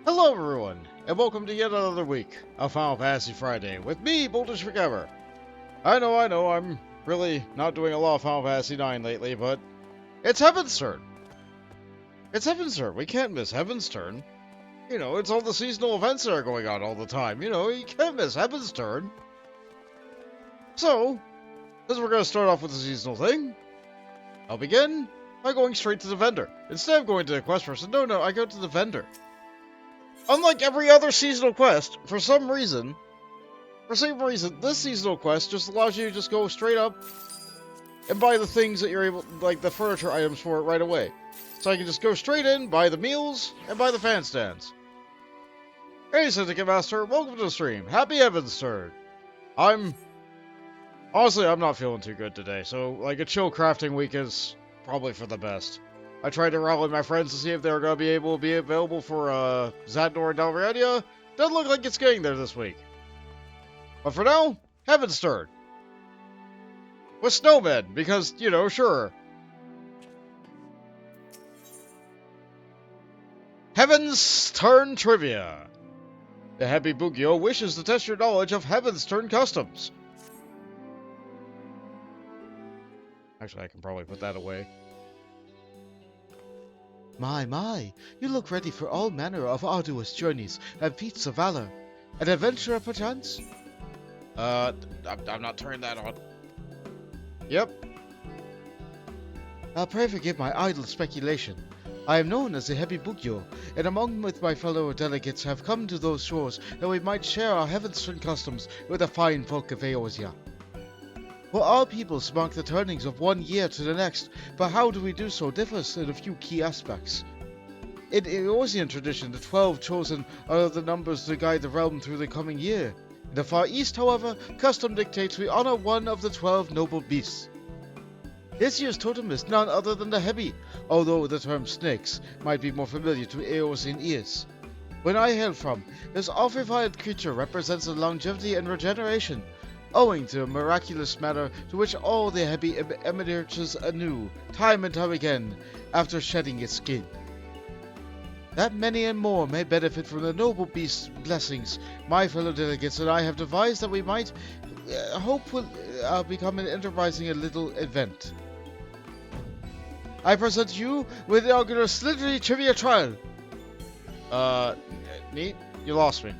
Hello everyone, and welcome to yet another week of Final Fantasy Friday with me, Boltish Forever. I know, I'm really not doing a lot of Final Fantasy 9 lately, but it's Heavensturn. It's Heavensturn, we can't miss Heavensturn. You know, it's all the seasonal events that are going on all the time, you know, you can't miss Heavensturn. So, as we're going to start off with the seasonal thing, I'll begin by going straight to the vendor. Instead of going to the quest person, no, I go to the vendor. Unlike every other seasonal quest, for some reason, this seasonal quest just allows you to just go straight up and buy the things that you're able, like the furniture items for it right away. So I can just go straight in, buy the meals, and buy the fan stands. Hey, Syndicate Master, welcome to the stream. Happy Heavensturn. Honestly, I'm not feeling too good today, so like a chill crafting week is probably for the best. I tried to rally my friends to see if they were going to be able to be available for Zadnor and Dalriadia. Doesn't look like it's getting there this week. But for now, Heavensturn. With snowmen, because, you know, sure. Heavensturn Trivia. The Heavy Bugyo wishes to test your knowledge of Heavensturn customs. Actually, I can probably put that away. My, you look ready for all manner of arduous journeys and feats of valor. An adventurer, perchance? I'm not turning that on. Yep. Pray forgive my idle speculation. I am known as the Heavy Bugyo, and among with my fellow delegates have come to those shores that we might share our Heavensturn customs with the fine folk of Eorzea. For all peoples mark the turnings of one year to the next, but how do we do so differs in a few key aspects. In Eorzean tradition, the 12 chosen are the numbers to guide the realm through the coming year. In the Far East, however, custom dictates we honor one of the 12 noble beasts. This year's totem is none other than the Heavy, although the term snakes might be more familiar to Eorzean ears. When I hail from, this ossified creature represents the longevity and regeneration, owing to a miraculous manner to which all the Heavy emerges anew, time and time again, after shedding its skin. That many and more may benefit from the noble beast's blessings, my fellow delegates and I have devised that we might hope will become an enterprising little event. I present you with the inaugural Slithery Trivia Trial. Neat? You lost me.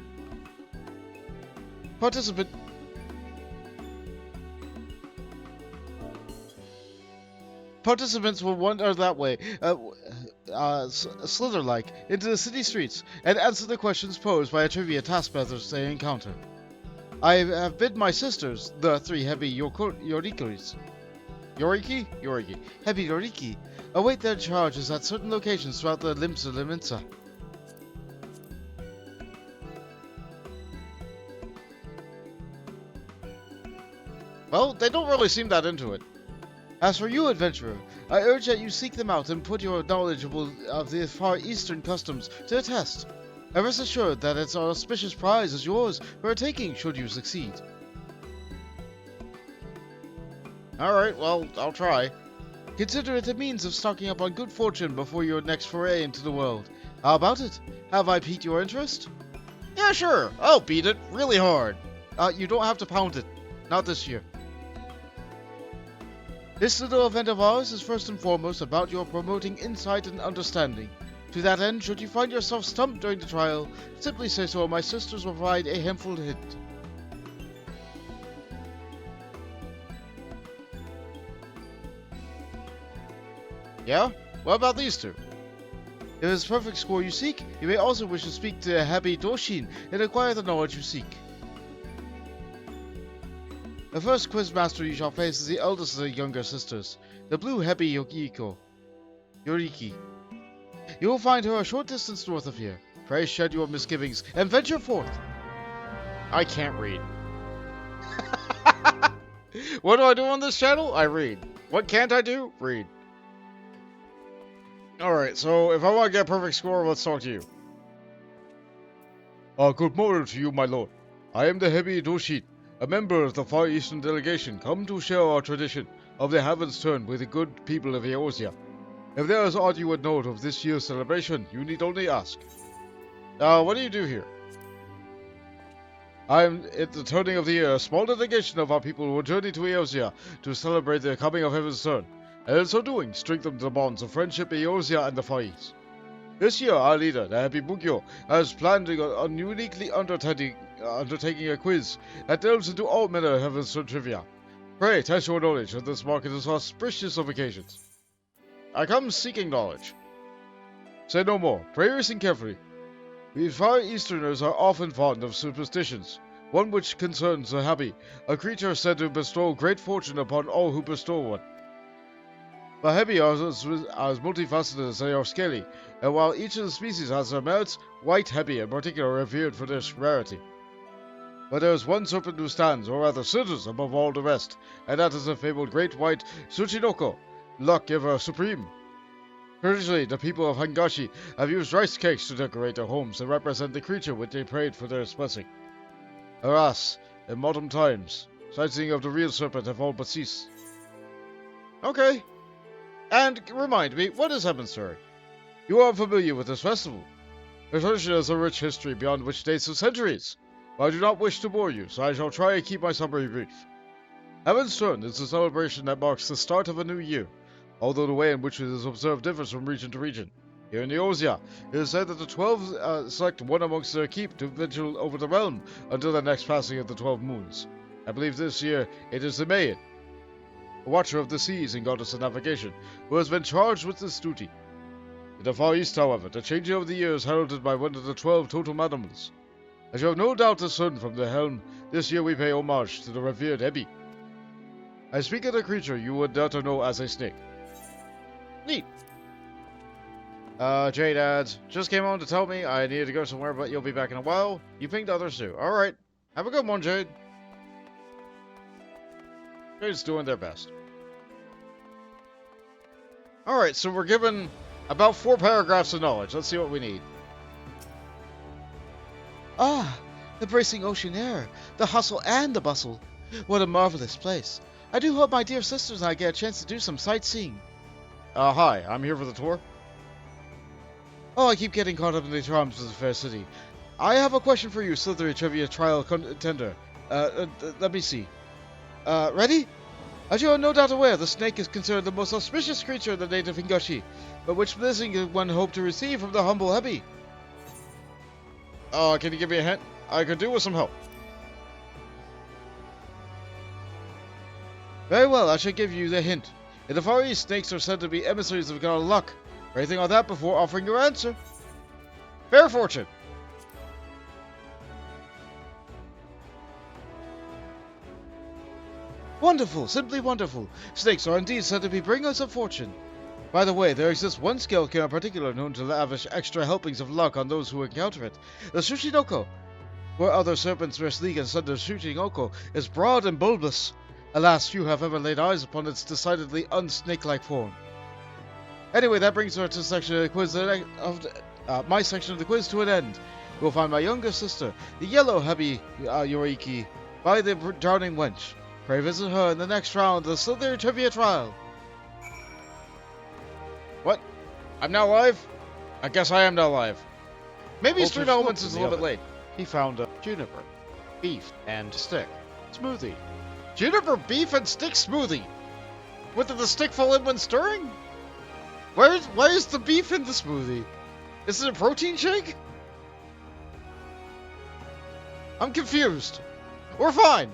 Participants will wander that way, slither-like, into the city streets, and answer the questions posed by a trivia taskmasters they encounter. I have bid my sisters, the 3 Heavy Yorikis, Heavy Yoriki, await their charges at certain locations throughout the Limsa Liminsa. Well, they don't really seem that into it. As for you, adventurer, I urge that you seek them out and put your knowledge of the Far Eastern customs to the test. And rest assured that it's an auspicious prize is yours for a taking should you succeed. Alright, well, I'll try. Consider it a means of stocking up on good fortune before your next foray into the world. How about it? Have I piqued your interest? Yeah, sure. I'll beat it really hard. You don't have to pound it. Not this year. This little event of ours is first and foremost about your promoting insight and understanding. To that end, should you find yourself stumped during the trial, simply say so and my sisters will provide a helpful hint. Yeah? What about these two? If it's perfect score you seek, you may also wish to speak to Habi Doshin and acquire the knowledge you seek. The first quizmaster you shall face is the eldest of the younger sisters, the blue Hebi Yoriki. You will find her a short distance north of here. Pray shed your misgivings and venture forth. I can't read. What do I do on this channel? I read. What can't I do? Read. Alright, so if I want to get a perfect score, let's talk to you. Good morning to you, my lord. I am the Hebi Doshit, a member of the Far Eastern delegation, come to share our tradition of the Heavensturn with the good people of Eorzea. If there is aught you would note of this year's celebration, you need only ask. What do you do here? I am at the turning of the year, a small delegation of our people will journey to Eosia to celebrate the coming of Heavensturn, and in so doing, strengthen the bonds of friendship in Eosia and the Far East. This year, our leader, the Happy Bugyo, has planned on uniquely undertaking a quiz that delves into all manner of Heavensturn trivia. Pray, test your knowledge of this market as auspicious of occasions. I come seeking knowledge. Say no more. Pray listen carefully. We Far Easterners are often fond of superstitions, one which concerns the Happy, a creature said to bestow great fortune upon all who bestow one. The Happy are as multifaceted as they are scaly, and while each of the species has their merits, white Happy in particular are revered for their rarity. But there is one serpent who stands, or rather sitters, above all the rest, and that is the fabled great white Tsuchinoko, luck giver supreme. Traditionally, the people of Hangashi have used rice cakes to decorate their homes and represent the creature which they prayed for their blessing. Alas, in modern times, sightseeing of the real serpent have all but ceased. Okay. And remind me, what is Heavensturn? You are familiar with this festival. The tradition has a rich history beyond which dates of centuries, but I do not wish to bore you, so I shall try and keep my summary brief. Heavensturn is a celebration that marks the start of a new year, although the way in which it is observed differs from region to region. Here in Eosia, it is said that the 12 select one amongst their keep to vigil over the realm until the next passing of the 12 moons. I believe this year it is the Maid, a watcher of the seas and goddess of navigation, who has been charged with this duty. In the Far East, however, the changing of the year is heralded by one of the 12 totem animals. As you have no doubt discerned from the helm, this year we pay homage to the revered Ebby. I speak of the creature you would better know as a snake. Neat. J-Dads, just came on to tell me I needed to go somewhere, but you'll be back in a while. You pinged others too. Alright. Have a good one, Jade. Jade's doing their best. Alright, so we're given about 4 paragraphs of knowledge. Let's see what we need. Ah, the bracing ocean air, the hustle and the bustle. What a marvelous place. I do hope my dear sisters and I get a chance to do some sightseeing. Hi, I'm here for the tour. Oh, I keep getting caught up in the charms of the fair city. I have a question for you, Slithery Trivia Trial Contender. Let me see. Ready? As you are no doubt aware, the snake is considered the most auspicious creature in the native Hingashi, but which blessing can one hope to receive from the humble Hebi? Can you give me a hint? I could do with some help. Very well, I shall give you the hint. In the Far East, snakes are said to be emissaries of God of luck. Anything on that before offering your answer? Fair fortune. Wonderful, simply wonderful. Snakes are indeed said to be bringers of fortune. By the way, there exists one skeleton in particular known to lavish extra helpings of luck on those who encounter it. The Sushinoko. Where other serpents rest league and sunder Sushinoko is broad and bulbous. Alas, few have ever laid eyes upon its decidedly unsnake-like form. Anyway, that brings our to section of the quiz my section of the quiz to an end. You will find my younger sister, the yellow Hebi Yoriki, by the drowning wench. Pray visit her in the next round of the Slithery Trivia Trial. What? I'm now live? I guess I am now live. Maybe Street Elements is a little bit late. He found a juniper, beef, and stick smoothie. Juniper beef and stick smoothie. What, did the stick fall in when stirring? Why is the beef in the smoothie? Is it a protein shake? I'm confused. We're fine.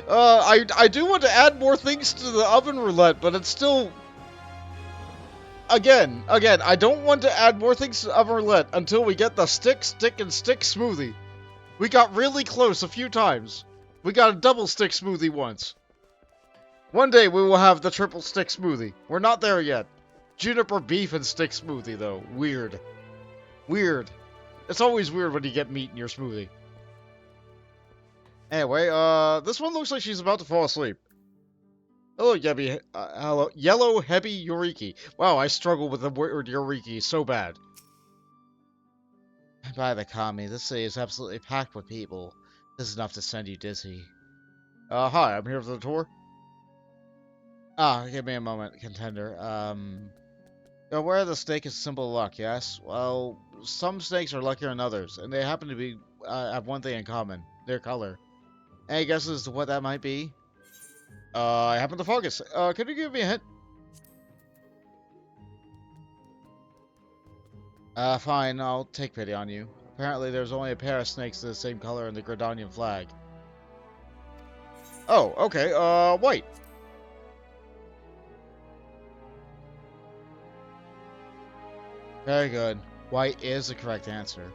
I do want to add more things to the oven roulette, but it's still... Again, I don't want to add more things to the oven roulette until we get the stick smoothie. We got really close a few times. We got a double stick smoothie once. One day we will have the triple stick smoothie. We're not there yet. Juniper beef and stick smoothie, though. Weird. Weird. It's always weird when you get meat in your smoothie. Anyway, this one looks like she's about to fall asleep. Hello, yellow Hebi Yoriki. Wow, I struggle with the word Yoriki so bad. By the kami, this city is absolutely packed with people. This is enough to send you dizzy. Hi, I'm here for the tour. Give me a moment, contender. Aware the snake is a symbol of luck, yes? Well, some snakes are luckier than others, and they happen to be have one thing in common: their color. Any guesses as to what that might be? I happen to focus. Could you give me a hint? Fine, I'll take pity on you. Apparently there's only a pair of snakes of the same color in the Gradonian flag. Oh, okay. White. Very good. White is the correct answer.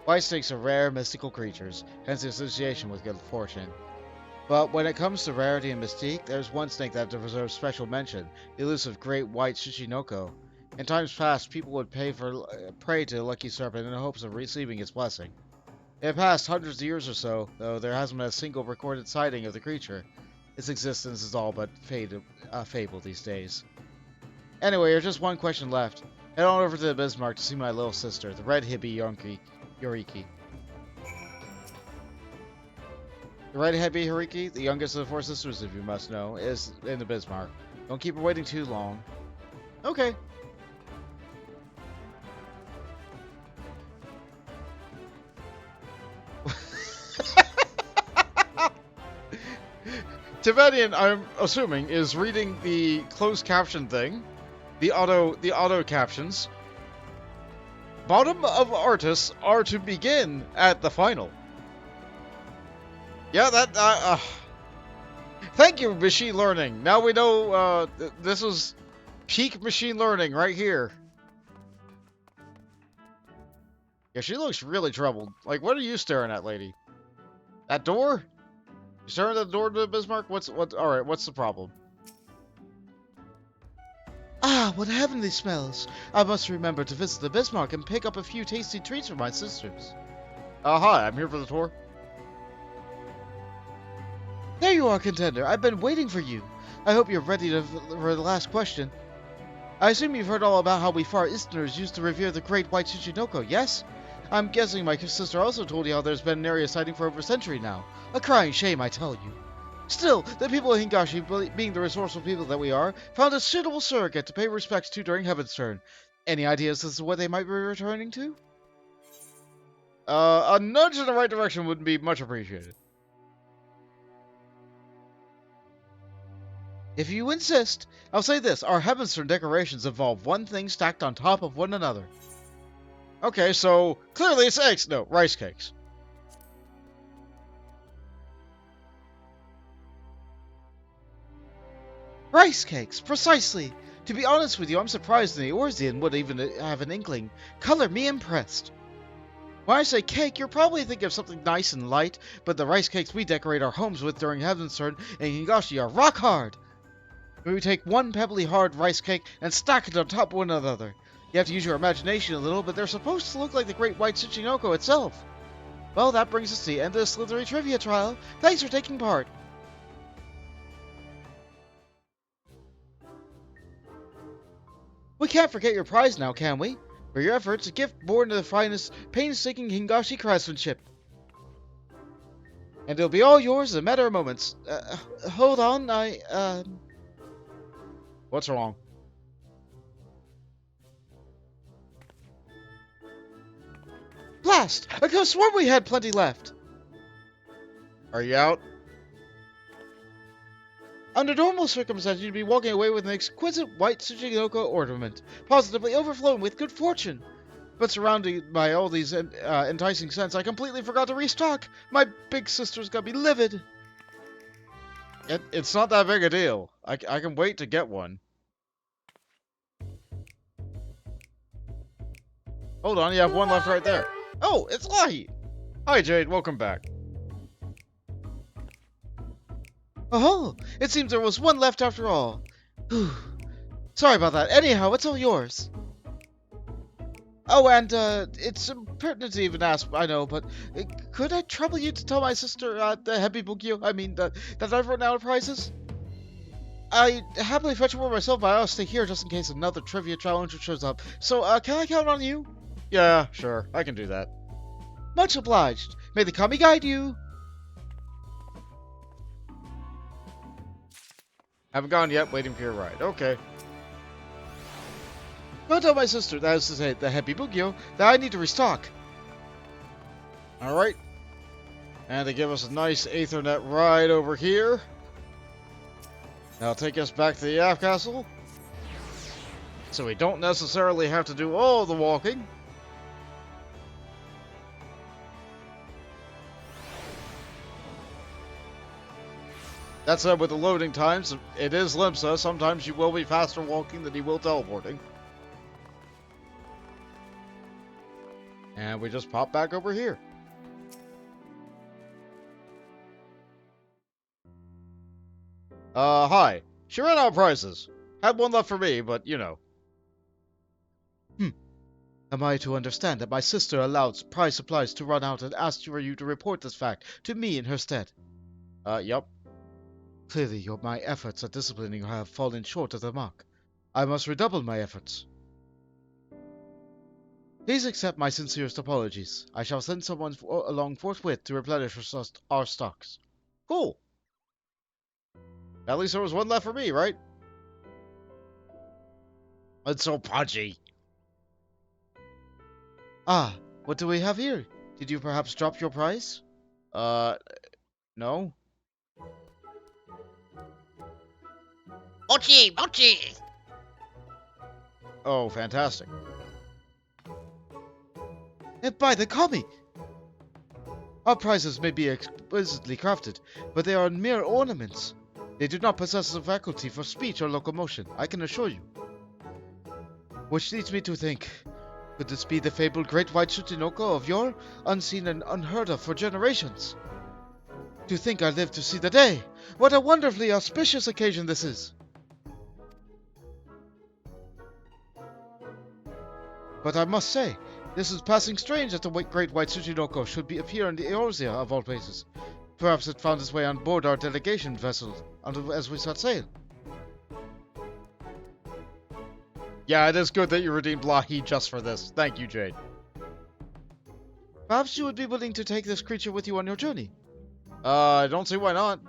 White snakes are rare, mystical creatures, hence the association with good fortune. But when it comes to rarity and mystique, there's one snake that deserves special mention, the elusive great white Tsuchinoko. In times past, people would pray to the lucky serpent in the hopes of receiving its blessing. In the past hundreds of years or so, though, there hasn't been a single recorded sighting of the creature. Its existence is all but fable these days. Anyway, there's just one question left. Head on over to the Bismarck to see my little sister, the red hippie Yoriki. The red hippie Yoriki, the youngest of the four sisters, if you must know, is in the Bismarck. Don't keep her waiting too long. Okay. Tibetian, I'm assuming, is reading the closed caption thing, the auto captions. Bottom of artists are to begin at the final. Yeah, that. Thank you, machine learning. Now we know this is peak machine learning right here. Yeah, she looks really troubled. Like, what are you staring at, lady? That door? You staring at the door to the Bismarck? Alright, what's the problem? Ah, what heavenly smells! I must remember to visit the Bismarck and pick up a few tasty treats for my sisters. Hi, I'm here for the tour. There you are, contender. I've been waiting for you. I hope you're ready for the last question. I assume you've heard all about how we Far Easterners used to revere the great white Tsuchinoko, yes? I'm guessing my sister also told you how there's been an area sighting for over a century now. A crying shame, I tell you. Still, the people of Hingashi, being the resourceful people that we are, found a suitable surrogate to pay respects to during Heavensturn. Any ideas as to what they might be returning to? A nudge in the right direction would be much appreciated. If you insist, I'll say this. Our Heavensturn decorations involve one thing stacked on top of one another. Okay, so clearly it's eggs. No, rice cakes. Rice cakes, precisely. To be honest with you, I'm surprised the Eorzean would even have an inkling. Color me impressed. When I say cake, you're probably thinking of something nice and light, but the rice cakes we decorate our homes with during Heavensturn and Hingashi are rock hard. We take one pebbly hard rice cake and stack it on top of one another. You have to use your imagination a little, but they're supposed to look like the great white Tsuchinoko itself. Well, that brings us to the end of the Slithery Trivia Trial. Thanks for taking part. We can't forget your prize now, can we? For your efforts, a gift born of the finest, painstaking Hingashi craftsmanship. And it'll be all yours in a matter of moments. Hold on, What's wrong? Blast! I could have sworn we had plenty left. Are you out? Under normal circumstances, you'd be walking away with an exquisite white Tsuchinoko ornament, positively overflowing with good fortune. But surrounded by all these enticing scents, I completely forgot to restock. My big sister's got me livid. It's not that big a deal. I can wait to get one. Hold on, you have one left right there. Oh, it's Lahi! Hi, Jade, welcome back. Oh, it seems there was one left after all. Whew. Sorry about that. Anyhow, it's all yours. Oh, and, it's impertinent to even ask, I know, but could I trouble you to tell my sister, the Happy Bugyo, that I've run out of prizes? I happily fetch one myself, but I'll stay here just in case another trivia challenge shows up. So, can I count on you? Yeah, sure, I can do that. Much obliged. May the kami guide you. Haven't gone yet, waiting for your ride. Okay. Go tell my sister, that is to say, the Happy Bugyo, that I need to restock. Alright. And they give us a nice Aethernet ride over here. That'll take us back to the Aft Castle. So we don't necessarily have to do all the walking. That said, with the loading times, it is Limsa. Sometimes you will be faster walking than you will teleporting. And we just pop back over here. Hi. She ran out of prizes. Had one left for me, but you know. Am I to understand that my sister allowed prize supplies to run out and asked for you to report this fact to me in her stead? Yep. Clearly, my efforts at disciplining her have fallen short of the mark. I must redouble my efforts. Please accept my sincerest apologies. I shall send someone along forthwith to replenish our stocks. Cool. At least there was one left for me, right? It's so punchy. Ah, what do we have here? Did you perhaps drop your prize? No. Mochi! Mochi! Oh, fantastic. And by the kami! Our prizes may be exquisitely crafted, but they are mere ornaments. They do not possess the faculty for speech or locomotion, I can assure you. Which leads me to think, could this be the fabled Great White Tsuchinoko of yore, unseen and unheard of for generations? To think I live to see the day! What a wonderfully auspicious occasion this is! But I must say, this is passing strange that the Great White Tsuchinoko should appear in the Eorzea of all places. Perhaps it found its way on board our delegation vessel as we set sail. Yeah, it is good that you redeemed Lahi just for this. Thank you, Jade. Perhaps you would be willing to take this creature with you on your journey. I don't see why not.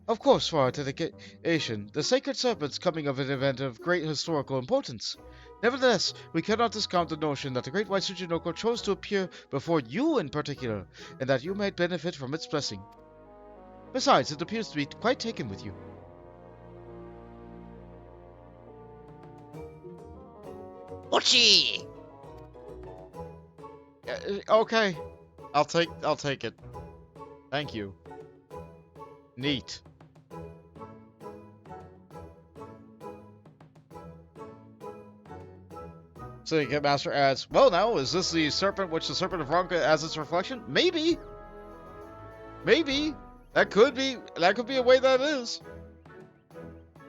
Of course, for our delegation, the sacred serpent's coming of an event of great historical importance. Nevertheless, we cannot discount the notion that the Great White Tsuchinoko chose to appear before you in particular, and that you might benefit from its blessing. Besides, it appears to be quite taken with you. Mochi! Okay. I'll take it. Thank you. Neat. So the Master adds, well now, is this the serpent which the Serpent of Ronka as its reflection? Maybe. Maybe. That could be a way that is.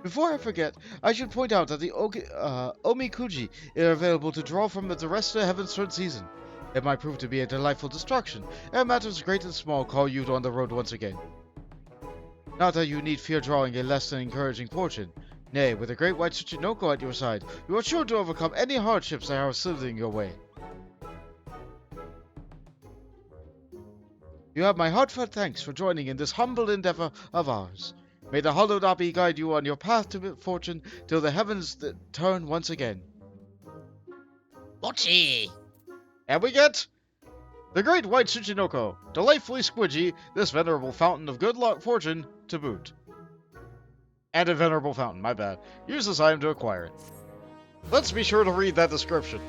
Before I forget, I should point out that the Omikuji are available to draw from the rest of the Heavensturn season. It might prove to be a delightful distraction, and matters great and small call you on the road once again. Not that you need fear drawing a less than encouraging fortune. Nay, with the Great White Tsuchinoko at your side, you are sure to overcome any hardships that are sitting your way. You have my heartfelt thanks for joining in this humble endeavor of ours. May the Hollow Nabi guide you on your path to fortune till the heavens turn once again. Mochi! And we get the Great White Tsuchinoko, delightfully squidgy, this venerable fountain of good luck fortune to boot. And a venerable fountain, my bad. Use this item to acquire it. Let's be sure to read that description.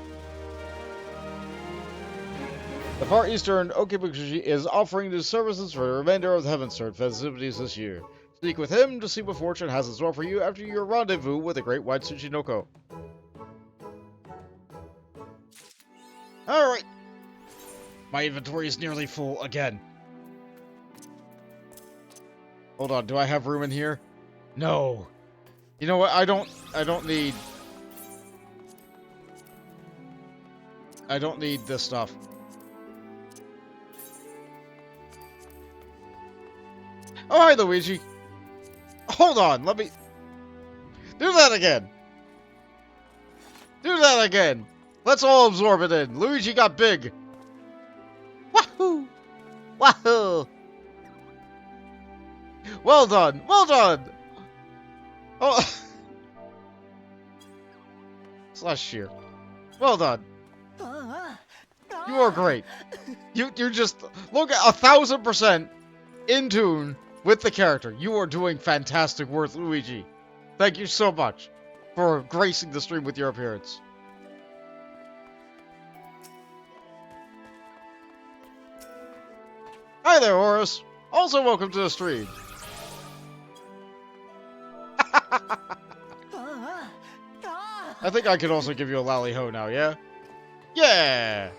The Far Eastern Okibukushi is offering his services for the remainder of the Heavensturn festivities this year. Speak with him to see what fortune has in store for you after your rendezvous with the Great White Tsuchinoko. Alright. My inventory is nearly full again. Hold on, do I have room in here? No. You know what? I don't need this stuff. Oh, hi, Luigi. Hold on, let me do that again. Do that again. Let's all absorb it in. Luigi got big. Wahoo! Wahoo! Well done. Well done. Oh! /sheer. Well done. You are great. You're just, look at 1000% in tune with the character. You are doing fantastic work, Luigi. Thank you so much for gracing the stream with your appearance. Hi there, Horus. Also welcome to the stream. I think I could also give you a lally ho now, yeah? Yeah!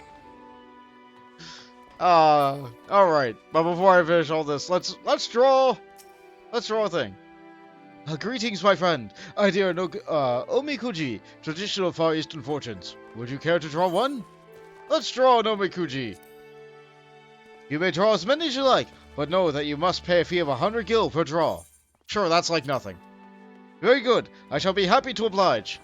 Alright. But before I finish all this, let's draw a thing. Greetings, my friend. I dear no Omikuji, traditional Far Eastern fortunes. Would you care to draw one? Let's draw an Omikuji. You may draw as many as you like, but know that you must pay a fee of 100 gil per draw. Sure, that's like nothing. Very good. I shall be happy to oblige.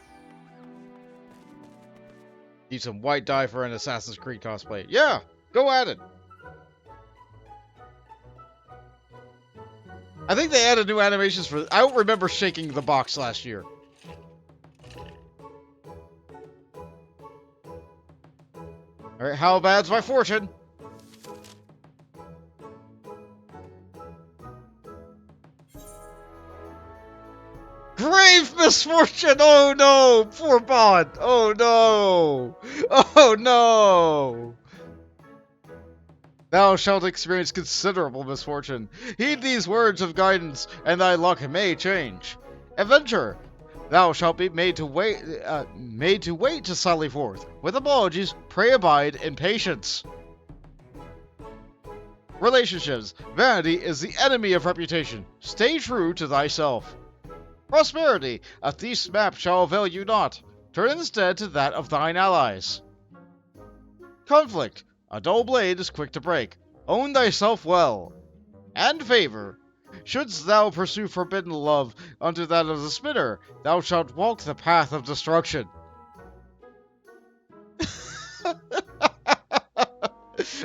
Need some white dye for an Assassin's Creed cosplay. Yeah, go at it. I think they added new animations for... I don't remember shaking the box last year. Alright, how bad's my fortune? Grave misfortune! Oh no! Poor Bond! Oh no! Oh no! Thou shalt experience considerable misfortune. Heed these words of guidance, and thy luck may change. Adventurer, thou shalt be made to wait to sally forth. With apologies, pray abide in patience. Relationships. Vanity is the enemy of reputation. Stay true to thyself. Prosperity. A thief's map shall avail you not. Turn instead to that of thine allies. Conflict. A dull blade is quick to break. Own thyself well. And favor. Shouldst thou pursue forbidden love unto that of the spinner, thou shalt walk the path of destruction.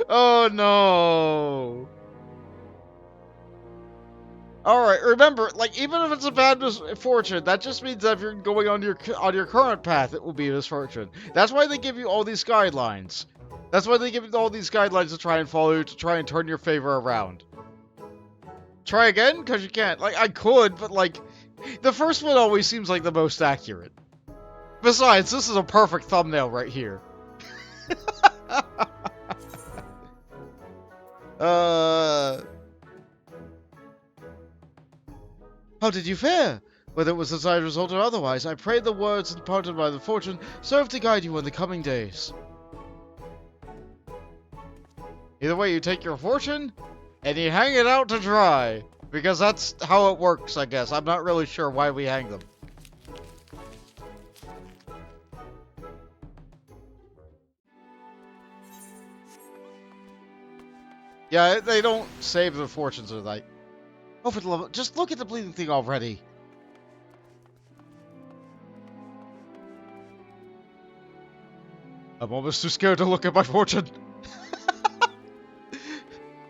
Oh no. Alright, remember, like, even if it's a bad misfortune, that just means that if you're going on your current path, it will be a misfortune. That's why they give you all these guidelines. That's why they give you all these guidelines to try and follow, to try and turn your favor around. Try again? Because you can't. Like, I could, but, like, the first one always seems like the most accurate. Besides, this is a perfect thumbnail right here. How did you fare? Whether it was the desired result or otherwise, I pray the words imparted by the fortune serve to guide you in the coming days. Either way, you take your fortune, and you hang it out to dry. Because that's how it works, I guess. I'm not really sure why we hang them. Yeah, they don't save their fortunes tonight. Oh, for the love of... Just look at the bleeding thing already. I'm almost too scared to look at my fortune.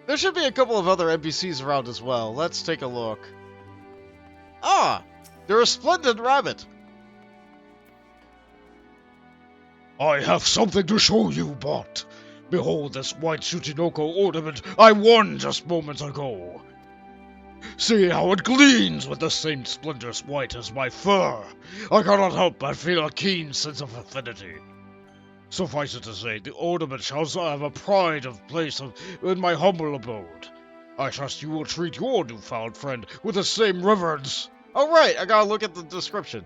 There should be a couple of other NPCs around as well. Let's take a look. Ah! They're a splendid rabbit. I have something to show you, bot. Behold this white Tsuchinoko ornament I won just moments ago. See how it gleams with the same splendorous white as my fur. I cannot help but feel a keen sense of affinity. Suffice it to say, the ornament shall have a pride of place in my humble abode. I trust you will treat your newfound friend with the same reverence. Oh right, I gotta look at the description.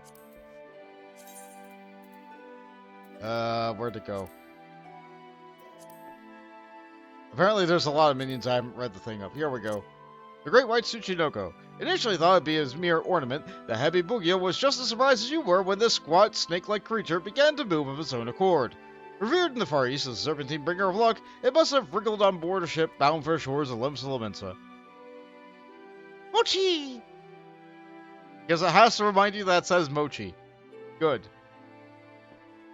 Where'd it go? Apparently there's a lot of minions, I haven't read the thing up. Here we go. The Great White Tsuchinoko. Initially thought it'd be a mere ornament, the heavy Bugyo was just as surprised as you were when this squat, snake-like creature began to move of its own accord. Revered in the Far East as a serpentine bringer of luck, it must have wriggled on board a ship bound for shores of Limsa. Mochi! Because it has to remind you that it says Mochi. Good.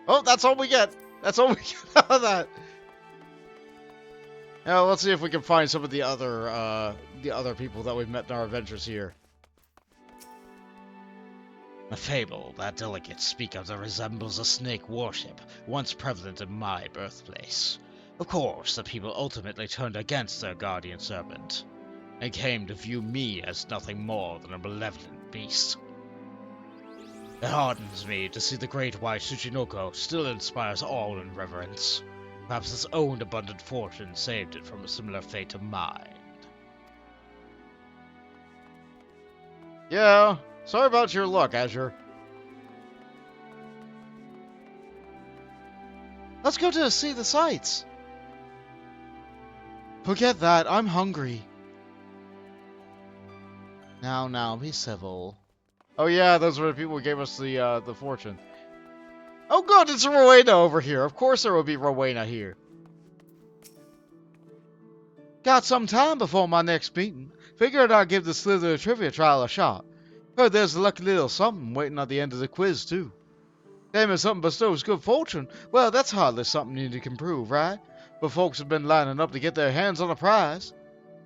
Oh, that's all we get. That's all we get out of that. Now, let's see if we can find some of the other people that we've met in our adventures here. A fable that delegates speak of that resembles a snake worship once prevalent in my birthplace. Of course, the people ultimately turned against their guardian serpent, and came to view me as nothing more than a malevolent beast. It hardens me to see the great white Tsuchinoko still inspires all in reverence. Perhaps its own abundant fortune saved it from a similar fate to mine. Yeah, sorry about your luck, Azure. Let's go to see the sights. Forget that, I'm hungry. Now, be civil. Oh yeah, those were the people who gave us the fortune. Oh good, it's Rowena over here. Of course there will be Rowena here. Got some time before my next meeting. Figured I'd give the Slither trivia trial a shot. Heard there's a lucky little something waiting at the end of the quiz, too. Claiming something bestows good fortune, well, that's hardly something you can prove, right? But folks have been lining up to get their hands on a prize.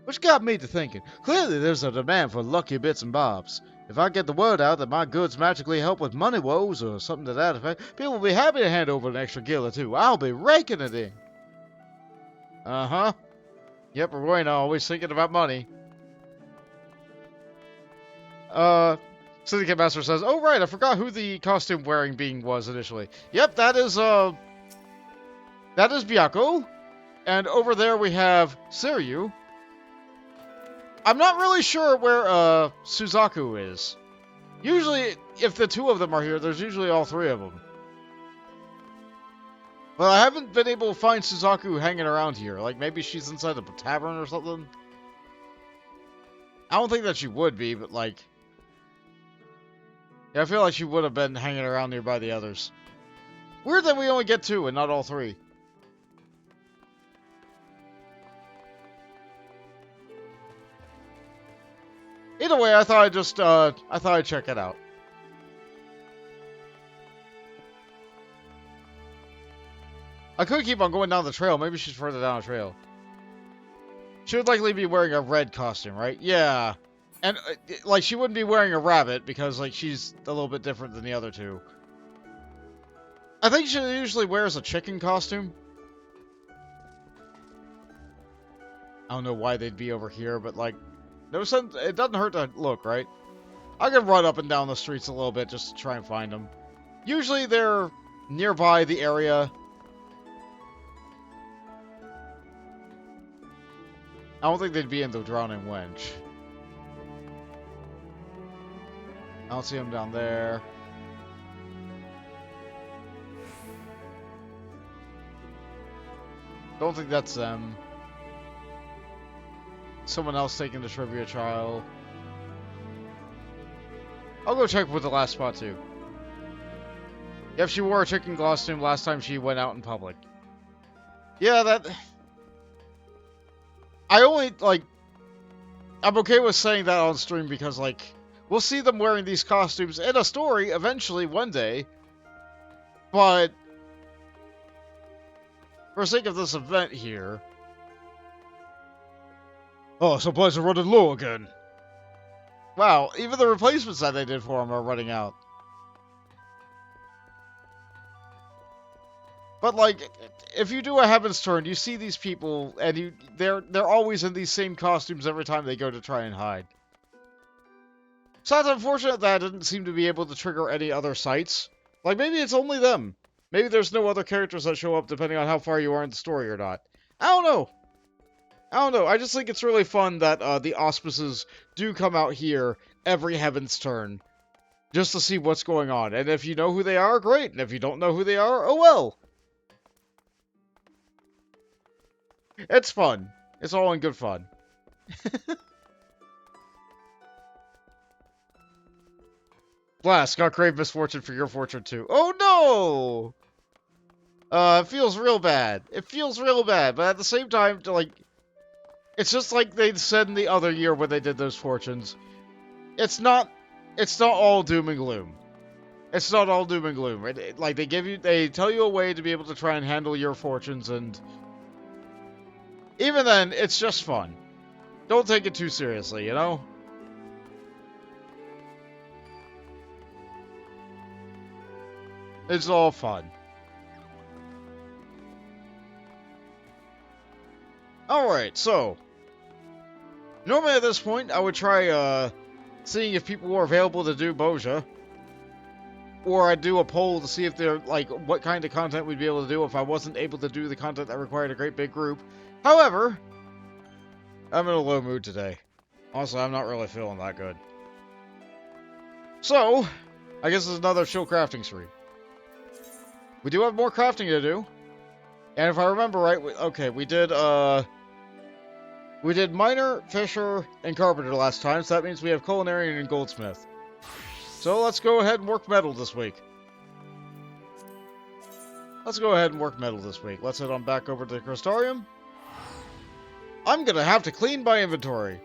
Which got me to thinking, clearly there's a demand for lucky bits and bobs. If I get the word out that my goods magically help with money woes or something to that effect, people will be happy to hand over an extra gill or two. I'll be raking it in. Uh-huh. Yep, Rowena, always thinking about money. Syndicate Master says, oh right, I forgot who the costume wearing being was initially. Yep, that is Byakko. And over there we have Siryu. I'm not really sure where, Suzaku is. Usually, if the two of them are here, there's usually all three of them. But I haven't been able to find Suzaku hanging around here. Like, maybe she's inside a tavern or something? I don't think that she would be, but like... Yeah, I feel like she would have been hanging around nearby the others. Weird that we only get two and not all three. Either way, I thought I'd check it out. I could keep on going down the trail. Maybe she's further down the trail. She would likely be wearing a red costume, right? Yeah. And, like, she wouldn't be wearing a rabbit because, like, she's a little bit different than the other two. I think she usually wears a chicken costume. I don't know why they'd be over here, but, like, no sense. It doesn't hurt to look, right? I can run up and down the streets a little bit just to try and find them. Usually they're nearby the area. I don't think they'd be in the Drowning Wench. I don't see them down there. Don't think that's them. Someone else taking the trivia trial. I'll go check with the last spot too. Yep, she wore a chicken costume last time she went out in public. Yeah, that... I only, like... I'm okay with saying that on stream because, like... We'll see them wearing these costumes in a story eventually one day. But... For the sake of this event here... Oh, supplies are running low again. Wow, even the replacements that they did for them are running out. But like, if you do a Heavensturn, you see these people, and they're always in these same costumes every time they go to try and hide. So it's unfortunate that I didn't seem to be able to trigger any other sites. Like, maybe it's only them. Maybe there's no other characters that show up depending on how far you are in the story or not. I don't know. I just think it's really fun that the auspices do come out here every Heavensturn. Just to see what's going on. And if you know who they are, great. And if you don't know who they are, oh well. It's fun. It's all in good fun. Blast, got grave misfortune for your fortune too. Oh no! It feels real bad. It feels real bad, but at the same time, like... It's just like they said in the other year when they did those fortunes. It's not all doom and gloom. It's not all doom and gloom, right? Like, they tell you a way to be able to try and handle your fortunes, and... Even then, it's just fun. Don't take it too seriously, you know? It's all fun. Alright, so. Normally at this point, I would try, seeing if people were available to do Boja. Or I'd do a poll to see if they're, like, what kind of content we'd be able to do if I wasn't able to do the content that required a great big group. However, I'm in a low mood today. Honestly, I'm not really feeling that good. So, I guess it's another chill crafting stream. We do have more crafting to do. And if I remember right, we did miner, fisher, and carpenter last time, so that means we have culinarian and goldsmith. So let's go ahead and work metal this week. Let's head on back over to the Crystarium. I'm gonna have to clean my inventory.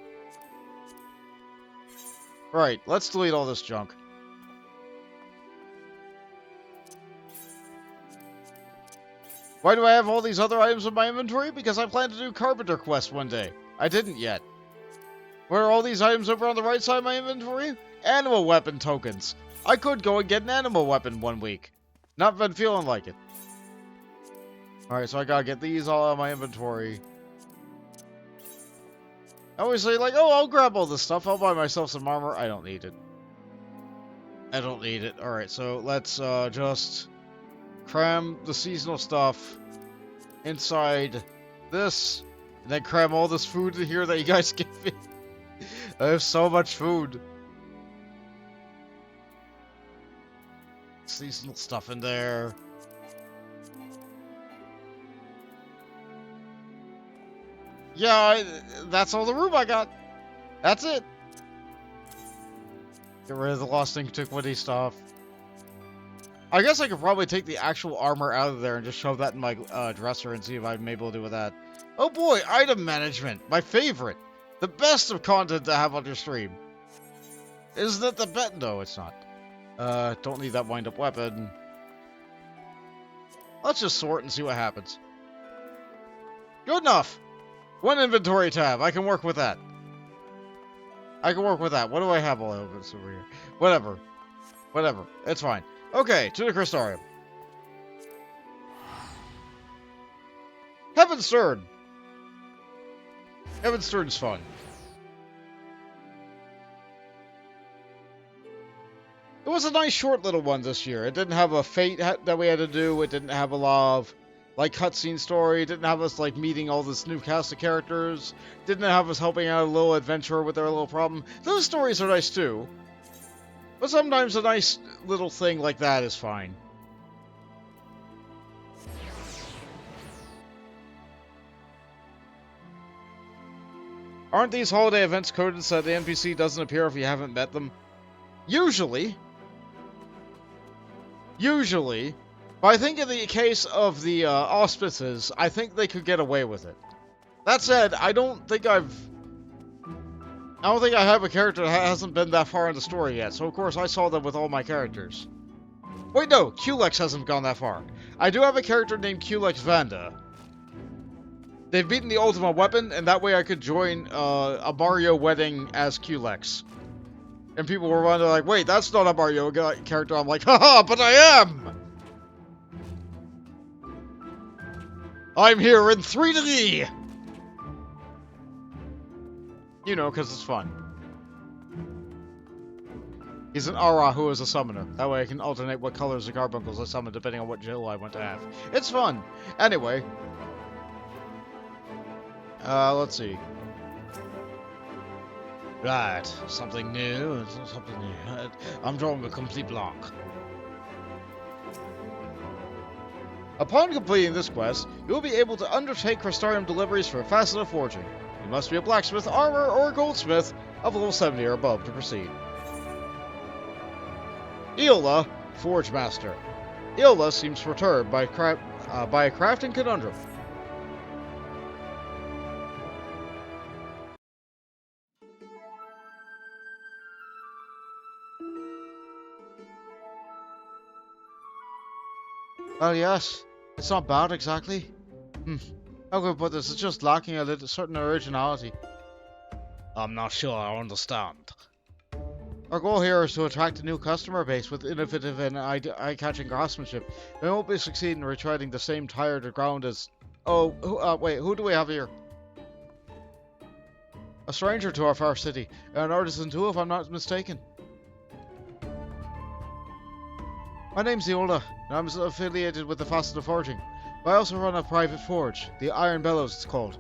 Right, let's delete all this junk. Why do I have all these other items in my inventory? Because I plan to do Carpenter Quest one day. I didn't yet. Where are all these items over on the right side of my inventory? Animal weapon tokens. I could go and get an animal weapon one week. Not been feeling like it. Alright, so I gotta get these all out of my inventory. I always say, like, oh, I'll grab all this stuff. I'll buy myself some armor. I don't need it. Alright, so let's just cram the seasonal stuff inside this. And then cram all this food in here that you guys give me. I have so much food. Seasonal stuff in there. Yeah, that's all the room I got. That's it. Get rid of the lost antiquity stuff. I guess I could probably take the actual armor out of there and just shove that in my dresser and see if I'm able to do with that. Oh boy, item management. My favorite. The best of content to have on your stream. Isn't it the best? No, it's not. Don't need that wind-up weapon. Let's just sort and see what happens. Good enough. One inventory tab. I can work with that. What do I have all over this over here? Whatever. It's fine. Okay, to the Crystarium. Heavensturn. Heavenssturn's fun. It was a nice short little one this year. It didn't have a fate that we had to do. It didn't have a lot of, like, cutscene story. It didn't have us, like, meeting all this new cast of characters. It didn't have us helping out a little adventurer with their little problem. Those stories are nice, too. But sometimes a nice little thing like that is fine. Aren't these holiday events coded so that the NPC doesn't appear if you haven't met them? Usually. But I think in the case of the auspices, I think they could get away with it. That said, I don't think I have a character that hasn't been that far in the story yet, so of course I saw them with all my characters. Wait, no, Culex hasn't gone that far. I do have a character named Culex Vanda. They've beaten the ultimate weapon, and that way I could join a Mario wedding as Culex. And people were wondering, like, wait, that's not a Mario character. I'm like, haha, but I am! I'm here in 3D! You know, because it's fun. He's an Aura who is a summoner. That way I can alternate what colors the carbuncles I summon depending on what Jill I want to have. It's fun! Anyway. Let's see. Right, something new. I'm drawing a complete block. Upon completing this quest, you will be able to undertake Crystarium deliveries for Facet of Forging. You must be a blacksmith, armor, or goldsmith of level 70 or above to proceed. Ehl Tou, Forge Master. Ehl Tou seems perturbed by a crafting conundrum. Well, yes. It's not bad, exactly. How can I put this? It's just lacking a certain originality. I'm not sure I understand. Our goal here is to attract a new customer base with innovative and eye-catching craftsmanship. We won't be succeeding in retreading the same tired ground as... Oh, wait, who do we have here? A stranger to our fair city, an artisan too, if I'm not mistaken. My name's Ehl Tou, and I'm affiliated with the Facet of Forging. I also run a private forge, the Iron Bellows it's called.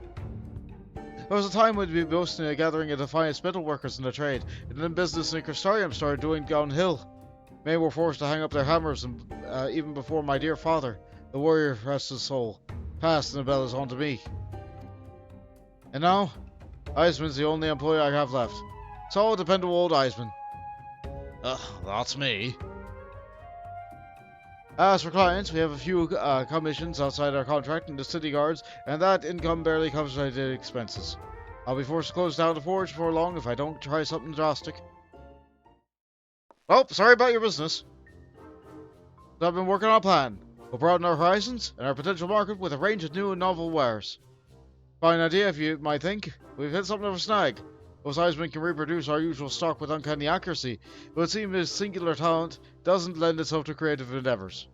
There was a time when we'd be boasting a gathering of the finest metalworkers in the trade, and then business in Crystarium started doing downhill. Men were forced to hang up their hammers, and even before my dear father, the warrior rest his soul, passed and the bellows on to me. And now, Eisman's the only employee I have left. So dependable old Eisman. That's me. As for clients, we have a few commissions outside our contract in the city guards, and that income barely covers my daily expenses. I'll be forced to close down the forge before long if I don't try something drastic. Well, sorry about your business. So I've been working on a plan. We'll broaden our horizons and our potential market with a range of new and novel wares. Fine idea if you might think. We've hit something of a snag. Those Eisman can reproduce our usual stock with uncanny accuracy, but it seems his singular talent doesn't lend itself to creative endeavors.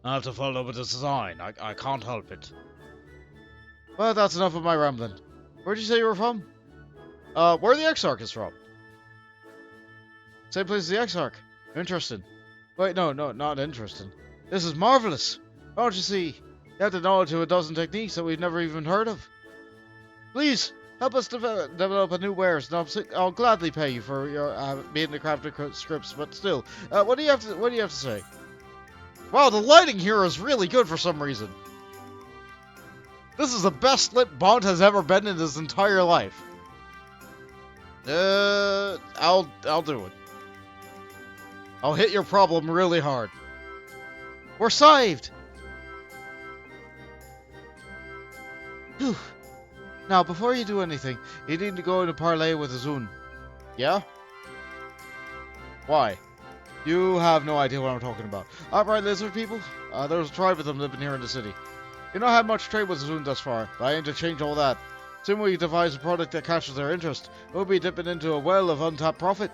I have to follow with the design. I can't help it. Well, that's enough of my rambling. Where'd you say you were from? Where the Exarch is from. Same place as the Exarch. Interesting. Wait, no, not interesting. This is marvelous. Don't you see? You have the knowledge of a dozen techniques that we've never even heard of. Please, help us develop a new wares, and I'll gladly pay you for your being the crafted scripts. But still, what do you have to say? Wow, the lighting here is really good for some reason. This is the best lit Bond has ever been in his entire life. I'll do it. I'll hit your problem really hard. We're saved! Whew. Now, before you do anything, you need to go into parley with Azun. Yeah? Why? You have no idea what I'm talking about. Upright lizard people? There's a tribe of them living here in the city. You don't have much trade with Azun thus far, but I aim to change all that. Soon we devise a product that catches their interest. We'll be dipping into a well of untapped profit.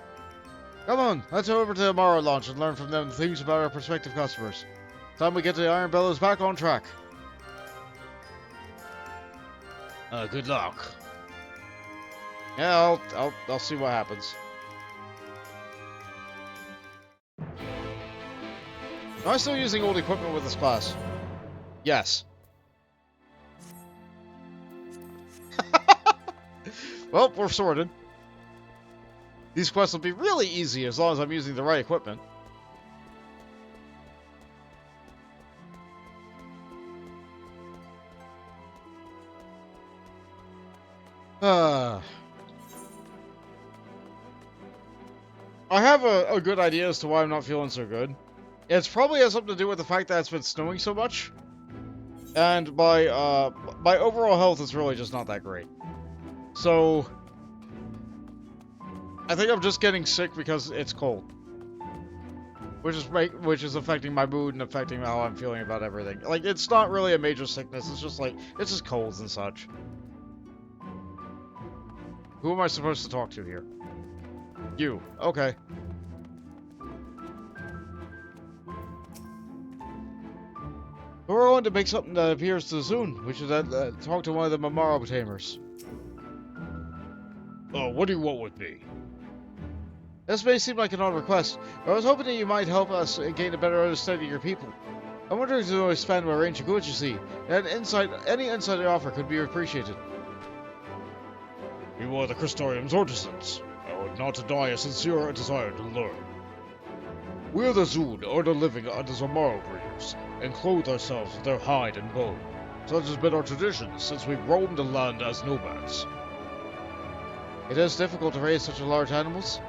Come on, let's go over to the Amara launch and learn from them things about our prospective customers. Time we get the Iron Bellows back on track. Good luck. Yeah, I'll see what happens. Am I still using old equipment with this class? Yes. Well, we're sorted. These quests will be really easy as long as I'm using the right equipment. I have a good idea as to why I'm not feeling so good. It's probably has something to do with the fact that it's been snowing so much. And my overall health is really just not that great. So I think I'm just getting sick because it's cold. Which is affecting my mood and affecting how I'm feeling about everything. Like, it's not really a major sickness, it's just like, it's just colds and such. Who am I supposed to talk to here? You. Okay. We're going to make something that appears too soon. We should talk to one of the Mamaro tamers. Oh, what do you want with me? This may seem like an odd request, but I was hoping that you might help us gain a better understanding of your people. I'm wondering to expand my range of goods, you see, and any insight I offer could be appreciated. We are the Crystarium's artisans. I would not deny a sincere desire to learn. We are the Zun, earn a living under the Morrow breeders, and clothe ourselves with their hide and bone. Such has been our tradition since we roamed the land as nomads. It is difficult to raise such large animals.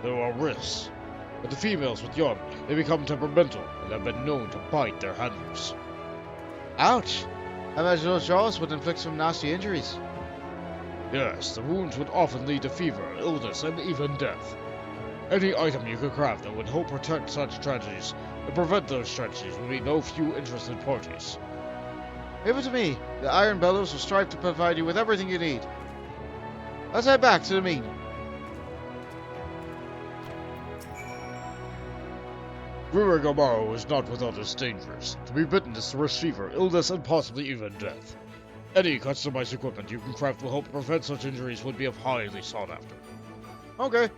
There are risks, but the females with young, they become temperamental and have been known to bite their handlers. Ouch! I imagine those jaws would inflict some nasty injuries. Yes, the wounds would often lead to fever, illness, and even death. Any item you could craft that would help protect such tragedies and prevent those tragedies would be no few interested parties. Leave it to me. The Iron Bellows will strive to provide you with everything you need. Let's head back to the meeting. Brewing Amaro is not without its dangers. To be bitten is to risk fever, illness, and possibly even death. Any customized equipment you can craft will help prevent such injuries would be of highly sought after. Okay.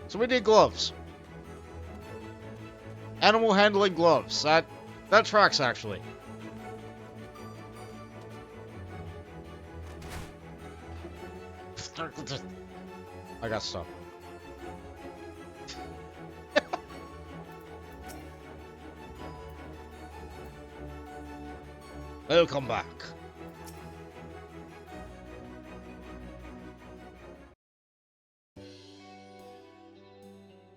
So we need gloves. Animal handling gloves. That tracks, actually. I got stuff. Welcome back.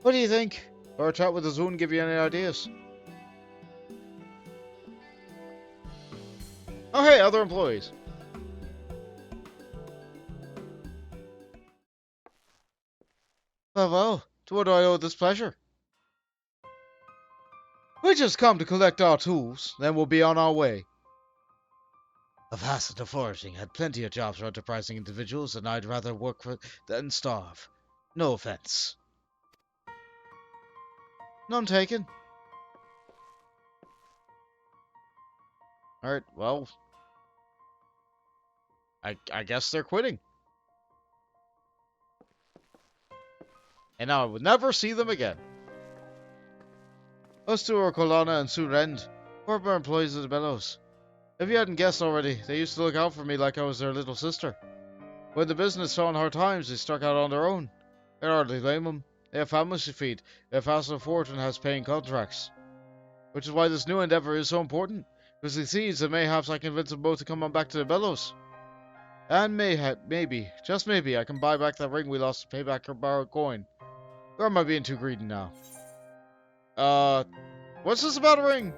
What do you think? Or a chat with the Zune give you any ideas? Oh hey, other employees. Well, to what do I owe this pleasure? We just come to collect our tools, then we'll be on our way. A Facet of Forging had plenty of jobs for enterprising individuals, and I'd rather work for than starve. No offense. None taken. Alright, well... I guess they're quitting. And now I would never see them again. Us two are Colonna and Surend, former employees of the Bellows. If you hadn't guessed already, they used to look out for me like I was their little sister. When the business saw in hard times, they struck out on their own. I hardly blame them. They have families to feed. Their Facet of Fortune has paying contracts. Which is why this new endeavor is so important. If it succeeds, then mayhaps I convince them both to come on back to the Bellows. And maybe, just maybe, I can buy back that ring we lost to pay back her borrowed coin. Or am I being too greedy now? What's this about a ring?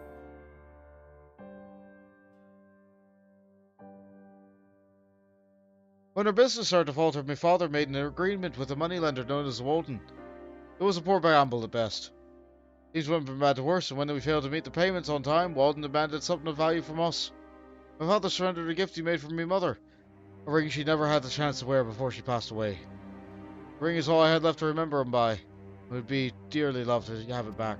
When our business started to falter, my father made an agreement with a moneylender known as Walden. It was a poor gamble at best. Things went from bad to worse, and when we failed to meet the payments on time, Walden demanded something of value from us. My father surrendered a gift he made for my mother, a ring she never had the chance to wear before she passed away. The ring is all I had left to remember him by. It would be dearly loved to have it back.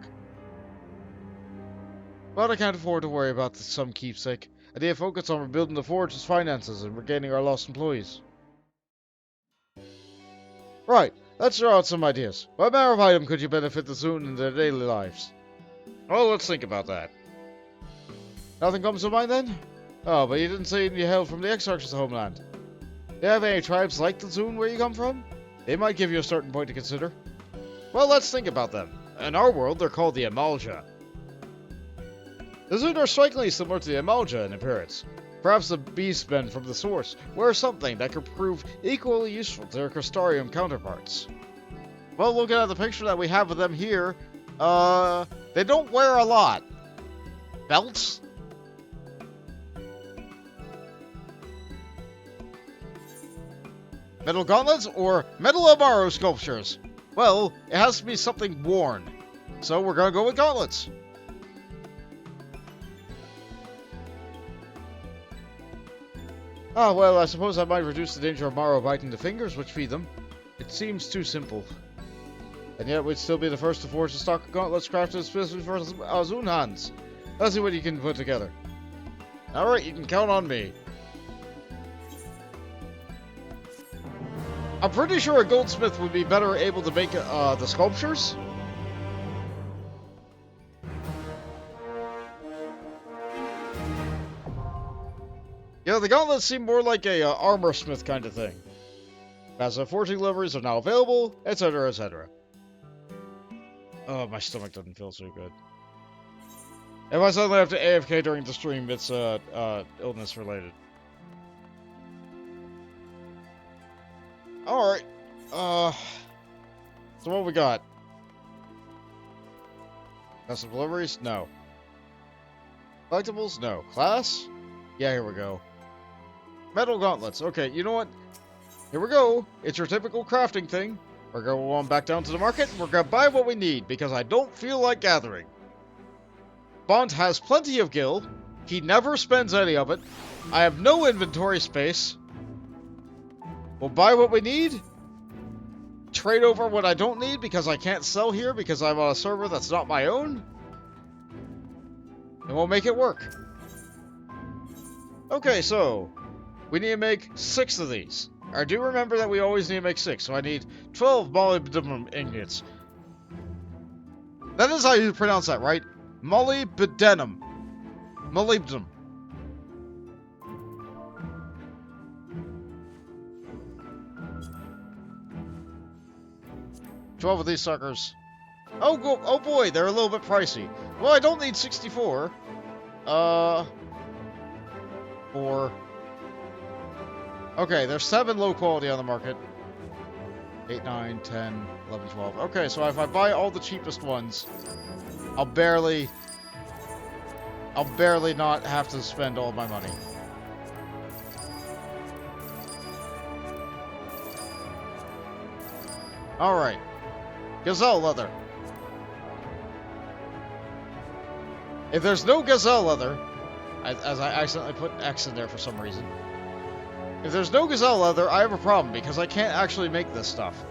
But I can't afford to worry about some keepsake. I need to focus on rebuilding the Forge's finances and regaining our lost employees. Right, let's throw out some ideas. What manner of item could you benefit the Zune in their daily lives? Oh, let's think about that. Nothing comes to mind then? Oh, but you didn't say you hailed from the Exarch's homeland. Do you have any tribes like the Zune where you come from? They might give you a starting point to consider. Well, let's think about them. In our world, they're called the Amalja. The Zune are strikingly similar to the Amalja in appearance. Perhaps the beastmen from the source wear something that could prove equally useful to their Crystarium counterparts. Well, looking at the picture that we have of them here, they don't wear a lot. Belts? Metal gauntlets or metal Amaro sculptures? Well, it has to be something worn. So we're gonna go with gauntlets. Ah, well, I suppose I might reduce the danger of Morrow biting the fingers which feed them. It seems too simple. And yet we'd still be the first to forge a stock of gauntlets crafted specifically for Zune hands. Let's see what you can put together. Alright, you can count on me. I'm pretty sure a goldsmith would be better able to make the sculptures. Yeah, the gauntlets seem more like a armor smith kind of thing. Facet of Forging liveries are now available, etc., etc. Oh, my stomach doesn't feel so good. If I suddenly have to AFK during the stream, it's illness related. Alright. So what we got? Custom deliveries? No. Collectibles? No. Class? Yeah, here we go. Metal gauntlets. Okay, you know what? Here we go. It's your typical crafting thing. We're going on back down to the market, and we're going to buy what we need, because I don't feel like gathering. Bond has plenty of gil. He never spends any of it. I have no inventory space. We'll buy what we need. Trade over what I don't need, because I can't sell here, because I'm on a server that's not my own. and we'll make it work. Okay, so we need to make 6 of these. I do remember that we always need to make 6, so I need 12 molybdenum ingots. That is how you pronounce that, right? Molybdenum. Molybdenum. $12 of these suckers. Oh boy, they're a little bit pricey. Well, I don't need 64. 4. Okay, there's 7 low quality on the market. 8, 9, 10, 11, 12. Okay, so if I buy all the cheapest ones, I'll barely not have to spend all my money. Alright. Gazelle leather. If there's no gazelle leather, as I accidentally put an X in there for some reason. If there's no gazelle leather, I have a problem because I can't actually make this stuff.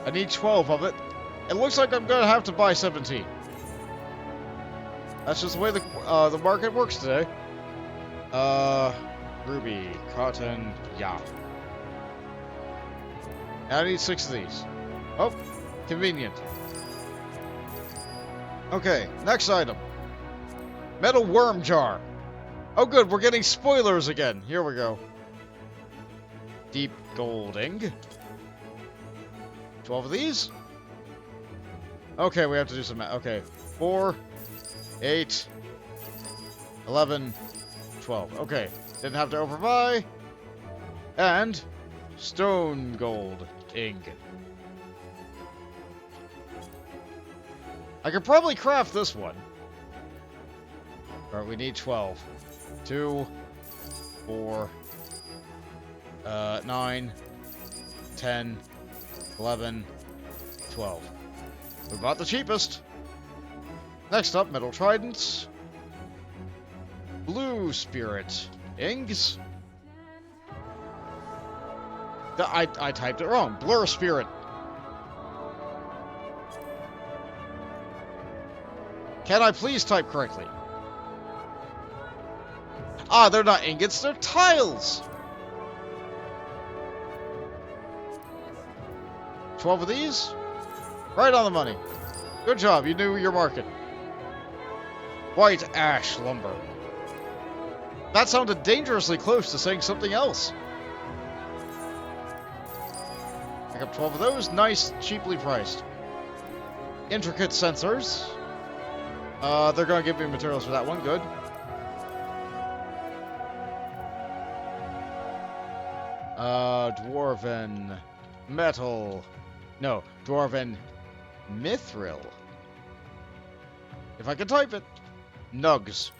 I need 12 of it. It looks like I'm gonna have to buy 17. That's just the way the market works today. Ruby, cotton, yeah. And I need 6 of these. Oh, convenient. Okay, next item. Metal worm jar. Oh good, we're getting spoilers again. Here we go. Deep golding. 12 of these? Okay, we have to do some math. Okay, 4, 8, 11, 12. Okay, didn't have to overbuy. And stone gold ink. I could probably craft this one. Alright, we need 12. 2, 4, 9, 10, 11, 12. We bought the cheapest. Next up, metal tridents. Blue spirit inks. I typed it wrong. Blur spirit. Can I please type correctly? Ah, they're not ingots, they're tiles! 12 of these? Right on the money. Good job, you knew your market. White ash lumber. That sounded dangerously close to saying something else. Pick up 12 of those, nice, cheaply priced. Intricate sensors. They're gonna give me materials for that one, good. Dwarven metal. No, dwarven mithril. If I can type it. Nugs.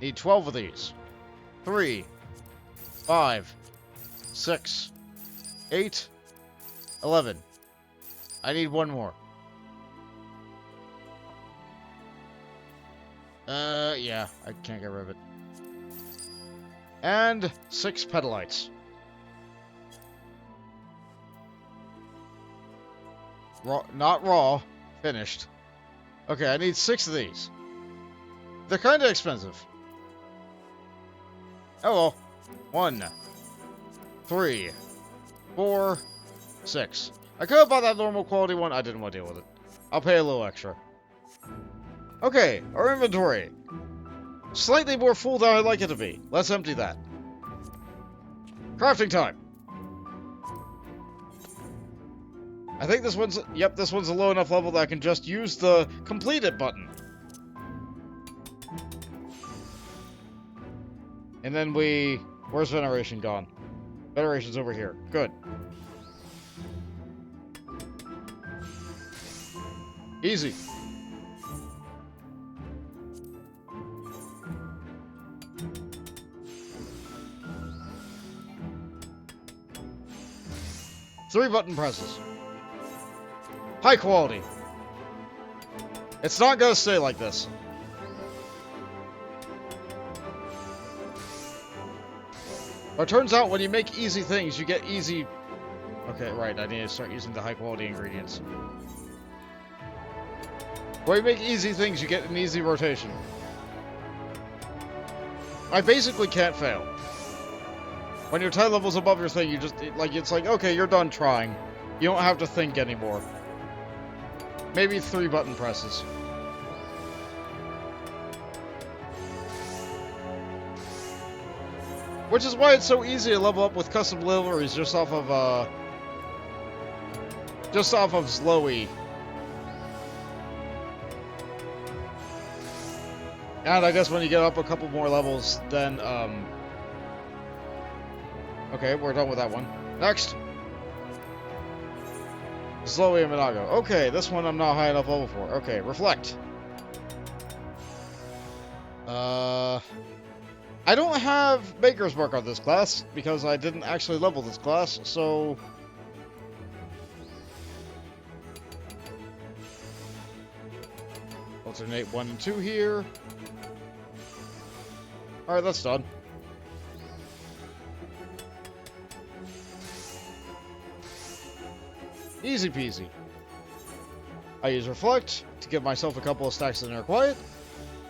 Need 12 of these. 3, 5, 6, 8, 11. I need one more. Yeah, I can't get rid of it. And 6 petalites. Raw, not raw, finished. Okay, I need 6 of these. They're kind of expensive. Oh well. 1, 3, 4, 6. I could have bought that normal quality one. I didn't want to deal with it. I'll pay a little extra. Okay, our inventory. Slightly more full than I'd like it to be. Let's empty that. Crafting time. I think this one's... Yep, this one's a low enough level that I can just use the complete it button. And then we... Where's Veneration gone? Veneration's over here. Good. Easy. Three button presses. High quality. It's not gonna stay like this. But it turns out when you make easy things, you get easy... Okay, right, I need to start using the high quality ingredients. When you make easy things, you get an easy rotation. I basically can't fail. When you're 10 levels above your thing, you just, like, it's like, okay, you're done trying. You don't have to think anymore. Maybe 3 button presses. Which is why it's so easy to level up with custom liveries just off of Slowy. And I guess when you get up a couple more levels, then, okay, we're done with that one. Next! Slowy and Minago. Okay, this one I'm not high enough level for. Okay, Reflect. I don't have Maker's Mark on this class, because I didn't actually level this class, so... Alternate 1 and 2 here. Alright, that's done. Easy peasy. I use Reflect to give myself a couple of stacks of Inner Quiet.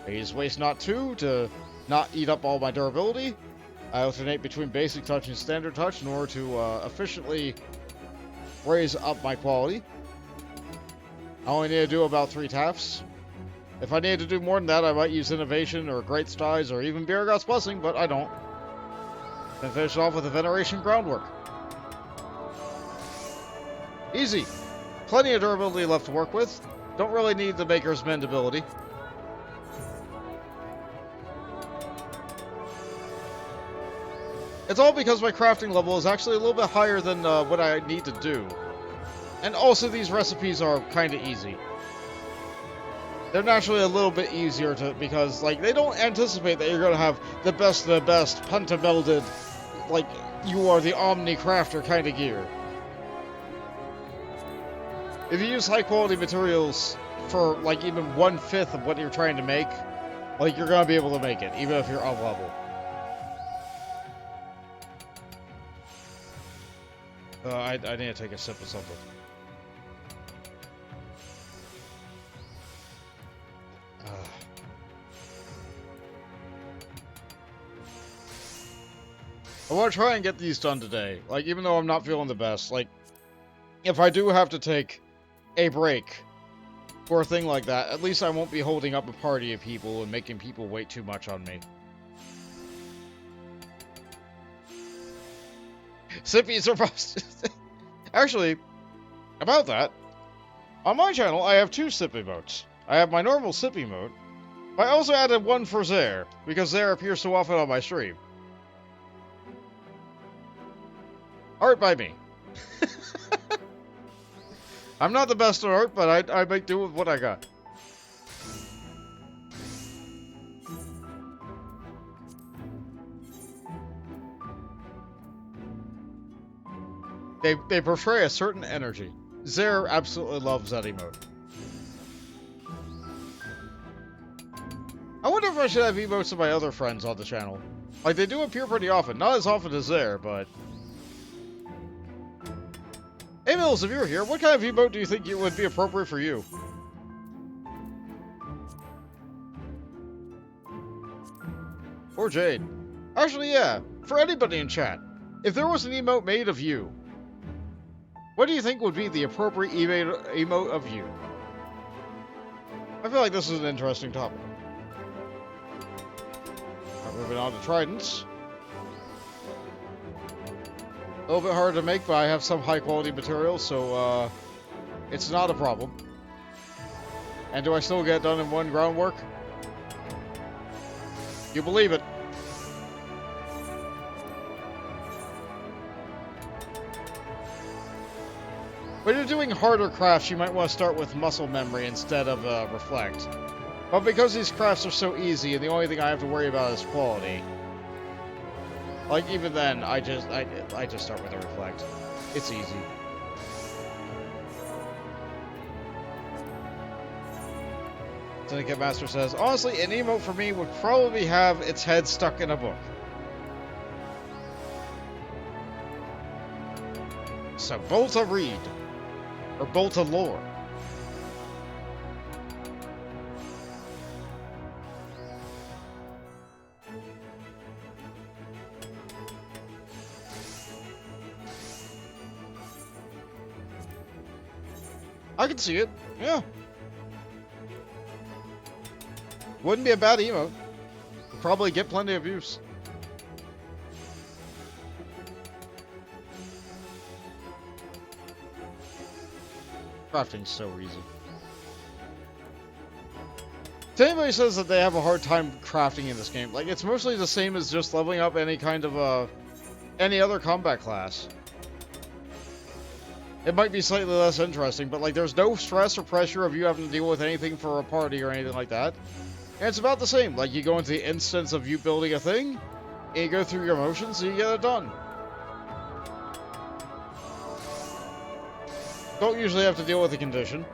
I use Waste Not 2 to not eat up all my durability. I alternate between Basic Touch and Standard Touch in order to efficiently raise up my quality. I only need to do about 3 taps. If I need to do more than that, I might use Innovation or Great Styes or even Beergot's Blessing, but I don't. Then finish off with a Veneration Groundwork. Easy. Plenty of durability left to work with. Don't really need the Maker's Mend ability. It's all because my crafting level is actually a little bit higher than what I need to do. And also these recipes are kind of easy. They're naturally a little bit easier to, because, like, they don't anticipate that you're going to have the best of the best, pentamelded, like, you are the Omni Crafter kind of gear. If you use high-quality materials for, like, even 1/5 of what you're trying to make, like, you're going to be able to make it, even if you're up level. I need to take a sip of something. I want to try and get these done today. Like, even though I'm not feeling the best, like, if I do have to take a break for a thing like that, at least I won't be holding up a party of people and making people wait too much on me. Sippies are busted. Actually, about that, on my channel I have 2 sip emotes. I have my normal sip emote, but I also added one for Zaire, because Zaire appears so often on my stream. Art by me. I'm not the best at art, but I make do with what I got. They portray a certain energy. Zaire absolutely loves that emote. I wonder if I should have emotes of my other friends on the channel. Like, they do appear pretty often. Not as often as Zaire, but... Hey Mills, if you're here, what kind of emote do you think would be appropriate for you? Or Jade. Actually, yeah. For anybody in chat. If there was an emote made of you, what do you think would be the appropriate emote of you? I feel like this is an interesting topic. Alright, moving on to tridents. A little bit harder to make, but I have some high quality materials, so it's not a problem. And do I still get done in 1 groundwork? You believe it. When you're doing harder crafts, you might want to start with muscle memory instead of reflect. But because these crafts are so easy, and the only thing I have to worry about is quality, like even then, I just start with a reflect. It's easy. Syndicate Master says, honestly, an emote for me would probably have its head stuck in a book. So bolt a read. Or bolt a lore. I can see it. Yeah. Wouldn't be a bad emote. Would probably get plenty of use. Crafting's so easy. If anybody says that they have a hard time crafting in this game, like, it's mostly the same as just leveling up any kind of, any other combat class. It might be slightly less interesting, but, like, there's no stress or pressure of you having to deal with anything for a party or anything like that. And it's about the same. Like, you go into the instance of you building a thing, and you go through your motions, and you get it done. Don't usually have to deal with the condition.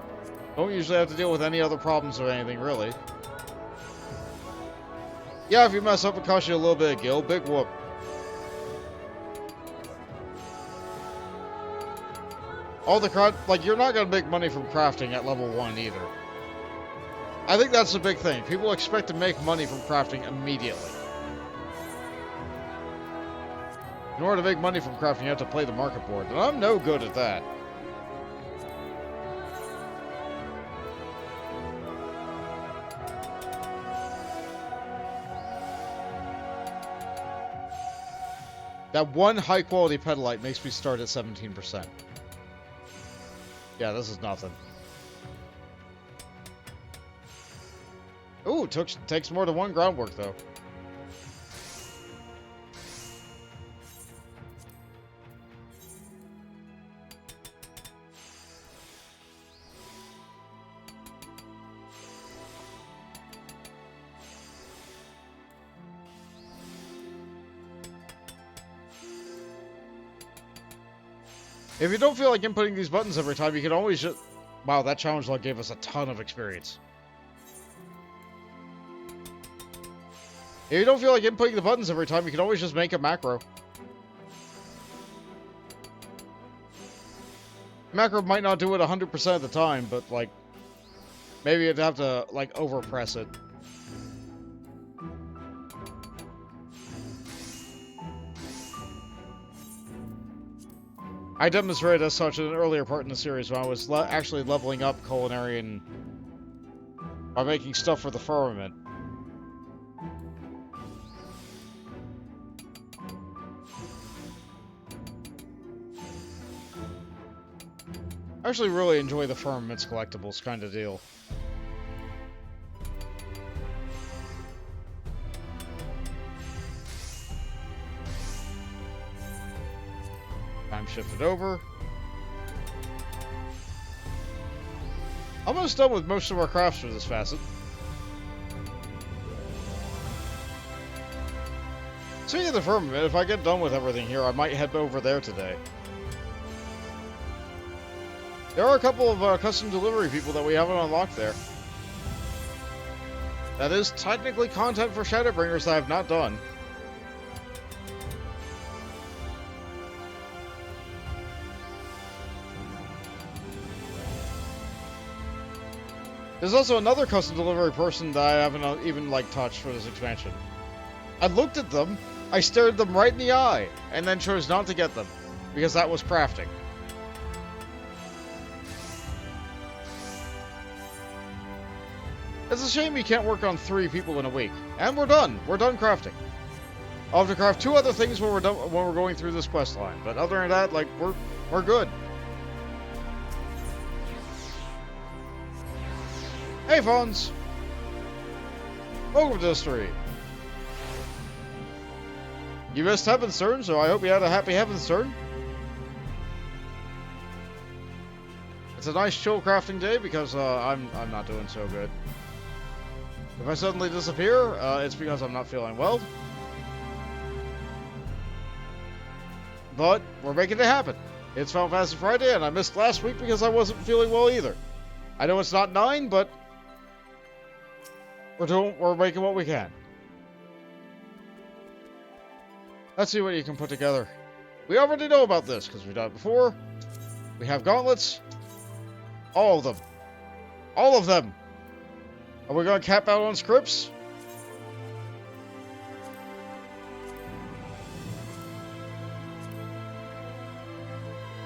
Don't usually have to deal with any other problems or anything, really. Yeah, if you mess up, it costs you a little bit of gil. Big whoop. All the craft, like, you're not going to make money from crafting at level 1 either. I think that's the big thing. People expect to make money from crafting immediately. In order to make money from crafting, you have to play the market board, and I'm no good at that. That one high-quality petalite makes me start at 17%. Yeah, this is nothing. Ooh, takes more than one groundwork, though. If you don't feel like inputting these buttons every time, you can always just... Wow, that challenge log gave us a ton of experience. If you don't feel like inputting the buttons every time, you can always just make a macro. Macro might not do it 100% of the time, but, like, maybe you'd have to, like, overpress it. I demonstrated as such in an earlier part in the series when I was actually leveling up culinary and by making stuff for the Firmament. I actually really enjoy the Firmament's collectibles kind of deal. Time shifted over. Almost done with most of our crafts for this facet. Speaking of the Firmament, if I get done with everything here, I might head over there today. There are a couple of custom delivery people that we haven't unlocked there. That is technically content for Shadowbringers that I have not done. There's also another custom delivery person that I haven't even, like, touched for this expansion. I looked at them, I stared them right in the eye, and then chose not to get them, because that was crafting. It's a shame you can't work on 3 people in a week. And we're done. We're done crafting. I'll have to craft 2 other things when we're done when we're going through this quest line. But other than that, like, we're good. Hey, phones! Welcome to the stream. You missed Heavensturn, so I hope you had a happy Heavensturn. It's a nice chill crafting day because I'm not doing so good. If I suddenly disappear, it's because I'm not feeling well. But we're making it happen. It's Final Fantasy Friday, and I missed last week because I wasn't feeling well either. I know it's not 9, but we're making what we can. Let's see what you can put together. We already know about this because we've done it before. We have gauntlets. All of them. All of them. Are we going to cap out on scripts?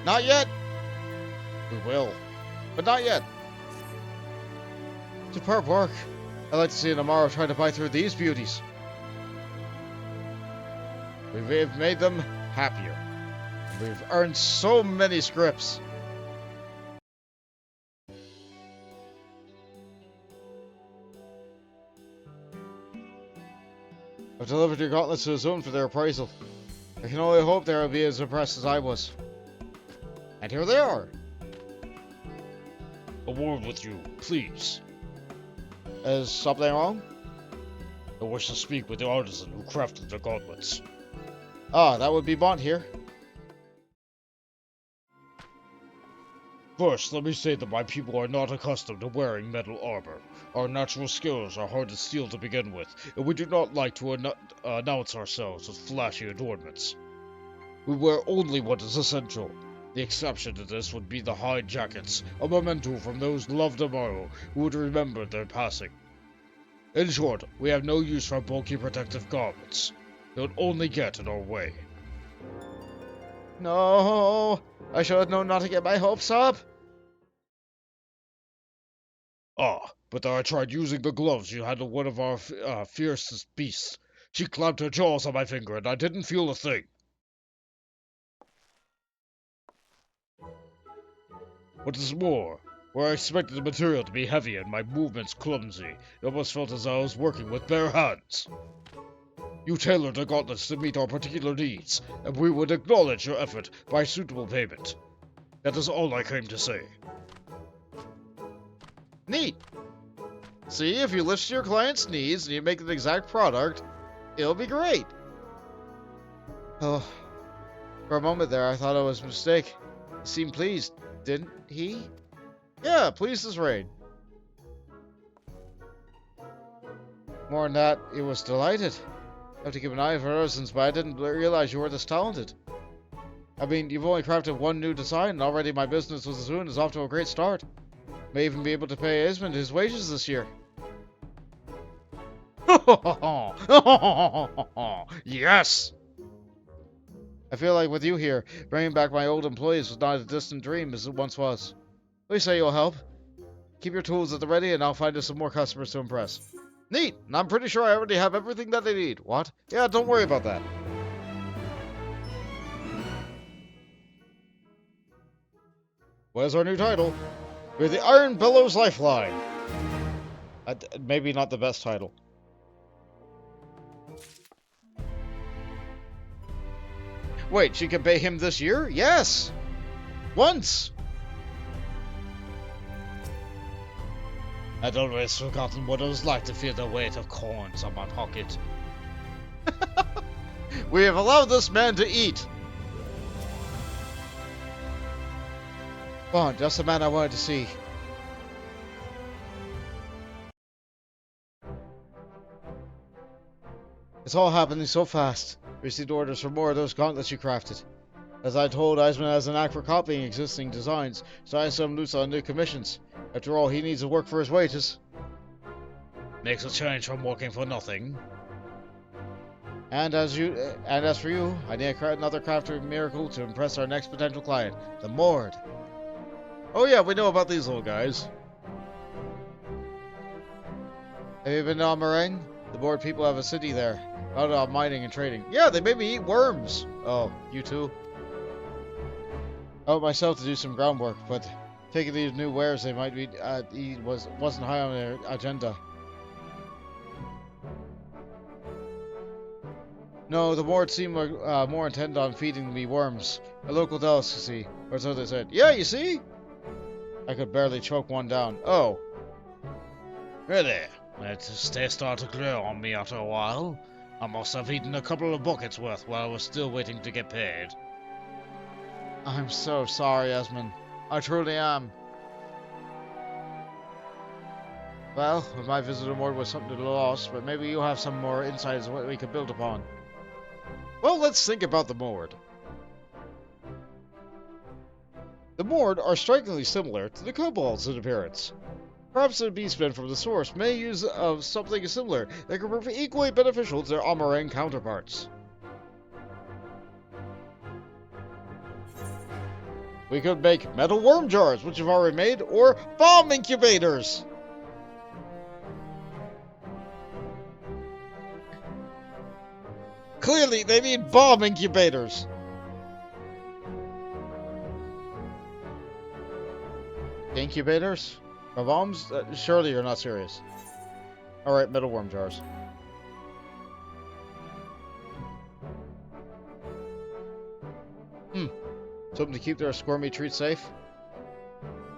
Not yet. We will. but not yet. Superb work. I'd like to see Amaro try to buy through these beauties. We've made them happier. We've earned so many scripts. I've delivered your gauntlets to the zone for their appraisal. I can only hope they will be as impressed as I was. And here they are. A word with you, please. Is something wrong? I wish to speak with the artisan who crafted the gauntlets. Ah, that would be Bont here. First, let me say that my people are not accustomed to wearing metal armor. Our natural skills are hard to steal to begin with, and we do not like to announce ourselves with flashy adornments. We wear only what is essential. The exception to this would be the hide jackets, a memento from those loved Amaro who would remember their passing. In short, we have no use for bulky protective garments. They would only get in our way. No, I should have known not to get my hopes up. Ah, but I tried using the gloves you had on one of our fiercest beasts. She clamped her jaws on my finger and I didn't feel a thing. What is more, where I expected the material to be heavy and my movements clumsy, it almost felt as though I was working with bare hands. You tailored the gauntlets to meet our particular needs, and we would acknowledge your effort by suitable payment. That is all I came to say. Neat. See, if you listen to your client's needs and you make the exact product, it'll be great. Oh, for a moment there, I thought it was a mistake. He seemed pleased, didn't he? Yeah, pleased as rain. More than that, he was delighted. I have to keep an eye for artisans, but I didn't realize you were this talented. I mean, you've only crafted one new design, and already my business with Zazun is off to a great start. May even be able to pay Esmond his wages this year. Yes! I feel like with you here, bringing back my old employees was not a distant dream as it once was. Please say you'll help. Keep your tools at the ready and I'll find us some more customers to impress. Neat! And I'm pretty sure I already have everything that I need. What? Yeah, don't worry about that. Where's our new title? We're the Iron Bellows Lifeline. Maybe not the best title. Wait, she can pay him this year? Yes! Once! I'd always forgotten what it was like to feel the weight of coins on my pocket. We have allowed this man to eat! Bond, just the man I wanted to see. It's all happening so fast. We received orders for more of those gauntlets you crafted. As I told, Eisman has an knack for copying existing designs, so I some loose on new commissions. After all, he needs to work for his wages. Makes a change from working for nothing. And as for you, I need another crafting miracle to impress our next potential client, the Mord. Oh yeah, we know about these little guys. Have you been to Amarang? The Mord people have a city there, out of mining and trading. Yeah, they made me eat worms. Oh, you too? I want myself to do some groundwork, but taking these new wares they might be wasn't high on their agenda. No, the Mord seem more intent on feeding me worms, a local delicacy, or so they said. Yeah, you see? I could barely choke one down. Oh. Really? Its taste started to clear on me after a while. I must have eaten a couple of buckets worth while I was still waiting to get paid. I'm so sorry, Esmond. I truly am. Well, my visit to Mord was something to loss, but maybe you have some more insight as to what we could build upon. Well, let's think about the Mord. The Mord are strikingly similar to the kobolds in appearance. Perhaps the beastmen from the source may use of something similar that could prove equally beneficial to their Amarang counterparts. We could make metal worm jars, which you've already made, or bomb incubators. Clearly, they need bomb incubators. Incubators? For bombs? Surely you're not serious. Alright, metal worm jars. Something to keep their squirmy treats safe?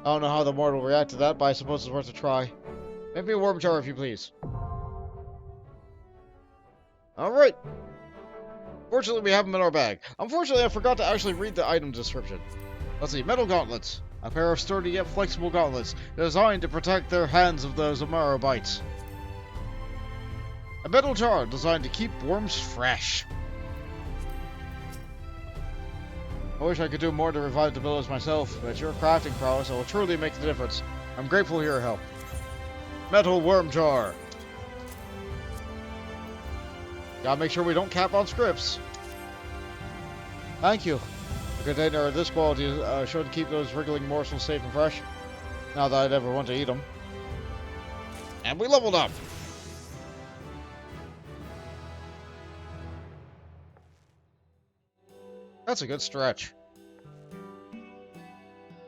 I don't know how the mortal will react to that, but I suppose it's worth a try. Make me a worm jar if you please. Alright. Fortunately, we have them in our bag. Unfortunately, I forgot to actually read the item description. Let's see. Metal gauntlets. A pair of sturdy yet flexible gauntlets designed to protect their hands of those Amaro bites. A metal jar designed to keep worms fresh. I wish I could do more to revive the billows myself, but your crafting prowess will truly make the difference. I'm grateful for your help. Metal worm jar. Gotta make sure we don't cap on scripts. Thank you. A container of this quality should keep those wriggling morsels safe and fresh. Not that I'd ever want to eat them. And we leveled up. That's a good stretch.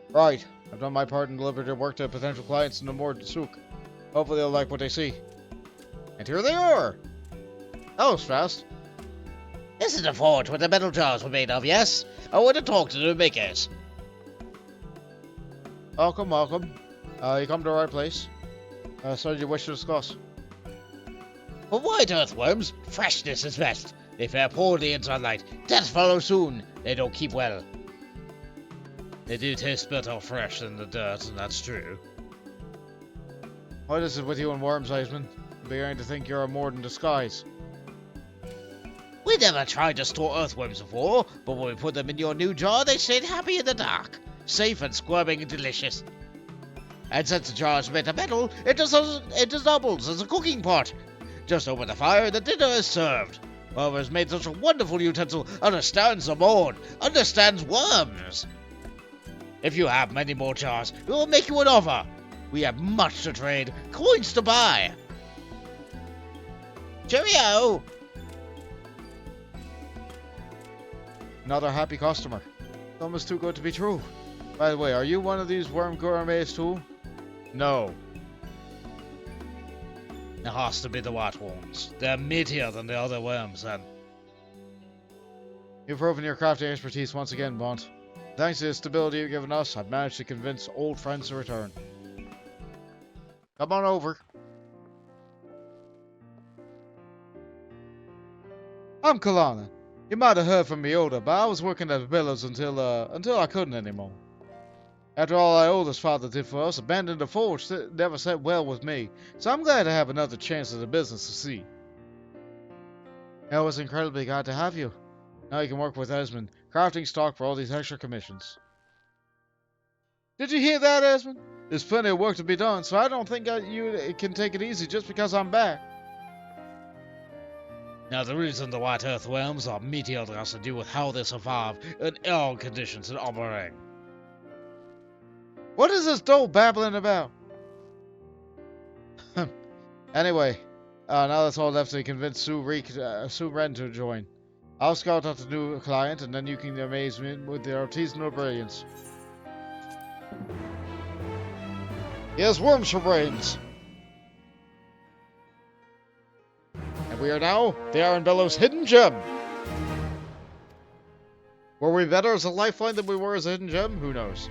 Right. I've done my part and delivered your work to potential clients in the Mord Souk. Hopefully they'll like what they see. And here they are! That was fast. This is the forge where the metal jars were made of, yes? I want to talk to the makers. Welcome, welcome. You come to the right place. So you wish to discuss? For white earthworms, freshness is best. They fare poorly in sunlight. Death follows soon. They don't keep well. They do taste better fresh than the dirt, and that's true. What is it with you and worms, Iceman? I'm beginning to think you're a Mord in disguise. We never tried to store earthworms before, but when we put them in your new jar, they stayed happy in the dark. Safe and squirming and delicious. And since the jar is made of metal, it doubles as a cooking pot. Just open the fire and the dinner is served. Whoever has made such a wonderful utensil understands the Mord, understands worms. If you have many more jars, we will make you an offer. We have much to trade, coins to buy. Cheerio! Another happy customer. It's almost too good to be true. By the way, are you one of these worm gourmets too? No. It has to be the white ones. They're meatier than the other worms, and... You've proven your crafting expertise once again, Bont. Thanks to the stability you've given us, I've managed to convince old friends to return. Come on over. I'm Kalana. You might have heard from me older, but I was working at the Billows until I couldn't anymore. After all our oldest father did for us, abandoning the forge never sat well with me, so I'm glad to have another chance at the business to see. I was incredibly glad to have you. Now you can work with Esmond, crafting stock for all these extra commissions. Did you hear that, Esmond? There's plenty of work to be done, so I don't think you can take it easy just because I'm back. Now the reason the white earthworms are meatier has to do with how they survive in all conditions in Oberang. What is this doll babbling about? Anyway, now that's all left to convince Sue Ren to join. I'll scout out the new client, and then you can amaze me with your artisanal brilliance. Yes, worms for brains! And we are now the Iron Bellow's hidden gem! Were we better as a lifeline than we were as a hidden gem? Who knows?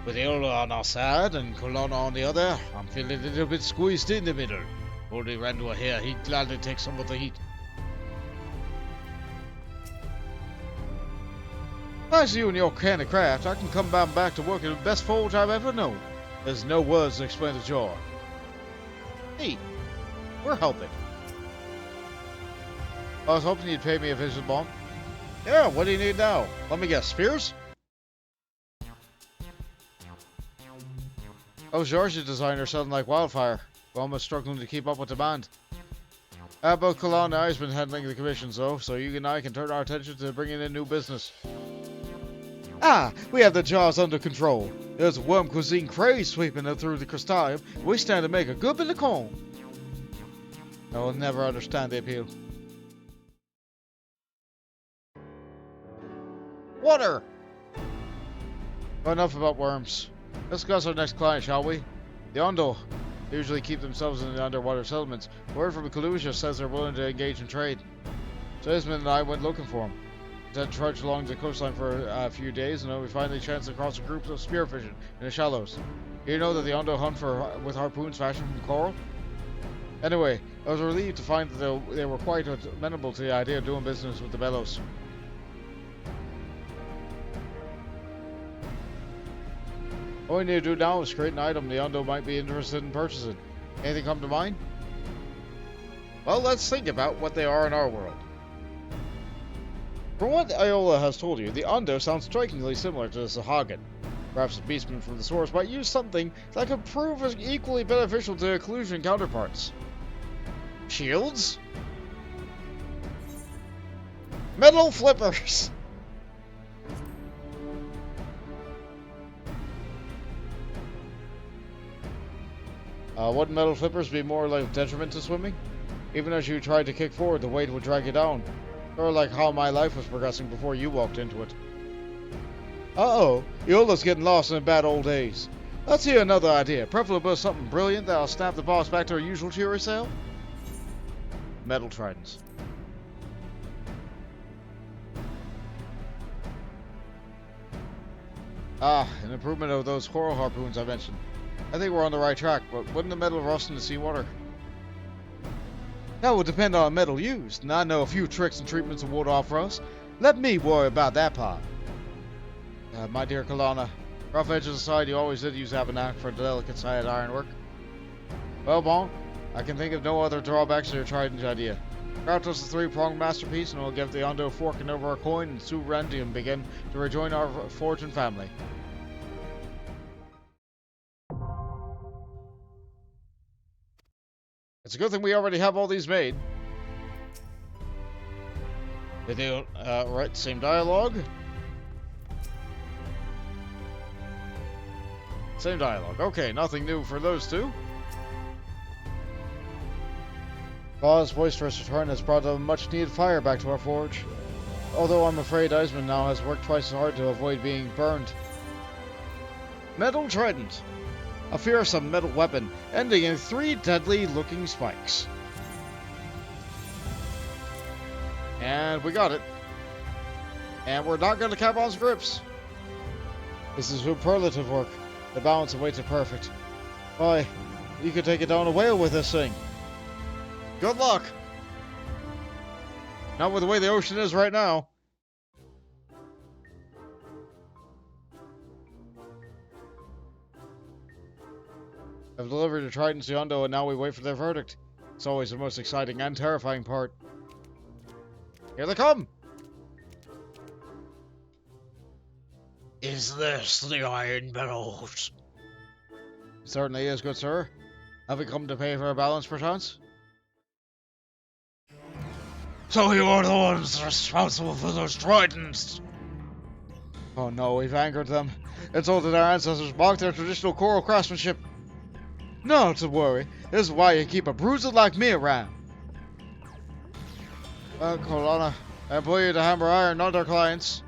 With Ehl on our side and Colonna on the other, I'm feeling a little bit squeezed in the middle. Only Rand were here, he'd gladly take some of the heat. Thanks to you and your can of craft, I can come back to work in the best forge I've ever known. There's no words to explain the joy. Hey, we're helping. I was hoping you'd pay me a visit, Bomb. Yeah, what do you need now? Let me guess, spears? Oh, Georgia designer selling like wildfire. We're almost struggling to keep up with demand. Both Kalana and I has been handling the commissions, though, so you and I can turn our attention to bringing in new business. Ah, we have the jars under control. There's a worm cuisine craze sweeping it through the crystallium. We stand to make a good bit of corn. I will never understand the appeal. Water! Enough about worms. Let's discuss our next client, shall we? The Ondo. They usually keep themselves in the underwater settlements. Word from Kalusia says they're willing to engage in trade. So Desmond and I went looking for them. Then trudged along the coastline for a few days, and then we finally chanced across a group of spearfishing in the shallows. You know that the Ondo hunt with harpoons fashioned from coral? Anyway, I was relieved to find that they were quite amenable to the idea of doing business with the Bellows. All we need to do now is create an item the Ondo might be interested in purchasing. Anything come to mind? Well, let's think about what they are in our world. From what Iola has told you, the Ondo sounds strikingly similar to the Sahagin. Perhaps the beastmen from the source might use something that could prove as equally beneficial to Occlusion counterparts. Shields? Metal flippers! Wouldn't metal flippers be more like detriment to swimming? Even as you tried to kick forward, the weight would drag you down. Sort of like how my life was progressing before you walked into it. Uh-oh, Iola's getting lost in the bad old days. Let's hear another idea, preferably something brilliant that'll snap the boss back to her usual cheery self. Metal tridents. Ah, an improvement of those coral harpoons I mentioned. I think we're on the right track, but wouldn't the metal rust in the seawater? That would depend on the metal used, and I know a few tricks and treatments that ward off rust. Let me worry about that part. My dear Kalana, rough edges aside, you always did used to have a knack for delicate-sided ironwork. Well, bon, I can think of no other drawbacks to your trident idea. Craft us a three-pronged masterpiece, and we'll give the Ondo forking over a coin and Suverendium begin to rejoin our fortune family. It's a good thing we already have all these made. Did they write the same dialogue? Same dialogue. Okay, nothing new for those two. Claw's boisterous return has brought a much-needed fire back to our forge. Although I'm afraid Eisman now has worked twice as hard to avoid being burned. Metal trident. A fearsome metal weapon, ending in 3 deadly-looking spikes. And we got it. And we're not going to cap on scripts. This is superlative work. The balance and weights are perfect. Why, you could take it down a whale with this thing. Good luck. Not with the way the ocean is right now. I've delivered the tridents to Ondo, and now we wait for their verdict. It's always the most exciting and terrifying part. Here they come! Is this the Iron Bellows? It certainly is, good sir. Have we come to pay for our balance, perchance? So you're the ones responsible for those tridents? Oh no, we've angered them. It's all that our ancestors mocked their traditional coral craftsmanship. Not to worry. This is why you keep a bruiser like me around. Colonna, I implore you to hammer iron, not our clients.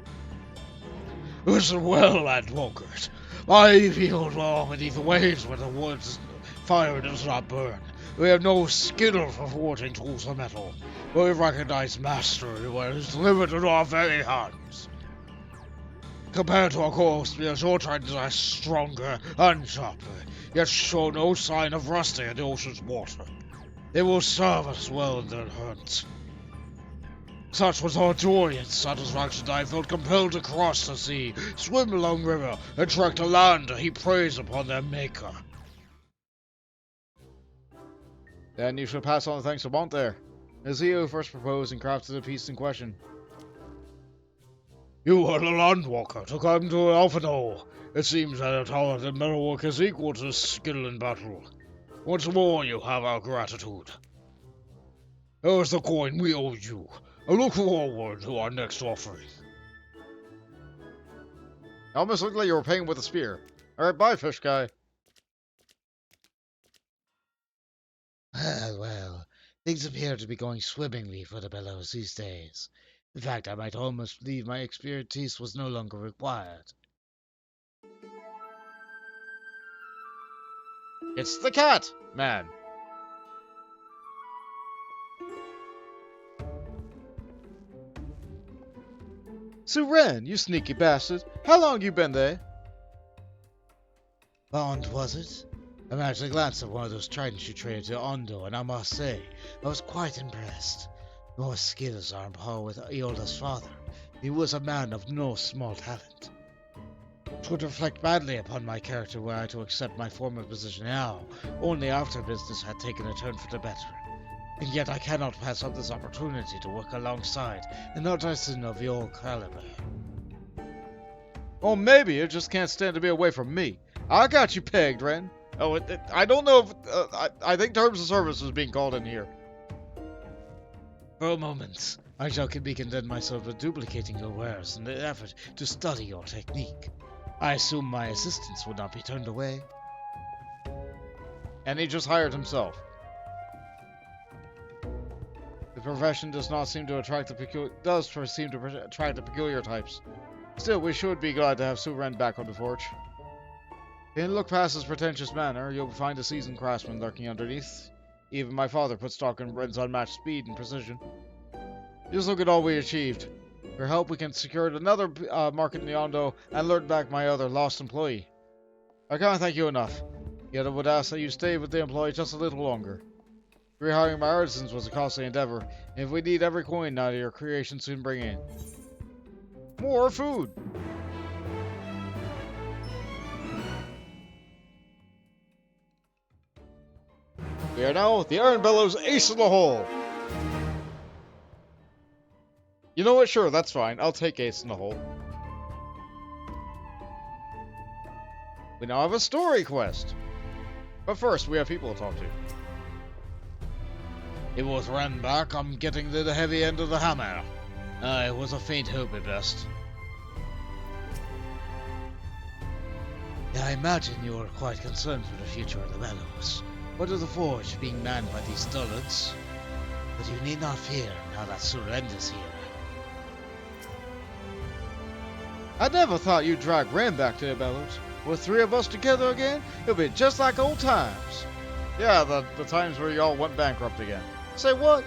Listen well, Advocate. My field law beneath the waves where the wood's fire does not burn. We have no skill for forging tools of metal, but we recognize mastery where it is limited to our very hands. Compared to our core spears, your tridents are stronger and sharper, yet show no sign of rusting in the ocean's water. They will serve us well in their hunts. Such was our joy and satisfaction that I felt compelled to cross the sea, swim along river, and trek to land to heap praise upon their maker. Then you should pass on the thanks to Mont there. It was he who first proposed and crafted the piece in question. You are the landwalker to come to Alphino. It seems that a talented metalwork is equal to skill in battle. Once more you have our gratitude. Here's the coin we owe you. I look forward to our next offering. Almost looked like you were paying with a spear. Alright, bye, fish guy. Well, things appear to be going swimmingly for the Bellows these days. In fact, I might almost believe my expertise was no longer required. It's the cat, man. Suren, you sneaky bastard. How long you been there? Bond, was it? I managed to glance at one of those tridents you traded to Ondo, and I must say, I was quite impressed. Your skills are on par with Eolda's father. He was a man of no small talent. It would reflect badly upon my character were I to accept my former position now, only after business had taken a turn for the better. And yet I cannot pass up this opportunity to work alongside an artisan of your caliber. Or maybe you just can't stand to be away from me. I got you pegged, Ren. Oh, I don't know if... I think terms of service was being called in here. For a moment, I shall be content myself with duplicating your wares in the effort to study your technique. I assume my assistance would not be turned away. And he just hired himself. The profession does not seem to attract the peculiar types. Still, we should be glad to have Suren back on the forge. If you look past his pretentious manner, you'll find a seasoned craftsman lurking underneath. Even my father put stock in Ren's unmatched speed and precision. Just look at all we achieved. With your help, we can secure another market in Yondo and learn back my other lost employee. I can't thank you enough. Yet I would ask that you stay with the employee just a little longer. Rehiring my artisans was a costly endeavor, and if we need every coin out of your creation soon bring in. More food! We are now the Iron Bellows ace in the hole! You know what? Sure, that's fine. I'll take ace in the hole. We now have a story quest. But first, we have people to talk to. It was run back. I'm getting to the heavy end of the hammer. It was a faint hope at best. I imagine you are quite concerned for the future of the Bellows. What of the forge being manned by these dullards? But you need not fear now that Suren is here. I never thought you'd drag Ren back to the Bellows. With three of us together again, it'll be just like old times. Yeah, the times where y'all went bankrupt again. Say what?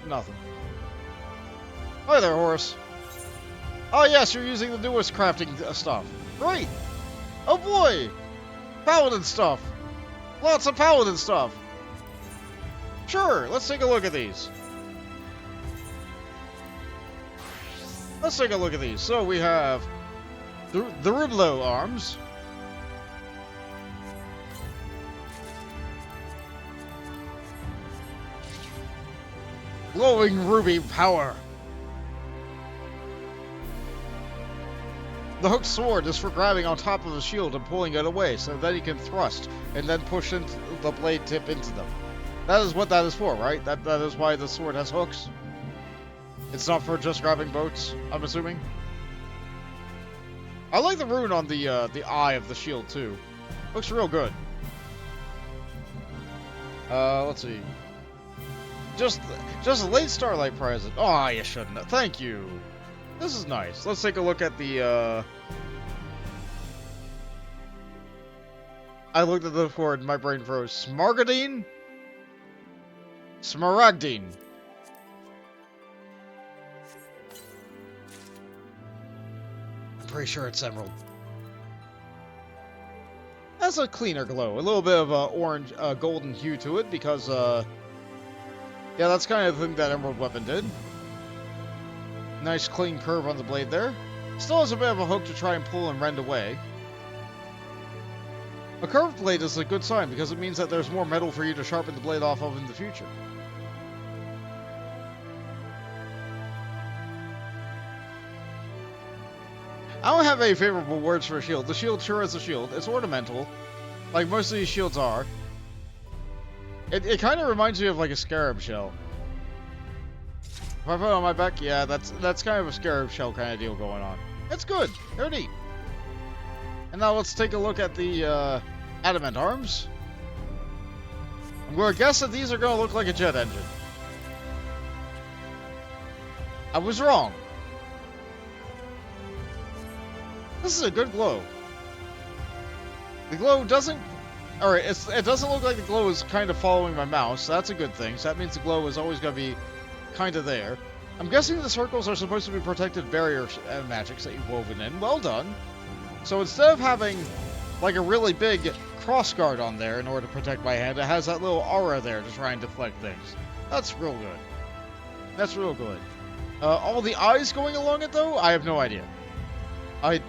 Nothing. Hi there, Horace. Oh yes, you're using the newest crafting stuff. Great! Oh boy! Paladin stuff! Lots of paladin stuff! Sure, let's take a look at these. Let's take a look at these. So we have the Rublo arms. Glowing ruby power. The hooked sword is for grabbing on top of the shield and pulling it away, so that you can thrust and then push into the blade tip into them. That is what that is for, right? That is why the sword has hooks. It's not for just grabbing boats, I'm assuming. I like the rune on the eye of the shield too. Looks real good. Let's see. Just a late Starlight present. Oh, you shouldn't have. Thank you. This is nice. Let's take a look at the, I looked at the word and my brain froze. Smaragdine? Smaragdine. I'm pretty sure it's emerald. Has a cleaner glow. A little bit of a orange, golden hue to it because, yeah, that's kind of the thing that emerald weapon did. Nice clean curve on the blade there. Still has a bit of a hook to try and pull and rend away. A curved blade is a good sign because it means that there's more metal for you to sharpen the blade off of in the future. I don't have any favorable words for a shield. The shield sure is a shield. It's ornamental, like most of these shields are. It kind of reminds me of like a scarab shell. If I put it on my back, yeah, that's kind of a scarab shell kind of deal going on. It's good. They're neat. And now let's take a look at the adamant arms. I'm going to guess that these are going to look like a jet engine. I was wrong. This is a good glow. The glow doesn't... Alright, it doesn't look like the glow is kind of following my mouse. That's a good thing. So that means the glow is always going to be kind of there. I'm guessing the circles are supposed to be protected barrier magics that you've woven in. Well done. So instead of having like a really big cross guard on there in order to protect my hand, it has that little aura there to try and deflect things. That's real good. That's real good. All the eyes going along it though, I have no idea. I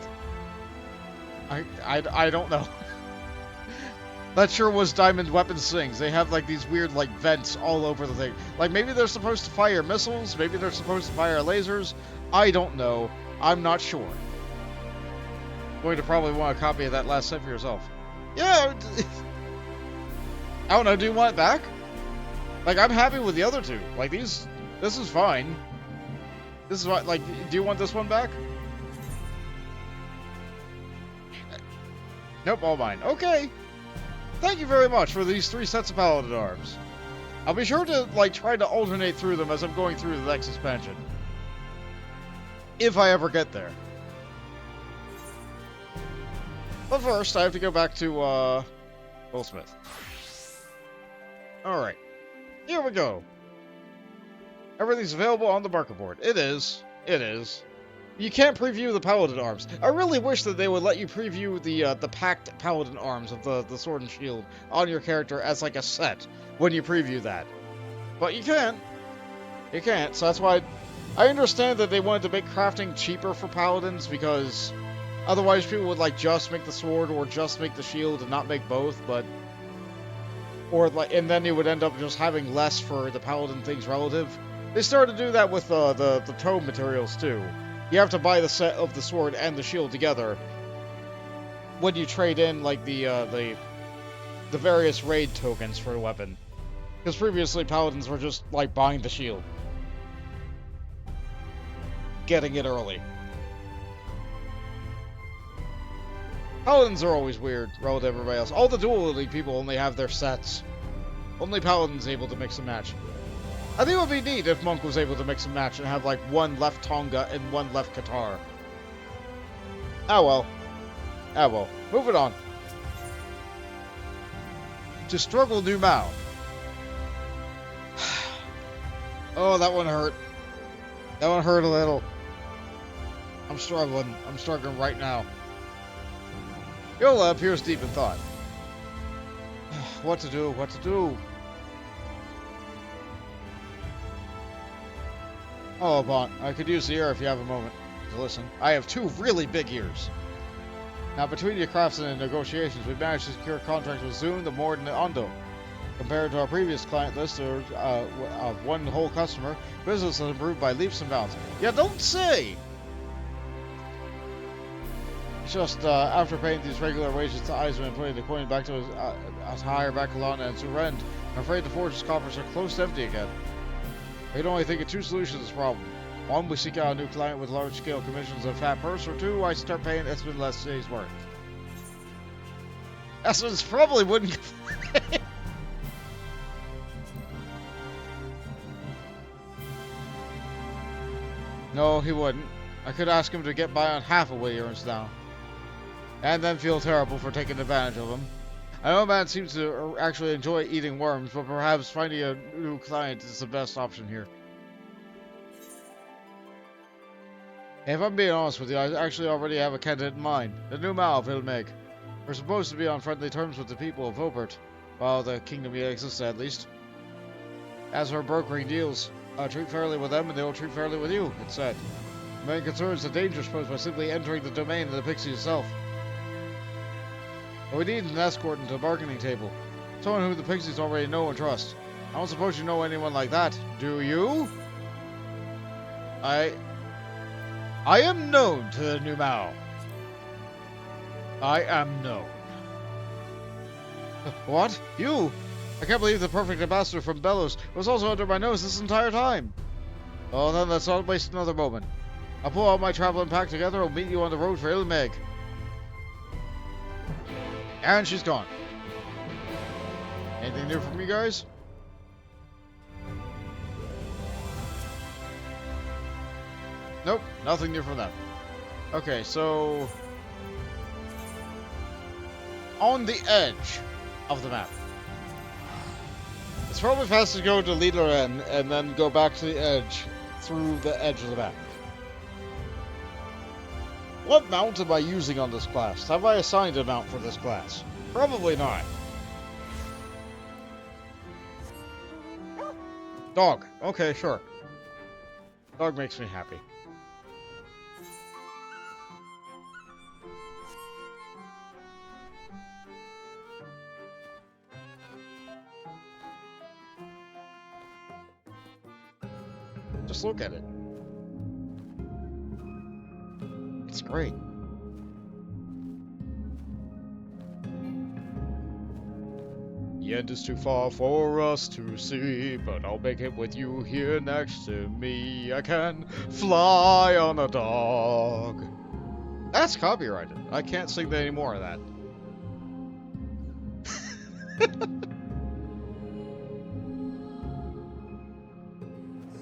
don't know. That sure was Diamond Weapons things. They have like these weird like vents all over the thing. Like maybe they're supposed to fire missiles, maybe they're supposed to fire lasers. I don't know. I'm not sure. Going to probably want a copy of that last set for yourself. Yeah. I don't know. Do you want it back? Like I'm happy with the other two. Like these. This is fine. This is what. Like, do you want this one back? Nope, all mine. Okay. Thank you very much for these 3 sets of Paladin arms. I'll be sure to, like, try to alternate through them as I'm going through the next expansion. If I ever get there. But first, I have to go back to, Goldsmith. Alright. Here we go. Everything's available on the marker board. It is. It is. You can't preview the Paladin arms. I really wish that they would let you preview the packed Paladin arms of the sword and shield on your character as like a set when you preview that. But you can't. You can't. So that's why I understand that they wanted to make crafting cheaper for Paladins because otherwise people would like just make the sword or just make the shield and not make both. But and then you would end up just having less for the Paladin things relative. They started to do that with the tome materials too. You have to buy the set of the sword and the shield together when you trade in like the various raid tokens for a weapon. Because previously Paladins were just like buying the shield. Getting it early. Paladins are always weird relative to everybody else. All the dual elite people only have their sets. Only Paladin's able to mix and match. I think it would be neat if Monk was able to mix and match and have like one left Tonga and one left Qatar. Ah well. Ah well. Moving on. To struggle New Mao. Oh, that one hurt. That one hurt a little. I'm struggling. I'm struggling right now. Yola appears deep in thought. What to do? What to do? Oh, Bon, I could use the ear if you have a moment to listen. I have 2 really big ears. Now, between your crafts and the negotiations, we've managed to secure contracts with Zune, the Mord, and the Ondo. Compared to our previous client list of one whole customer, business has improved by leaps and bounds. Yeah, don't say! Just after paying these regular wages to Eisman and putting the coin back to his higher Bacalana and Surrend, I'm afraid the forge's coffers are close to empty again. I can only think of 2 solutions to this problem. 1, we seek out a new client with large-scale commissions and a fat purse, or 2, I start paying Esmond less than he's worth. Esmond's probably wouldn't... No, he wouldn't. I could ask him to get by on half of what he earns now. And then feel terrible for taking advantage of him. I know a man seems to actually enjoy eating worms, but perhaps finding a new client is the best option here. If I'm being honest with you, I actually already have a candidate in mind. The new Mao of Ilmeg. We're supposed to be on friendly terms with the people of Vopert. While the kingdom yet exists, at least. As for brokering deals, treat fairly with them and they will treat fairly with you, it said. The main concern is the danger posed by simply entering the domain of the pixie itself. But we need an escort into the bargaining table. Someone who the pixies already know and trust. I don't suppose you know anyone like that, do you? I am known to the new Mao. I am known. What? You? I can't believe the perfect ambassador from Belos was also under my nose this entire time. Oh, then let's not waste another moment. I'll pull out my traveling pack together. I'll meet you on the road for Ilmeg. And she's gone. Anything new from you guys? Nope, nothing new from them. Okay, so... on the edge of the map. It's probably fast to go to Leader N and then go back to the edge through the edge of the map. What mount am I using on this class? Have I assigned a mount for this class? Probably not. Dog. Okay, sure. Dog makes me happy. Just look at it. It's great. The end is too far for us to see, but I'll make it with you here next to me. I can fly on a dog. That's copyrighted. I can't sing any more of that.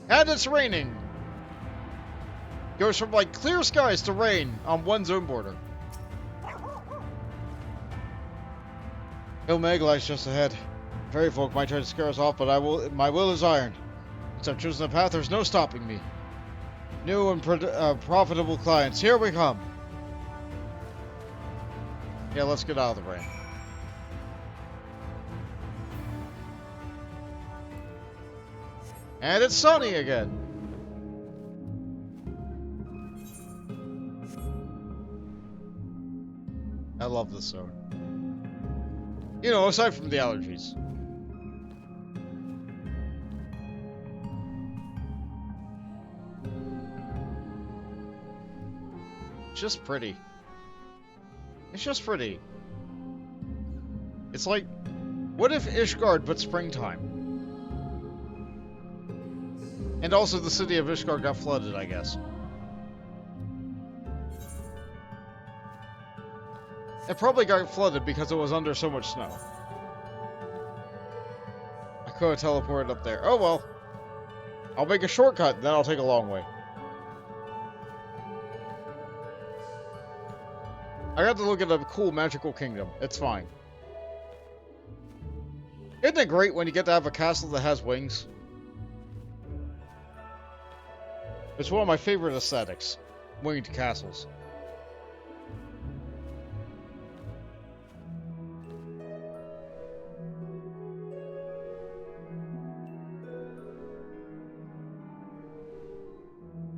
And it's raining. Goes from like clear skies to rain on one zone border. Ilmeg lies just ahead. Fairy folk might try to scare us off, but my will is iron. Once I've chosen a path, there's no stopping me. New and profitable clients, here we come. Yeah, let's get out of the rain. And it's sunny again. I love this zone. You know, aside from the allergies. It's just pretty. It's just pretty. It's like, what if Ishgard but springtime? And also the city of Ishgard got flooded, I guess. It probably got flooded because it was under so much snow. I could have teleported up there. Oh well. I'll make a shortcut, then I'll take a long way. I got to look at a cool magical kingdom. It's fine. Isn't it great when you get to have a castle that has wings? It's one of my favorite aesthetics. Winged castles.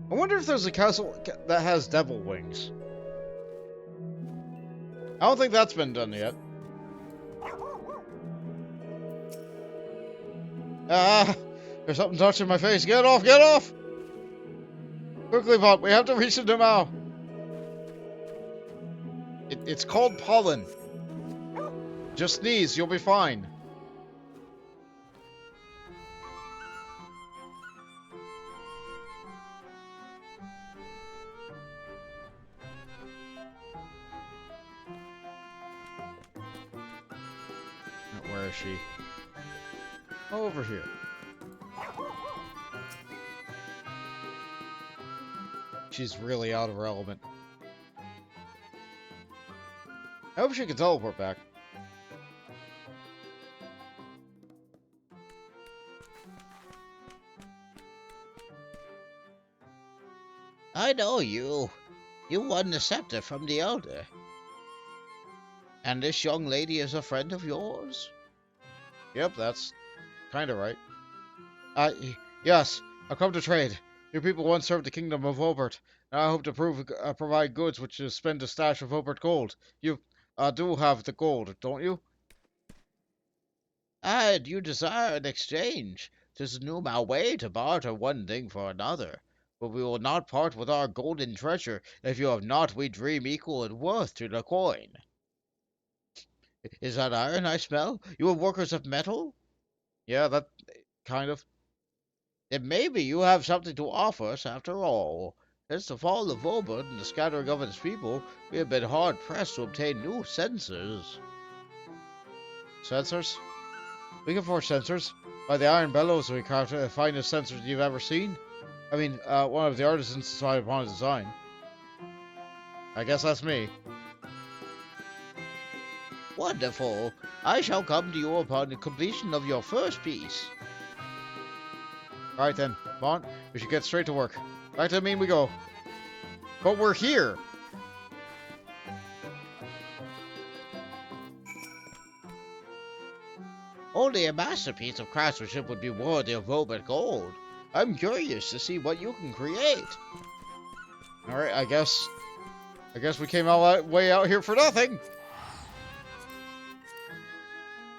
I wonder if there's a castle that has devil wings. I don't think that's been done yet. Ah! There's something touching my face. Get off! Get off! Quickly, Pop. We have to reach the Dumau. It's called pollen. Just sneeze. You'll be fine. Where is she? Oh, over here. She's really out of her element. I hope she can teleport back. I know you. You won the scepter from the Elder. And this young lady is a friend of yours? Yep, that's kind of right. Yes, I've come to trade. Your people once served the kingdom of Obert, and I hope to provide goods which to spend a stash of Obert gold. You do have the gold, don't you? And you desire an exchange. 'Tis no way to barter one thing for another. But we will not part with our golden treasure if you have not we dream equal in worth to the coin. Is that iron I smell? You are workers of metal? Yeah, that kind of. Then maybe you have something to offer us after all. Since the fall of Vobert and the scattering of its people, we have been hard-pressed to obtain new sensors. Sensors? We can forge sensors. By the iron bellows we craft the finest sensors you've ever seen. I mean, one of the artisans decided upon a design. I guess that's me. Wonderful. I shall come to you upon the completion of your first piece. Alright then, come on. We should get straight to work. Back to the mean we go. But we're here! Only a masterpiece of craftsmanship would be worthy of Vobert gold. I'm curious to see what you can create. Alright, I guess we came all that way out here for nothing!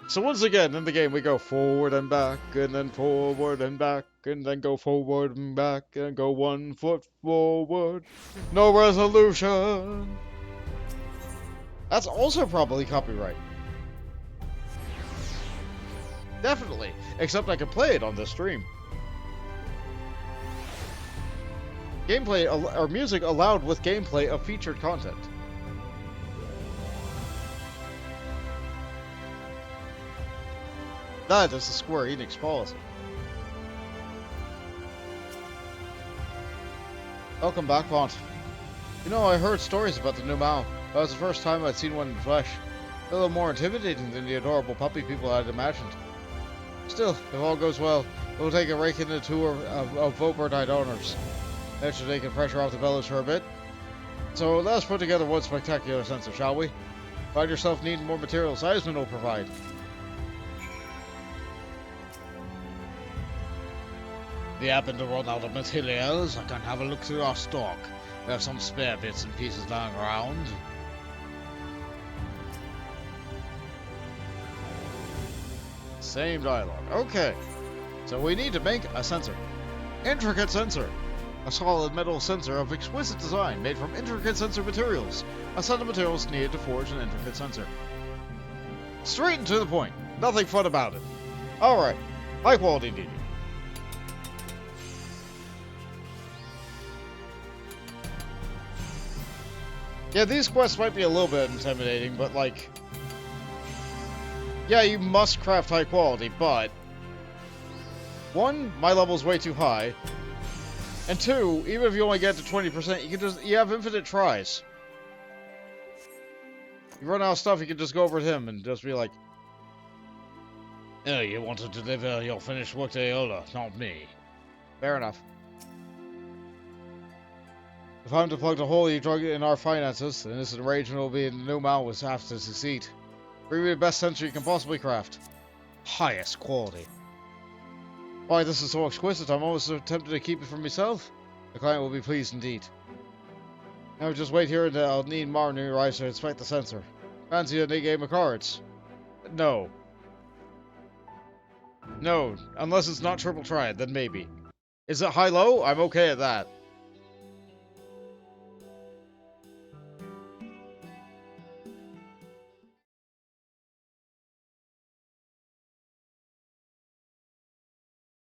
So once again, in the game, we go forward and back, and then forward and back, and then go forward and back, and go 1 foot forward. No resolution! That's also probably copyright. Definitely. Except I can play it on this stream. Gameplay, or music allowed with gameplay of featured content. That is the Square Enix policy. Welcome back, Vaunt. You know, I heard stories about the new Mao. That was the first time I'd seen one in the flesh. A little more intimidating than the adorable puppy people had imagined. Still, if all goes well, we'll take a rake in the tour of Vobert owners. That should take the pressure off the bellows for a bit. So let's put together one spectacular sensor, shall we? Find yourself needing more materials Seisman will provide. We happen to run out of materials. I can have a look through our stock. We have some spare bits and pieces lying around. Same dialogue. Okay. So we need to make a sensor. Intricate sensor. A solid metal sensor of exquisite design made from intricate sensor materials. A set of materials needed to forge an intricate sensor. Straight and to the point. Nothing fun about it. Alright. High quality needed. Yeah, these quests might be a little bit intimidating, but like... Yeah, you must craft high quality, but... 1, my level's way too high. And 2, even if you only get to 20%, you have infinite tries. You run out of stuff, you can just go over to him and just be like... Oh, you want to deliver your finished work to Ehl Tou, not me. Fair enough. If I'm to plug the hole you drug in our finances, then this arrangement will be in the new Mao will have to succeed. Bring me the best sensor you can possibly craft. Highest quality. Why, this is so exquisite, I'm almost tempted to keep it for myself. The client will be pleased indeed. Now just wait here and I'll need Martin to arrive to inspect the sensor. Fancy a new game of cards? No. No, unless it's not triple triad, then maybe. Is it high-low? I'm okay at that.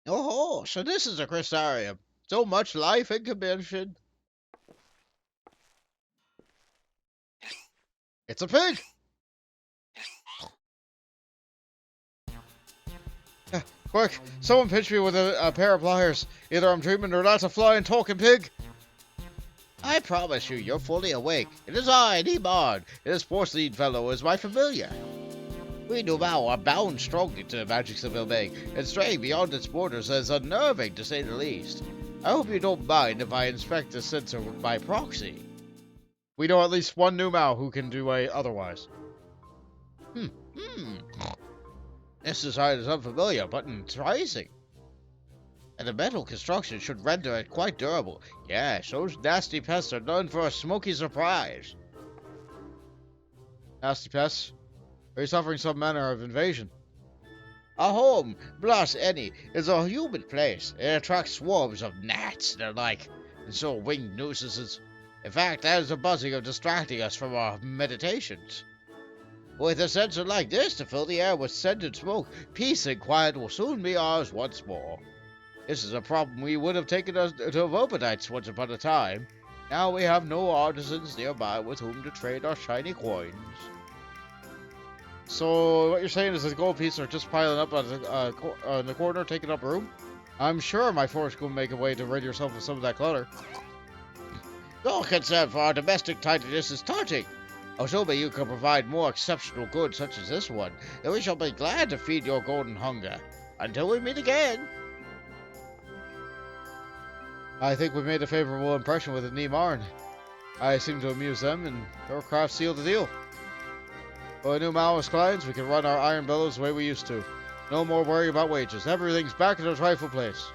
Oh, so this is a crystarium. So much life and commission. It's a pig! Quick, someone pinch me with a pair of pliers. Either I'm dreaming or that's a flying talking pig. I promise you, you're fully awake. It is I, Nimard. This porcelain fellow is my familiar. We Numao are bound strongly to the magics of Ilmeg, and straying beyond its borders is unnerving, to say the least. I hope you don't mind if I inspect the sensor by proxy. We know at least one Numao who can do otherwise. This design is unfamiliar, but enticing. And the metal construction should render it quite durable. Yes, those nasty pests are known for a smoky surprise. Nasty pests? Are you suffering some manner of invasion? A home, bless any, is a human place. It attracts swarms of gnats and the like, and so winged nuisances. In fact, that is the buzzing of distracting us from our meditations. With a sensor like this to fill the air with scented smoke, peace and quiet will soon be ours once more. This is a problem we would have taken us to Vopadites once upon a time. Now we have no artisans nearby with whom to trade our shiny coins. So what you're saying is the gold pieces are just piling up on the corner, taking up room? I'm sure my forge will make a way to rid yourself of some of that clutter. Your concern for our domestic tidiness is touching. Assuming you can provide more exceptional goods such as this one, then we shall be glad to feed your golden hunger. Until we meet again. I think we've made a favorable impression with the Nemarn. I seem to amuse them, and your craft sealed the deal. For new Maoist clients, we can run our iron bellows the way we used to. No more worry about wages. Everything's back in its rightful place.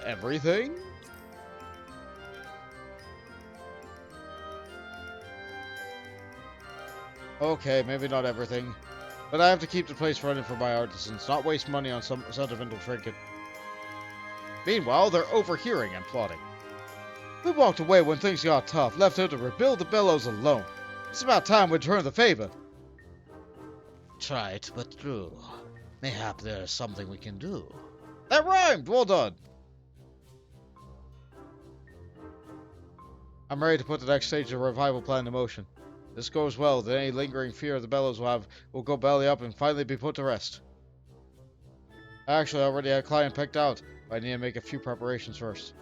Everything? Okay, maybe not everything. But I have to keep the place running for my artisans, not waste money on some sentimental trinket. Meanwhile, they're overhearing and plotting. We walked away when things got tough, left her to rebuild the bellows alone. It's about time we return the favor. Trite but true. Mayhap there's something we can do. That rhymed! Well done! I'm ready to put the next stage of the revival plan in motion. If this goes well, then any lingering fear the bellows will go belly up and finally be put to rest. Actually, I already had a client picked out, but I need to make a few preparations first.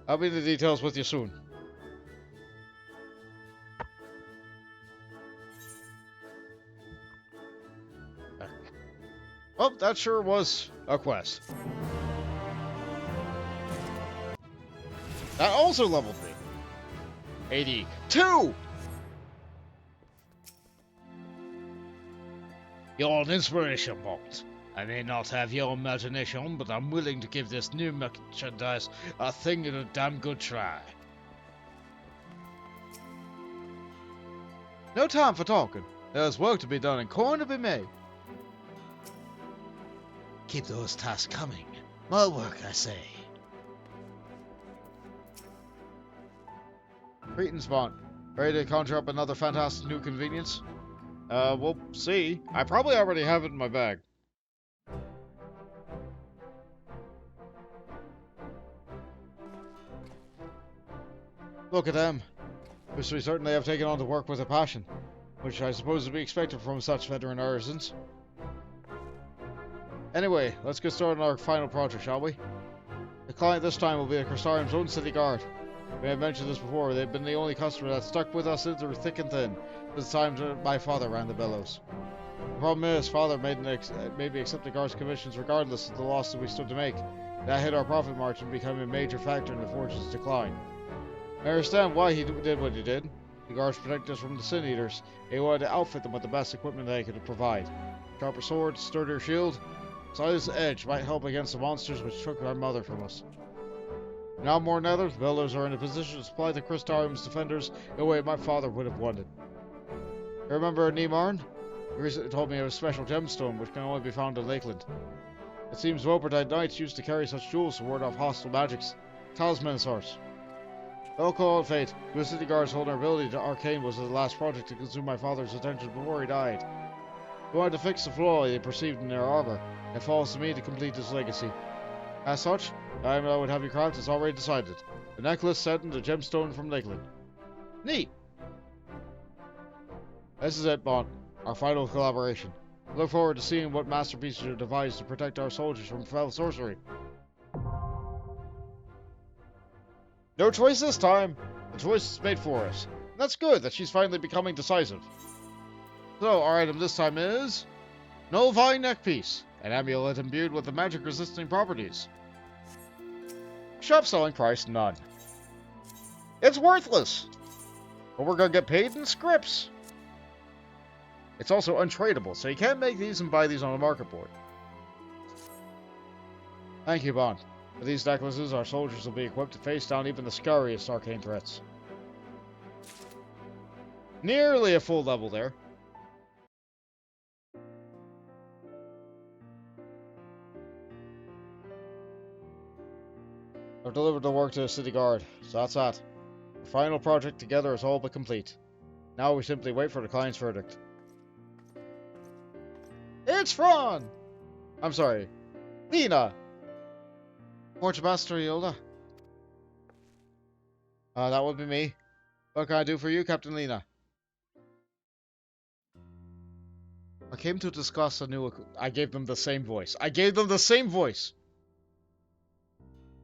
I'll be in the details with you soon. Well, that sure was a quest. That also leveled me. 82! You're an inspiration bolt. I may not have your imagination, but I'm willing to give this new merchandise a thing and a damn good try. No time for talking. There's work to be done and corn to be made. Keep those tasks coming. More work, I say. Greetings, Bond. Ready to conjure up another fantastic new convenience? We'll see. I probably already have it in my bag. Look at them. We certainly have taken on the work with a passion, which I suppose is to be expected from such veteran artisans. Anyway, let's get started on our final project, shall we? The client this time will be the Crystarium's own city guard. We have mentioned this before, they've been the only customer that stuck with us through thick and thin, since the time that my father ran the bellows. The problem is, father made me accept the guard's commissions regardless of the loss that we stood to make. That hit our profit margin, becoming a major factor in the forge's decline. I understand why he did what he did. The guards protected us from the Sin Eaters. He wanted to outfit them with the best equipment they could provide. Sharper sword, sturdier shield, size edge might help against the monsters which took our mother from us. Now more than ever, the bellows are in a position to supply the Crystarium's defenders in a way my father would have wanted. You remember Nemarn? He recently told me of a special gemstone which can only be found in Lakeland. It seems Vopardite knights used to carry such jewels to ward off hostile magics. Talisman sorts. Don't call it fate. The city guards hold our ability to arcane was the last project to consume my father's attention before he died. He wanted to fix the flaw they perceived in their armor. It falls to me to complete his legacy. As such, the item I would have you craft is already decided. The necklace set in the gemstone from Lakeland. Neat! This is it, Bond. Our final collaboration. I look forward to seeing what masterpieces you devise to protect our soldiers from foul sorcery. No choice this time. The choice is made for us. And that's good that she's finally becoming decisive. So, our item this time is... Nullifying Neckpiece. An amulet imbued with the magic-resisting properties. Shop selling price, none. It's worthless! But we're gonna get paid in scripts. It's also untradeable, so you can't make these and buy these on the market board. Thank you, Bond. With these necklaces, our soldiers will be equipped to face down even the scariest arcane threats. Nearly a full level there. I've delivered the work to the city guard, so that's that. The final project together is all but complete. Now we simply wait for the client's verdict. It's Fran! I'm sorry. Lena! Forge Master Ehl Tou. That would be me. What can I do for you, Captain Lena? I came to discuss a new I gave them the same voice. I gave them the same voice!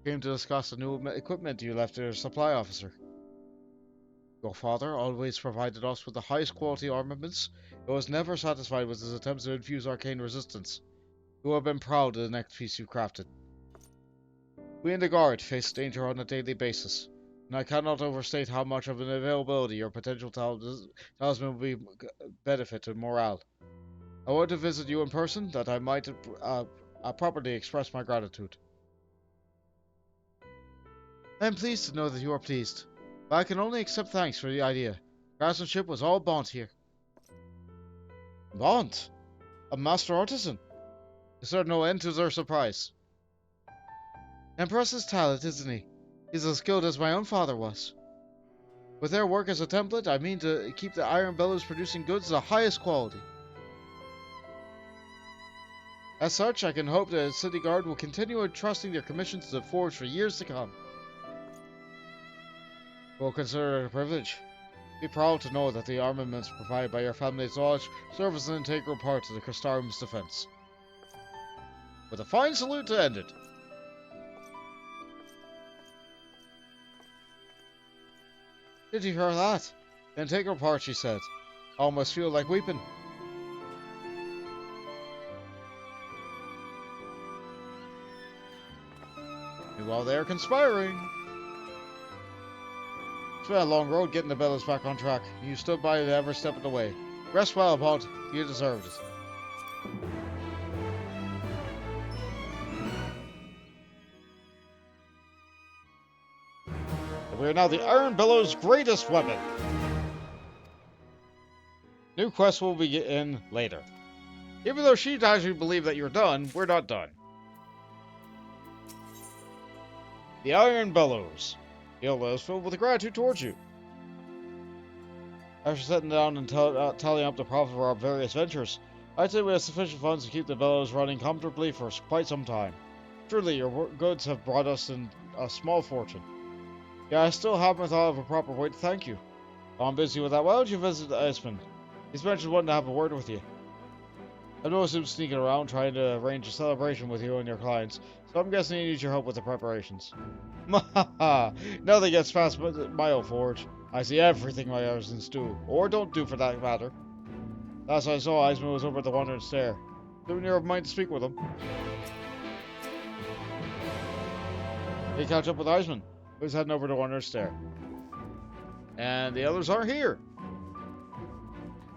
came to discuss a new equipment you left to your supply officer. Your father always provided us with the highest quality armaments, but was never satisfied with his attempts to infuse arcane resistance. You have been proud of the next piece you crafted. We in the Guard face danger on a daily basis, and I cannot overstate how much of an availability your potential talisman will be benefit to morale. I want to visit you in person that I might properly express my gratitude. I am pleased to know that you are pleased, but I can only accept thanks for the idea. Craftsmanship was all Bont here. Bont? A master artisan? Is there no end to their surprise? Impressive talent, isn't he? He's as skilled as my own father was. With their work as a template, I mean to keep the Iron Bellows producing goods of the highest quality. As such, I can hope the City Guard will continue entrusting their commissions to the Forge for years to come. We'll consider it a privilege. Be proud to know that the armaments provided by your family's lodge serve as an integral part of the Crystarium's defense. With a fine salute to end it. Did you hear that? An integral part, she said. I almost feel like weeping. While they are conspiring. It's been a long road getting the Bellows back on track. You stood by it every step of the way. Rest well, Bont. You deserved it. We are now the Iron Bellows' greatest weapon. New quests will begin later. Even though she actually believe that you're done, we're not done. The Iron Bellows. Ehl Tou is filled with gratitude towards you. After sitting down and tallying up the profit of our various ventures, I'd say we have sufficient funds to keep the Bellows running comfortably for quite some time. Truly, your goods have brought us in a small fortune. Yeah, I still haven't thought of a proper way to thank you. While I'm busy with that, why don't you visit Iceman? He's mentioned wanting to have a word with you. I've noticed him sneaking around trying to arrange a celebration with you and your clients, so I'm guessing he needs your help with the preparations. Nothing gets past my old forge. I see everything my artisans do, or don't do for that matter. Last I saw, Iceman was over at the Wandering Stair. Doing your mind to speak with him. You catch up with Iceman, who's heading over to Wandering Stair. And the others aren't here.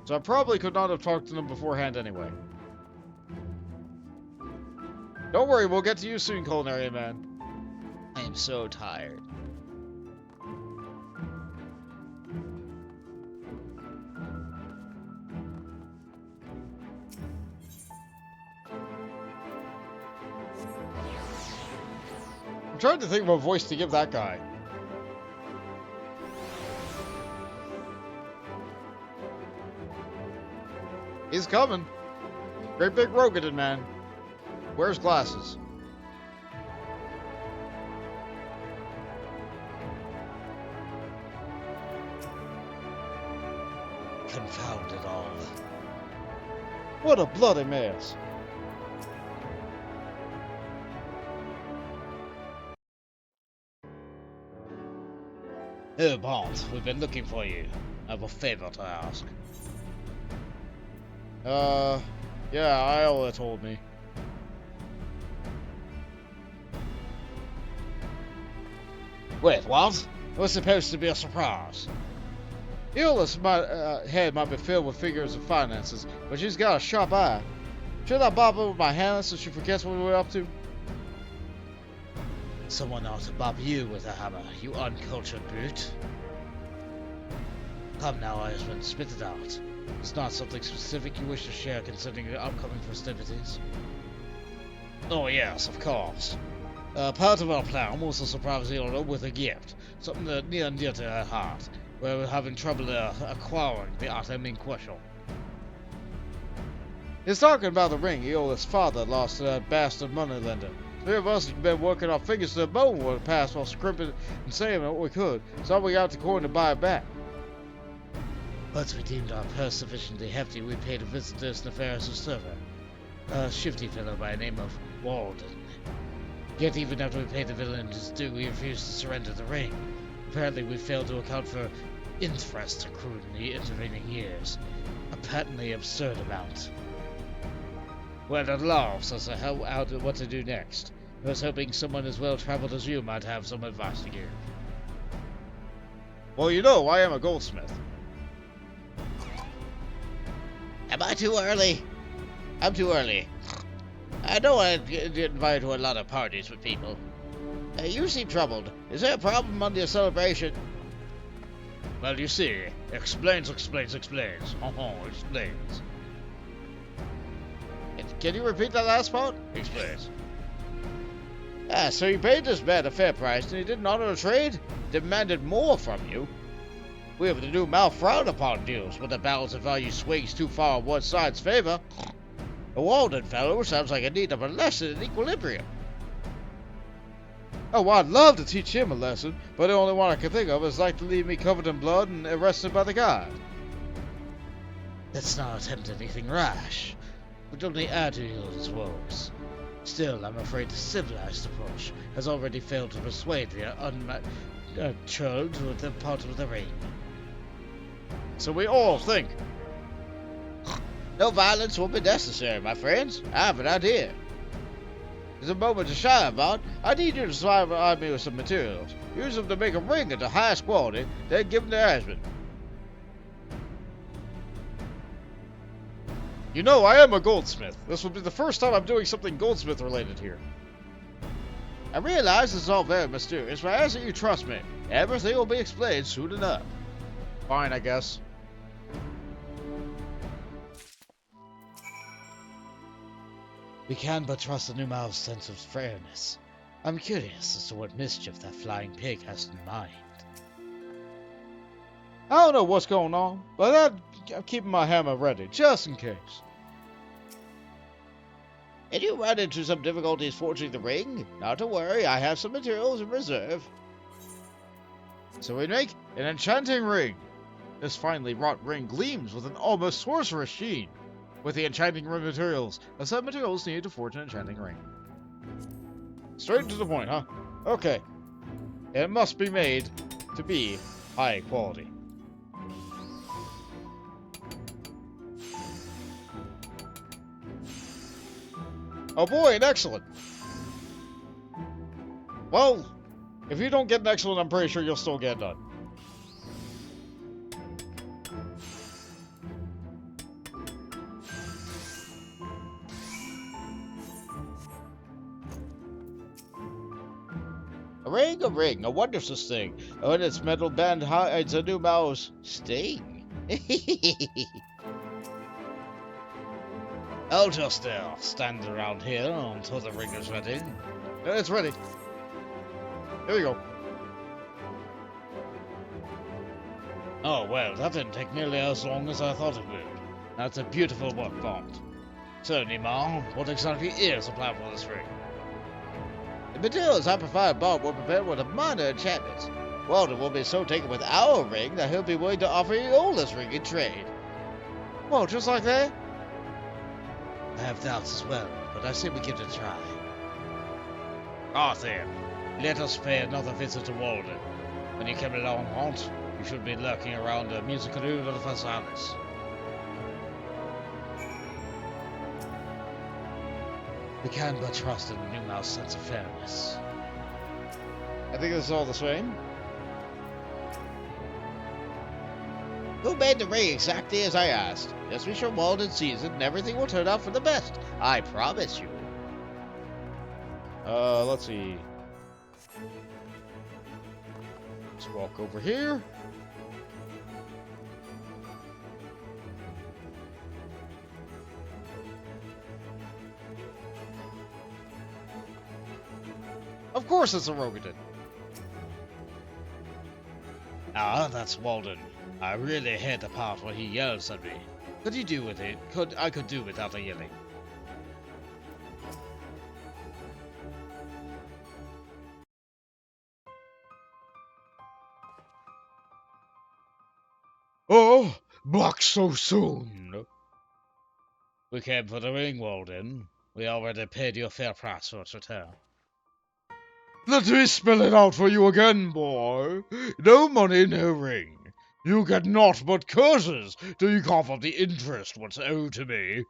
So I probably could not have talked to them beforehand anyway. Don't worry, we'll get to you soon, Culinary Man. I am so tired. I'm trying to think of a voice to give that guy. He's coming. Great big Rogadin man. Wears glasses. Confound it all. What a bloody mess. Oh, Bont, we've been looking for you. I have a favor to ask. Yeah, Iola told me. Wait, what? It was supposed to be a surprise. Eola's head might be filled with figures and finances, but she's got a sharp eye. Should I bob her with my hand so she forgets what we're up to? Someone ought to bob you with a hammer, you uncultured brute. Come now, Iceman, spit it out. It's not something specific you wish to share concerning the upcoming festivities. Oh yes, of course. Part of our plan was to surprise Ehl Tou with a gift, something near and dear to her heart. We're having trouble acquiring the item in question. He's talking about the ring Eol's father lost to that bastard moneylender. 3 of us have been working our fingers to the bone for the past while scrimping and saving what we could, so we got the coin to buy it back. Once we deemed our purse sufficiently hefty, we paid a visit to this nefarious server, a shifty fellow by the name of Walden. Yet even after we paid the villain his due, we refused to surrender the ring. Apparently we failed to account for interest accrued in the intervening years, a patently absurd amount. We're at a loss as to what to do next. I was hoping someone as well-traveled as you might have some advice to give. Well, you know, I am a goldsmith. Am I too early? I'm too early. I know I get invited to a lot of parties with people. You seem troubled. Is there a problem on your celebration? Well, you see, explains. Explains. Can you repeat that last part? Explains. So you paid this man a fair price, and he didn't honor the trade? Demanded more from you? We have to do frown upon deals when the balance of value swings too far on one side's favor. The Walden fellow sounds like in need of a lesson in equilibrium. Oh, I'd love to teach him a lesson, but the only one I can think of is like to leave me covered in blood and arrested by the guard. Let's not attempt anything rash. Would only add to his woes. Still, I'm afraid the civilized approach has already failed to persuade the unmatured to the part of the ring. So we all think. No violence will be necessary, my friends. I have an idea. There's a moment to shine about. I need you to supply me with some materials. Use them to make a ring of the highest quality, then give them to Asmund. You know, I am a goldsmith. This will be the first time I'm doing something goldsmith related here. I realize this is all very mysterious, but I ask that you trust me. Everything will be explained soon enough. Fine, I guess. We can but trust the Numao's sense of fairness. I'm curious as to what mischief that flying pig has in mind. I don't know what's going on, but I'm keeping my hammer ready, just in case. And you run into some difficulties forging the ring? Not to worry, I have some materials in reserve. So we make an enchanting ring. This finely wrought ring gleams with an almost sorcerous sheen. With the enchanting ring materials, a set of materials needed to forge an enchanting ring. Straight to the point, huh? Okay. It must be made to be high quality. Oh boy, an excellent! Well, if you don't get an excellent, I'm pretty sure you'll still get none. A ring, a wondrous thing. On its metal band hides a new mouse sting. I'll just stand around here until the ring is ready. It's ready. Here we go. Oh, well, that didn't take nearly as long as I thought it would. That's a beautiful work, Bond. So, Nima, what exactly is the plan for this ring? The materials I provide Bob were prepared with a minor enchantment. Walden will be so taken with our ring that he'll be willing to offer you all this ring in trade. Well, just like that? I have doubts as well, but I say we give it a try. Arthur, Let us pay another visit to Walden. When you come along, Haunt, you should be lurking around the musical room of the Fasalis. We can but trust in the Numao's sense of fairness. I think this is all the same. Who made the ring exactly as I asked? Just be sure Walden sees it and everything will turn out for the best. I promise you. Let's see. Let's walk over here. Of course it's a Rogadin. Ah, that's Walden. I really hate the part where he yells at me. Could you do with it? I could do without the yelling. Oh, back so soon. We came for the ring, Walden. We already paid you a fair price for its return. Let me spell it out for you again, boy. No money, no ring. You get naught but curses till you cough up the interest what's owed to me.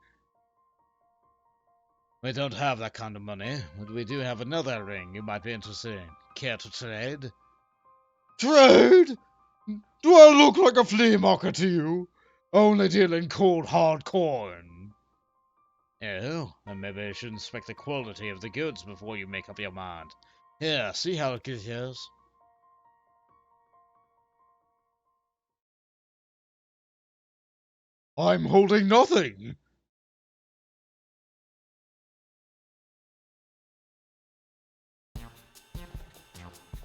We don't have that kind of money, but we do have another ring you might be interested in. Care to trade? Trade? Do I look like a flea market to you? Only deal in cold, hard coin. Oh, and maybe you should inspect the quality of the goods before you make up your mind. Here, see how it is. I'm holding nothing.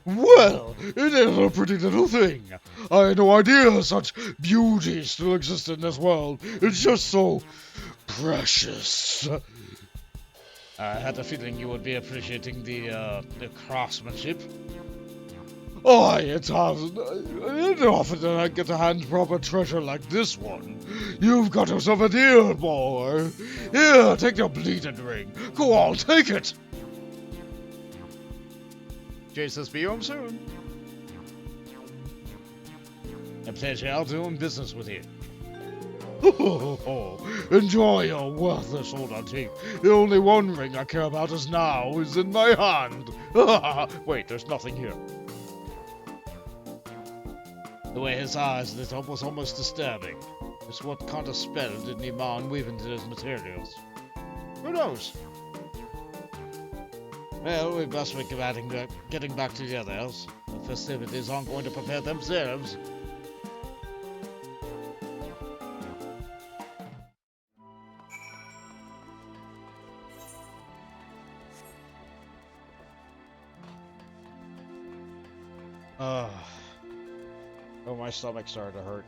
Well, it is a pretty little thing. I had no idea such beauty still existed in this world. It's just so precious. I had a feeling you would be appreciating the craftsmanship. Aye, it hasn't. It often that I get to hand proper treasure like this one. You've got yourself a deal, boy. Here, take your bleeding ring. Go on, take it. Jesus, be home soon. A pleasure doing business with you. Enjoy your worthless old antique. The only one ring I care about is now is in my hand. Wait, there's nothing here. The way his eyes lit up was almost disturbing. Just what kind of spell did Niman weave into those materials? Who knows? Well, we best be getting back to the others. The festivities aren't going to prepare themselves. Oh, my stomach started to hurt.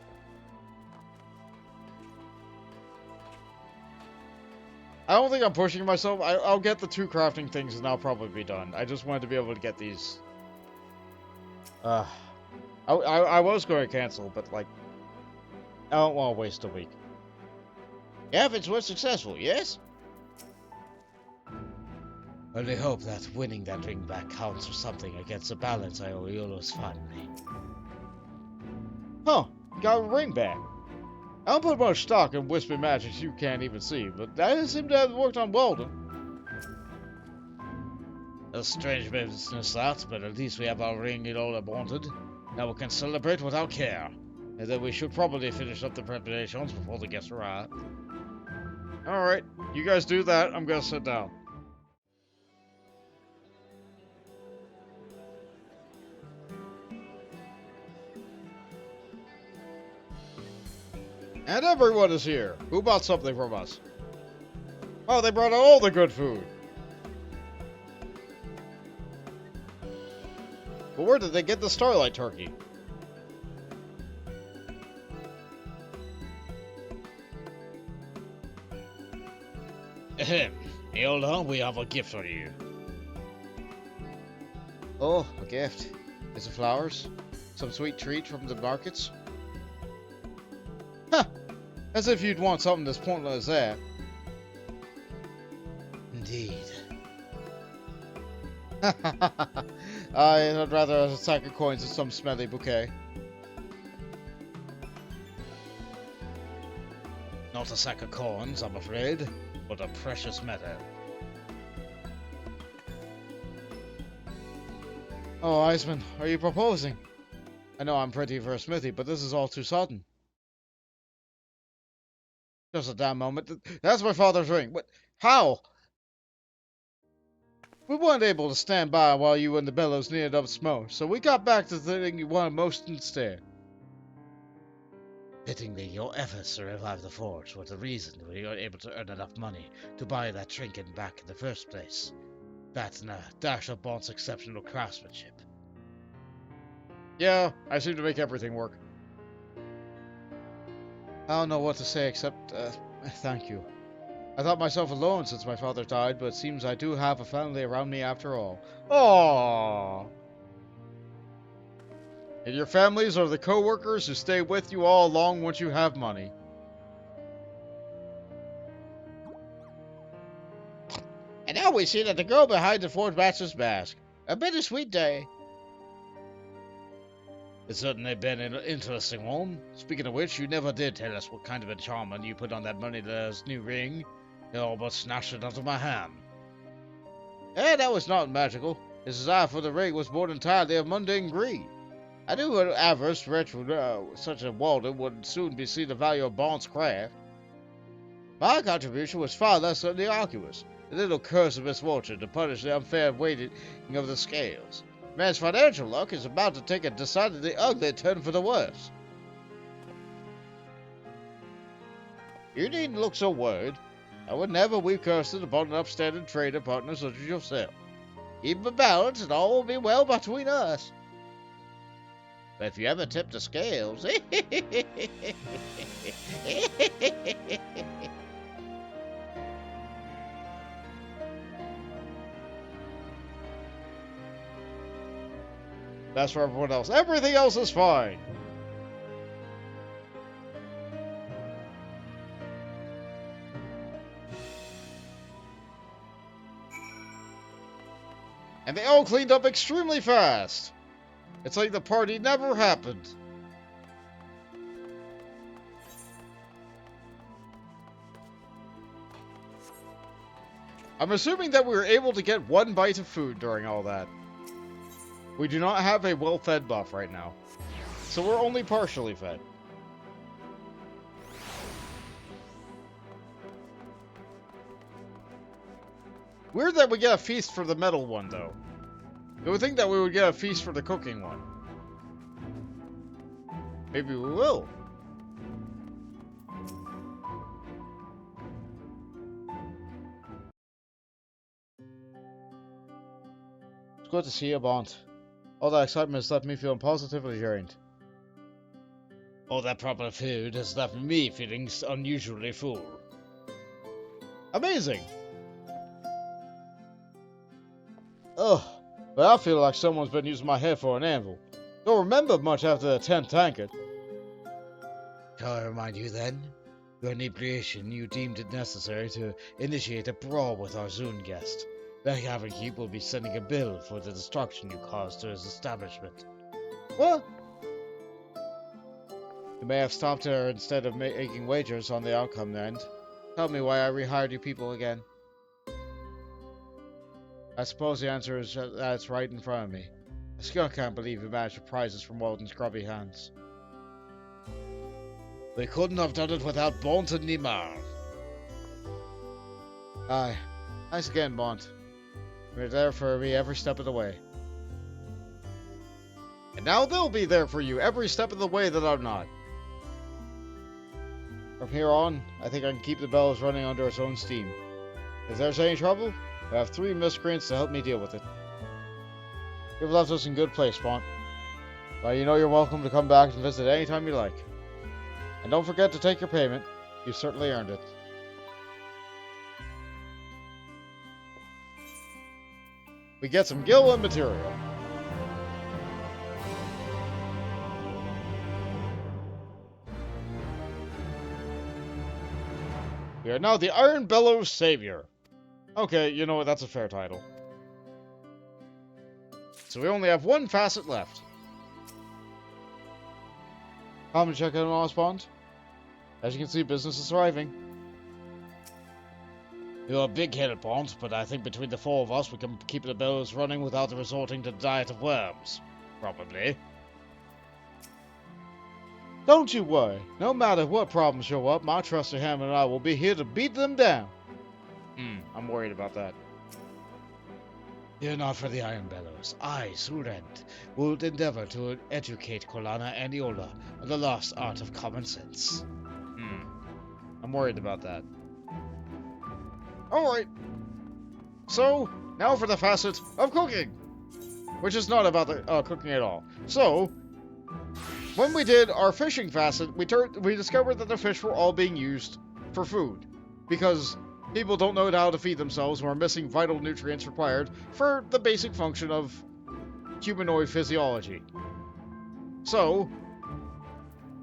I don't think I'm pushing myself. I'll get the 2 crafting things and I'll probably be done. I just wanted to be able to get these. I was going to cancel, but like, I don't want to waste a week. Efforts were successful, yes? I only hope that winning that ring back counts for something against the balance I owe Iola's finally. Huh, got a ring back. I don't put much stock in wispy magics you can't even see, but that seemed to have worked on Walden. A strange business that, but at least we have our ring Iola wanted. Now we can celebrate without care. And then we should probably finish up the preparations before the guests arrive. Alright, you guys do that, I'm gonna sit down. And everyone is here. Who bought something from us? Oh, they brought out all the good food. But where did they get the Starlight Turkey? Ahem. Iola, we have a gift for you. Oh, a gift. Is it flowers? Some sweet treat from the markets? Huh! As if you'd want something as pointless as that. Indeed. I'd rather a sack of coins than some smelly bouquet. Not a sack of coins, I'm afraid, but a precious matter. Oh, Iceman, are you proposing? I know I'm pretty for a smithy, but this is all too sudden. Just a damn moment. That's my father's ring. What? How? We weren't able to stand by while you and the bellows neared up smoke, so we got back to the thing you wanted most instead. Fittingly, your efforts to revive the forge were the reason we were able to earn enough money to buy that trinket back in the first place. That and a dash of Bond's exceptional craftsmanship. Yeah, I seem to make everything work. I don't know what to say except, thank you. I thought myself alone since my father died, but it seems I do have a family around me after all. Aww. And your families are the co-workers who stay with you all along once you have money. And now we see that the girl behind the Forge Master's mask. A bittersweet day. It's certainly been an interesting one. Speaking of which, you never did tell us what kind of enchantment you put on that Moneyla's new ring. You all but snatched it out of my hand. That was not magical. His desire for the ring was more entirely of mundane greed. I knew an avarice wretch such as Walden would soon be see the value of Bond's craft. My contribution was far less than the Oculus, a little curse of misfortune to punish the unfair weighting of the scales. Man's financial luck is about to take a decidedly ugly turn for the worse. You needn't look so worried. I would never weave curses upon an upstanding trader partner such as yourself. Keep a balance and all will be well between us. But if you ever tip the scales... That's for everyone else. Everything else is fine. And they all cleaned up extremely fast. It's like the party never happened. I'm assuming that we were able to get one bite of food during all that. We do not have a well-fed buff right now, so we're only partially fed. Weird that we get a feast for the metal one, though. I would think that we would get a feast for the cooking one. Maybe we will. It's good to see you, Bond. All that excitement has left me feeling positively drained. All that proper food has left me feeling unusually full. Amazing! Ugh, but I feel like someone's been using my head for an anvil. Don't remember much after the 10th tankard. Shall I remind you then? Your inebriation, you deemed it necessary to initiate a brawl with our Zune guest. The Cavern Keep will be sending a bill for the destruction you caused to his establishment. What? You may have stopped her instead of making wagers on the outcome then. Tell me why I rehired you people again. I suppose the answer is that it's right in front of me. I still can't believe you managed to prize us from Walden's grubby hands. We couldn't have done it without Bont and Nimar. Aye. Thanks again, Bont. You're there for me every step of the way. And now they'll be there for you every step of the way that I'm not. From here on, I think I can keep the bellows running under its own steam. If there's any trouble, I have 3 miscreants to help me deal with it. You've left us in good place, Bont. But you know you're welcome to come back and visit anytime you like. And don't forget to take your payment. You've certainly earned it. We get some gil and material. We are now the Iron Bellows Savior. Okay, you know what, that's a fair title. So we only have 1 facet left. Come and check in on us, Bond. As you can see, business is thriving. You're a big-headed Bond, but I think between the 4 of us we can keep the bellows running without resorting to the diet of worms. Probably. Don't you worry. No matter what problems show up, my trusty Ham and I will be here to beat them down. I'm worried about that. Fear not for the Iron Bellows. I, Surend, will endeavor to educate Kolana and Iola on the lost art of common sense. I'm worried about that. Alright. So, now for the facet of cooking. Which is not about the cooking at all. So, when we did our fishing facet, we discovered that the fish were all being used for food. Because people don't know how to feed themselves and are missing vital nutrients required for the basic function of humanoid physiology. So,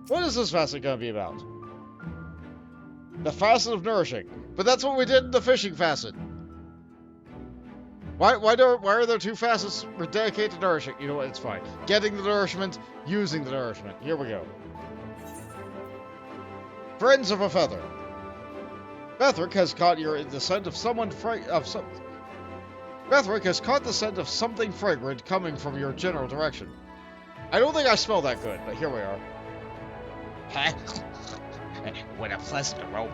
what is this facet going to be about? The Facet of Nourishing. But that's what we did in the fishing facet. Why are there two facets dedicated to nourishing? You know what, it's fine. Getting the nourishment, using the nourishment. Here we go. Friends of a Feather. Bethric has caught the scent of Bethric has caught the scent of something fragrant coming from your general direction. I don't think I smell that good, but here we are. What a pleasant aroma.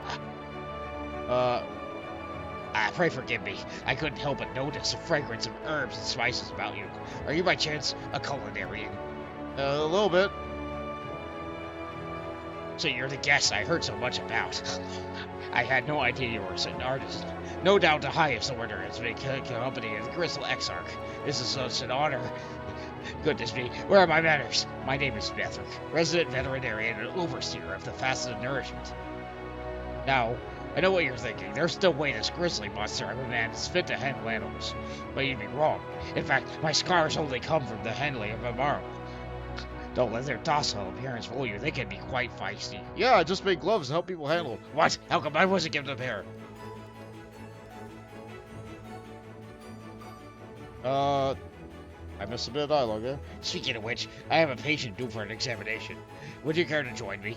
Pray forgive me. I couldn't help but notice the fragrance of herbs and spices about you. Are you by chance a culinarian? A little bit. So you're the guest I heard so much about. I had no idea you were an artist. No doubt the highest order has been company of the Crystal Exarch. This is such an honor. Goodness me, where are my manners? My name is Bethric, resident veterinarian and overseer of the Facet of Nourishment. Now, I know what you're thinking. There's no way this grizzly monster of a man is fit to handle animals. But you'd be wrong. In fact, my scars only come from the handling of Amaro. Don't let their docile appearance fool you. They can be quite feisty. Yeah, I just made gloves to help people handle them. What? How come I wasn't given a pair? I missed a bit of dialogue there. Speaking of which, I have a patient due for an examination. Would you care to join me?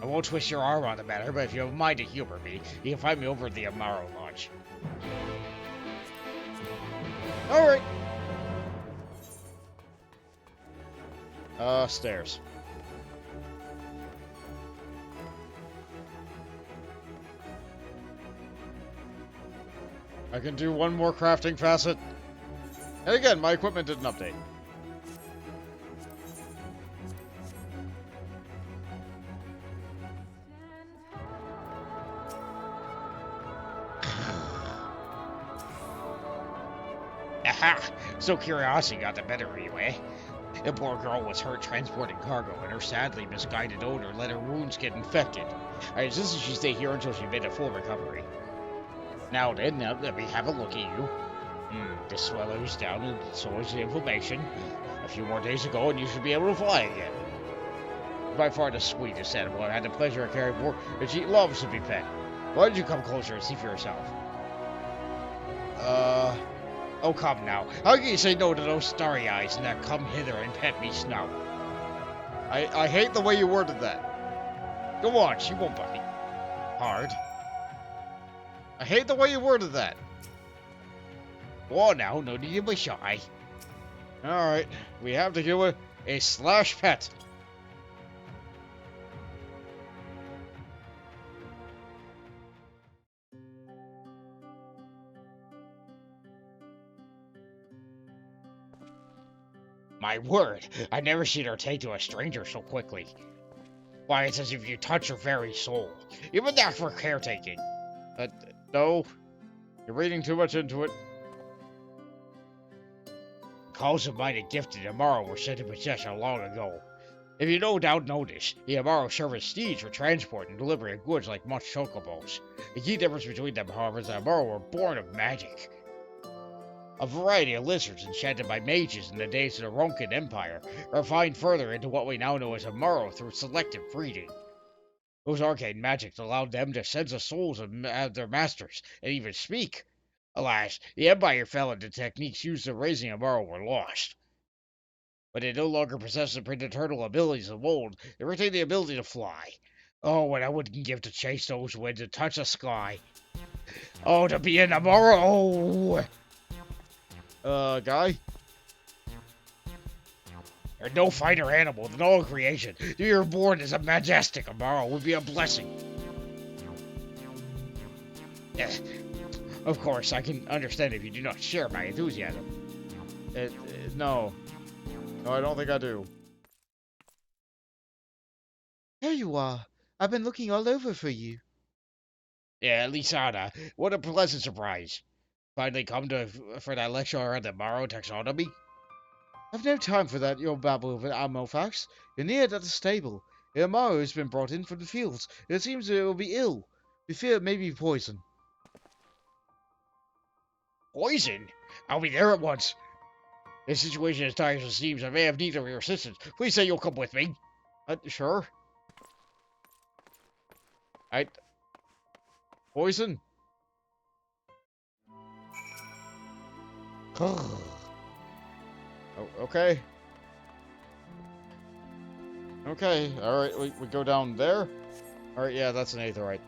I won't twist your arm on the matter, but if you have a mind to humor me, you can find me over at the Amaro Lodge. Alright. Stairs. I can do one more crafting facet. And again, my equipment didn't update. Aha! So curiosity got the better of you, eh? The poor girl was hurt transporting cargo, and her sadly misguided owner let her wounds get infected. I insisted she stay here until she made a full recovery. Now then, let me have a look at you. The swelling is down, and so is the inflammation. A few more days ago, and you should be able to fly again. By far the sweetest animal I've had the pleasure of caring for, and she loves to be pet. Why don't you come closer and see for yourself? Oh, come now. How can you say no to those starry eyes and then come hither and pet me snout? I hate the way you worded that. Go on, she won't bite. Hard. I hate the way you worded that. Go on now, no need to be shy. Alright, we have to give it a slash pet. My word, I've never seen her take to a stranger so quickly. Why, it's as if you touch her very soul. Even that for caretaking. No. You're reading too much into it. Calls of mighty gifted Amaro were sent to possession long ago. If you no doubt notice, the Amaro serve as steeds for transport and delivery of goods like much chocobos. The key difference between them, however, is that Amaro were born of magic. A variety of lizards enchanted by mages in the days of the Ronkin Empire, refined further into what we now know as Amaro through selective breeding. Those arcane magics allowed them to sense the souls of their masters, and even speak. Alas, the Empire fell into techniques used in raising Amaro were lost. But they no longer possess the preternal abilities of old, they retain the ability to fly. Oh, what I wouldn't give to chase those winds and touch the sky. Oh, to be an Amaro! Guy? There's no finer animal than all creation. To be reborn as a majestic Amaro would be a blessing. Of course, I can understand if you do not share my enthusiasm. No. No, I don't think I do. Here you are. I've been looking all over for you. Yeah, Lisana, what a pleasant surprise. Finally come for that lecture on the Amaro taxonomy? I've no time for that, your babble of Amelfax. You're near at the stable. Ilmaru has been brought in from the fields. It seems it will be ill. We fear it may be poison. Poison? I'll be there at once. This situation is dire as it seems. I may have need of your assistance. Please say you'll come with me. Sure. Poison? Oh, okay. Okay, alright, we go down there. Alright, yeah, that's an aetherite.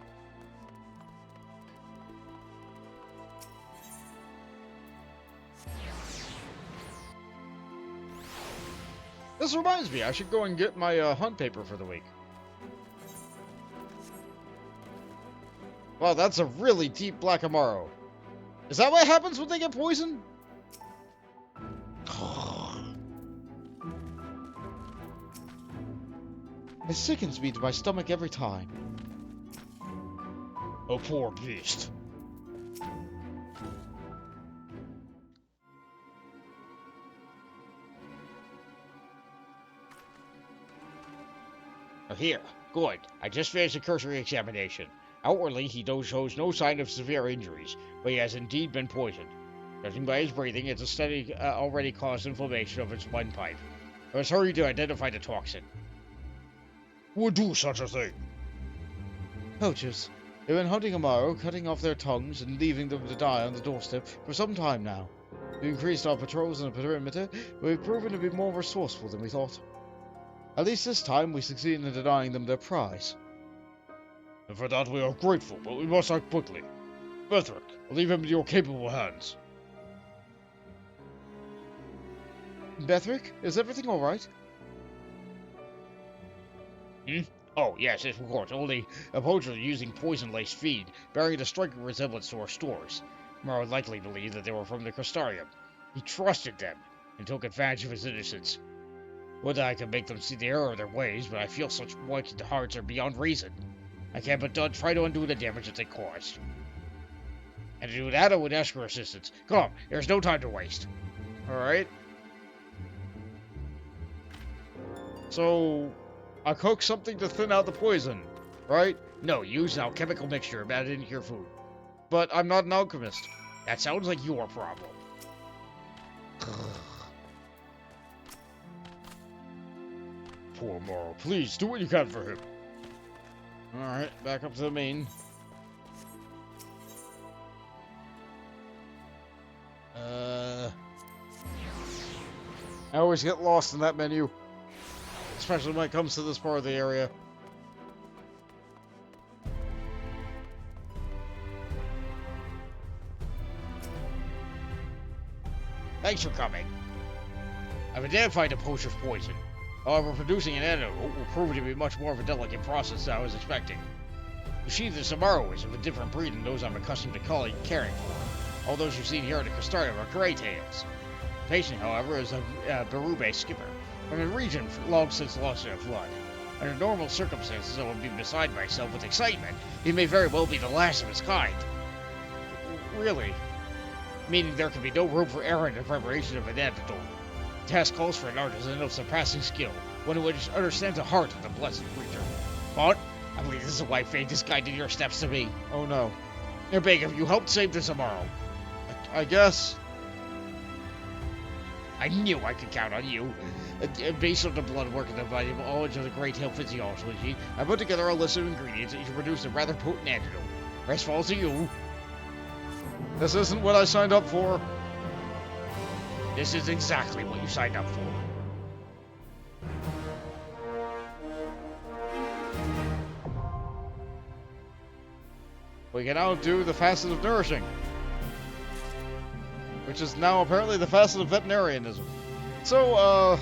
This reminds me, I should go and get my hunt paper for the week. Wow, that's a really deep black Amaro. Is that what happens when they get poisoned? It sickens me to my stomach every time. Oh, poor beast. Here, good. I just finished a cursory examination. Outwardly, he shows no sign of severe injuries, but he has indeed been poisoned. Judging by his breathing, it's a study already caused inflammation of its windpipe. I must hurry to identify the toxin. Who would do such a thing? Poachers. They've been hunting Amaro, cutting off their tongues and leaving them to die on the doorstep for some time now. We've increased our patrols in the perimeter, but we've proven to be more resourceful than we thought. At least this time we succeeded in denying them their prize. And for that we are grateful, but we must act quickly. Bethric, I'll leave him in your capable hands. Bethric, is everything alright? Oh, yes, of course. Only a poacher using poison-laced feed, bearing a striking resemblance to our stores. More likely believed that they were from the Crystarium. He trusted them, and took advantage of his innocence. Would that I could make them see the error of their ways, but I feel such wicked hearts are beyond reason. I can't but try to undo the damage that they caused. And to do that, I would ask for assistance. Come, there's no time to waste. Alright. So, I cook something to thin out the poison, right? No, use an alchemical mixture embedded into your food. But I'm not an alchemist. That sounds like your problem. Poor Morrow, please do what you can for him. Alright, back up to the main. I always get lost in that menu. Especially when it comes to this part of the area. Thanks for coming. I've identified a potion of poison. However, producing an antidote will prove to be much more of a delicate process than I was expecting. The sheath of Samaro is of a different breed than those I'm accustomed to caring for. All those you've seen here at the Crystarium are grey tails. The patient, however, is a Berube skipper, from a region long since lost in a flood. Under normal circumstances, I would be beside myself with excitement. He may very well be the last of his kind. Really? Meaning there can be no room for error in the preparation of an antidote. The task calls for an artisan of surpassing skill, one who understands the heart of the blessed creature. But I believe this is why fate has guided your steps to me. Oh no. I beg of you, help save this tomorrow. I guess. I knew I could count on you. Based on the blood work and the valuable knowledge of the great Hill physiology, I put together a list of ingredients that should produce a rather potent antidote. Rest falls to you. This isn't what I signed up for. This is exactly what you signed up for. We can now do the Facet of Nourishing. Which is now apparently the Facet of Veterinarianism. So,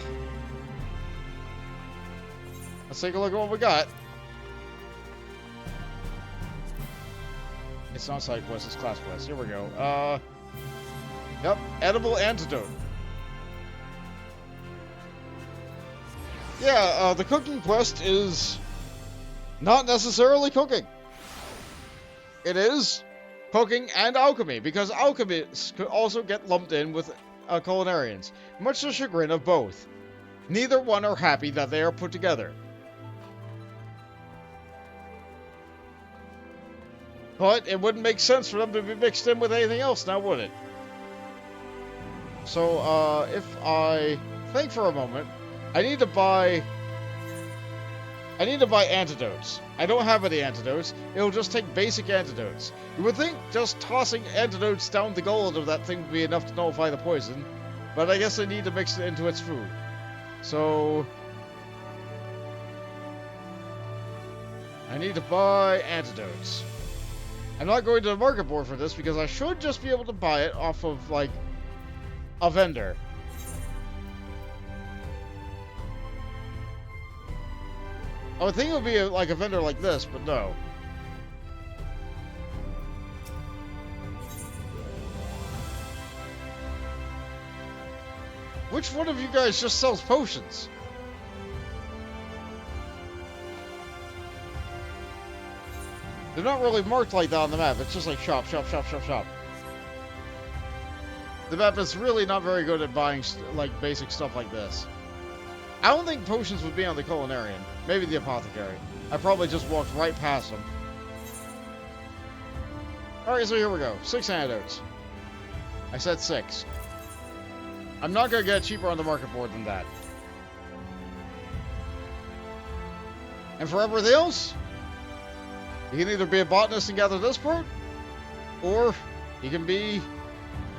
let's take a look at what we got. It's not side quest, it's class quest. Here we go. Yep, edible antidote. Yeah, the cooking quest is not necessarily cooking. It is cooking and alchemy, because alchemists could also get lumped in with culinarians, much to the chagrin of both. Neither one are happy that they are put together. But it wouldn't make sense for them to be mixed in with anything else now, would it? So, if I think for a moment, I need to buy antidotes. I don't have any antidotes. It'll just take basic antidotes. You would think just tossing antidotes down the gullet of that thing would be enough to nullify the poison, but I guess I need to mix it into its food. So I need to buy antidotes. I'm not going to the market board for this because I should just be able to buy it off of, like, a vendor. I would think it would be like a vendor like this, but no. Which one of you guys just sells potions? They're not really marked like that on the map. It's just like shop, shop, shop, shop, shop. The map is really not very good at buying like basic stuff like this. I don't think potions would be on the culinarian. Maybe the apothecary. I probably just walked right past them. Alright, so here we go. 6 antidotes. I said 6. I'm not going to get cheaper on the market board than that. And for everything else, you can either be a botanist and gather this part, or you can be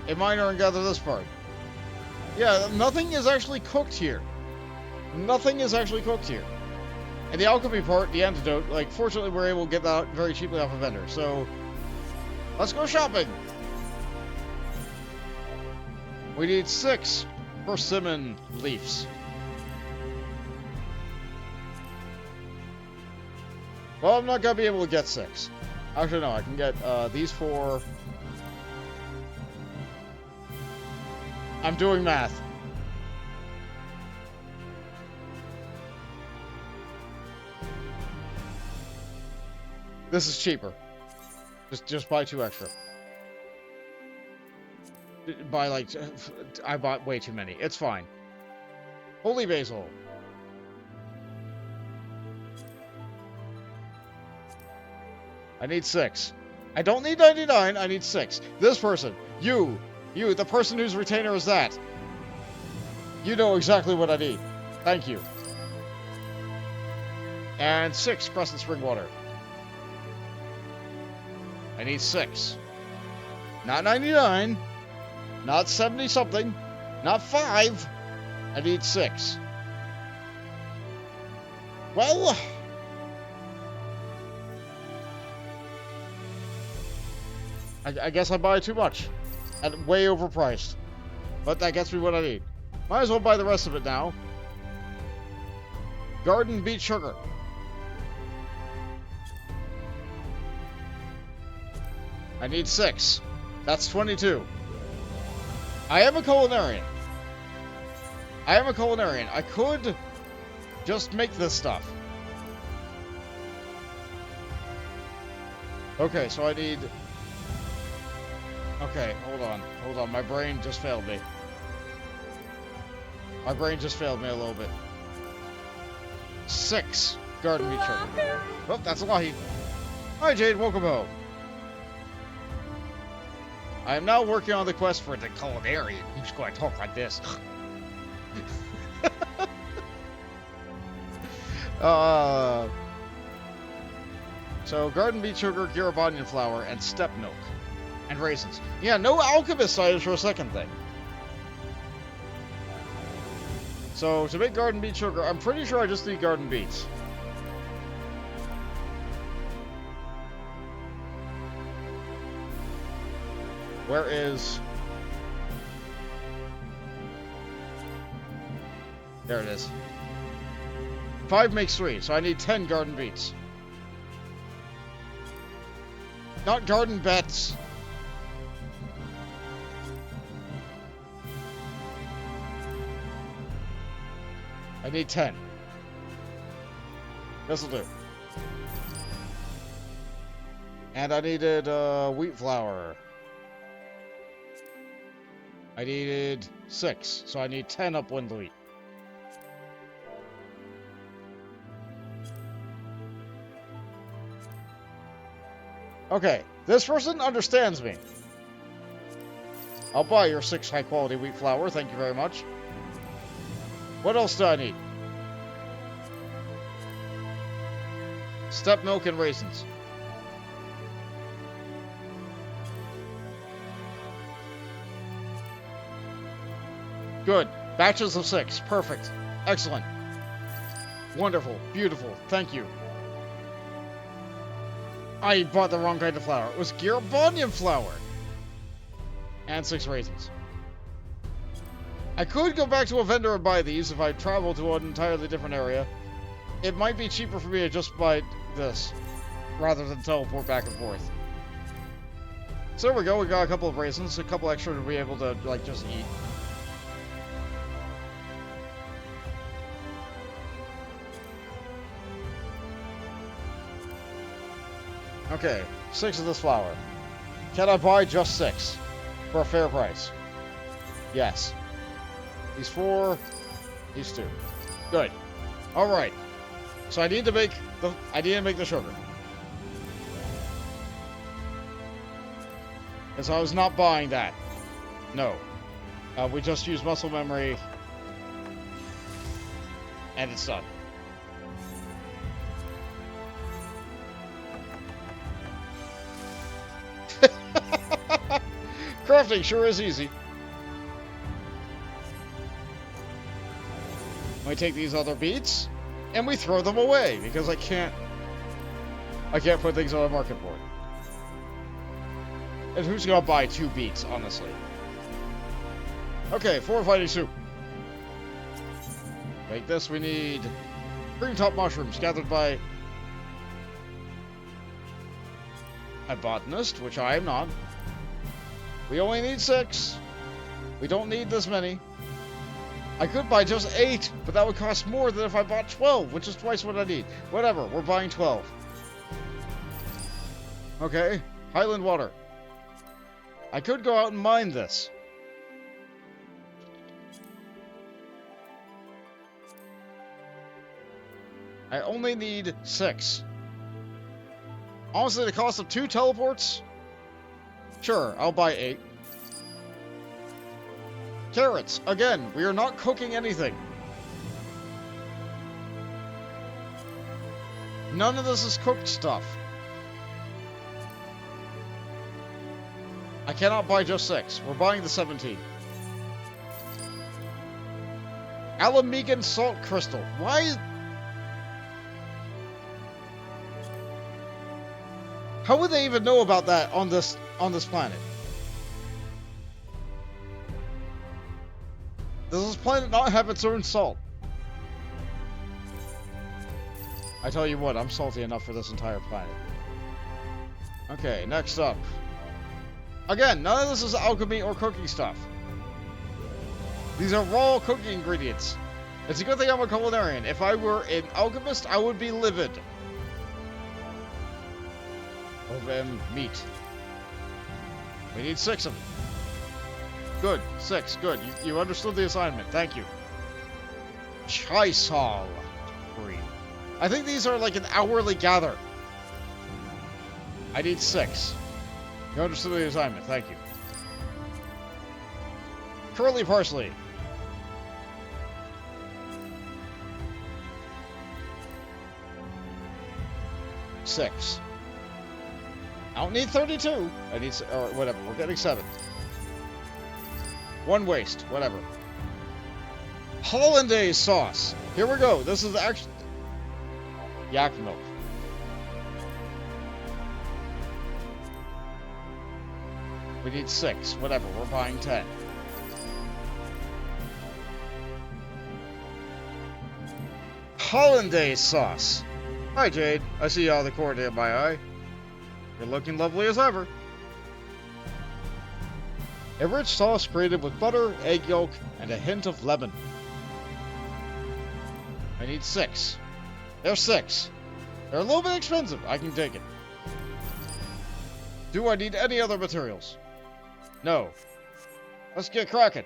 a miner and gather this part. Yeah, nothing is actually cooked here. Nothing is actually cooked here. And the alchemy part, the antidote, like, fortunately we're able to get that very cheaply off a vendor. So, let's go shopping. We need 6 persimmon leaves. Well, I'm not going to be able to get 6. Actually, no, I can get these 4. I'm doing math. This is cheaper. Just buy 2 extra. Buy like I bought way too many. It's fine. Holy basil. I need 6. I don't need 99. I need 6. This person, you, the person whose retainer is that. You know exactly what I need. Thank you. And 6 crescent spring water. I need 6. Not 99. Not 70-something. Not 5. I need 6. Well, I guess I buy too much. And way overpriced. But that gets me what I need. Might as well buy the rest of it now. Garden beet sugar. I need 6. That's 22. I am a culinarian. I could just make this stuff. Okay, so I need... Okay, hold on. My brain just failed me. A little bit. 6 garden beet sugar. Oh, that's a lot. Hi, Jade. Welcome home. I am now working on the quest for the culinarian. Who's going to talk like this? So, garden beet sugar, Garabanian flour, and steppe milk. And raisins. Yeah, no alchemist items for a second thing. So, to make garden beet sugar, I'm pretty sure I just need garden beets. Where is... There it is. 5 makes 3, so I need 10 garden beets. Not garden bets. I need 10. This'll do. And I needed wheat flour. I needed 6, so I need 10 upwind wheat. Okay, this person understands me. I'll buy your 6 high-quality wheat flour, thank you very much. What else do I need? Step milk and raisins. Good. Batches of 6. Perfect. Excellent. Wonderful. Beautiful. Thank you. I bought the wrong kind of flour. It was Garabonian flour. And 6 raisins. I could go back to a vendor and buy these if I travel to an entirely different area. It might be cheaper for me to just buy this, rather than teleport back and forth. So there we go, we got a couple of raisins, a couple extra to be able to, like, just eat. Okay, 6 of this flour. Can I buy just 6? For a fair price? Yes. These 4, these 2. Good. Alright. So I need to make the sugar. Because I was not buying that. No. We just use muscle memory. And it's done. Crafting sure is easy. We take these other beets, and we throw them away, because I can't put things on the market board. And who's gonna buy 2 beets, honestly? Okay, 4 fighting soup. Make this, we need green top mushrooms gathered by a botanist, which I am not. We only need 6. We don't need this many. I could buy just 8, but that would cost more than if I bought 12, which is twice what I need. Whatever, we're buying 12. Okay, Highland water. I could go out and mine this. I only need 6. Honestly, the cost of 2 teleports? Sure, I'll buy 8. Carrots. Again, we are not cooking anything. None of this is cooked stuff. I cannot buy just 6. We're buying the 17. Alamegan salt crystal. Why? How would they even know about that on this planet? Does this planet not have its own salt? I tell you what, I'm salty enough for this entire planet. Okay, next up. Again, none of this is alchemy or cooking stuff. These are raw cooking ingredients. It's a good thing I'm a culinarian. If I were an alchemist, I would be livid. Of meat. We need 6 of them. Good. 6. Good. You understood the assignment. Thank you. Chisal. Green. I think these are like an hourly gather. I need 6. You understood the assignment. Thank you. Curly parsley. Six. I don't need 32. I need, or whatever. We're getting 7. 1 waste. Whatever. Hollandaise sauce. Here we go. This is actually yak milk. We need 6. Whatever. We're buying 10. Hollandaise sauce. Hi, Jade. I see you out of the corner of my eye. You're looking lovely as ever. A rich sauce created with butter, egg yolk, and a hint of lemon. I need 6. There's 6. They're a little bit expensive. I can take it. Do I need any other materials? No. Let's get cracking.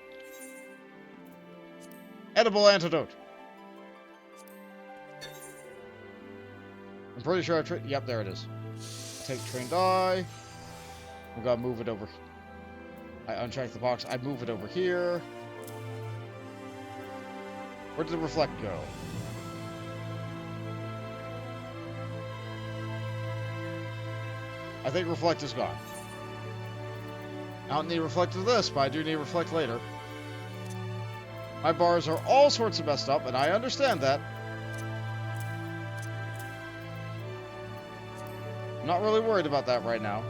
Edible antidote. I'm pretty sure yep, there it is. Take train die. We gotta move it over. I uncheck the box. I move it over here. Where did the reflect go? I think reflect is gone. I don't need reflect to this, but I do need reflect later. My bars are all sorts of messed up, and I understand that. I'm not really worried about that right now.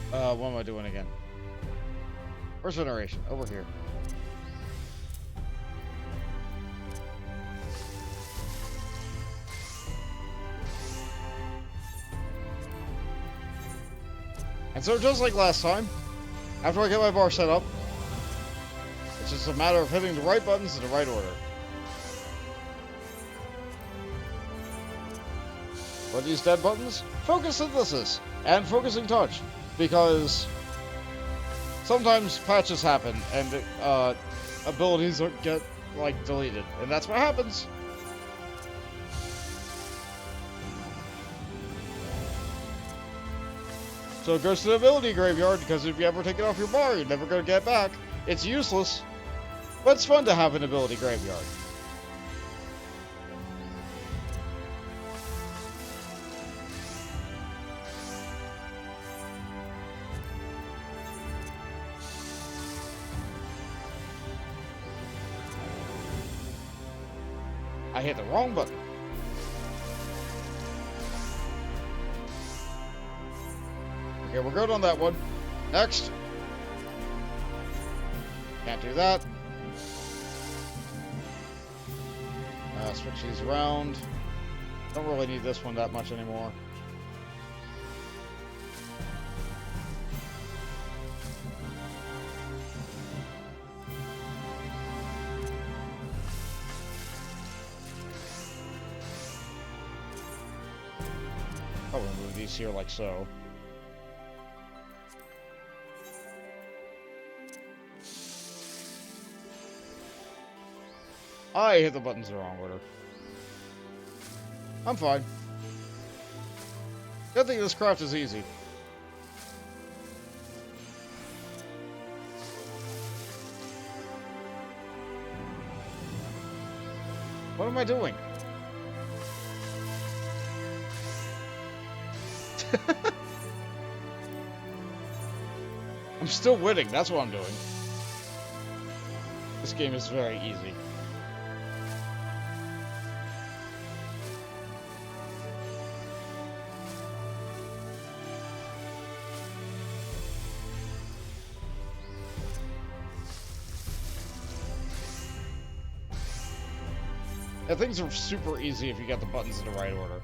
What am I doing again? Where's generation? Over here. And so just like last time, after I get my bar set up, it's just a matter of hitting the right buttons in the right order. What are these dead buttons? Focus synthesis and focusing touch, because sometimes patches happen and abilities get like deleted, and that's what happens. So it goes to the ability graveyard, because if you ever take it off your bar, you're never going to get it back. It's useless, but it's fun to have an ability graveyard. I hit the wrong button. Okay, we're good on that one. Next. Can't do that. Switch these around. Don't really need this one that much anymore. Probably move these here like so. I hit the buttons the wrong order. I'm fine. Good thing this craft is easy. What am I doing? I'm still winning, that's what I'm doing. This game is very easy. Yeah, things are super easy if you get the buttons in the right order.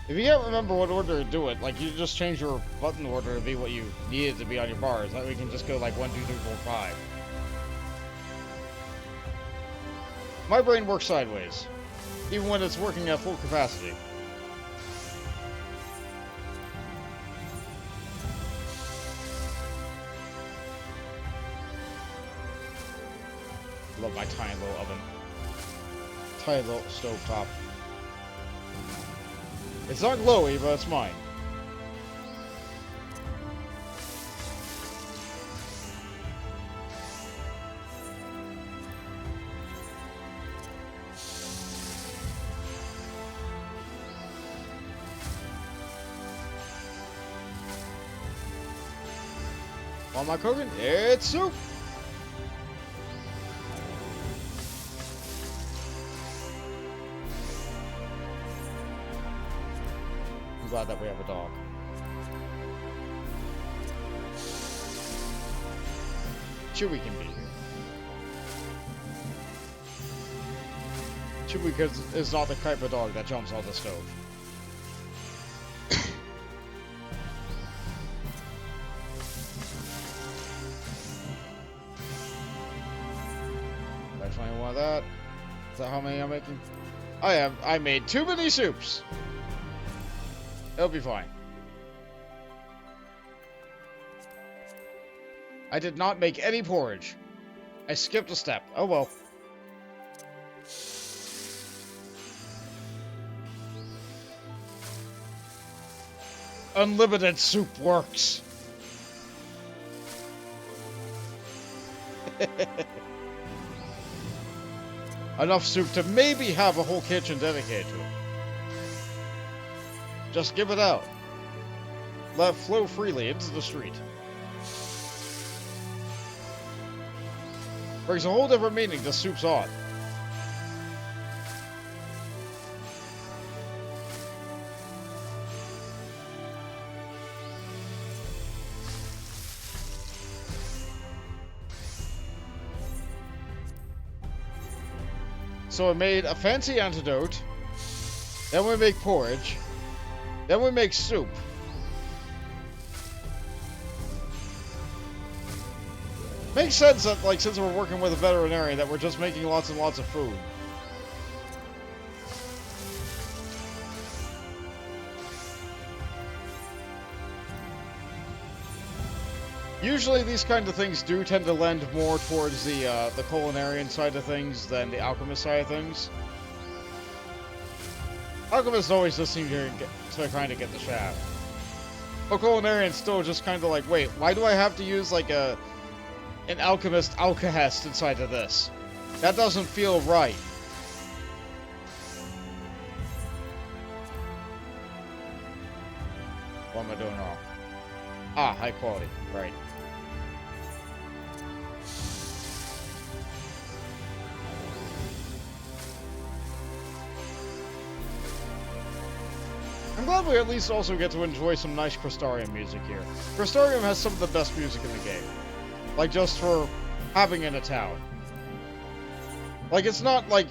If you can't remember what order to do it, like, you just change your button order to be what you need it to be on your bars. That way you can just go like 1, 2, 3, 4, 5. My brain works sideways, even when it's working at full capacity. Love my tiny little oven. Tiny little stove top. It's not glowy, but it's mine. What am I cooking? It's soup! Glad that we have a dog. Chewie can be here. Chewie is not the type of dog that jumps on the stove. Definitely want that. Is that how many I'm making? I made too many soups. It'll be fine. I did not make any porridge. I skipped a step. Oh well. Unlimited soup works. Enough soup to maybe have a whole kitchen dedicated to it. Just give it out. Let it flow freely into the street. Brings a whole different meaning to soup's on. So we made a fancy antidote, then we make porridge, then we make soup. Makes sense that, like, since we're working with a veterinarian, that we're just making lots and lots of food. Usually these kind of things do tend to lend more towards the culinarian side of things than the alchemist side of things. Alchemists always just seem to kind of get the shaft. But culinarian's still just kind of like, wait, why do I have to use like an alchemist alkahest inside of this? That doesn't feel right. What am I doing wrong? Ah, high quality, right. I'm glad we at least also get to enjoy some nice Crystarium music here. Crystarium has some of the best music in the game. Like, just for having in a town. Like, it's not, like,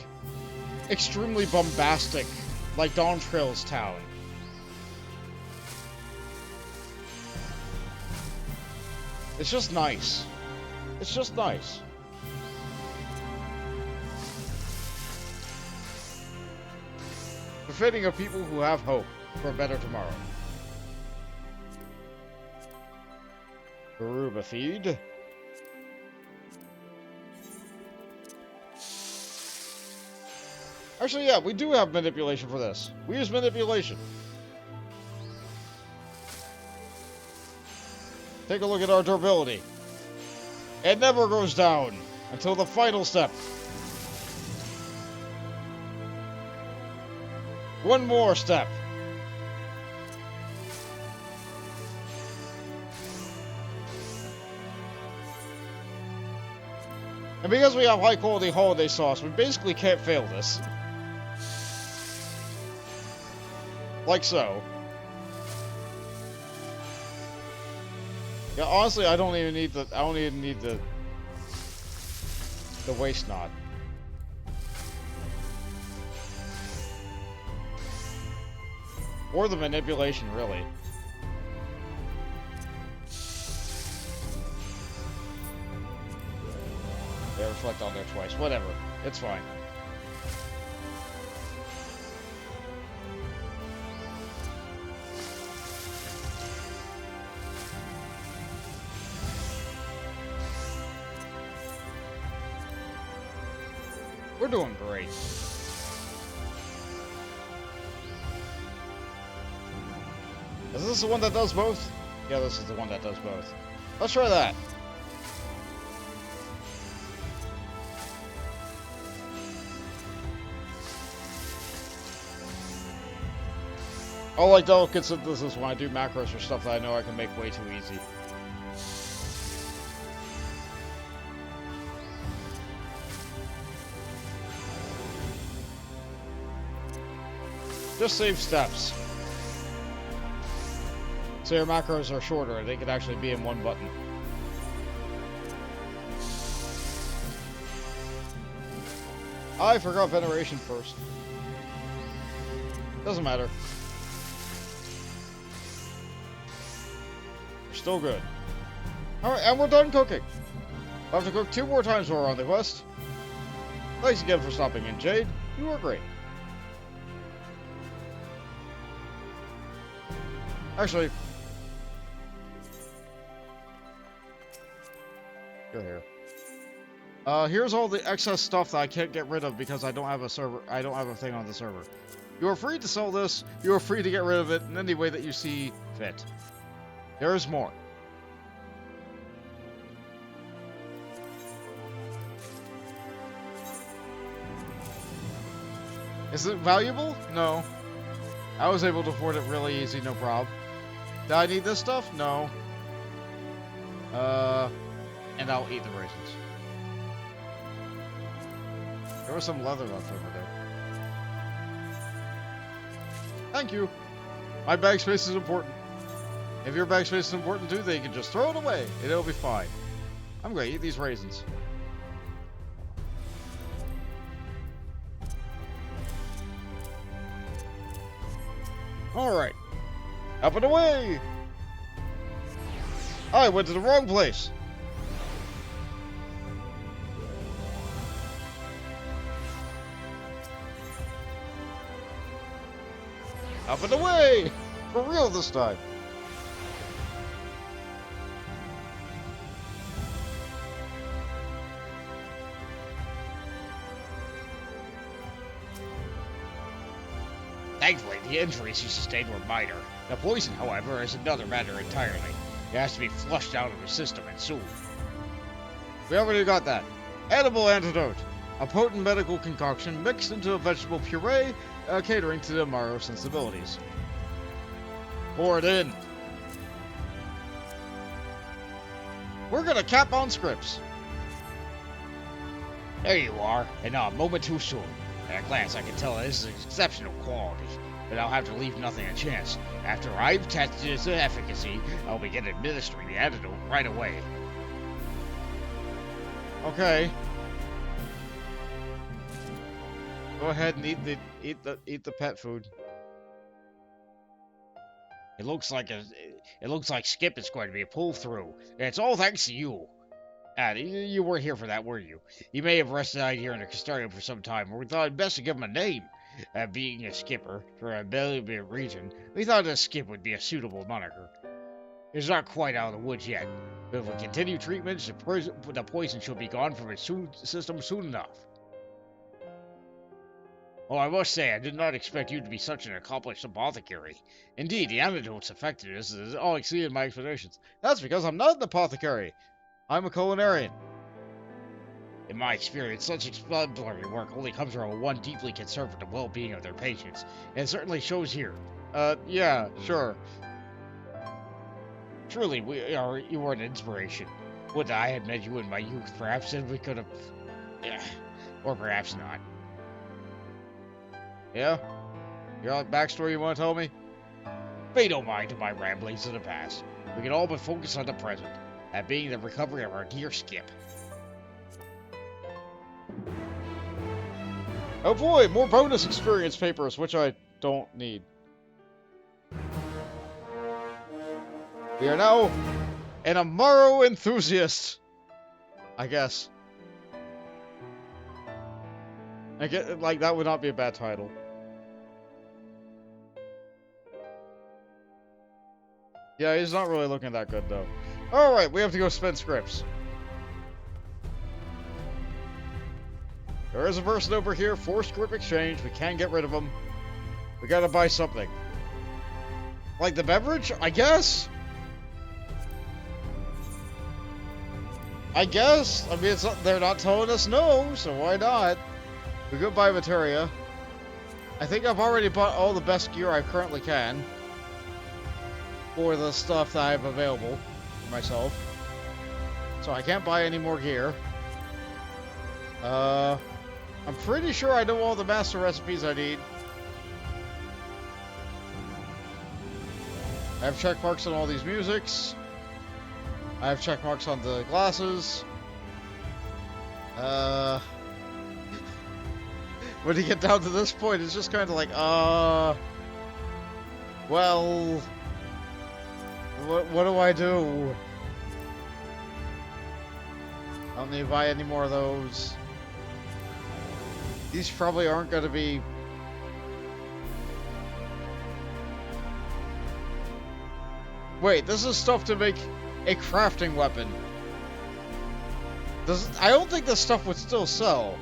extremely bombastic, like Dawn Trail's town. It's just nice. It's just nice. Befitting of people who have hope for a better tomorrow. Garuba feed. Actually, yeah, we do have manipulation for this. We use manipulation. Take a look at our durability. It never goes down until the final step. One more step. And because we have high quality holiday sauce, we basically can't fail this. Like so. Yeah, honestly, I don't even need the waist knot. Or the manipulation, really. They reflect on there twice. Whatever. It's fine. We're doing great. Is this the one that does both? Yeah, this is the one that does both. Let's try that. I like delicate synthesis when I do macros for stuff that I know I can make way too easy. Just save steps. So your macros are shorter, they could actually be in one button. I forgot veneration first. Doesn't matter. We're still good. Alright, and we're done cooking. We'll have to cook 2 more times while we're on the quest. Thanks again for stopping in, Jade. You were great. Go here. Here's all the excess stuff that I can't get rid of because I don't have a server. I don't have a thing on the server. You are free to sell this. You are free to get rid of it in any way that you see fit. There is more. Is it valuable? No. I was able to afford it really easy, no problem. Do I need this stuff? No. And I'll eat the raisins. There was some leather left over there. Thank you. My bag space is important. If your bag space is important too, then you can just throw it away and it'll be fine. I'm gonna eat these raisins. Alright. Up and away! I went to the wrong place. Up and away! For real this time. Thankfully, the injuries he sustained were minor. The poison, however, is another matter entirely. It has to be flushed out of his system and soon. We already got that. Edible antidote. A potent medical concoction mixed into a vegetable puree, catering to the Amaro sensibilities. Pour it in. We're gonna cap on scripts. There you are, and not a moment too soon. At a glance, I can tell this is exceptional quality, but I'll have to leave nothing a chance. After I've tested its efficacy, I'll begin administering the antidote right away. Okay. Go ahead and eat the pet food. It looks like Skip is going to be a pull-through, and it's all thanks to you. You weren't here for that, were you? You may have rested out here in the Custodian for some time, or we thought it best to give him a name. Being a skipper for a Belgian region, we thought that Skip would be a suitable moniker. It's not quite out of the woods yet, but if we continue treatments, the poison should be gone from its system soon enough. Oh, I must say, I did not expect you to be such an accomplished apothecary. Indeed, the antidote's effectiveness has all exceeded my expectations. That's because I'm not an apothecary. I'm a culinarian. In my experience, such exemplary work only comes from one deeply concerned for the well-being of their patients, and it certainly shows here. Yeah, sure. Truly, you are an inspiration. Would I had met you in my youth, perhaps then we could have... or perhaps not. Yeah? You got a backstory you want to tell me? Pay no mind to my ramblings of the past. We can all but focus on the present, that being the recovery of our dear Skip. Oh boy, more bonus experience papers, which I don't need. We are now an Amaro enthusiast, I guess. I get, like, that would not be a bad title. Yeah, he's not really looking that good, though. Alright, we have to go spend scripts. There is a person over here for script exchange. We can get rid of him. We gotta buy something. Like the beverage? I guess? I mean, it's not, they're not telling us no, so why not? We go buy materia. I think I've already bought all the best gear I currently can. For the stuff that I have available for myself. So I can't buy any more gear. I'm pretty sure I know all the master recipes I need. I have check marks on all these musics. I have check marks on the glasses. When you get down to this point, it's just kind of like, well, what do I do? I don't need to buy any more of those. These probably aren't going to be... Wait, this is stuff to make a crafting weapon. I don't think this stuff would still sell.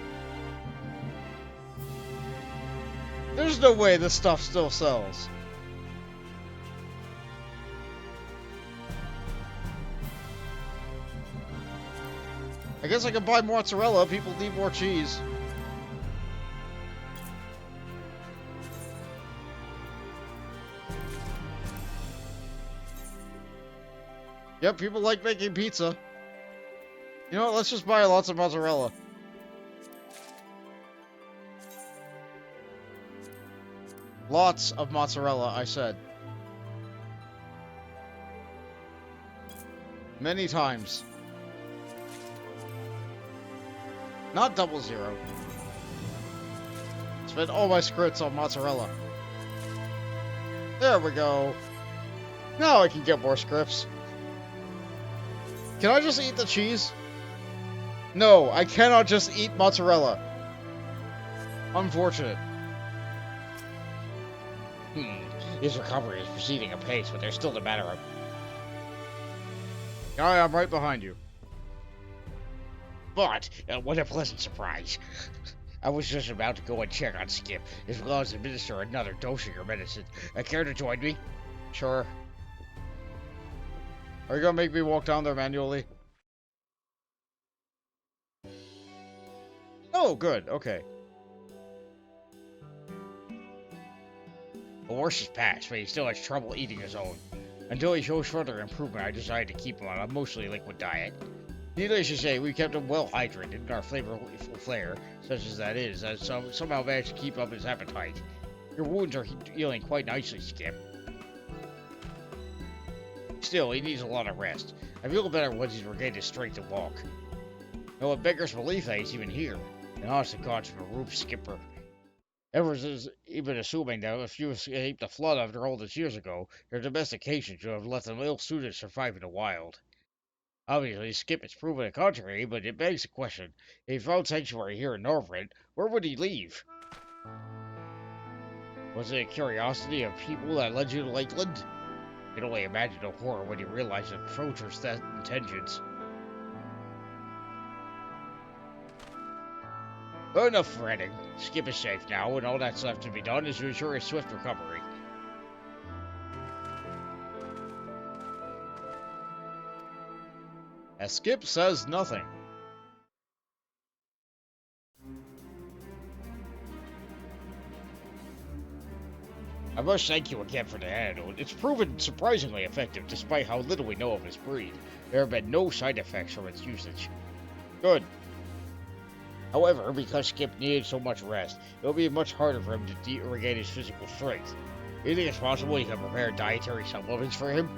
There's no way this stuff still sells. I guess I can buy mozzarella. People need more cheese. Yep, people like making pizza. You know what? Let's just buy lots of mozzarella. Lots of mozzarella, I said. Many times. Not 00. Spend all my scripts on mozzarella. There we go. Now I can get more scripts. Can I just eat the cheese? No, I cannot just eat mozzarella. Unfortunate. His recovery is proceeding apace, but there's still the matter of... Guy, I'm right behind you. But, what a pleasant surprise. I was just about to go and check on Skip, as well as administer another dose of your medicine. Care to join me? Sure. Are you gonna make me walk down there manually? Oh, good. Okay. The worst is past, but he still has trouble eating his own. Until he shows further improvement, I decided to keep him on a mostly liquid diet. Needless to say, we kept him well hydrated in our flavorful flair, such as that is, as somehow managed to keep up his appetite. Your wounds are healing quite nicely, Skip. Still, he needs a lot of rest. I feel better once he's regained his strength to walk. Though it beggars belief that he's even here. And honest to God, from a roof skipper. Ever since even assuming that if you escaped the flood after all this years ago, your domestication should have left them ill-suited to survive in the wild. Obviously, Skip has proven the contrary, but it begs the question, if he found sanctuary here in Norvrent, where would he leave? Was it a curiosity of people that led you to Lakeland? I can only imagine the horror when you realize the approacher's intentions. Enough fretting. Skip is safe now, and all that's left to be done is to ensure his swift recovery. As Skip says nothing. I must thank you again for the antidote. It's proven surprisingly effective despite how little we know of its breed. There have been no side effects from its usage. Good. However, because Skip needed so much rest, it will be much harder for him to regain his physical strength. Do you think it's possible you can prepare dietary supplements for him?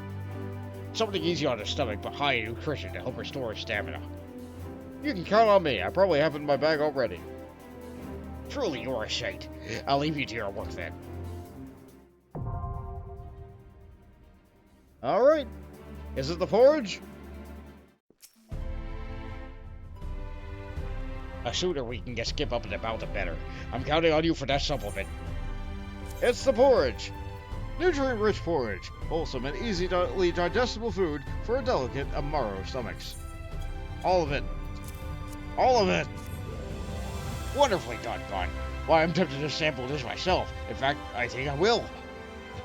Something easy on his stomach, but high in nutrition to help restore his stamina. You can count on me. I probably have it in my bag already. Truly, you're a saint. I'll leave you to your work then. Alright. Is it the forge? The sooner we can get Skip up and about, the better. I'm counting on you for that supplement. It's the porridge. Nutrient-rich porridge. Wholesome and easily digestible food for delicate and marrow stomachs. All of it. All of it. Wonderfully done, Gon. Why, I'm tempted to sample this myself. In fact, I think I will.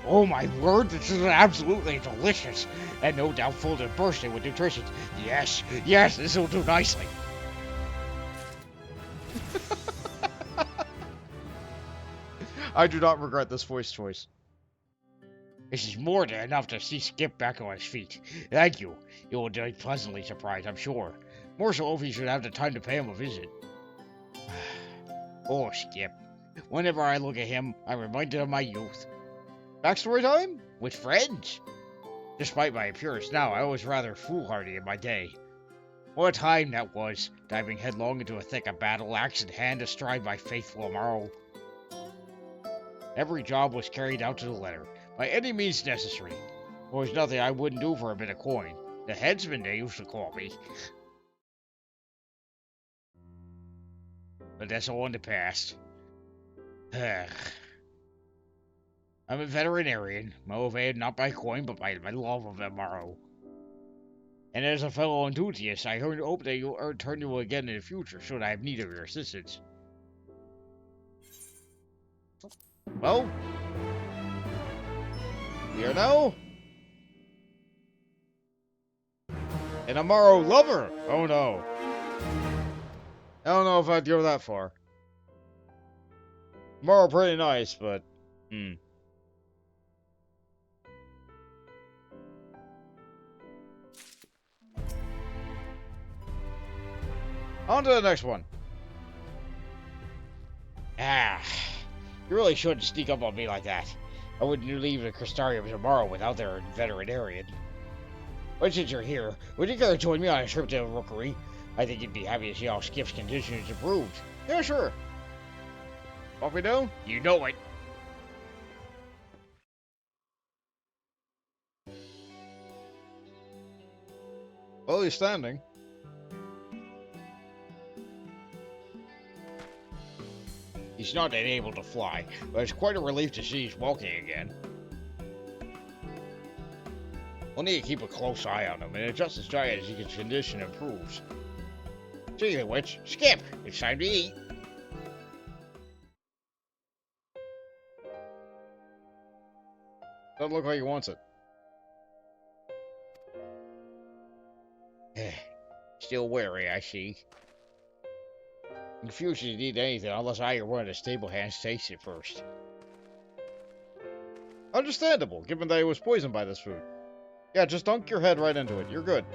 Oh my word, this is absolutely delicious. And no doubt full to bursting with nutrition. Yes, yes, this will do nicely. I do not regret this voice choice. This is more than enough to see Skip back on his feet. Thank you. You will be pleasantly surprised, I'm sure. More so if you should have the time to pay him a visit. Oh, Skip. Whenever I look at him, I'm reminded of my youth. Backstory time? With friends. Despite my appearance now, I was rather foolhardy in my day. What a time that was, diving headlong into a thick of battle, axe in hand, astride my faithful Marl. Every job was carried out to the letter, by any means necessary. There was nothing I wouldn't do for a bit of coin. The headsman, they used to call me. But that's all in the past. I'm a veterinarian, motivated not by coin, but by my love of the morrow. And as a fellow enthusiast, I hope that you'll return to again in the future should I have need of your assistance. Well, we are now an Amaro lover. Oh no. I don't know if I'd go that far. Amaro pretty nice, but On to the next one. Ah, you really shouldn't sneak up on me like that. I wouldn't leave the Crystarium tomorrow without their veterinarian. But since you're here, would you care to join me on a trip to the Rookery? I think you'd be happy to see how Skip's condition is improved. Yeah, sure. Off we go? You know it. Well, he's standing. He's not yet able to fly, but it's quite a relief to see he's walking again. We'll need to keep a close eye on him and adjust his diet as his condition improves. Speaking of which, Skip, it's time to eat. Doesn't look like he wants it. Still wary, I see. Confused to need anything unless I or one of the stable hands taste it first. Understandable, given that he was poisoned by this food. Yeah, just dunk your head right into it. You're good.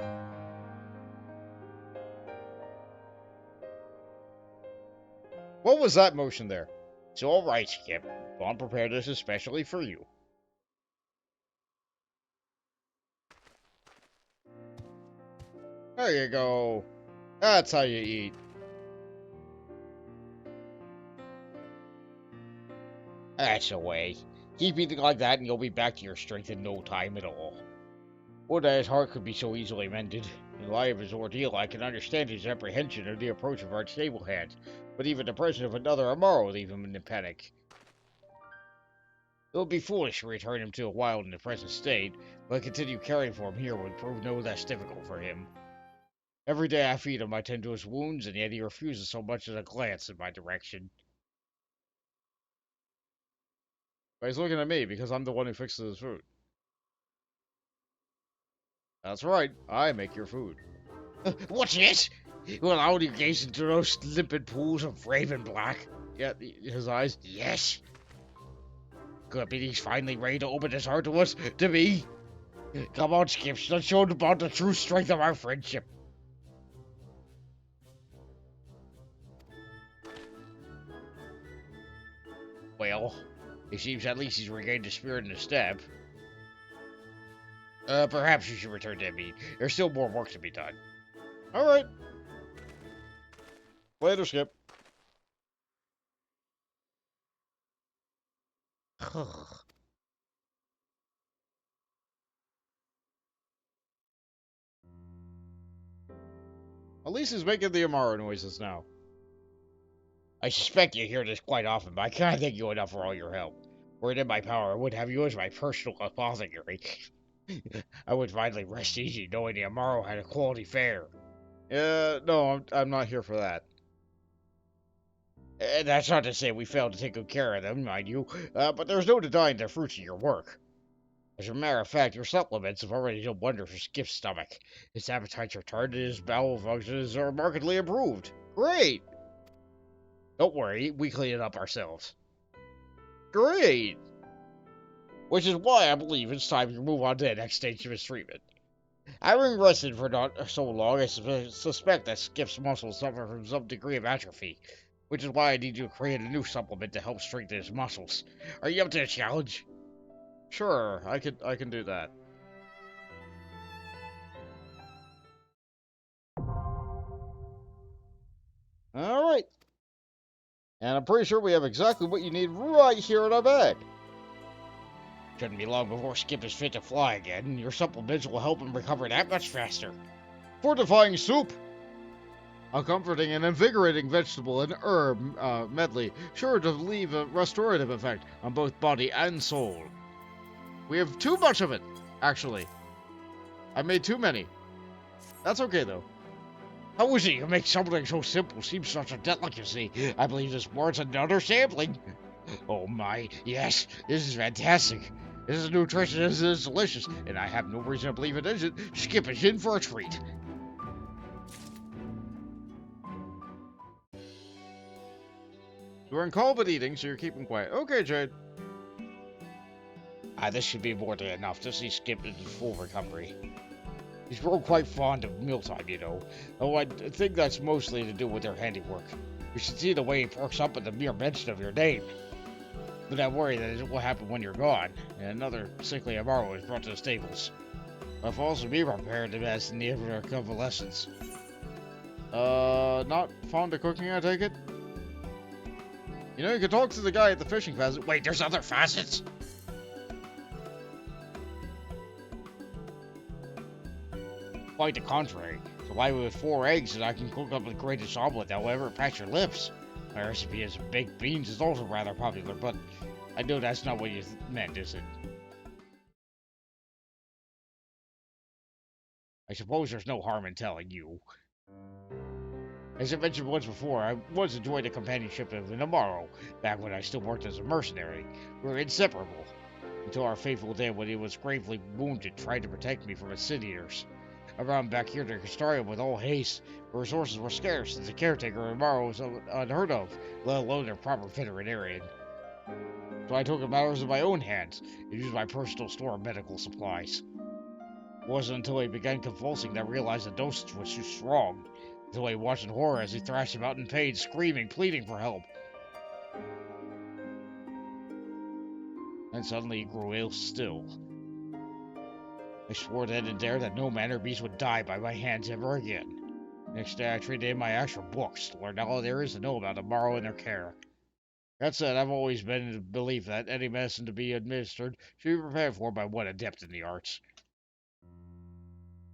What was that motion there? It's alright, Skip. Vaughn prepared this especially for you. There you go. That's how you eat. That's the way. Keep eating like that and you'll be back to your strength in no time at all. Would that his heart could be so easily mended. In light of his ordeal, I can understand his apprehension of the approach of our stable hand, but even the presence of another Amaro will leave him in a panic. It would be foolish to return him to the wild in the present state, but continue caring for him here would prove no less difficult for him. Every day I feed him, I tend to his wounds, and yet he refuses so much as a glance in my direction. But he's looking at me because I'm the one who fixes his food. That's right, I make your food. What's this? You allow you gaze into those limpid pools of raven black? Yeah, his eyes. Yes. Could it be he's finally ready to open his heart to us, to me? Come on, Skips, let's show about the true strength of our friendship. Well, it seems at least he's regained his spirit in his step. Perhaps you should return to him. There's still more work to be done. Alright. Later, Skip. At least he's making the Amaro noises now. I suspect you hear this quite often, but I can't thank you enough for all your help. Were it in my power, I would have you as my personal apothecary. I would finally rest easy knowing the Amaro had a quality fare. No, I'm not here for that. And that's not to say we failed to take good care of them, mind you, but there's no denying the fruits of your work. As a matter of fact, your supplements have already done wonders for Skip's stomach. His appetite's returned and his bowel functions are markedly improved. Great! Don't worry, we clean it up ourselves. Great! Which is why I believe it's time to move on to the next stage of his treatment. Having rested for not so long, I suspect that Skip's muscles suffer from some degree of atrophy, which is why I need you to create a new supplement to help strengthen his muscles. Are you up to the challenge? Sure, I can do that. Alright. And I'm pretty sure we have exactly what you need right here in our bag. Shouldn't be long before Skip is fit to fly again. Your supplements will help him recover that much faster. Fortifying soup. A comforting and invigorating vegetable and herb medley, sure to leave a restorative effect on both body and soul. We have too much of it, actually. I made too many. That's okay, though. How is it you make something so simple seem such a delicacy? I believe this warrants another sampling. Oh my, yes, this is fantastic. This is nutritious, this is delicious, and I have no reason to believe it isn't. Skip is in for a treat. You're in call but eating, so you're keeping quiet. Okay, Jade. This should be more than enough to see Skip in full recovery. He's grown quite fond of mealtime, you know. Oh, I think that's mostly to do with their handiwork. You should see the way he perks up at the mere mention of your name. But I worry that it will happen when you're gone, and another sickly Amaro is brought to the stables. I'll also be prepared to as in the ever of convalescence. Not fond of cooking, I take it? You know, you could talk to the guy at the fishing facet. Wait, there's other facets? Quite the contrary. So why with 4 eggs and I can cook up the greatest omelet that will ever pass your lips. My recipe is baked beans is also rather popular, but I know that's not what you meant, is it? I suppose there's no harm in telling you. As I mentioned once before, I once enjoyed the companionship of an Amaro, back when I still worked as a mercenary. We were inseparable, until our fateful day when he was gravely wounded trying to protect me from the city-eaters. I ran back here to Castaria with all haste, but resources were scarce, and the caretaker of Amaro was unheard of, let alone a proper veterinarian. So I took matters in my own hands, and used my personal store of medical supplies. It wasn't until he began convulsing that I realized the dosage was too strong. Until I watched in horror as he thrashed him out in pain, screaming, pleading for help. And suddenly he grew ill still. I swore then and there that no man or beast would die by my hands ever again. Next day I traded in my actual books to learn all there is to know about Amaro and their care. That said, I've always been in the belief that any medicine to be administered should be prepared for by one adept in the arts.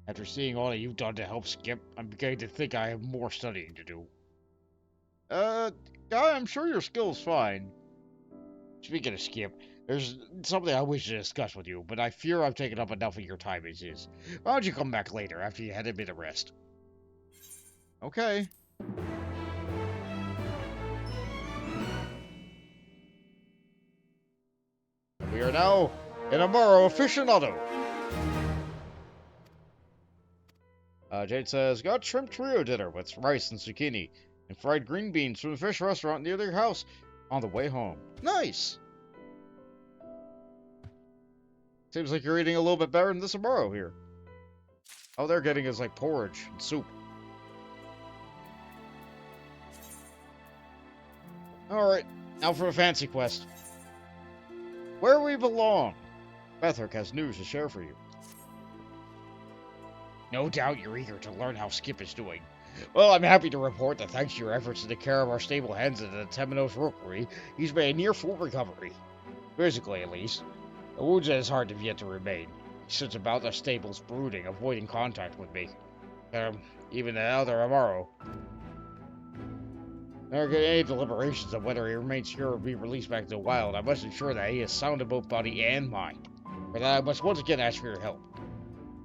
After seeing all that you've done to help Skip, I'm beginning to think I have more studying to do. Guy, I'm sure your skill's fine. Speaking of Skip, there's something I wish to discuss with you, but I fear I've taken up enough of your time as is. Why don't you come back later, after you had a bit of rest? Okay. We are now in Amaro aficionado. Jade says, got shrimp trio dinner with rice and zucchini, and fried green beans from the fish restaurant near their house on the way home. Nice! Seems like you're eating a little bit better than this Amaro here. All they're getting is like porridge and soup. Alright, now for a fancy quest. Where we belong. Bethrick has news to share for you. No doubt you're eager to learn how Skip is doing. Well, I'm happy to report that thanks to your efforts in the care of our stable hens at the Temenos Rookery, he's made a near full recovery. Physically, at least. The wounds in his heart have yet to remain. He sits about the stables brooding, avoiding contact with me. Even the other Amaro. There are any deliberations of whether he remains here or be released back to the wild. I must ensure that he is sound in both body and mind. For that, I must once again ask for your help.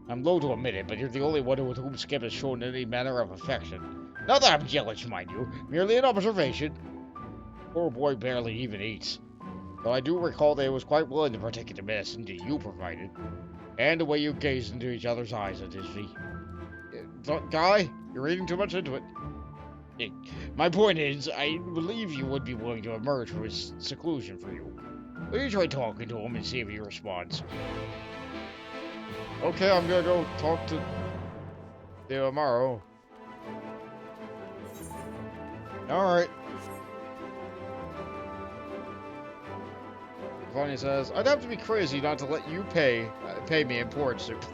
I'm loath to admit it, but you're the only one with whom Skip has shown any manner of affection. Not that I'm jealous, mind you, merely an observation. Poor boy barely even eats. Though I do recall that he was quite willing to partake in the medicine that you provided. And the way you gazed into each other's eyes at his feet. Guy, you're reading too much into it. My point is, I believe you would be willing to emerge from his seclusion for you. Will you try talking to him and see if he responds? Okay, I'm gonna go talk to the Amaro. Alright. Vanya says, I'd have to be crazy not to let you pay me in porridge soup.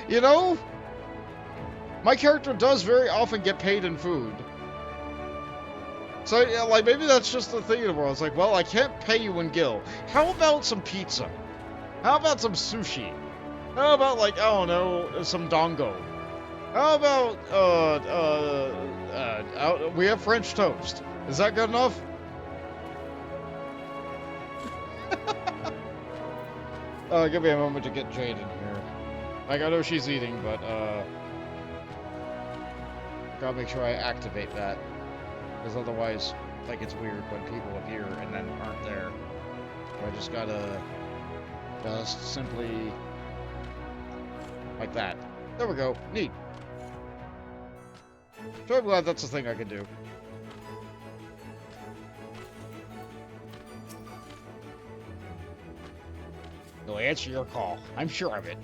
You know, my character does very often get paid in food. So, yeah, like, maybe that's just the thing in the world. It's like, well, I can't pay you in gil. How about some pizza? How about some sushi? How about, like, I don't know, some dongo? How about, we have French toast. Is that good enough? Give me a moment to get Jade in here. Like, I know she's eating, but, gotta make sure I activate that. Because otherwise, like, it's weird when people appear and then aren't there. So I just gotta just simply like that. There we go. Neat. So I'm glad that's a thing I can do. They'll answer your call. I'm sure of it.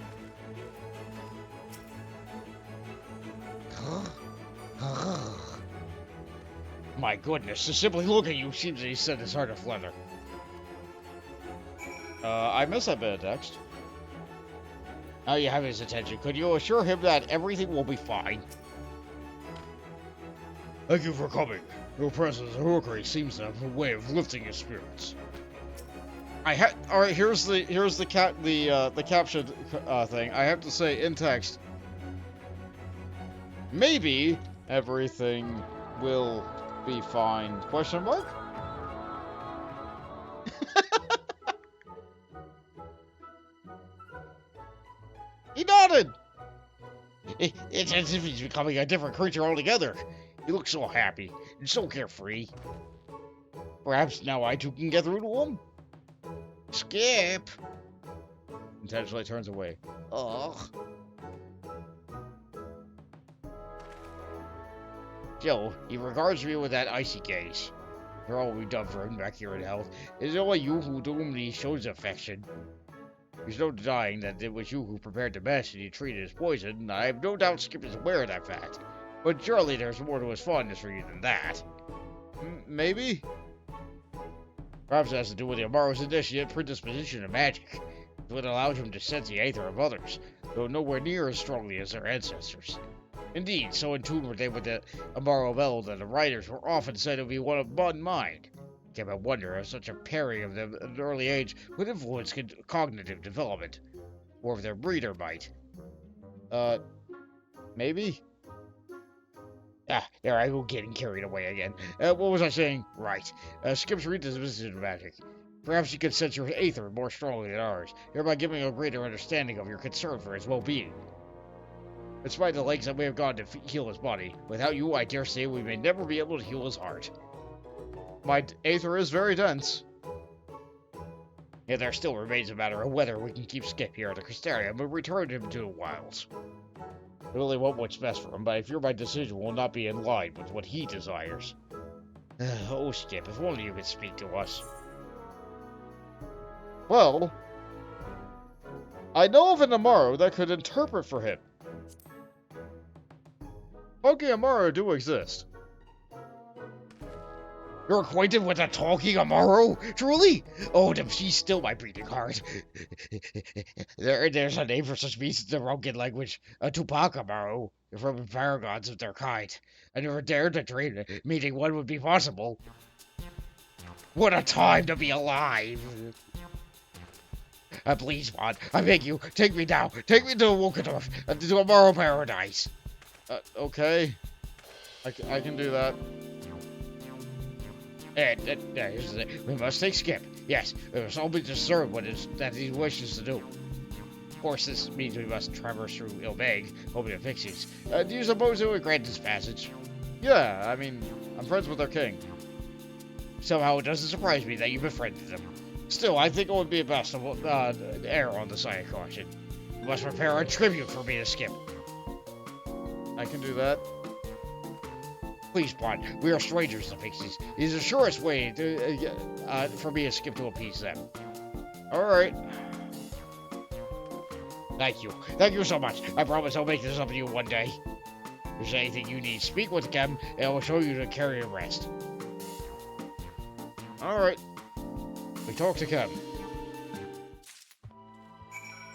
My goodness, to simply look at you seems to set his heart aflutter. I missed that bit of text. Now you have his attention. Could you assure him that everything will be fine? Thank you for coming. Your presence and workery seems to have a way of lifting his spirits. All right. Here's the caption thing. I have to say in text. Maybe everything will be fine. Question mark? He nodded. It's as if he's becoming a different creature altogether. He looks so happy and so carefree. Perhaps now I too can get through to him? Skip! Intentionally turns away. Ugh. Still, he regards me with that icy gaze. For all we've done for him back here in hell, it is only you who to whom he shows affection. There's no denying that it was you who prepared the mess and he treated as poison, and I have no doubt Skip is aware of that fact. But surely there's more to his fondness for you than that. Maybe? Perhaps it has to do with the Amaro's initiate predisposition to magic. It's what allows him to sense the aether of others, though nowhere near as strongly as their ancestors. Indeed, so in tune were they with the Amaro Bell that the writers were often said to be one of one mind. It can but wonder if such a pairing of them at an early age would influence cognitive development, or if their breeder might. Maybe? Ah, there I go getting carried away again. What was I saying? Right. Skip's predisposition to magic. Perhaps he could sense your aether more strongly than ours, thereby giving a greater understanding of your concern for his well-being. Despite the lengths that we have gone to heal his body, without you, I dare say we may never be able to heal his heart. My aether is very dense. Yet there still remains a matter of whether we can keep Skip here at the Crystarium and return him to the wilds. I really want what's best for him, but I fear my decision will not be in line with what he desires. Oh, Skip, if only you could speak to us. Well, I know of an Amaro that could interpret for him. Funky Amaro do exist. You're acquainted with a talking Amaro? Truly? Oh, then she's still my breeding heart. There's a name for such beasts in the Rogan language, a Tupac Amaro, from the paragons of their kind. I never dared to dream that meeting one would be possible. What a time to be alive! Please, Bond, I beg you, take me now. Take me to Wokendorf, to Amaro Paradise. Okay. I can do that. Here's the thing. We must take Skip. Yes, we must all be discerned what that he wishes to do. Of course, this means we must traverse through Ilbeg, hoping to pixies. Do you suppose it would grant this passage? Yeah, I mean, I'm friends with their king. Somehow it doesn't surprise me that you befriended them. Still, I think it would be best to err on the side of caution. You must prepare a tribute for me to Skip. I can do that. Please, Bond, we are strangers to pixies. It is the surest way for me to Skip to appease them. Alright. Thank you. Thank you so much. I promise I'll make this up to you one day. If there's anything you need, speak with Kem, and I will show you to carry a rest. Alright. We talk to Kem.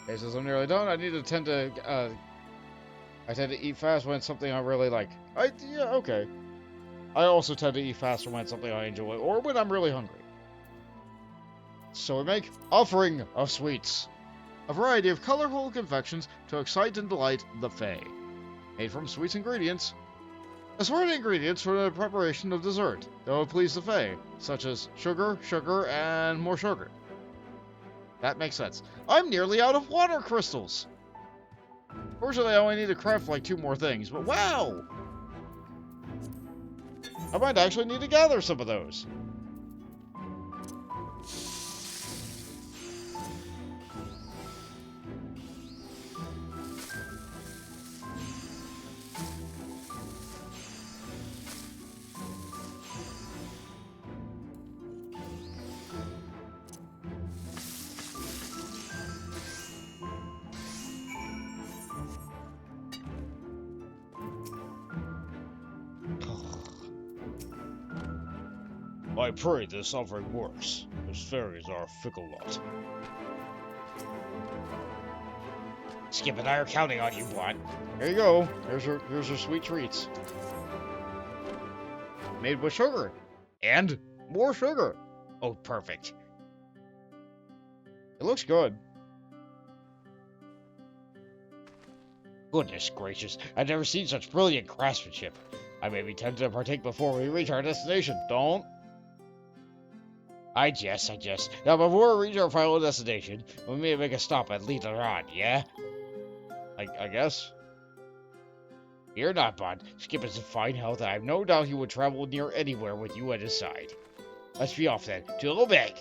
Okay, since I'm nearly done, I need to tend to, I tend to eat fast when it's something I really like. Yeah, okay. I also tend to eat faster when it's something I enjoy, or when I'm really hungry. So we make offering of sweets. A variety of colorful confections to excite and delight the Fae. Made from sweets ingredients. Assorted ingredients for the preparation of dessert that will please the Fae, such as sugar, and more sugar. That makes sense. I'm nearly out of water crystals. Fortunately, I only need to craft like 2 more things, but wow! I might actually need to gather some of those. I pray this offering works. Those fairies are a fickle lot. Skip and I are counting on you, Blunt. Here you go. Here's your sweet treats. Made with sugar. And more sugar. Oh, perfect. It looks good. Goodness gracious, I've never seen such brilliant craftsmanship. I may be tempted to partake before we reach our destination. Don't. I jest. Now, before we reach our final destination, we may make a stop at Ehl Tou, yeah? I guess. Fear not, Bud. Skip is in fine health, and I have no doubt he would travel near anywhere with you at his side. Let's be off then. Toodle back.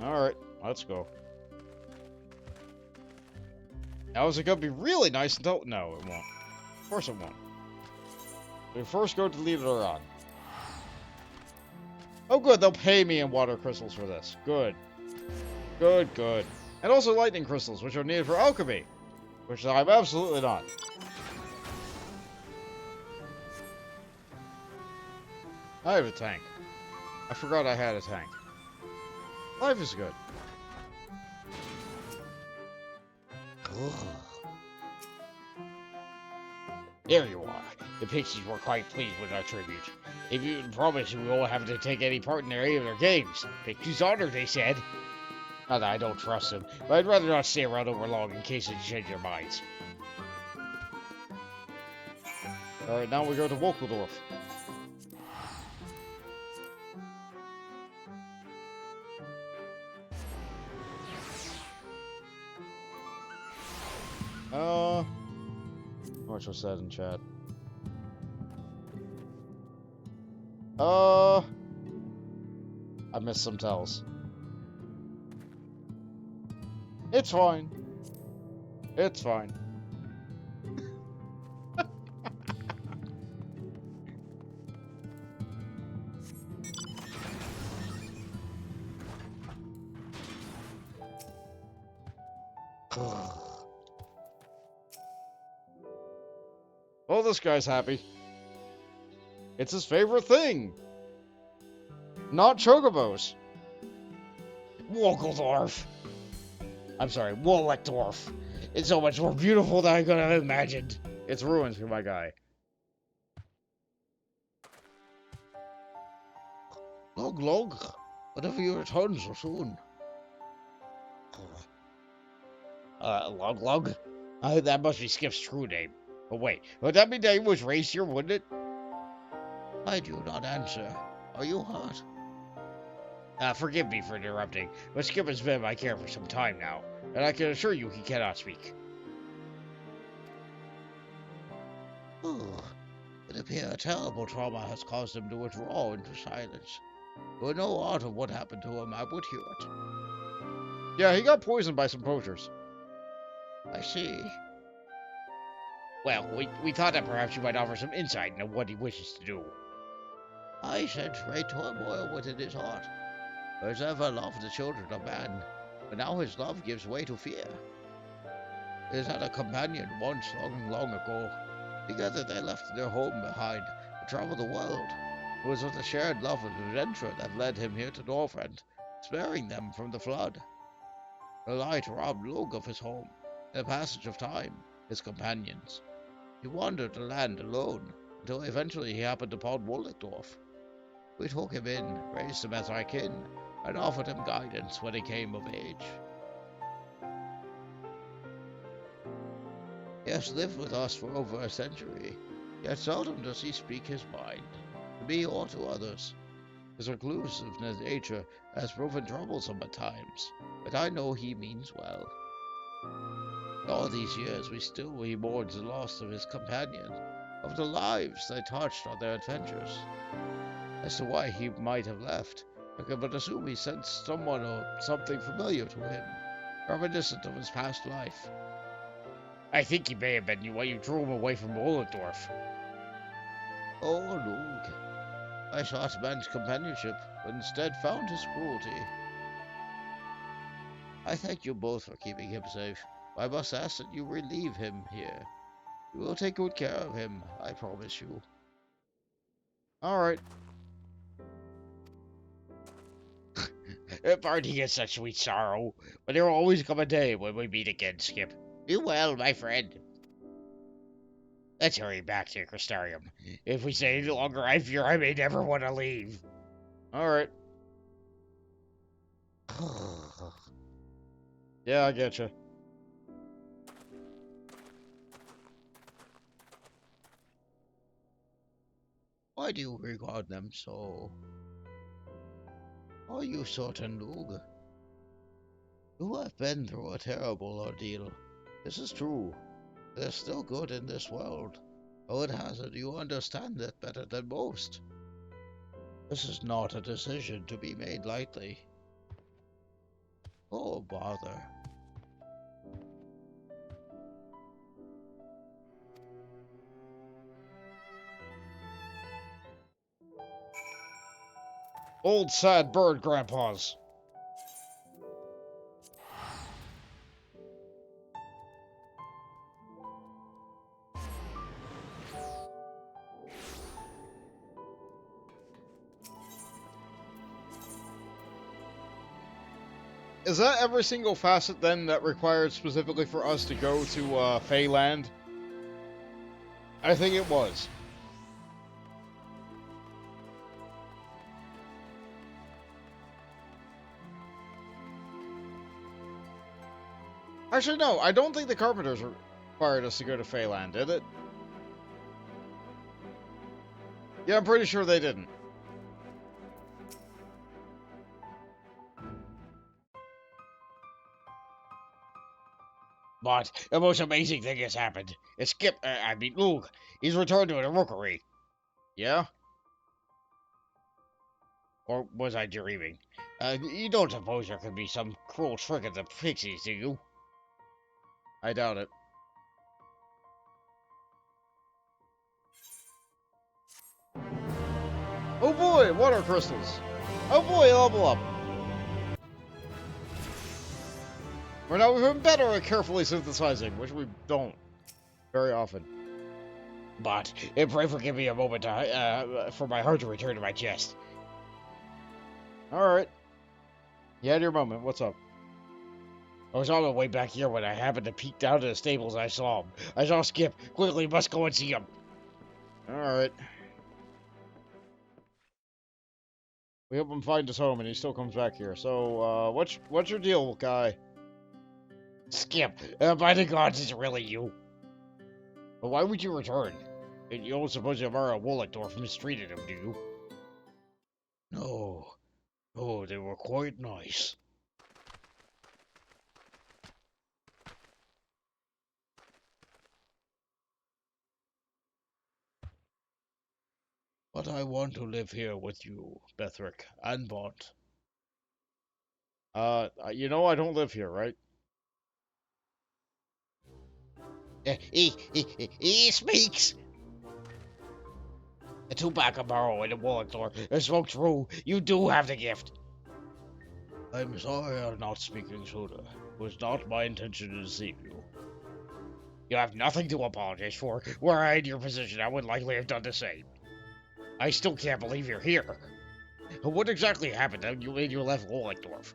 Alright, let's go. Now, is it gonna be really nice until... No, it won't. Of course it won't. We first go to Ehl Tou. Oh good, they'll pay me in water crystals for this. Good. Good. And also lightning crystals, which are needed for alchemy. Which I'm absolutely not. I have a tank. I forgot I had a tank. Life is good. There you are. The pixies were quite pleased with our tribute. They even promised we won't have to take any part in any of their games. Pixies honor, they said. Not that I don't trust them, but I'd rather not stay around over long in case they change their minds. Alright, now we go to Wokeldorf. Much was said in chat. I missed some tells. It's fine. It's fine. Oh, this guy's happy. It's his favorite thing. Not chocobos. Wokeldorf. I'm sorry, Wolleckdorf. It's so much more beautiful than I could have imagined. It's ruins, my guy. Log. Whatever you return so soon. Log. That must be Skip's true name. But wait, would that mean that he was raised here, wouldn't it? I do not answer. Are you hurt? Forgive me for interrupting, but Skip has been in my care for some time now, and I can assure you he cannot speak. It appears a terrible trauma has caused him to withdraw into silence. Were no aught of what happened to him, I would hear it. Yeah, he got poisoned by some poachers. I see. Well, we thought that perhaps you might offer some insight into what he wishes to do. I sense great turmoil within his heart. He has ever loved the children of man, but now his love gives way to fear. He has had a companion once long ago. Together they left their home behind and traveled the world. It was with a shared love of adventure that led him here to Northrend, sparing them from the flood. The light robbed Lug of his home, the passage of time, his companions. He wandered the land alone, until eventually he happened upon Wokeldorf. We took him in, raised him as our kin, and offered him guidance when he came of age. He has lived with us for over a century, yet seldom does he speak his mind, to me or to others. His reclusive nature has proven troublesome at times, but I know he means well. All these years he mourns the loss of his companion, of the lives they touched on their adventures. As to why he might have left, I can but assume he sensed someone or something familiar to him, reminiscent of his past life. I think he may have been why you drew him away from Wollendorf. Oh, look. I sought man's companionship, but instead found his cruelty. I thank you both for keeping him safe. I must ask that you relieve him here. You will take good care of him, I promise you. Alright. Parting is such sweet sorrow, but there will always come a day when we meet again, Skip. Be well, my friend. Let's hurry back to Crystarium. If we stay any longer, I fear I may never want to leave. Alright. Yeah, I getcha. Why do you regard them so? Are you certain, Lug? You have been through a terrible ordeal. This is true. There's still good in this world. I would hazard you understand it better than most. This is not a decision to be made lightly. Oh, bother. Old sad bird grandpas. Is that every single facet then that required specifically for us to go to Feyland? I think it was. Actually, no, I don't think the Carpenters required us to go to Feyland, did it? Yeah, I'm pretty sure they didn't. But the most amazing thing has happened. Luke, he's returned to the rookery. Yeah? Or was I dreaming? You don't suppose there could be some cruel trick of the pixies, do you? I doubt it. Oh boy, water crystals. Oh boy, level up. We're now even better at carefully synthesizing, which we don't very often. But pray forgive me a moment for my heart to return to my chest. Alright. You had your moment. What's up? I was on my way back here when I happened to peek down to the stables. I saw him. I saw Skip. Quickly, must go and see him. Alright. We hope him find his home and he still comes back here. So, what's your deal, guy? Skip, by the gods, it's really you. But why would you return? You don't suppose you borrowed Wollendorf mistreated him, do you? No. No, they were quite nice. But I want to live here with you, Bethric and Bont. You know I don't live here, right? He speaks! The two back of borrow in the Wollendorf. Spoke true. You do have the gift. I'm sorry I'm not speaking sooner. It was not my intention to deceive you. You have nothing to apologize for. Were I in your position, I would likely have done the same. I still can't believe you're here. What exactly happened when you left Wollendorf?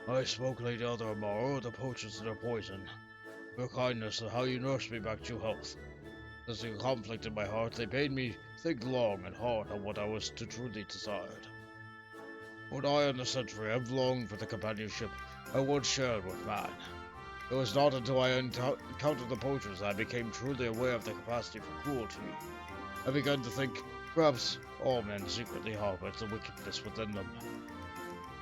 I spoke late other morrow of the poachers and their poison. Your kindness and how you nursed me back to health. There's a conflict in my heart. They made me think long and hard on what I was to truly desired. What I in the century have longed for the companionship I once shared with man. It was not until I encountered the poachers that I became truly aware of the capacity for cruelty. I began to think, perhaps all men secretly harbor the wickedness within them.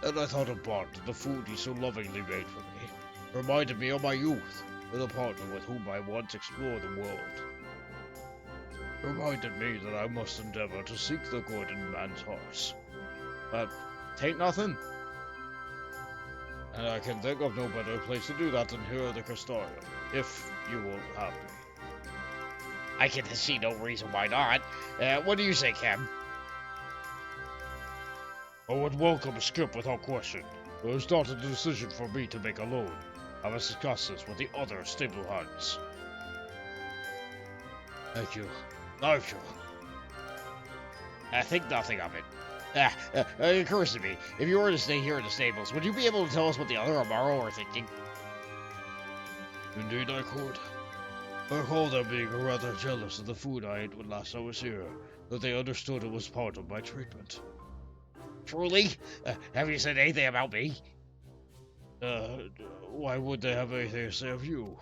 And I thought of Bond, the food he so lovingly made for me. Reminded me of my youth, with a partner with whom I once explored the world. Reminded me that I must endeavor to seek the good in man's hearts. But Tain't nothing. and I can think of no better place to do that than here at the Crystarium, if you will have me. I can see no reason why not. What do you say, Cam? I would welcome Skip without question. It was not a decision for me to make alone. I must discuss this with the other stable hands. Thank you. Thank you. Think nothing of it. It occurs to me, if you were to stay here in the stables, would you be able to tell us what the other Amaro are thinking? Indeed I could. I recall them being rather jealous of the food I ate when last I was here, that they understood it was part of my treatment. Truly? Have you said anything about me? Why would they have anything to say of you?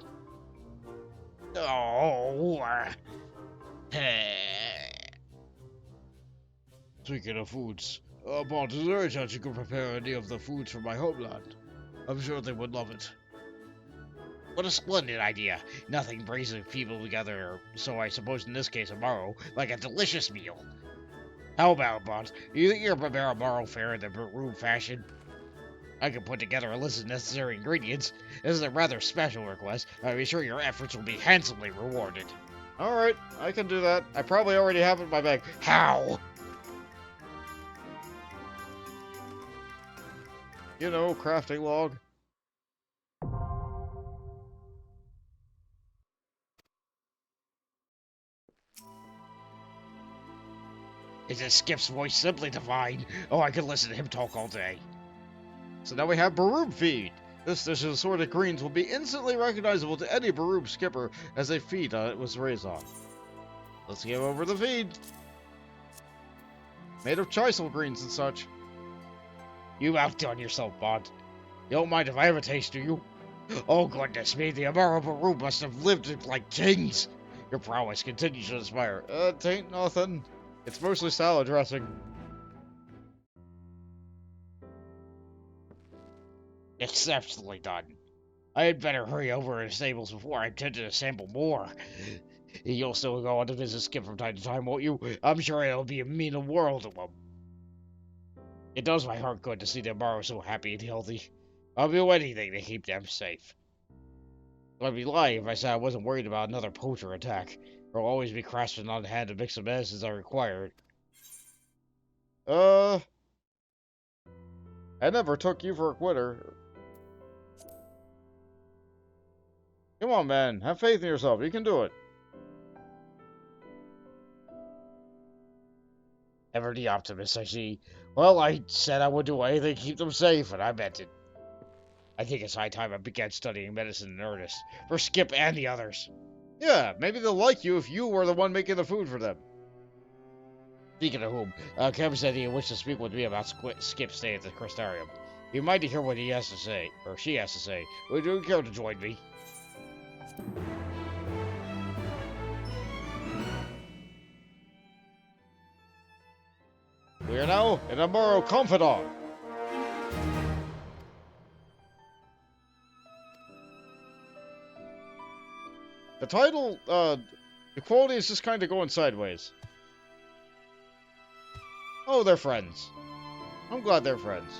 Oh, Speaking of foods, Bond, is there any chance you could prepare any of the foods for my homeland? I'm sure they would love it. What a splendid idea. Nothing brings the people together, so I suppose in this case a morrow, like a delicious meal. How about it, Bond? You think you can prepare a morrow fare in the room fashion? I can put together a list of necessary ingredients. This is a rather special request. I'll be sure your efforts will be handsomely rewarded. Alright, I can do that. I probably already have it in my bag. How? You know, crafting log. Isn't Skip's voice simply divine? Oh, I could listen to him talk all day. So now we have Baroob feed. This dish's assorted greens will be instantly recognizable to any Baroob skipper as a feed it was raised on. Let's give over the feed. Made of chisel greens and such. You outdone yourself, Bond. You don't mind if I have a taste, do you? Oh, goodness me, the Amaro Baroob must have lived like kings. Your prowess continues to inspire. Tain't nothing. It's mostly salad dressing. Exceptionally done. I had better hurry over to the stables before I'm tempted to sample more. You'll still go on to visit Skip from time to time, won't you? I'm sure it'll mean a world to him. It does my heart good to see them borrow so happy and healthy. I'll do anything to keep them safe. I'd be lying if I said I wasn't worried about another poacher attack. I'll always be grasping on hand to mix the medicines I require. I never took you for a quitter. Come on, man. Have faith in yourself. You can do it. Ever the optimist, I see. Well, I said I would do anything to keep them safe, and I meant it. I think it's high time I began studying medicine in earnest, for Skip and the others. Yeah, maybe they'll like you if you were the one making the food for them. Speaking of whom, Cam said he wished to speak with me about Skip's stay at the Crystarium. He might hear what he has to say, or she has to say. Would you care to join me? We are now in Amaro Confidant. The title, the quality is just kind of going sideways. Oh, they're friends. I'm glad they're friends.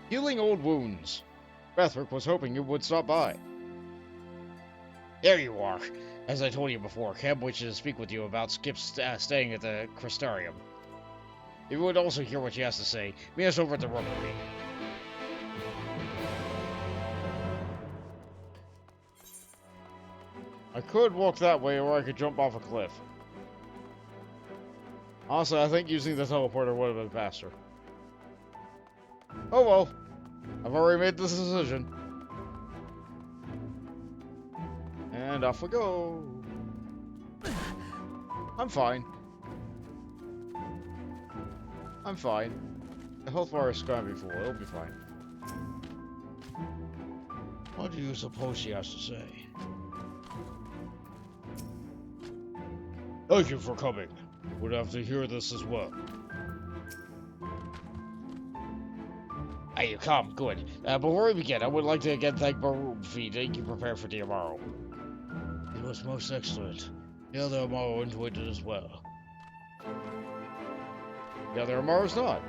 Healing old wounds. Bethrick was hoping you would stop by. There you are. As I told you before, Cam wishes to speak with you about Skip's staying at the Crystarium. If you would also hear what she has to say, meet us over at the rookery. I could walk that way, or I could jump off a cliff. Honestly, I think using the teleporter would have been faster. Oh well. I've already made this decision. And off we go. I'm fine. I'm fine. The health bar is scrambled before. It'll be fine. What do you suppose she has to say? Thank you for coming. Would have to hear this as well. Are you come? Good. Before we begin, I would like to again thank Baroom for feeding you prepared for tomorrow. It was most excellent. The other Amaro enjoyed it as well. The other Amaro's not.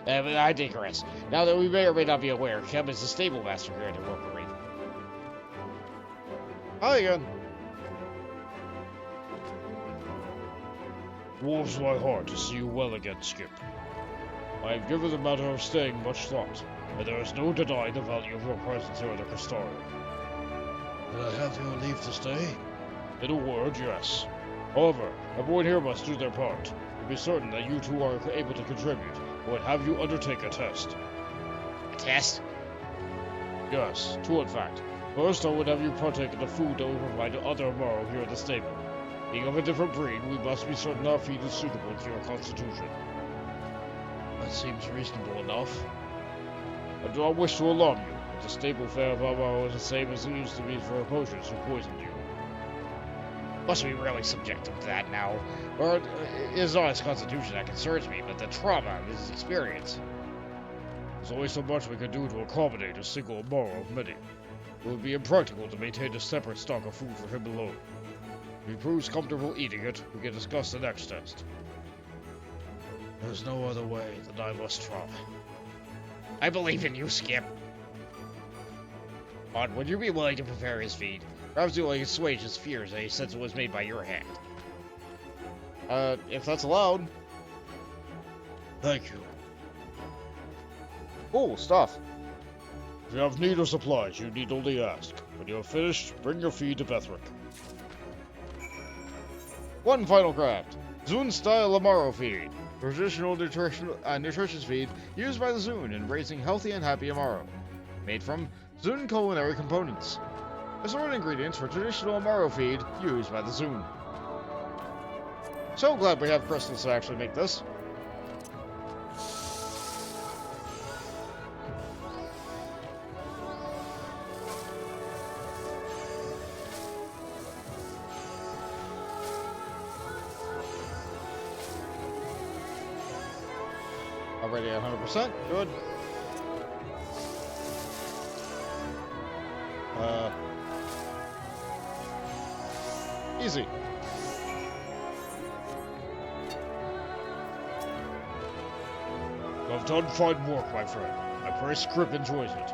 But I digress. Now that we may or may not be aware, Kem is the stable master here at the rookery. Hi again. Warms my heart to see you well again, Skip. I have given the matter of staying much thought, and there is no denying the value of your presence here at the Crystarium. Can I have your leave to stay? In a word, yes. However, everyone here must do their part. To be certain that you two are able to contribute, I would have you undertake a test. A test? Yes, two in fact. First, I would have you partake in the food that we provide to other Amaro here at the stable. Being of a different breed, we must be certain our feed is suitable to your constitution. That seems reasonable enough. I do not wish to alarm you, but the stable fare of Amaro is the same as it used to be for poachers who poisoned you. Must be really subjective to that now. Or it is not his constitution that concerns me, but the trauma of his experience. There's only so much we can do to accommodate a single Amaro of many. It would be impractical to maintain a separate stock of food for him alone. If he proves comfortable eating it, we can discuss the next test. There's no other way than I must try. I believe in you, Skip. But would you be willing to prepare his feed? Perhaps you will assuage his fears that he says it was made by your hand. If that's allowed. Thank you. Cool stuff. If you have need of supplies, you need only ask. When you have finished, bring your feed to Bethrick. One final craft. Zune-style Amaro feed. Traditional nutritious feed used by the Zune in raising healthy and happy Amaro. Made from Zune culinary components. Assorted ingredients for traditional Amaro feed used by the Zune. So glad we have crystals to actually make this. Already at 100%. Good. Easy. You have done fine work, my friend. I pray Scrip enjoys it.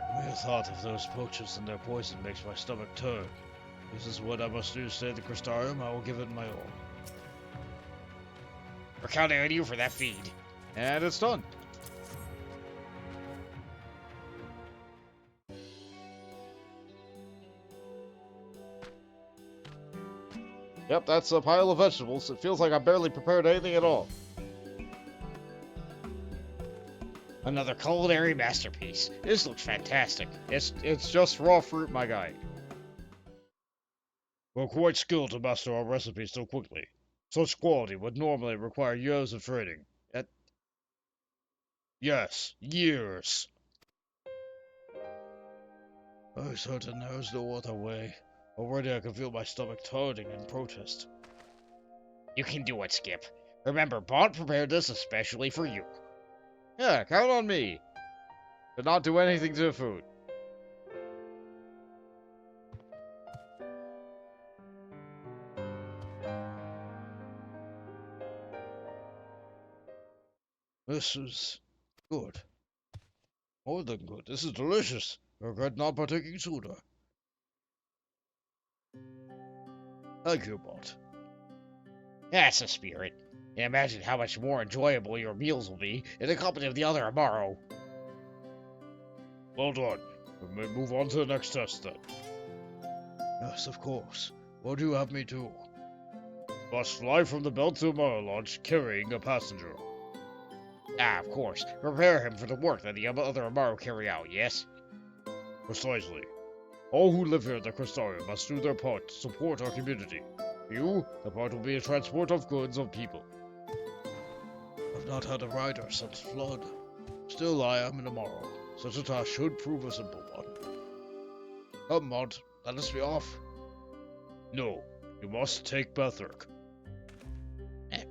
The mere thought of those poachers and their poison makes my stomach turn. This is what I must do to stay at the Crystarium. I will give it my all. We're counting on you for that feed. And it's done. Yep, that's a pile of vegetables. It feels like I barely prepared anything at all. Another culinary masterpiece. This looks fantastic. It's just raw fruit, my guy. We're quite skilled to master our recipes so quickly. Such quality would normally require years of training. Yes, years. I'm certain there is no other way. Already I can feel my stomach turning in protest. You can do it, Skip. Remember, Bond prepared this especially for you. Yeah, count on me. To not do anything to the food. This is good. More than good. This is delicious. I regret not partaking sooner. Thank you, Bot. That's the spirit. And imagine how much more enjoyable your meals will be in the company of the other Amaro. Well done. We may move on to the next test then. Yes, of course. What do you have me do? Must fly from the belt to Amaro Lodge carrying a passenger. Ah, of course. Prepare him for the work that the other Amaro carry out, yes? Precisely. All who live here at the Crystarium must do their part to support our community. You, the part will be a transport of goods of people. not had a rider since flood. Still I am tomorrow. Such a task should prove a simple one. Come, Mont, let us be off. No, you must take Bethric.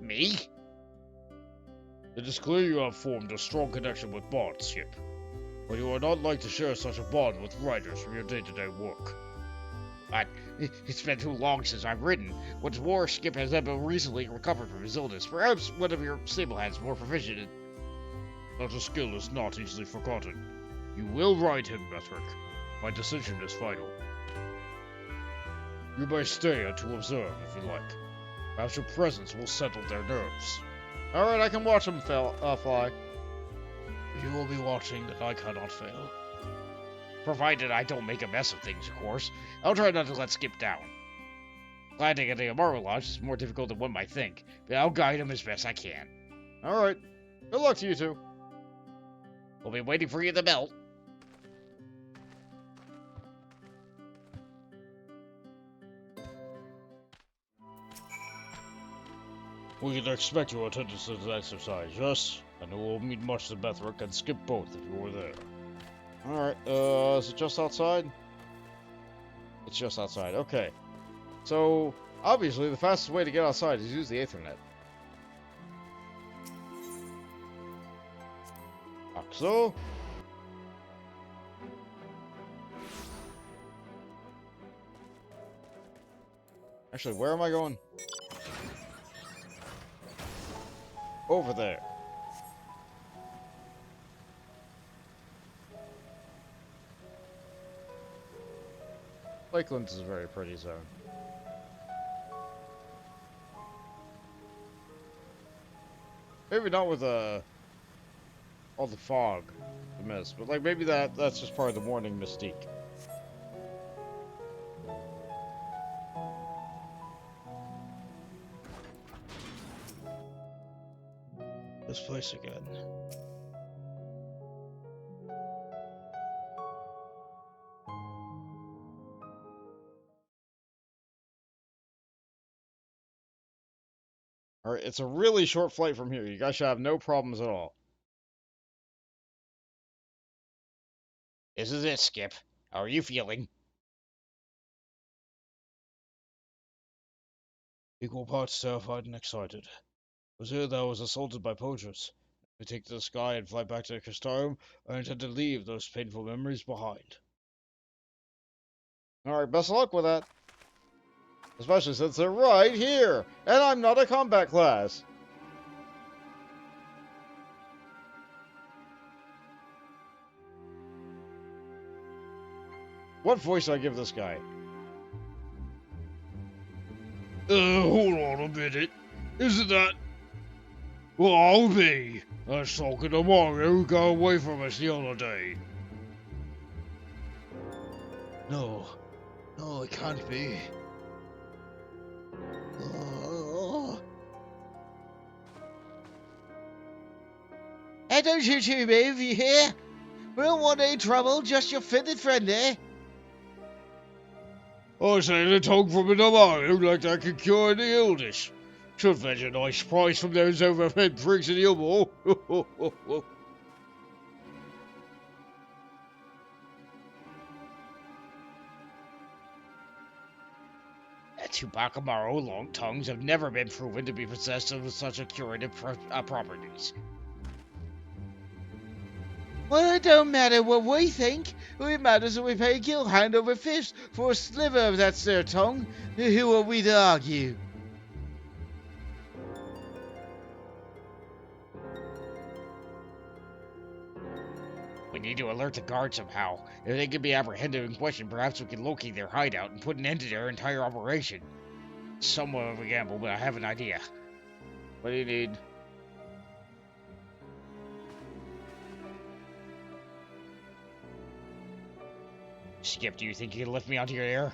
Me? It is clear you have formed a strong connection with Mont's ship, but you are not like to share such a bond with riders from your day-to-day work. But it's been too long since I've ridden. What's more, Skip has been recently recovered from his illness. Perhaps one of your stable hands more proficient in... Such a skill is not easily forgotten. You will ride him, Bethric. My decision is final. You may stay to observe if you like. Perhaps your presence will settle their nerves. Alright, I can watch him fly. If you will be watching, then I cannot fail. Provided I don't make a mess of things, of course. I'll try not to let Skip down. Landing at the Amaro Lodge is more difficult than one might think, but I'll guide him as best I can. Alright. Good luck to you two. We'll be waiting for you at the belt. We can expect your attendance to the exercise, yes? And it will mean much to Bethric and Skip both if you were there. Alright, is it just outside? It's just outside, okay. So, obviously, the fastest way to get outside is use the Ethernet. Like so. Actually, where am I going? Over there. Lakeland is a very pretty zone. Maybe not with all the fog, the mist, but like maybe that's just part of the morning mystique. This place again. Alright, it's a really short flight from here. You guys should have no problems at all. This is it, Skip. How are you feeling? Equal parts terrified and excited. Was here that I was assaulted by poachers. If we take to the sky and fly back to XIV, I intend to leave those painful memories behind. Alright, best of luck with that. Especially since they're right here, and I'm not a combat class. What voice do I give this guy? Hold on a minute. Isn't that... Well, I'll be. That's talking to Mario who got away from us the other day. No. No, it can't be. Hey, don't you two move, you hear? We don't want any trouble, just your fitted friend, eh? I say the tongue from an Mario like that can cure any illness. Should fetch a nice price from those overfed prigs in the elbow. Tubacamaro long tongues have never been proven to be possessed of such a curative properties. Well, it don't matter what we think. It matters that we pay Gil hand over fist for a sliver of that there tongue. Who are we to argue? We need to alert the guard somehow. If they can be apprehended and questioned, perhaps we can locate their hideout and put an end to their entire operation. Somewhat of a gamble, but I have an idea. What do you need? Skip, do you think you can lift me onto your air?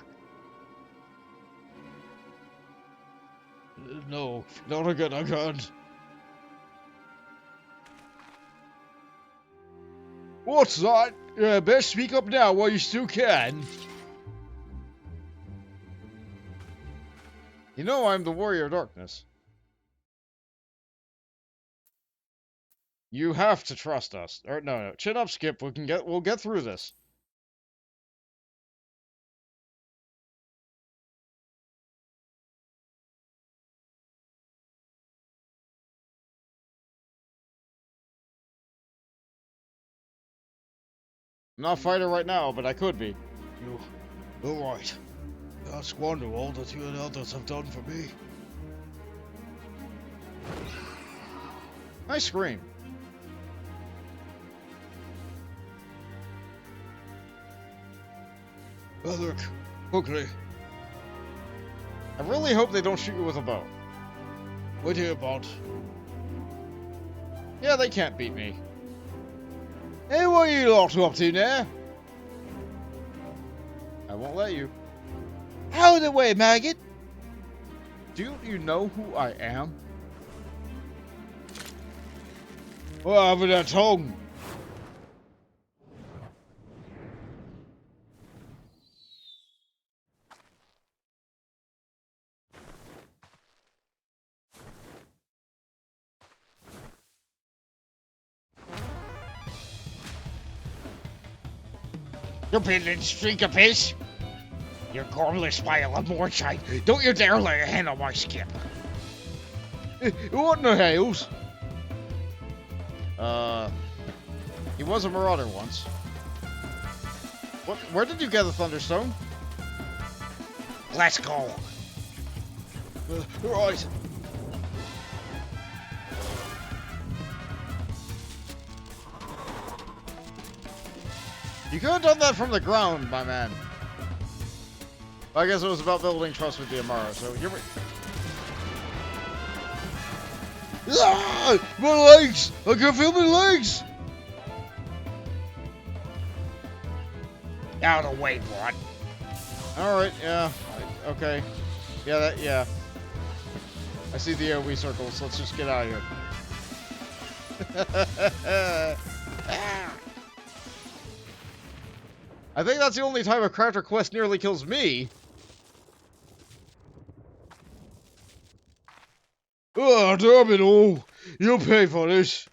No, not again, I can't. What's that? Best speak up now while you still can. You know I'm the Warrior of Darkness. You have to trust us. Or no, chin up, Skip. We'll get through this. I'm not a fighter right now, but I could be. You're right. Can't squander all that you and others have done for me. Nice scream. Alec, quickly. I really hope they don't shoot you with a bow. Wait here, Bond. Yeah, they can't beat me. Hey, what are you lot up to now? I won't let you. Out of the way, maggot! Do you know who I am? What happened to that tongue? You piddling streak of piss! You gormless pile of moonshine! Don't you dare lay a hand on my Skip! What in the hells? He was a marauder once. What? Where did you get the Thunderstone? Let's go! Right. You could have done that from the ground, my man. I guess it was about building trust with the Amara, so here we... Ah, my legs! I can feel my legs! Out of the way, Bond. Alright, yeah. Okay. Yeah, yeah. I see the AoE circles. Let's just get out of here. I think that's the only time a character quest nearly kills me. Oh, damn it all! You'll pay for this!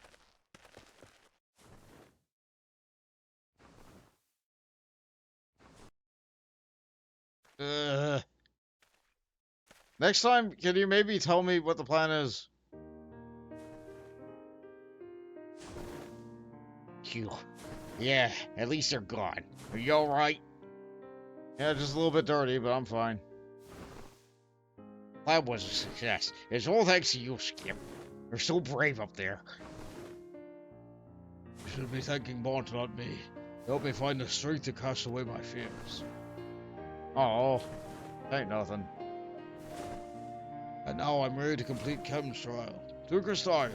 Next time, can you maybe tell me what the plan is? Phew. Yeah, at least they're gone. Are you alright? Yeah, just a little bit dirty, but I'm fine. That was a success. It's all thanks to you, Skip. You're so brave up there. You should be thanking Bond, not me. Help me find the strength to cast away my fears. Oh, ain't nothing. And now I'm ready to complete Chem's trial. To XIV.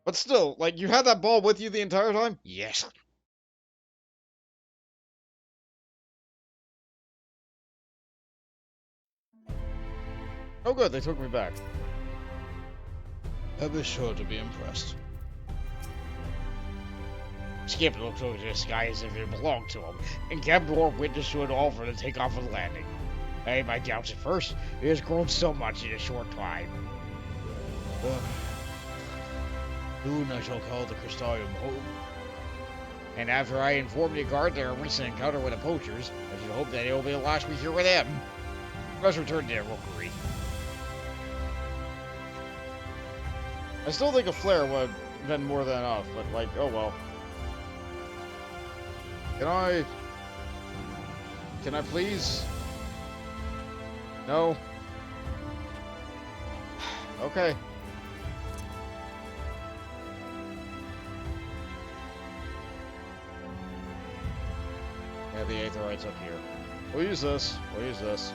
But still, like, you had that ball with you the entire time? Yes. Oh good, they took me back. I was sure to be impressed. Skip looked over the sky as if it belonged to him, and kept more witness to it all for the takeoff and landing. I had my doubts at first. It has grown so much in a short time. Soon I shall call the Crystarium home. And after I inform the guard their recent encounter with the poachers, I should hope that it will be the last we hear with them. Let's return to their rookery. I still think a flare would have been more than enough, but like, oh well. Can I please? No. Okay. Yeah, the Aetherite's up here. We'll use this. We'll use this.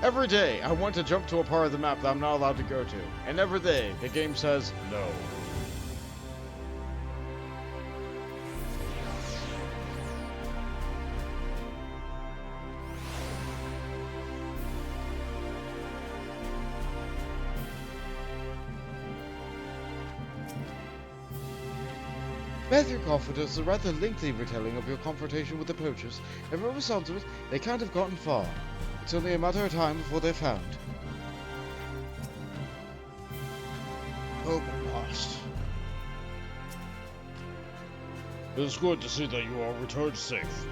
Every day, I want to jump to a part of the map that I'm not allowed to go to. And every day, the game says no. Matthew offered us a rather lengthy retelling of your confrontation with the poachers, and from the sounds of it, they can't have gotten far. It's only a matter of time before they're found. Hope at last. It is good to see that you all returned safe.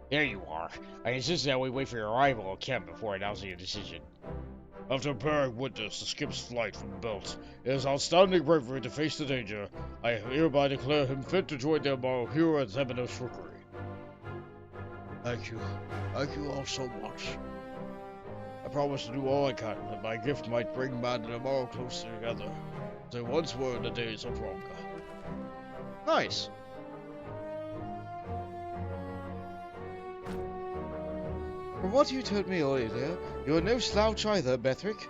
There you are. I insist that we wait for your arrival at camp before announcing a decision. After bearing witness to Skip's flight from the belt, his outstanding bravery to face the danger, I hereby declare him fit to join the Amaro here at Zemenos Rookery. Thank you. Thank you all so much. I promise to do all I can that my gift might bring man and Amaro closer together, as they once were in the days of Ronga. Nice. From what you told me earlier, you are no slouch either, Bethric.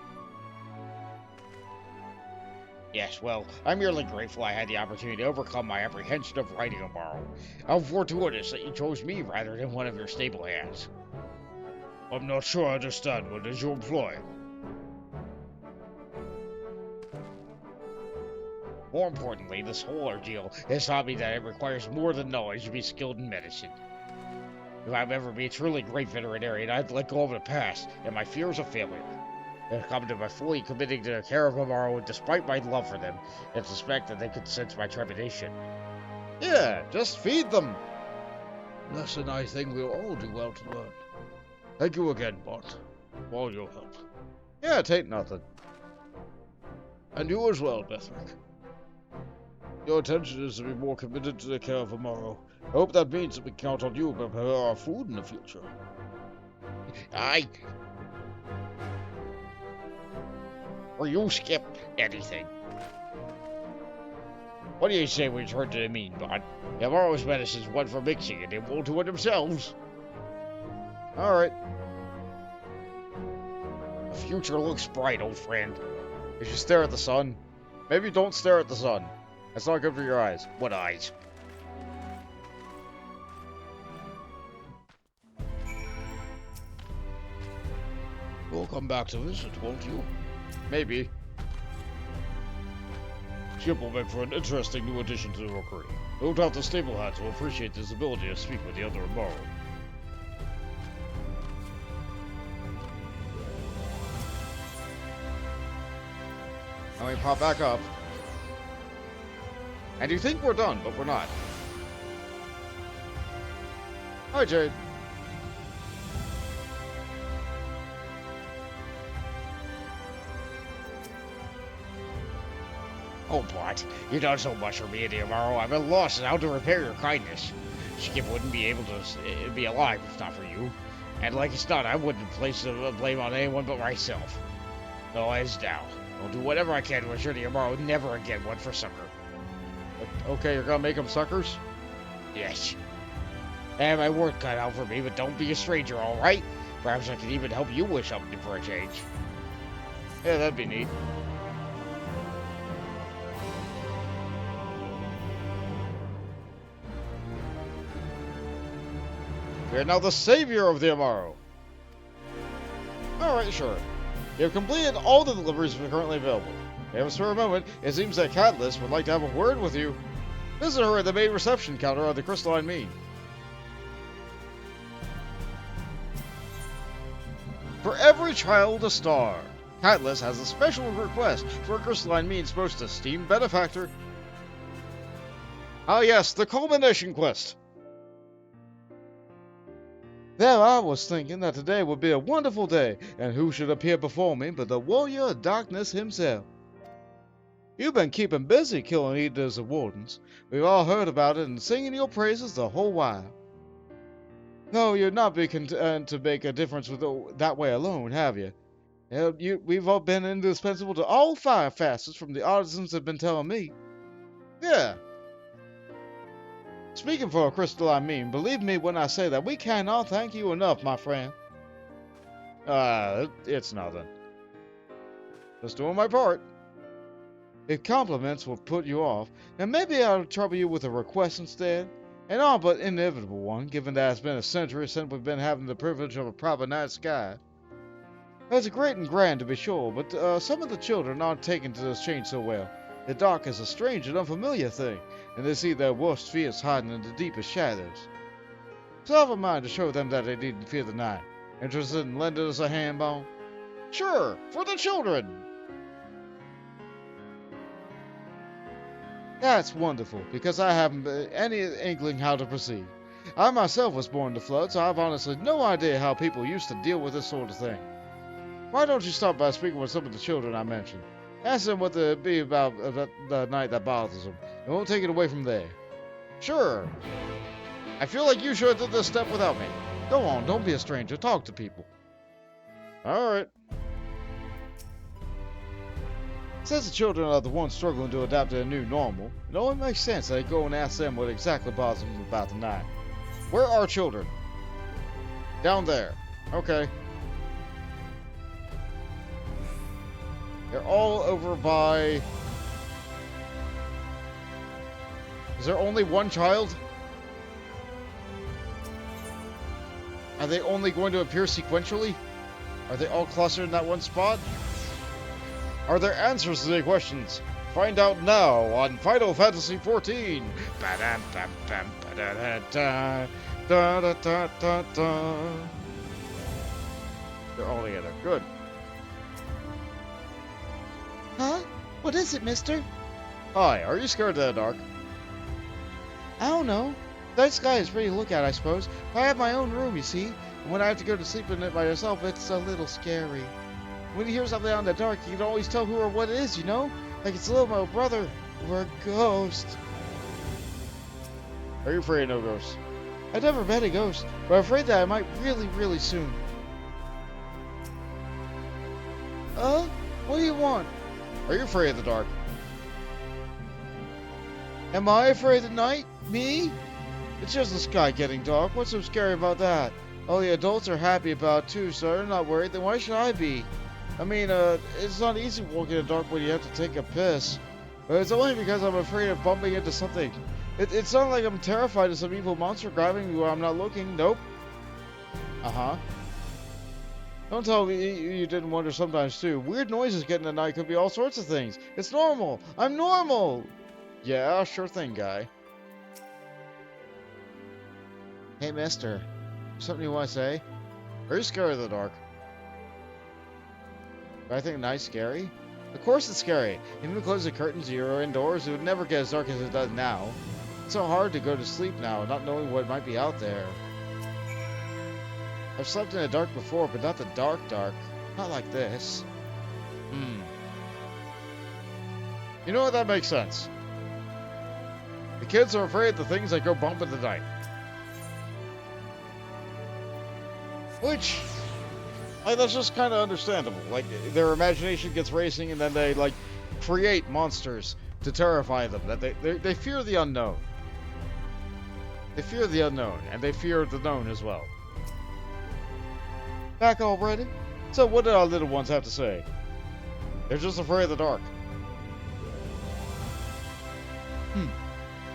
Yes, well, I'm merely grateful I had the opportunity to overcome my apprehension of riding Amaro. How fortuitous that you chose me rather than one of your stable hands. I'm not sure I understand what is you employ. More importantly, this whole ordeal has taught me that it requires more than knowledge to be skilled in medicine. If I've ever been a truly great veterinarian, I'd let go of the past and my fears of failure. It come to my fully committing to the care of Amaro despite my love for them, and suspect that they could sense my trepidation. Yeah, just feed them. Lesson I think we'll all do well to learn. Thank you again, Bont, for all your help. Yeah, it ain't nothing. And you as well, Bethric. Your intention is to be more committed to the care of Amaro. I hope that means that we count on you to prepare our food in the future. Or you skip anything. What do you say we turn to the mean, Bond? Amaro's medicine's one for mixing, and they won't do it themselves. Alright. The future looks bright, old friend. You should stare at the sun. Maybe don't stare at the sun. That's not good for your eyes. What eyes? You'll come back to visit, won't you? Maybe. Skip will make for an interesting new addition to the rookery. No doubt the stable hands will appreciate his ability to speak with the other Amaro. And we pop back up. And you think we're done, but we're not. Hi, Jade. Oh, Bart, you've done so much for me and the Amaro. I've been lost and how to repay your kindness. Skip wouldn't be able to be alive if not for you. And like it's not, I wouldn't place the blame on anyone but myself. So as now, I'll do whatever I can to ensure the Amaro never again went for succor. Okay, you're gonna make them suckers? Yes. I have my work cut out for me, but don't be a stranger, alright? Perhaps I can even help you with something for a change. Yeah, that'd be neat. You're now the savior of the Amaro. Alright, sure. You have completed all the deliveries currently available. If you have a spare moment, it seems that Catalyst would like to have a word with you. Visit her at the main reception counter on the Crystalline Mean. For every child a star, Catalyst has a special request for a Crystalline Mean's most esteemed benefactor. Ah yes, the culmination quest. There I was thinking that today would be a wonderful day, and who should appear before me but the warrior of darkness himself. You've been keeping busy killing eaters of wardens. We've all heard about it and singing your praises the whole while. No, you'd not be content to make a difference with that way alone, have you? We've all been indispensable to all fire facets from the artisans have been telling me. Yeah. Speaking for a crystalline mean, believe me when I say that we cannot thank you enough, my friend. It's nothing. Just doing my part. If compliments will put you off, then maybe I'll trouble you with a request instead. An all but inevitable one, given that it's been a century since we've been having the privilege of a proper night sky. It's great and grand to be sure, but some of the children aren't taken to this change so well. The dark is a strange and unfamiliar thing, and they see their worst fears hiding in the deepest shadows. So I have a mind to show them that they needn't fear the night. Interested in lending us a hand, Bone? Sure, for the children. That's wonderful, because I haven't any inkling how to proceed. I myself was born in the flood, so I've honestly no idea how people used to deal with this sort of thing. Why don't you start by speaking with some of the children I mentioned? Ask them what it'd be about the night that bothers them, and we'll take it away from there. Sure. I feel like you should have done this step without me. Go on, don't be a stranger, talk to people. Alright. Since the children are the ones struggling to adapt to a new normal, it only makes sense that I go and ask them what exactly bothers them about the night. Where are children? Down there. Okay. They're all over by... Is there only one child? Are they only going to appear sequentially? Are they all clustered in that one spot? Are there answers to the questions? Find out now on Final Fantasy XIV. They're all together. Good. Huh? What is it, mister? Hi, are you scared of the dark? I don't know. Night sky is pretty to look at, I suppose. I have my own room, you see. And when I have to go to sleep in it by yourself, it's a little scary. When you hear something out in the dark, you can always tell who or what it is, you know? Like it's a little brother or a ghost. Are you afraid of no ghosts? I've never met a ghost, but I'm afraid that I might really soon. What do you want? Are you afraid of the dark? Am I afraid of night? Me? It's just the sky getting dark. What's so scary about that? All the adults are happy about it too, so they're not worried. Then why should I be? I mean, it's not easy walking in the dark when you have to take a piss. But it's only because I'm afraid of bumping into something. It's not like I'm terrified of some evil monster grabbing me while I'm not looking. Nope. Uh-huh. Don't tell me you didn't wonder sometimes too. Weird noises getting at night could be all sorts of things. It's normal. I'm normal. Yeah, sure thing, guy. Hey, mister. Something you want to say? Are you scared of the dark? Do I think night's scary? Of course it's scary. Even if you close the curtains or indoors, it would never get as dark as it does now. It's so hard to go to sleep now, not knowing what might be out there. I've slept in the dark before, but not the dark. Not like this. You know what? That makes sense. The kids are afraid of the things that go bump in the night. Which, like, that's just kind of understandable. Like, their imagination gets racing, and then they, like, create monsters to terrify them. That they fear the unknown. They fear the unknown, and they fear the known as well. Back already? So what did our little ones have to say? They're just afraid of the dark.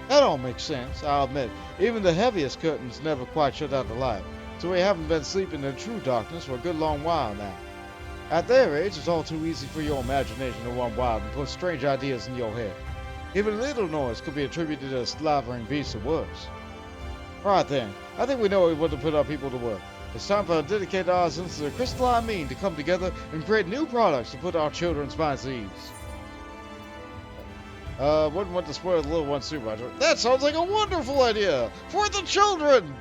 That all makes sense, I'll admit. Even the heaviest curtains never quite shut out the light, so we haven't been sleeping in true darkness for a good long while now. At their age, it's all too easy for your imagination to run wild and put strange ideas in your head. Even a little noise could be attributed to slavering beasts or worse. Alright then, I think we know what to put our people to work. It's time for a dedicated artisans to the crystalline mean to come together and create new products to put our children's minds at ease. Wouldn't want to spoil the little ones too much. That sounds like a wonderful idea! For the children!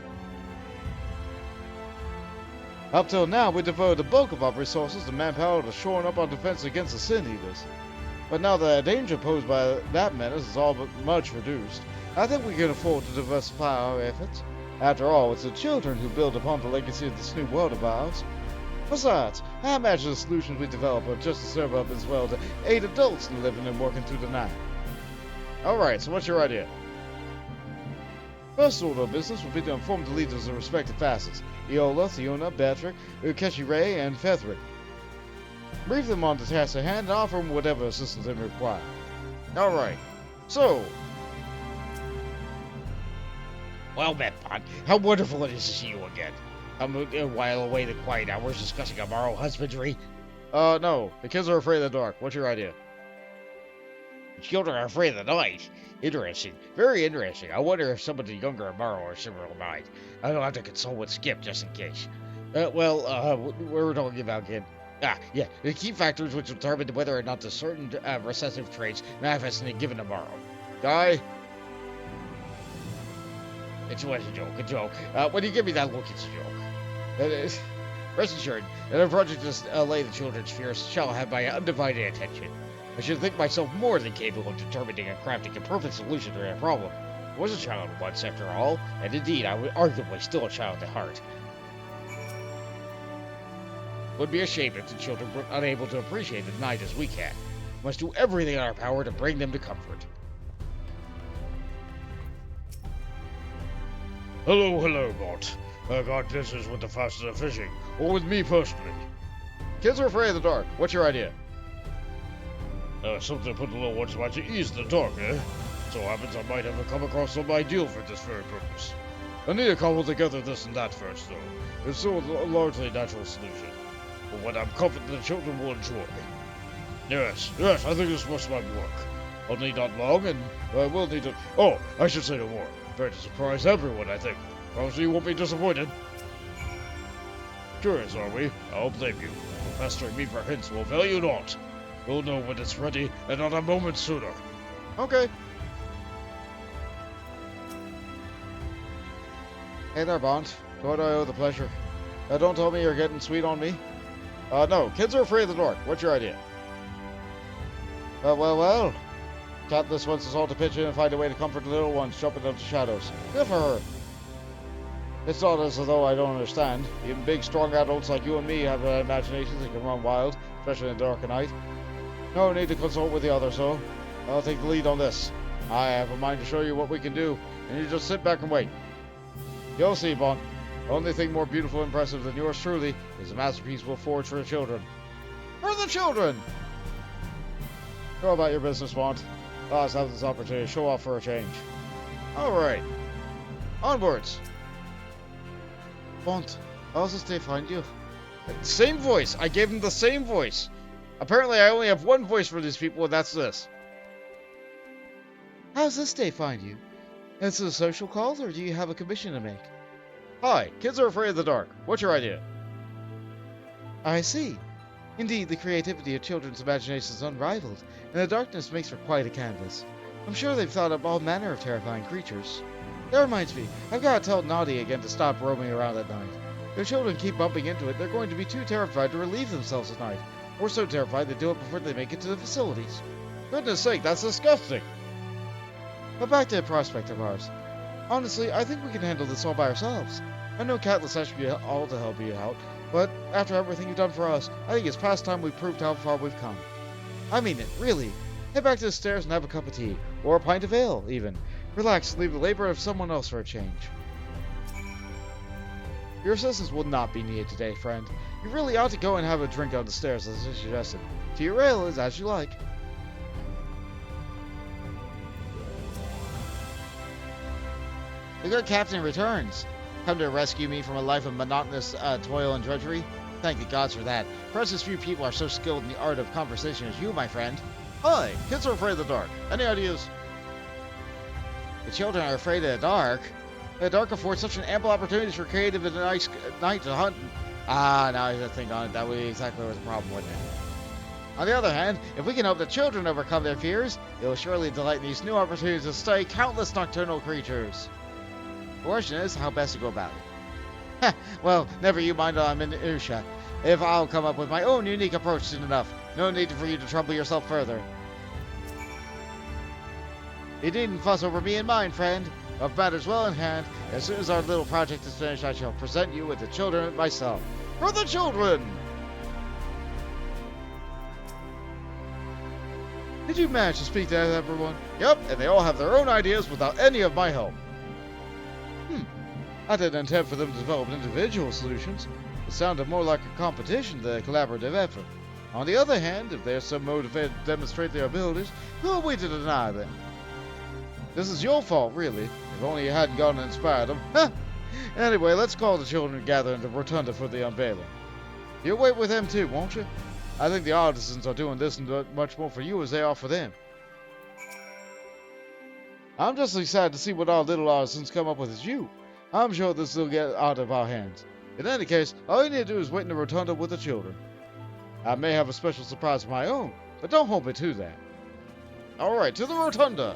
Up till now, we devoted the bulk of our resources and manpower to shoring up our defense against the Sin Eaters. But now that the danger posed by that menace is all but much reduced, I think we can afford to diversify our efforts. After all, it's the children who build upon the legacy of this new world of ours. Besides, I imagine the solutions we develop are just to serve up as well to aid adults in living and working through the night. Alright, so what's your idea? First order of business would be to inform the leaders of the respective facets, Eola, Theona, Beatrix, Ukeshi Ray, and Fethric. Brief them on the task at hand and offer them whatever assistance they require. Alright, so... Well met, Bond. How wonderful it is to see you again. while away the quiet hours discussing our husbandry. No. The kids are afraid of the dark. What's your idea? The children are afraid of the night. Interesting. Very interesting. I wonder if somebody younger in Morrow are similar mind. I'll have to consult with Skip just in case. We're talking about again. Yeah. The key factors which determine whether or not the certain recessive traits manifest in a given tomorrow. Guy? It was a joke. When you give me that look, it's a joke. Rest assured, that a project to allay the children's fears shall have my undivided attention. I should think myself more than capable of determining and crafting a perfect solution to that problem. I was a child once, after all, and indeed I was arguably still a child at heart. It would be a shame if the children were unable to appreciate the night as we can. We must do everything in our power to bring them to comfort. Hello, Mort. I got business with the Facet of Fishing, or with me personally. Kids are afraid of the dark. What's your idea? Something to put the little ones about to ease the dark, eh? So happens I might have come across some ideal for this very purpose. I need to cobble together this and that first, though. It's still a largely natural solution, but what I'm confident the children will enjoy. Yes, I think this must might work. I'll need not long, and I will need to... Oh, I should say no more. Fair to surprise everyone, I think. Promise you won't be disappointed. Curious, are we? I don't blame you. But pestering me for hints will avail you not. We'll know when it's ready, and not a moment sooner. Okay. Hey there, Bond. To what do I owe the pleasure? Don't tell me you're getting sweet on me. No. Kids are afraid of the dark. What's your idea? Well. Katniss wants us all to pitch in and find a way to comfort the little ones jumping into the shadows. Good for her. It's not as though I don't understand. Even big, strong adults like you and me have imaginations that can run wild, especially in the dark of night. No need to consult with the others, though. I'll take the lead on this. I have a mind to show you what we can do, and you just sit back and wait. You'll see, Bond. The only thing more beautiful and impressive than yours truly is a masterpiece we'll forge for the children. For the children! Go about your business, Bond. Let's have this opportunity to show off for a change. Alright. Onwards. Bond, how's this day find you? Same voice. I gave him the same voice. Apparently, I only have one voice for these people, and that's this. How's this day find you? Is it a social call, or do you have a commission to make? Hi, kids are afraid of the dark. What's your idea? I see. Indeed, the creativity of children's imagination is unrivaled, and the darkness makes for quite a canvas. I'm sure they've thought up all manner of terrifying creatures. That reminds me, I've got to tell Naughty again to stop roaming around at night. If children keep bumping into it, they're going to be too terrified to relieve themselves at night, or so terrified they do it before they make it to the facilities. Goodness sake, that's disgusting. But back to the prospect of ours. Honestly, I think we can handle this all by ourselves. I know Katniss has to be all to help you out, but after everything you've done for us, I think it's past time we proved how far we've come. I mean it, really. Head back to the stairs and have a cup of tea, or a pint of ale, even. Relax and leave the labor of someone else for a change. Your assistance will not be needed today, friend. You really ought to go and have a drink on the stairs, as I suggested. To your ale is as you like. The good captain returns. Come to rescue me from a life of monotonous toil and drudgery? Thank the gods for that. Precious few people are so skilled in the art of conversation as you, my friend. Hi, kids are afraid of the dark. Any ideas? The children are afraid of the dark. The dark affords such an ample opportunities for creative and nice night to hunt. Now I have to think on it. That would be exactly what the problem, wouldn't it? On the other hand, if we can help the children overcome their fears, it will surely delight in these new opportunities to study countless nocturnal creatures. The question is how best to go about it. Well, never you mind I'm in Usha. If I'll come up with my own unique approach soon enough, no need for you to trouble yourself further. You needn't fuss over me and mine, friend. Of matters well in hand, as soon as our little project is finished, I shall present you with the children myself. For the children! Did you manage to speak to everyone? Yep, and they all have their own ideas without any of my help. I didn't intend for them to develop individual solutions. It sounded more like a competition than a collaborative effort. On the other hand, if they are so motivated to demonstrate their abilities, who are we to deny them? This is your fault, really. If only you hadn't gone and inspired them. Anyway, let's call the children together in the rotunda for the unveiling. You'll wait with them too, won't you? I think the artisans are doing this much more for you as they are for them. I'm just excited to see what our little artisans come up with as you. I'm sure this will get out of our hands. In any case, all you need to do is wait in the rotunda with the children. I may have a special surprise of my own, but don't hold me to that. Alright, to the rotunda,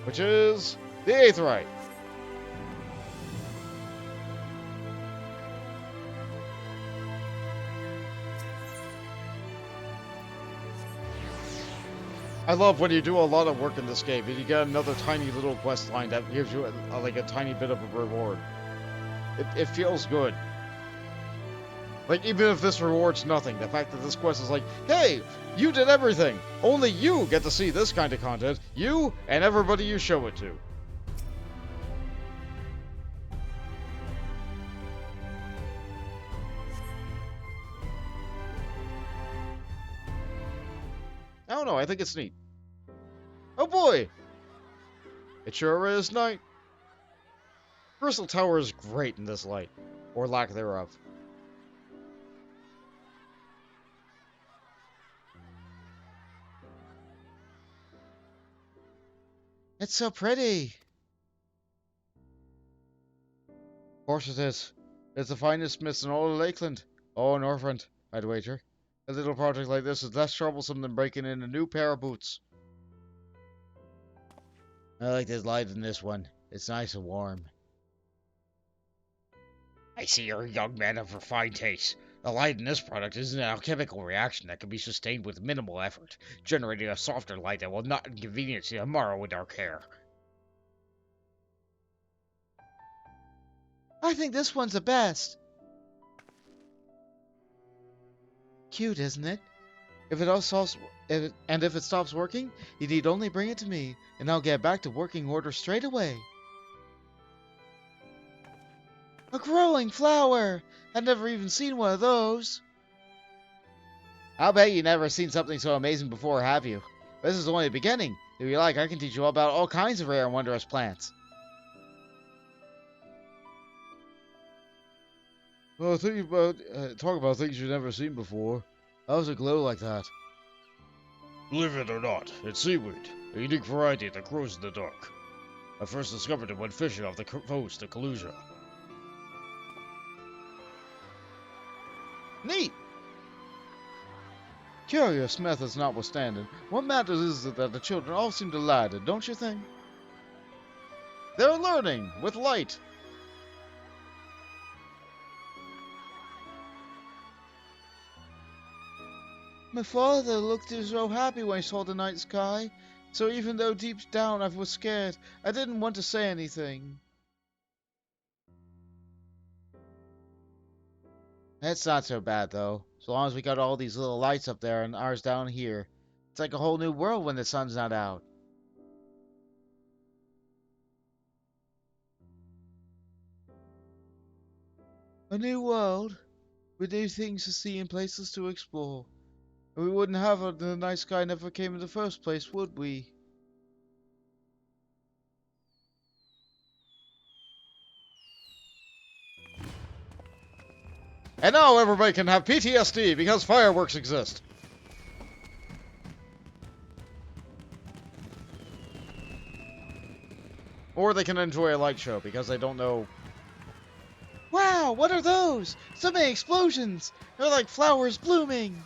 which is the 8th rite. I love when you do a lot of work in this game and you get another tiny little quest line that gives you like a tiny bit of a reward. It feels good. Like, even if this rewards nothing, the fact that this quest is like, hey, you did everything! Only you get to see this kind of content. You and everybody you show it to. I don't know, I think it's neat. Oh boy! It sure is night. Crystal Tower is great in this light, or lack thereof. It's so pretty. Of course it is. It's the finest smiths in all of Lakeland. Oh, Northrend, I'd wager. A little project like this is less troublesome than breaking in a new pair of boots. I like the light in this one. It's nice and warm. I see you're a young man of refined taste. The light in this product is an alchemical reaction that can be sustained with minimal effort, generating a softer light that will not inconvenience you tomorrow with our care. I think this one's the best. Cute, isn't it? If it stops working, you need only bring it to me, and I'll get back to working order straight away. A growing flower! I've never even seen one of those. I'll bet you never seen something so amazing before, have you? This is only the beginning. If you like, I can teach you all about all kinds of rare and wondrous plants. Well, talk about things you've never seen before. How does it glow like that? Believe it or not, it's seaweed, a unique variety that grows in the dark. I first discovered it when fishing off the coast of Kalusia. Neat! Curious methods notwithstanding, what matters is that the children all seem delighted, don't you think? They're learning, with light. My father looked so happy when he saw the night sky, so even though deep down I was scared, I didn't want to say anything. It's not so bad, though. So long as we got all these little lights up there and ours down here. It's like a whole new world when the sun's not out. A new world, with new things to see and places to explore. And we wouldn't have it if the night sky never came in the first place, would we? And now everybody can have PTSD because fireworks exist. Or they can enjoy a light show because they don't know. Wow, what are those? So many explosions! They're like flowers blooming!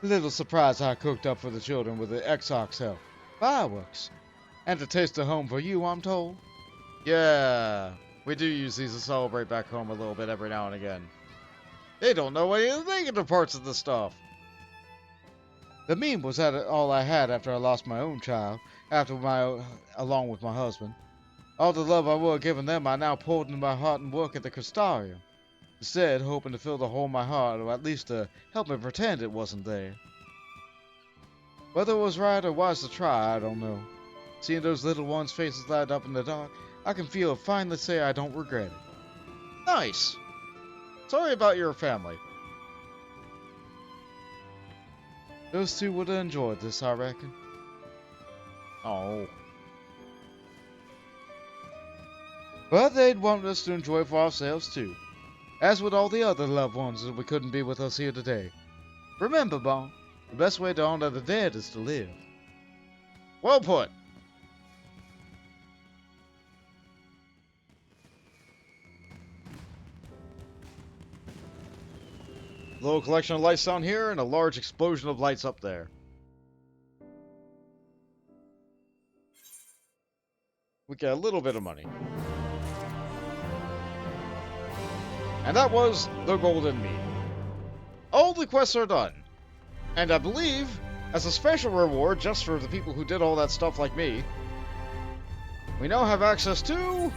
A little surprise I cooked up for the children with the XIV's help. Fireworks. And a taste of home for you, I'm told. Yeah, we do use these to celebrate back home a little bit every now and again. They don't know any of the negative parts of the stuff. The meme was all I had after I lost my own child, along with my husband. All the love I would have given them I now poured into my heart and work at the Crystarium. Instead, hoping to fill the hole in my heart, or at least to help me pretend it wasn't there. Whether it was right or wise to try, I don't know. Seeing those little ones' faces light up in the dark, I can finally say I don't regret it. Nice! Sorry about your family. Those two would have enjoyed this, I reckon. Oh. But they'd want us to enjoy it for ourselves too. As would all the other loved ones that we couldn't be with us here today. Remember, Bon, the best way to honor the dead is to live. Well put. Little collection of lights down here and a large explosion of lights up there. We get a little bit of money. And that was the golden meat. All the quests are done. And I believe, as a special reward, just for the people who did all that stuff like me, we now have access to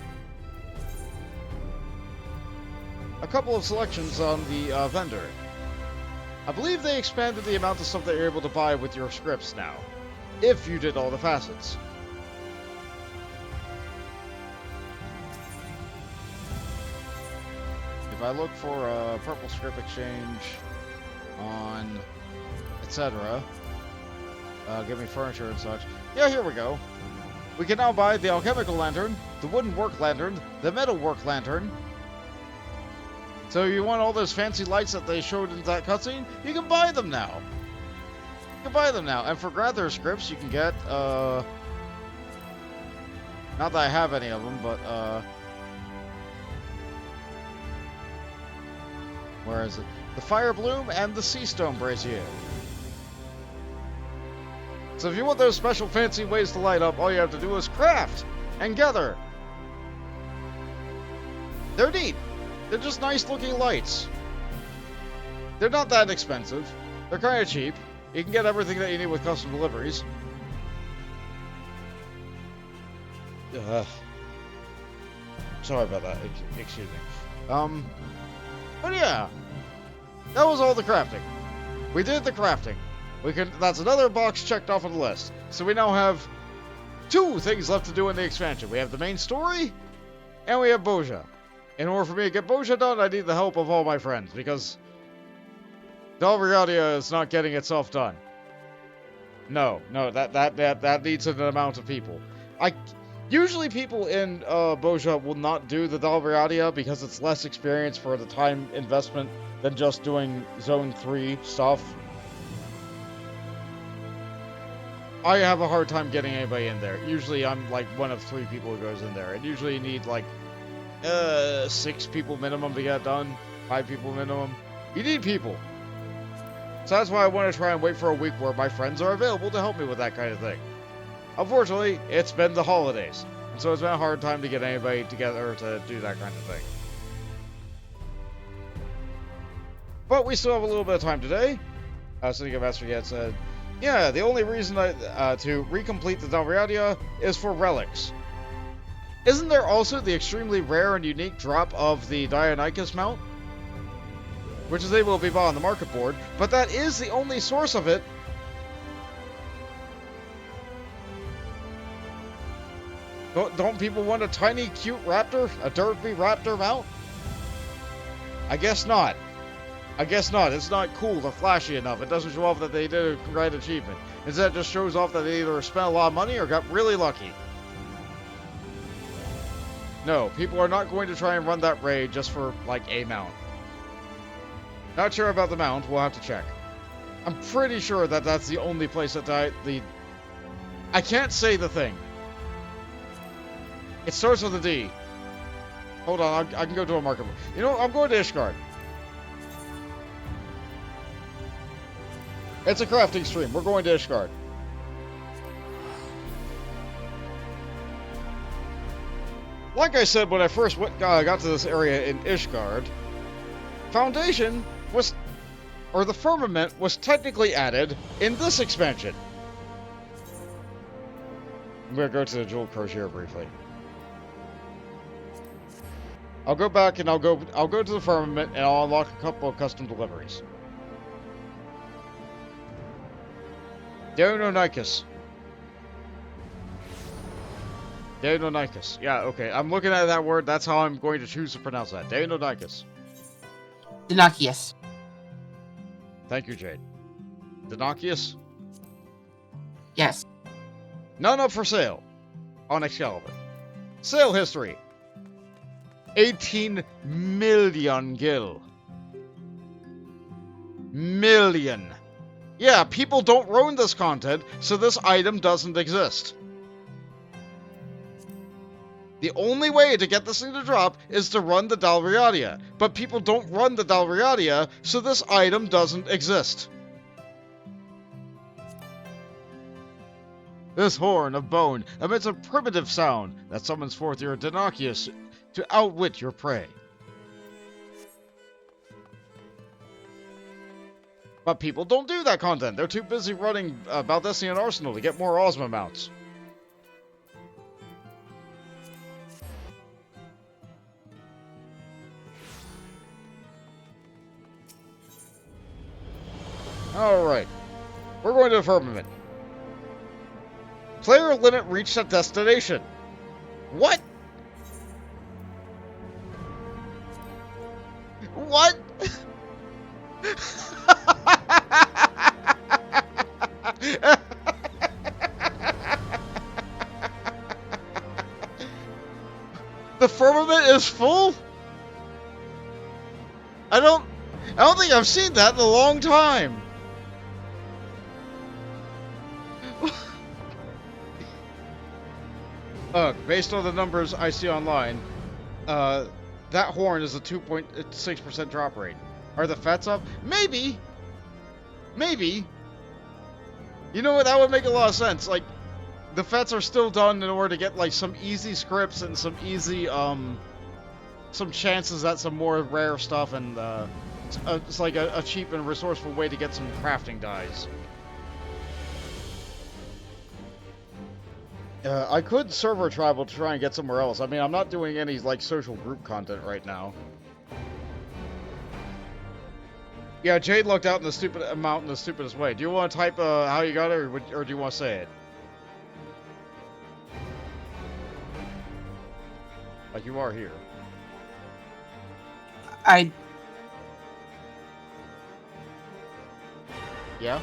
a couple of selections on the vendor. I believe they expanded the amount of stuff that you're able to buy with your scripts now, if you did all the facets. If I look for a purple script exchange on etc., give me furniture and such. Yeah, here we go. We can now buy the alchemical lantern, the wooden work lantern, the metal work lantern. So you want all those fancy lights that they showed in that cutscene? You can buy them now. You can buy them now. And for Grather scripts, you can get, not that I have any of them, but, where is it? The Fire Bloom and the Sea Stone Brazier. So if you want those special fancy ways to light up, all you have to do is craft and gather. They're neat. They're just nice looking lights. They're not that expensive. They're kind of cheap. You can get everything that you need with custom deliveries. Sorry about that. Excuse me. But yeah, that was all the crafting. We did the crafting. That's another box checked off on the list. So we now have 2 things left to do in the expansion. We have the main story, and we have Boja. In order for me to get Boja done, I need the help of all my friends, because Dalviradia is not getting itself done. No, that needs an amount of people. Usually people in Boja will not do the Dalviradia because it's less experience for the time investment than just doing Zone 3 stuff. I have a hard time getting anybody in there. Usually I'm like one of 3 people who goes in there, and usually you need like 6 people minimum to get it done. 5 people minimum. You need people. So that's why I want to try and wait for a week where my friends are available to help me with that kind of thing. Unfortunately, it's been the holidays, and so it's been a hard time to get anybody together to do that kind of thing. But we still have a little bit of time today. City of Master Yet said, yeah, the only reason to recomplete the Dalviradia is for relics. Isn't there also the extremely rare and unique drop of the Dionychus mount? Which is able to be bought on the market board, but that is the only source of it. Don't people want a tiny, cute raptor? A derpy raptor mount? I guess not. I guess not. It's not cool or flashy enough. It doesn't show off that they did a great achievement. Instead, it just shows off that they either spent a lot of money or got really lucky. No, people are not going to try and run that raid just for, like, a mount. Not sure about the mount. We'll have to check. I'm pretty sure that that's the only place that I can't say the thing. It starts with a D. Hold on, I can go to a market. You know, I'm going to Ishgard. It's a crafting stream. We're going to Ishgard. Like I said when I first got to this area in Ishgard, Foundation was, or the Firmament was technically added in this expansion. I'm going to go to the Jewel Crozier briefly. I'll go back and I'll go to the Firmament and I'll unlock a couple of custom deliveries. Dionychus. Dionychus. Yeah, okay. I'm looking at that word. That's how I'm going to choose to pronounce that. Dionychus. Dinakius. Thank you, Jade. Denokius? Yes. None up for sale on Excalibur. Sale history. 18 million gil. Million. Yeah, people don't ruin this content, so this item doesn't exist. The only way to get this thing to drop is to run the Dalriadia, but people don't run the Dalriadia, so this item doesn't exist. This horn of bone emits a primitive sound that summons forth your Denokius to outwit your prey. But people don't do that content. They're too busy running Baldessian Arsenal to get more Ozma mounts. Alright. We're going to the Firmament. Player limit reached at destination. What? What? The Firmament is full? I don't think I've seen that in a long time. Based on the numbers I see online, that horn is a 2.6% drop rate. Are the Facets up? Maybe. Maybe. You know what? That would make a lot of sense. Like, the Facets are still done in order to get, like, some easy scripts and some easy, some chances at some more rare stuff, and, it's like a cheap and resourceful way to get some crafting dies. I could server travel to try and get somewhere else. I mean, I'm not doing any, like, social group content right now. Yeah, Jade looked out in the stupid amount in the stupidest way. Do you want to type how you got it, or do you want to say it? Like you are here. Yeah?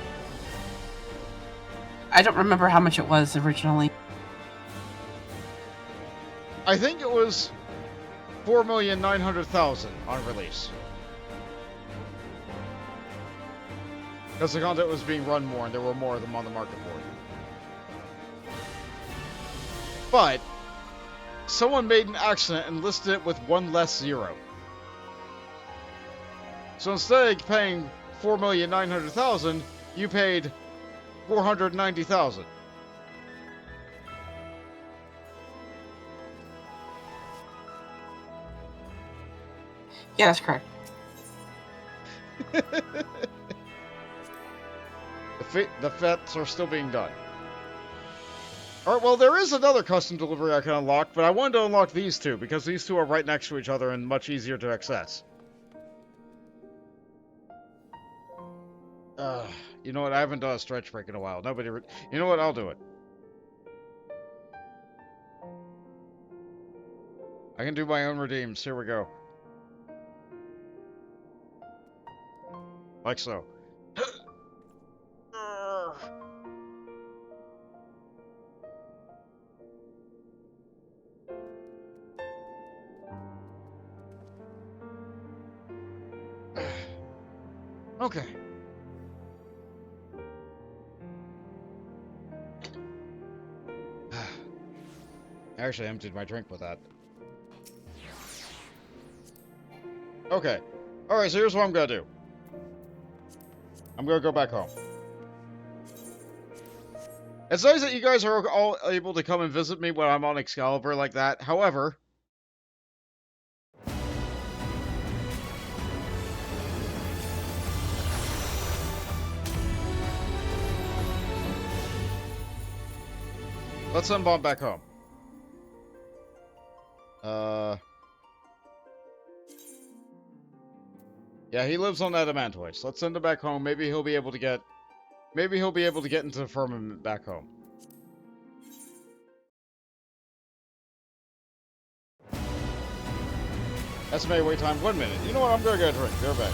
I don't remember how much it was originally. I think it was 4,900,000 on release. Because the content was being run more and there were more of them on the market board. But someone made an accident and listed it with one less zero. So instead of paying 4,900,000, you paid 490,000. Yeah, that's correct. The Facets are still being done. Alright, well, there is another custom delivery I can unlock, but I wanted to unlock these two, because these two are right next to each other and much easier to access. You know what? I haven't done a stretch break in a while. You know what? I'll do it. I can do my own redeems. Here we go. Like so. Okay. I actually emptied my drink with that. Okay. Alright, so here's what I'm gonna do. I'm gonna go back home. It's nice that you guys are all able to come and visit me when I'm on Excalibur like that. However... let's send Bomb back home. Yeah, he lives on Adamantoise. Let's send him back home. Maybe he'll be able to get into the Firmament back home. Estimated wait time 1 minute. You know what? I'm gonna get a drink. Be right back.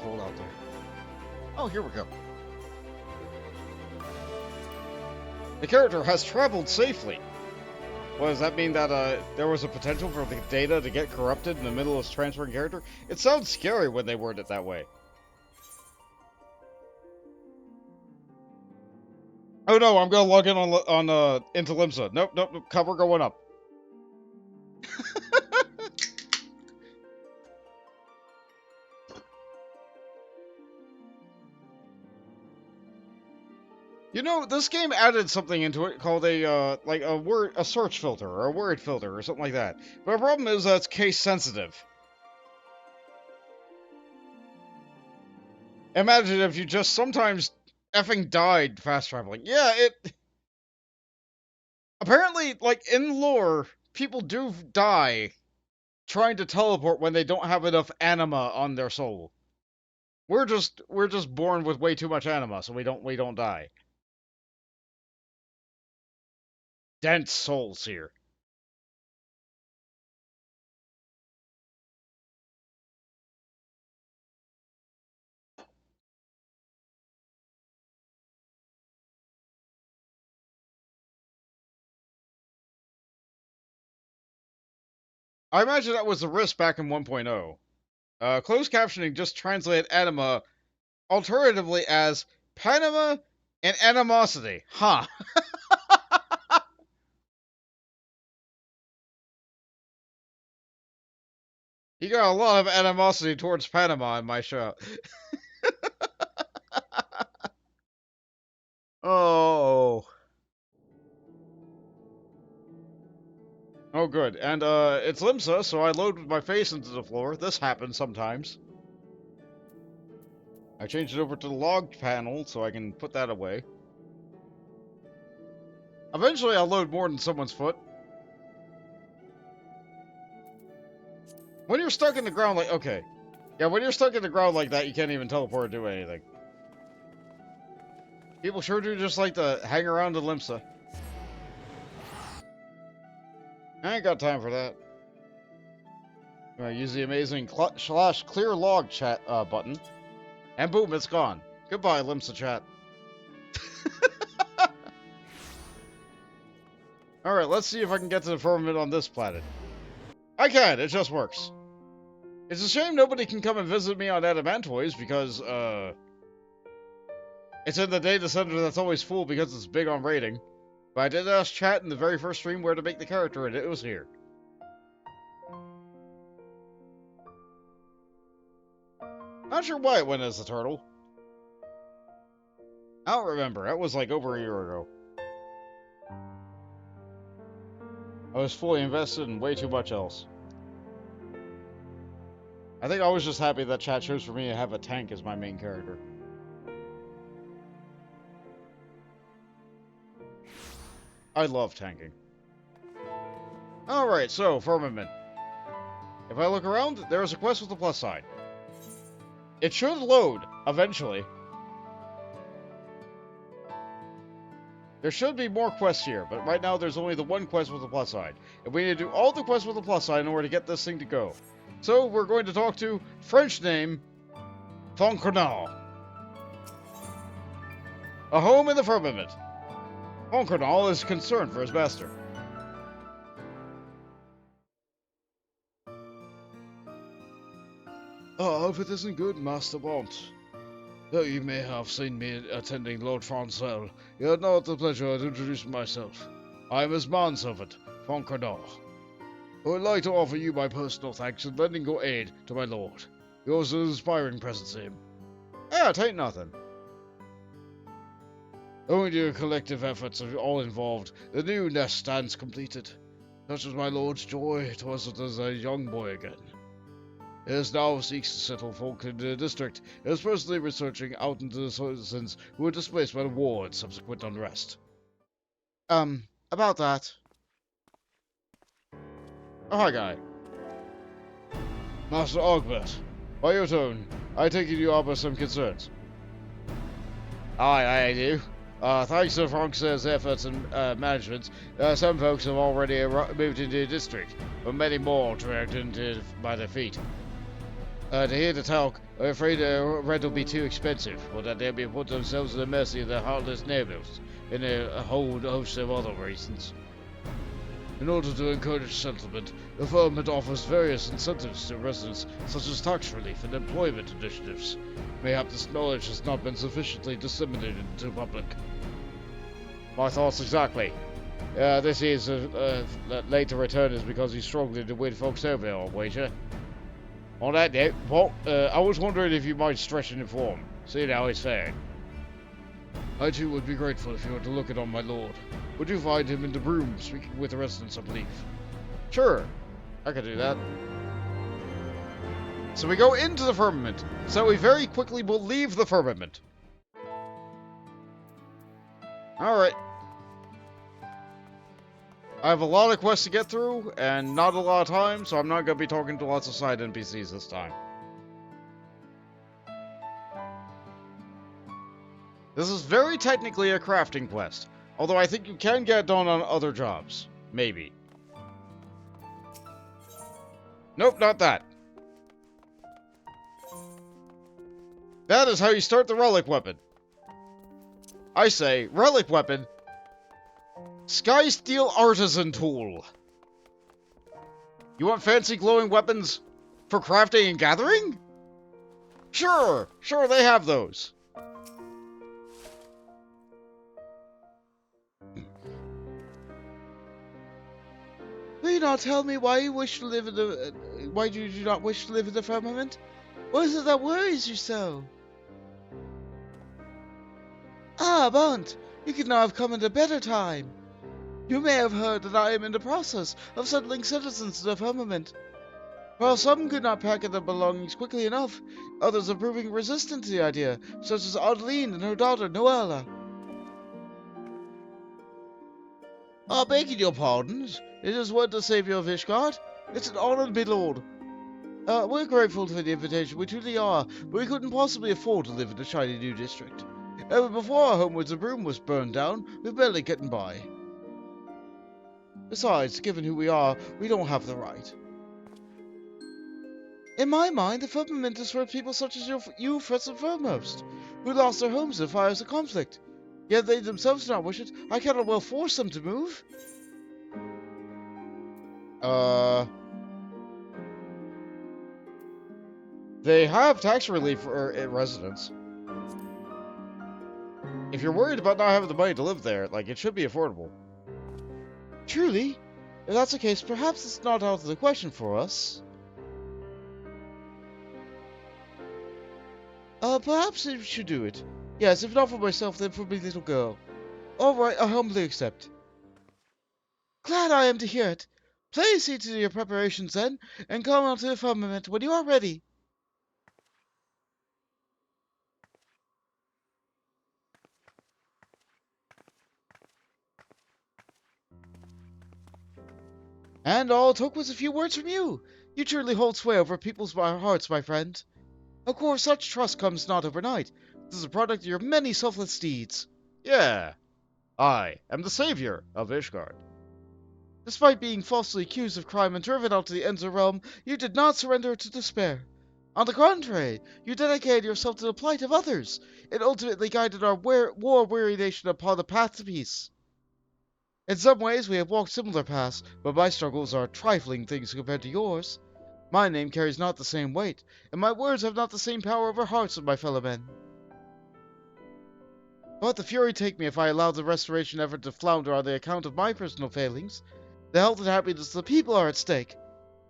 cold out there. Oh, here we go. The character has traveled safely. What, does that mean that there was a potential for the data to get corrupted in the middle of transferring character? It sounds scary when they word it that way. Oh no, I'm gonna log in on into Limsa. Nope, nope, nope, cover going up. You know, this game added something into it called a like a search filter or a word filter or something like that. But the problem is that it's case sensitive. Imagine if you just sometimes effing died fast traveling. Yeah, it... Apparently, like, in lore, people do die trying to teleport when they don't have enough anima on their soul. We're just born with way too much anima, so we don't die. Dense souls here. I imagine that was the risk back in 1.0. Closed captioning just translated anima alternatively as Panama and animosity. Huh. You got a lot of animosity towards Panama in my show. Oh. Oh, good. And, it's Limsa, so I load my face into the floor. This happens sometimes. I changed it over to the log panel so I can put that away. Eventually, I'll load more than someone's foot. When you're stuck in the ground like... Okay. Yeah, when you're stuck in the ground like that, you can't even teleport or do anything. People sure do just like to hang around the Limsa. I ain't got time for that. I'm gonna use the amazing / clear log chat button. And boom, it's gone. Goodbye, Limsa chat. Alright, let's see if I can get to the firmament on this planet. I can, it just works. It's a shame nobody can come and visit me on Adamantoids because, it's in the data center that's always full because it's big on rating. But I did ask chat in the very first stream where to make the character, and it was here. Not sure why it went as a turtle. I don't remember. That was like over a year ago. I was fully invested in way too much else. I think I was just happy that chat chose for me to have a tank as my main character. I love tanking. Alright, so, Firmament. If I look around, there is a quest with a plus sign. It should load, eventually. There should be more quests here, but right now there's only the one quest with a plus sign. And we need to do all the quests with a plus sign in order to get this thing to go. So, we're going to talk to French name, Foncornal. A home in the Firmament. Foncornal is concerned for his master. Oh, if it isn't good, Master Bont. Though you may have seen me attending Lord Francel, you had not the pleasure of introducing myself. I am his manservant, Foncornal. I would like to offer you my personal thanks in lending your aid to my lord. Yours is an inspiring presence to him. Yeah, it ain't nothing. Owing to your collective efforts of all involved, the new nest stands completed. Such was my lord's joy, 'twas as a young boy again. He now seeks to settle folk in the district, and is personally researching out into the citizens who were displaced by the war and subsequent unrest. About that. Oh, hi, guy. Master Ogbert, by your tone, I take it you harbor some concerns. Aye, I do. Thanks to Franc's efforts and management, some folks have already moved into the district, but many more dragged into by their feet. To hear the talk, are afraid their rent will be too expensive, or that they may put themselves at the mercy of their heartless neighbors, and a whole host of other reasons. In order to encourage settlement, the firmament offers various incentives to residents, such as tax relief and employment initiatives. Mayhap this knowledge has not been sufficiently disseminated to the public. My thoughts exactly. This is late to return is because he's struggling to win folks over, I'll wager. On that note, Paul, I was wondering if you might stretch and inform, see how it's fared. I too would be grateful if you were to look it on my lord. Would you find him in the room, speaking with the residents, I believe? Sure, I could do that. So we go into the firmament, so we very quickly will leave the firmament. Alright. I have a lot of quests to get through, and not a lot of time, so I'm not going to be talking to lots of side NPCs this time. This is very technically a crafting quest, although I think you can get it done on other jobs. Maybe. Nope, not that. That is how you start the relic weapon. I say, relic weapon, Sky Steel Artisan Tool. You want fancy glowing weapons for crafting and gathering? Sure, they have those. Will you not tell me why you wish to live in the... why do you do not wish to live in the firmament? What is it that worries you so? Ah, Bunt, you could not have come at a better time. You may have heard that I am in the process of settling citizens to the firmament. While some could not pack up their belongings quickly enough, others are proving resistant to the idea, such as Adeline and her daughter Noella. Begging your pardons, it is word the Saviour of Ishgard. It's an honor to be lord. We're grateful for the invitation, we truly are, but we couldn't possibly afford to live in a shiny new district. Before our homewards the broom was burned down, we've barely gotten by. Besides, given who we are, we don't have the right. In my mind, the firmament is for people such as you first and foremost, who lost their homes in fires of conflict. Yet they themselves do not wish it. I cannot well force them to move. They have tax relief for residents. If you're worried about not having the money to live there, like, it should be affordable. Truly? If that's the case, perhaps it's not out of the question for us. Perhaps you should do it. Yes, if not for myself, then for my little girl. All right, I humbly accept. Glad I am to hear it. Please see to your preparations then, and come on to the firmament when you are ready. And all it took was a few words from you. You truly hold sway over people's hearts, my friend. Of course, such trust comes not overnight. This is a product of your many selfless deeds. Yeah, I am the savior of Ishgard. Despite being falsely accused of crime and driven out to the ends of the realm, you did not surrender to despair. On the contrary, you dedicated yourself to the plight of others, and ultimately guided our war-weary nation upon the path to peace. In some ways, we have walked similar paths, but my struggles are trifling things compared to yours. My name carries not the same weight, and my words have not the same power over hearts of my fellow men. But the fury take me if I allow the restoration effort to flounder on the account of my personal failings. The health and happiness of the people are at stake.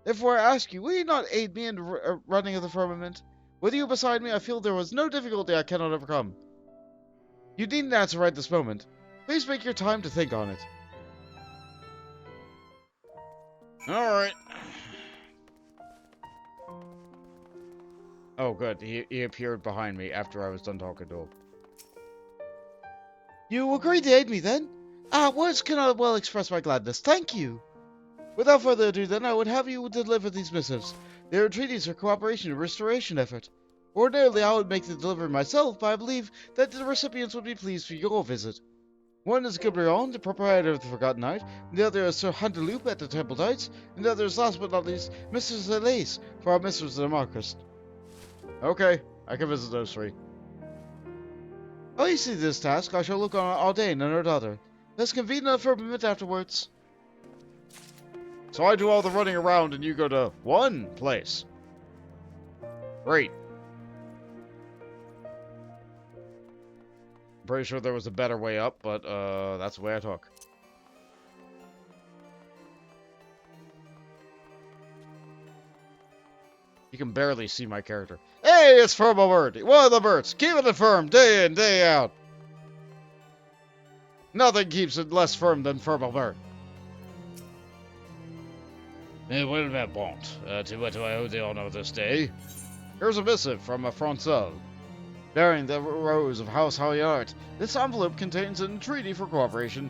Therefore I ask you, will you not aid me in the running of the firmament? With you beside me, I feel there was no difficulty I cannot overcome. You needn't answer right this moment. Please make your time to think on it. Alright. Oh, good. He appeared behind me after I was done talking to him. You agreed to aid me, then? Words cannot well express my gladness. Thank you. Without further ado, then, I would have you deliver these missives. They are treaties for cooperation and restoration effort. Ordinarily, I would make the delivery myself, but I believe that the recipients would be pleased for your visit. One is Gabrion, the proprietor of the Forgotten Knight, and the other is Sir Hunterloop at the Temple Knights, and the other is, last but not least, Mr. Zelace, for our Mistress of the Marquis. Okay, I can visit those three. Oh, you see this task, I shall look on Aldain and her daughter. Let's convene a firmament afterwards. So I do all the running around and you go to one place. Great. Pretty sure there was a better way up, but that's the way I took. You can barely see my character. Hey, it's Firmament! One of the birds! Keeping it firm, day in, day out! Nothing keeps it less firm than Firmament. Well, my bond. To what do I owe the honor of this day? Here's a missive from a Francel, bearing the rose of House Halliard. This envelope contains a treaty for cooperation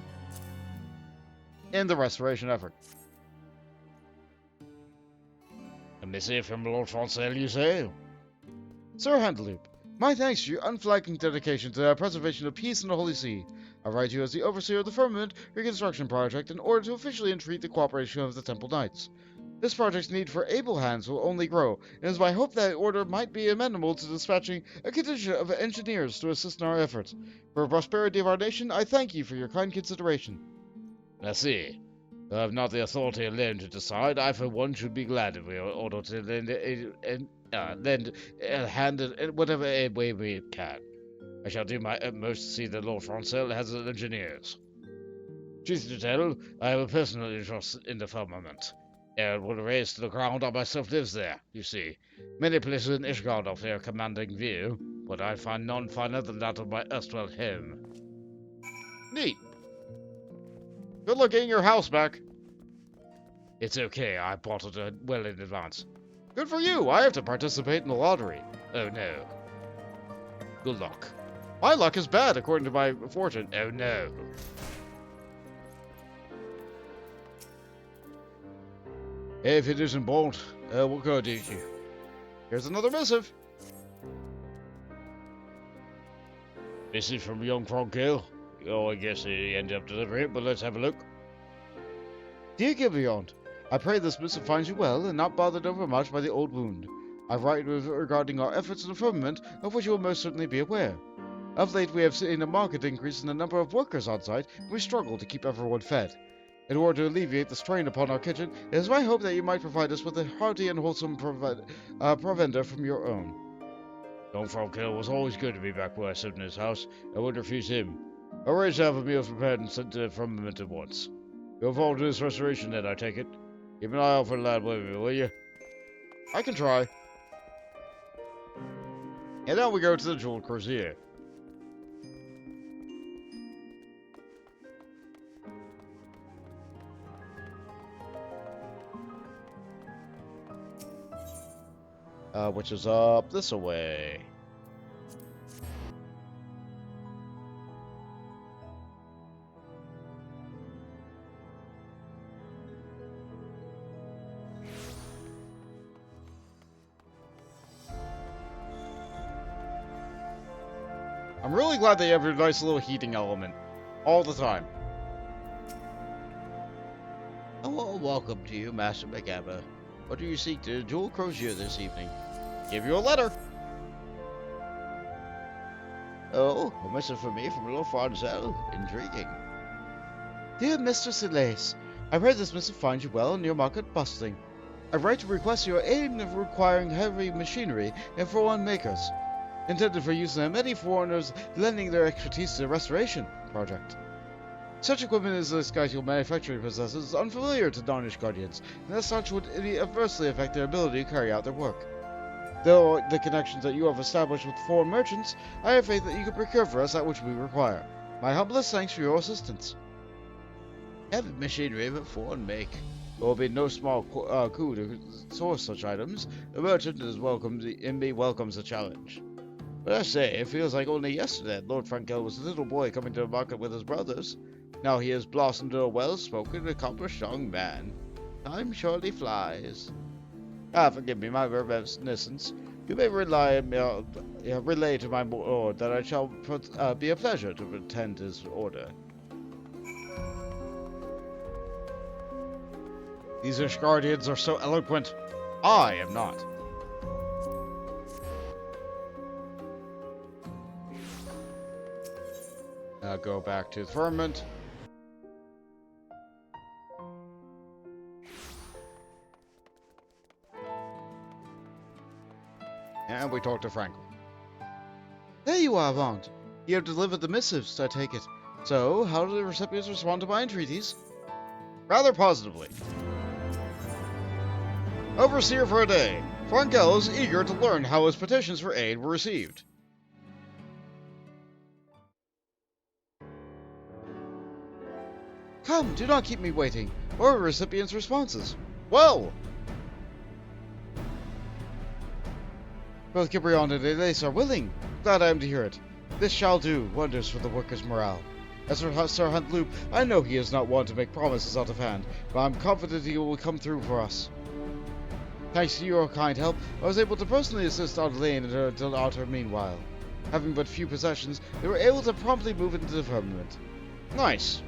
in the restoration effort. A missive from Lord Francel, you say? Sir Handloop, my thanks for your unflagging dedication to the preservation of peace in the Holy See. I write to you as the overseer of the Firmament Reconstruction Project in order to officially entreat the cooperation of the Temple Knights. This project's need for able hands will only grow, and it is my hope that the Order might be amenable to dispatching a contingent of engineers to assist in our efforts. For the prosperity of our nation, I thank you for your kind consideration. Merci. I have not the authority alone to decide. I, for one, should be glad if we are ordered to lend a hand in whatever way we can. I shall do my utmost to see that Lord Francel has the engineers. Truth to tell, I have a personal interest in the firmament. It will raise to the ground I myself lives there, you see. Many places in Ishgard offer a commanding view, but I find none finer than that of my erstwhile home. Neat. Good luck getting your house back. It's okay, I bought it well in advance. Good for you. I have to participate in the lottery. Oh no. Good luck. My luck is bad, according to my fortune. Oh no. If it isn't bold, what good is you? Here's another missive. Missive from young Francel. Oh, I guess he ended up delivering it, but let's have a look. Dear Gibeon, I pray this missive finds you well and not bothered overmuch by the old wound. I write regarding our efforts in the firmament, of which you will most certainly be aware. Of late we have seen a marked increase in the number of workers on site, and we struggle to keep everyone fed. In order to alleviate the strain upon our kitchen, it is my hope that you might provide us with a hearty and wholesome provender from your own. Young Francel was always good to me back where I stood in his house. I wouldn't refuse him. Arrange to have a meal prepared and sent to the firmament at once. You're involved in this restoration then, I take it? Keep an eye out for the lad with me, will you? I can try. And now we go to the Jewel Crozier. Which is up this way. I'm really glad they have a nice little heating element all the time. Oh, welcome to you, Master McGabber. What do you seek to Jewel Crozier this evening? Give you a letter. Oh, a message for me from Lord Francel. Intriguing. Dear Mistress Elise, I pray this missive finds you well in your market bustling. I write to request your aid in requiring heavy machinery and for one makers, intended for use in many foreigners lending their expertise to the restoration project. Such equipment as this Skyfield manufacturing possesses is unfamiliar to non-Ish Guardians, and as such would adversely affect their ability to carry out their work. Though the connections that you have established with foreign merchants, I have faith that you can procure for us that which we require. My humblest thanks for your assistance. Heavy machinery of a foreign make. It will be no small coup to source such items. The merchant is welcomed, and me welcomes the challenge. But I say, it feels like only yesterday Lord Francel was a little boy coming to the market with his brothers. Now he has blossomed into a well-spoken, accomplished young man. Time surely flies. Forgive me my reminiscence. You may relay to my lord that I shall be a pleasure to attend his order. These Ish Guardians are so eloquent. I am not. Go back to the firmament. And we talk to Franklin. There you are, Bond. You have delivered the missives, I take it. So, how do the recipients respond to my entreaties? Rather positively. Overseer for a day. Frankel is eager to learn how his petitions for aid were received. Come, do not keep me waiting. What are the recipients' responses? Well, Both Gibrion and Elise are willing. Glad I am to hear it. This shall do wonders for the workers' morale. As for Sir Hunt Loop, I know he is not one to make promises out of hand, but I'm confident he will come through for us. Thanks to your kind help, I was able to personally assist Aunt Lane and her daughter meanwhile. Having but few possessions, they were able to promptly move into the firmament. nice.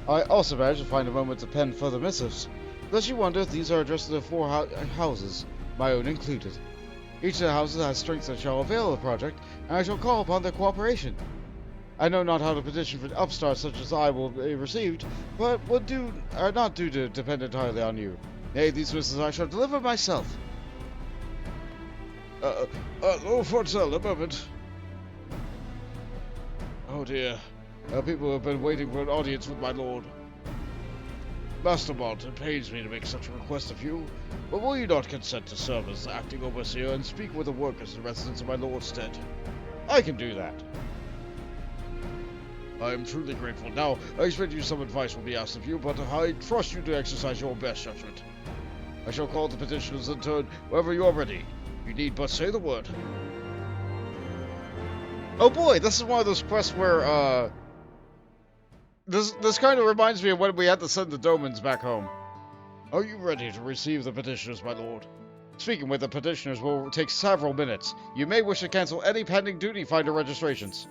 I also managed to find a moment to pen further missives. Lest you wonder, these are addressed to the four houses, my own included. Each of the houses has strengths that shall avail of the project, and I shall call upon their cooperation. I know not how to petition for upstarts such as I will be received, but would not do to depend entirely on you. Nay, these missives I shall deliver myself. Lord Fortell, a moment. Oh dear. People have been waiting for an audience with my lord. Master Bond, it pains me to make such a request of you, but will you not consent to serve as acting overseer and speak with the workers and residents of my lord's stead? I can do that. I am truly grateful. Now, I expect you some advice will be asked of you, but I trust you to exercise your best judgment. I shall call the petitioners in turn whenever you are ready. You need but say the word. Oh boy, this is one of those quests where, This kind of reminds me of when we had to send the Domans back home. Are you ready to receive the petitioners, my lord? Speaking with the petitioners will take several minutes. You may wish to cancel any pending duty finder registrations.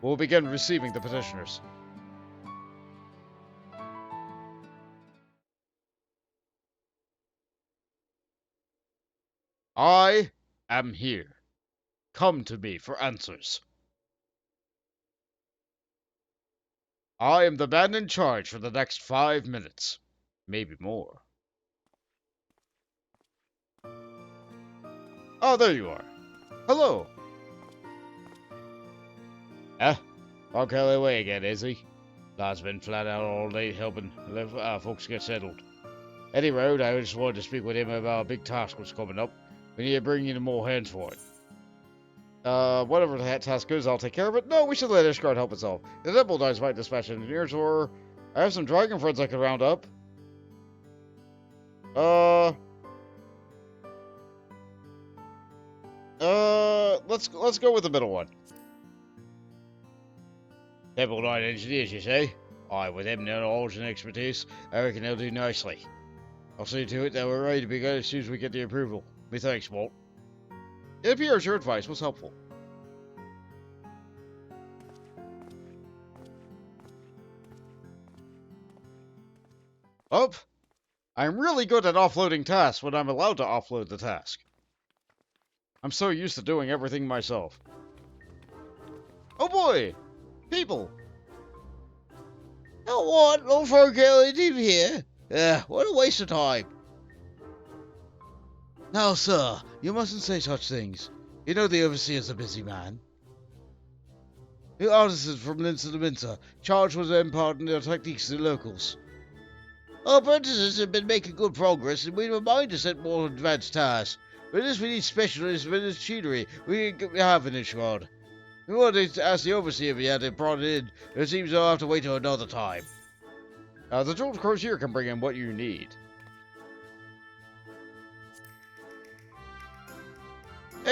We'll begin receiving the petitioners. I am here. Come to me for answers. I am the man in charge for the next 5 minutes. Maybe more. Oh, there you are. Hello. Kelly away again, is he? Lad's been flat out all day helping folks get settled. Any road, I just wanted to speak with him about a big task that's coming up. We need to bring in more hands for it. Whatever the task is, I'll take care of it. No, we should let Ishgard help itself. The Temple Knights might dispatch engineers, or I have some dragon friends I could round up. Let's go with the middle one. Temple Knight engineers, you say? Aye, with them knowledge and expertise, I reckon they'll do nicely. I'll see to it that we're ready to begin as soon as we get the approval. Me thanks, Walt. It appears your advice was helpful. Up. I'm really good at offloading tasks when I'm allowed to offload the task. I'm so used to doing everything myself. Oh boy! People! Oh, what? No Fergal here? What a waste of time. Now, sir, you mustn't say such things. You know the overseer's a busy man. The artisans from Linzer to Mincer, charged with imparting their techniques to the locals. Our apprentices have been making good progress, and we don't mind to set more advanced tasks. But as we need specialists for this machinery, we have an Ishgard. We wanted to ask the overseer if he had it brought in, but it seems I'll have to wait till another time. The Jeweled Crozier can bring in what you need.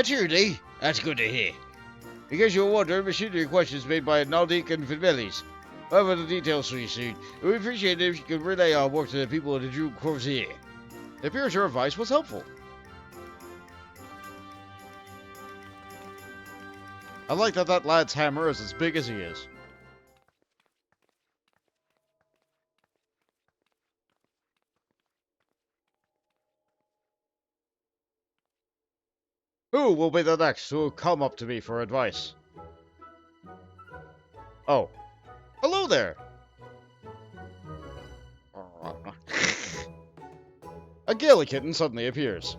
Truly, that's good to hear. In case you're wondering, machinery questions made by Naldik and Fidelis. I'll have the details for you soon. We appreciate it if you could relay our work to the people of the Jeweled Crozier. It appears your advice was helpful. I like that lad's hammer is as big as he is. Who will be the next who will come up to me for advice? Oh. Hello there! A Gaelic kitten suddenly appears.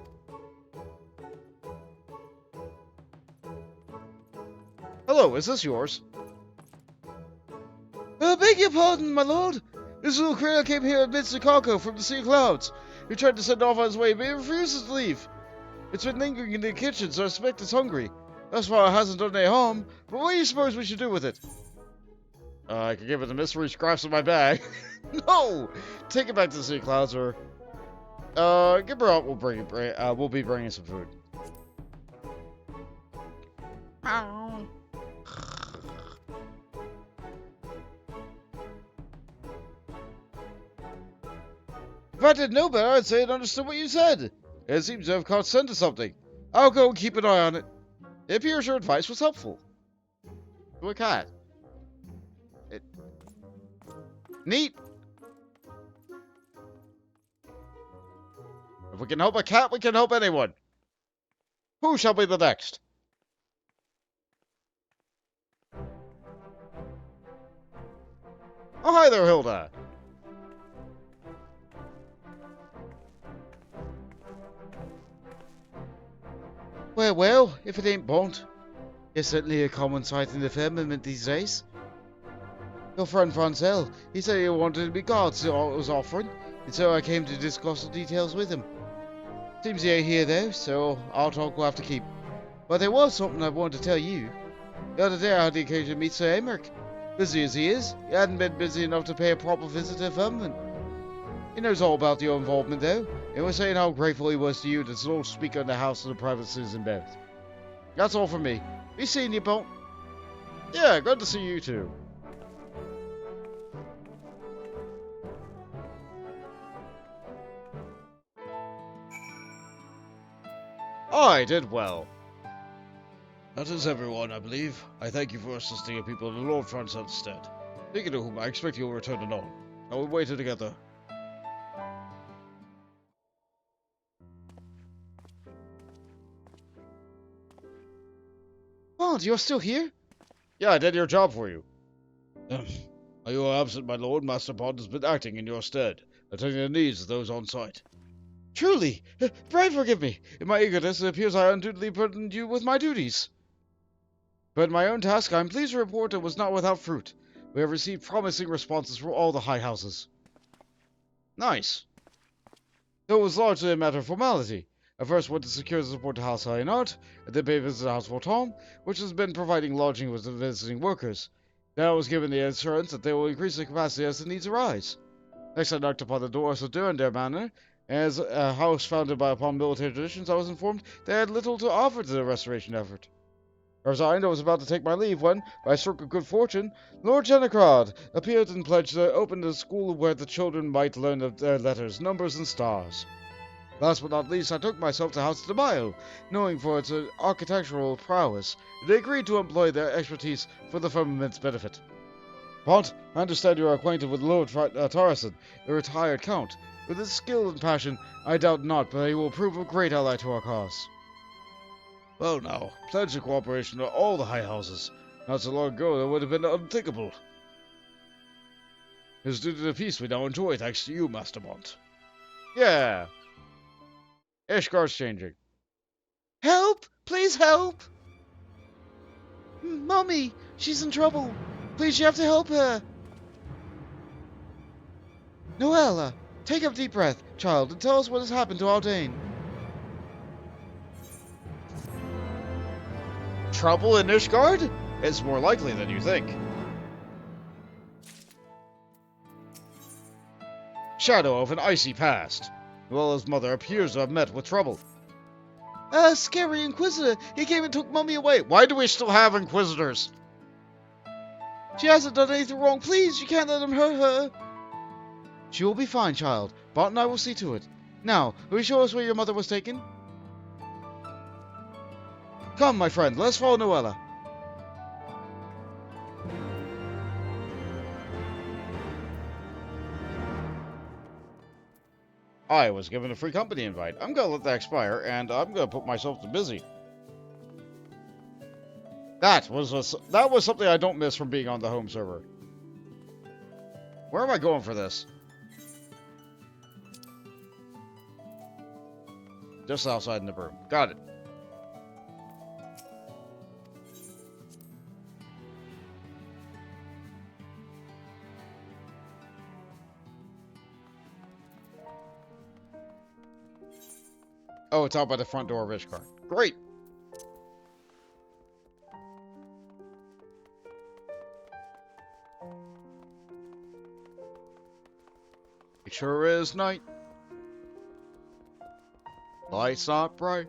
Hello, is this yours? Beg your pardon, my lord. This little critter came here amidst the cargo from the sea clouds. He tried to send off on his way, but he refuses to leave. It's been lingering in the kitchen, so I suspect it's hungry. Thus far, it hasn't done any harm, but what do you suppose we should do with it? I could give it the mystery scraps in my bag. No! Take it back to the sea clouds, or... give her out, we'll be bringing some food. If I didn't know better, I'd say I'd understood what you said. It seems to have caught scent of something. I'll go and keep an eye on it. It appears your advice was helpful. To a cat. Neat. If we can help a cat, we can help anyone. Who shall be the next? Oh, hi there, Hilda. Well, if it ain't Bont. It's certainly a common sight in the firmament these days. Your friend Francel, he said he wanted to be God, so I was offering, and so I came to discuss the details with him. Seems he ain't here though, so our talk will have to keep. But there was something I wanted to tell you. The other day I had the occasion to meet Sir Emmerich. Busy as he is, he hadn't been busy enough to pay a proper visit to Firmament. He knows all about your involvement though, and was saying how grateful he was to you as Lord Speaker in the House of the Private Citizen both. That's all from me. Be seeing you, Bont. Yeah, good to see you too. I did well. That is everyone, I believe. I thank you for assisting your people in the Lord Francel's stead. Speaking of whom, I expect you'll return anon. Shall we wait together? Bont, you're still here? Yeah, I did your job for you. While you are absent, my lord, Master Bond has been acting in your stead, attending the needs of those on site. Truly, pray forgive me. In my eagerness, it appears I unduly burdened you with my duties. But in my own task, I am pleased to report it was not without fruit. We have received promising responses from all the high houses. Nice. Though it was largely a matter of formality. I first went to secure the support to House High-Art, and then pay a visit to House Fortom, which has been providing lodging with the visiting workers. Then I was given the assurance that they will increase the capacity as the needs arise. Next I knocked upon the doors of Durandare Manor. As a house founded upon military traditions, I was informed they had little to offer to the restoration effort. Resigned, I was about to take my leave when, by a stroke of good fortune, Lord Jennicrod appeared and pledged to open a school where the children might learn of their letters, numbers, and stars. Last but not least, I took myself to House de Mayo, knowing for its architectural prowess, they agreed to employ their expertise for the firmament's benefit. Bont, I understand you are acquainted with Lord Tarrison, the retired count. With his skill and passion, I doubt not, but he will prove a great ally to our cause. Well now, pledge of cooperation to all the high houses. Not so long ago, that would have been unthinkable. It is due to the peace we now enjoy, thanks to you, Master Bont. Yeah. Ishgar's changing. Help! Please help! Mommy, she's in trouble. Please, you have to help her. Noella, take a deep breath, child, and tell us what has happened to Aldane. Trouble in Ishgard? It's more likely than you think. Shadow of an icy past. Noella's mother appears to have met with trouble. Scary Inquisitor, he came and took Mommy away. Why do we still have Inquisitors? She hasn't done anything wrong. Please, you can't let him hurt her. She will be fine, child. Bart and I will see to it. Now, will you show us where your mother was taken? Come, my friend, let's follow Noella. I was given a free company invite. I'm gonna let that expire, and I'm gonna put myself to busy. That was something I don't miss from being on the home server. Where am I going for this? Just outside in the room. Got it. Oh, it's out by the front door of Ishgard. Great! It sure is night. Lights not bright.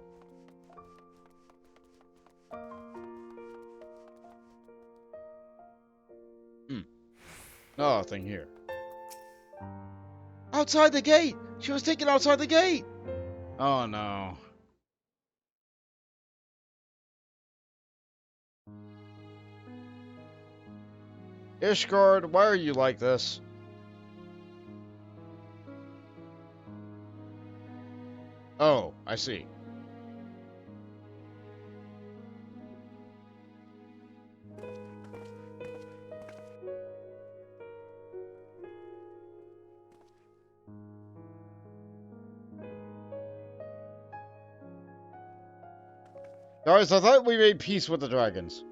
Nothing here. Outside the gate! She was taken outside the gate! Oh no. Ishgard, why are you like this? Oh, I see. Guys, I thought we made peace with the dragons.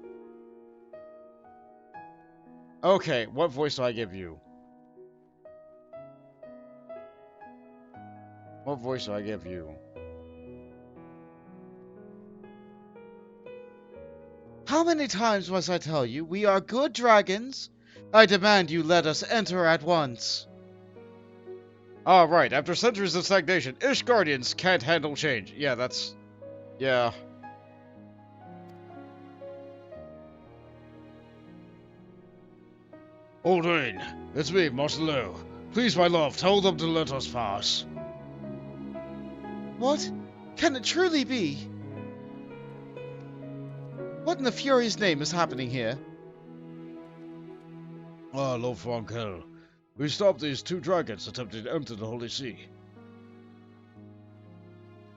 Okay, what voice do I give you? What voice do I give you? How many times must I tell you, we are good dragons? I demand you let us enter at once. Ah, right, after centuries of stagnation, Ishgardians can't handle change. Yeah, that's... yeah. Aldain, it's me, Marcelo. Please, my love, tell them to let us pass. What? Can it truly be? What in the Fury's name is happening here? Ah, Lord Frankel. We stopped these two dragons attempting to enter the Holy See.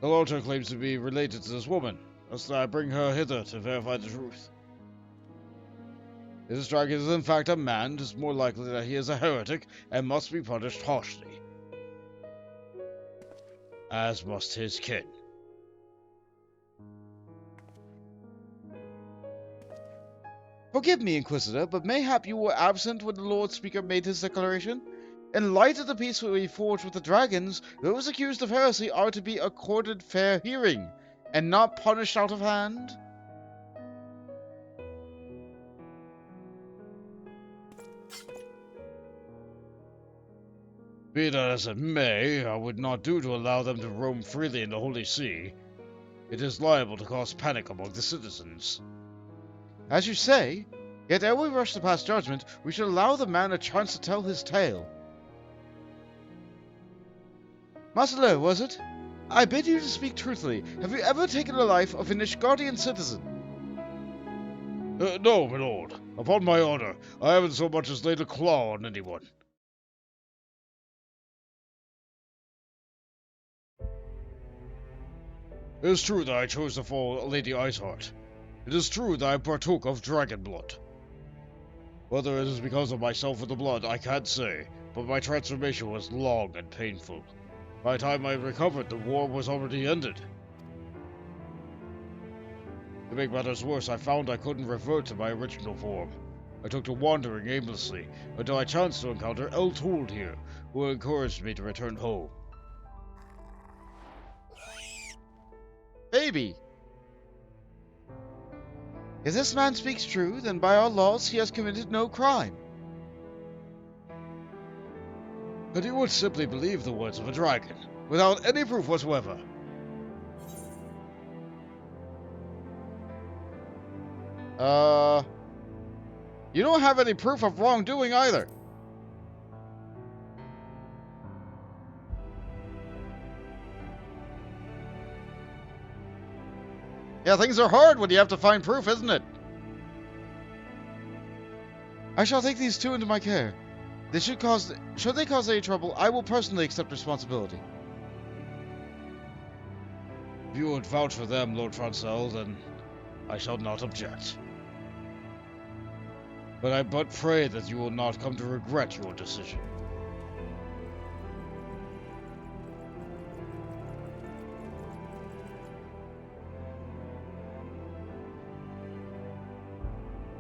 The altar claims to be related to this woman, thus I bring her hither to verify the truth. If this dragon is in fact a man, it is more likely that he is a heretic and must be punished harshly. As must his kin. Forgive me, Inquisitor, but mayhap you were absent when the Lord Speaker made his declaration? In light of the peace we forged with the dragons, those accused of heresy are to be accorded fair hearing, and not punished out of hand? Be that as it may, I would not do to allow them to roam freely in the Holy See. It is liable to cause panic among the citizens. As you say, yet ere we rush to pass judgment, we should allow the man a chance to tell his tale. Marcelo, was it? I bid you to speak truthfully. Have you ever taken the life of an Ishgardian citizen? No, my lord. Upon my honor, I haven't so much as laid a claw on anyone. It is true that I chose to follow Lady Iceheart. It is true that I partook of dragon blood. Whether it is because of myself or the blood, I can't say, but my transformation was long and painful. By the time I recovered, the war was already ended. To make matters worse, I found I couldn't revert to my original form. I took to wandering aimlessly, until I chanced to encounter Ehl Tou here, who encouraged me to return home. Baby! If this man speaks true, then by our laws he has committed no crime. But you would simply believe the words of a dragon, without any proof whatsoever. You don't have any proof of wrongdoing either. Yeah, things are hard when you have to find proof, isn't it? I shall take these two into my care. Should they cause any trouble, I will personally accept responsibility. If you would vouch for them, Lord Francel, then I shall not object. but I but pray that you will not come to regret your decision.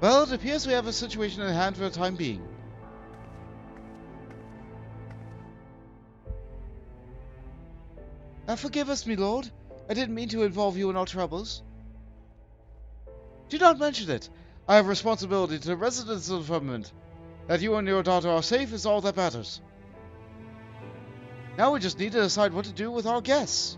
Well, it appears we have a situation in hand for the time being. Forgive us, my lord. I didn't mean to involve you in our troubles. Do not mention it. I have responsibility to the residents of the firmament. That you and your daughter are safe is all that matters. Now we just need to decide what to do with our guests.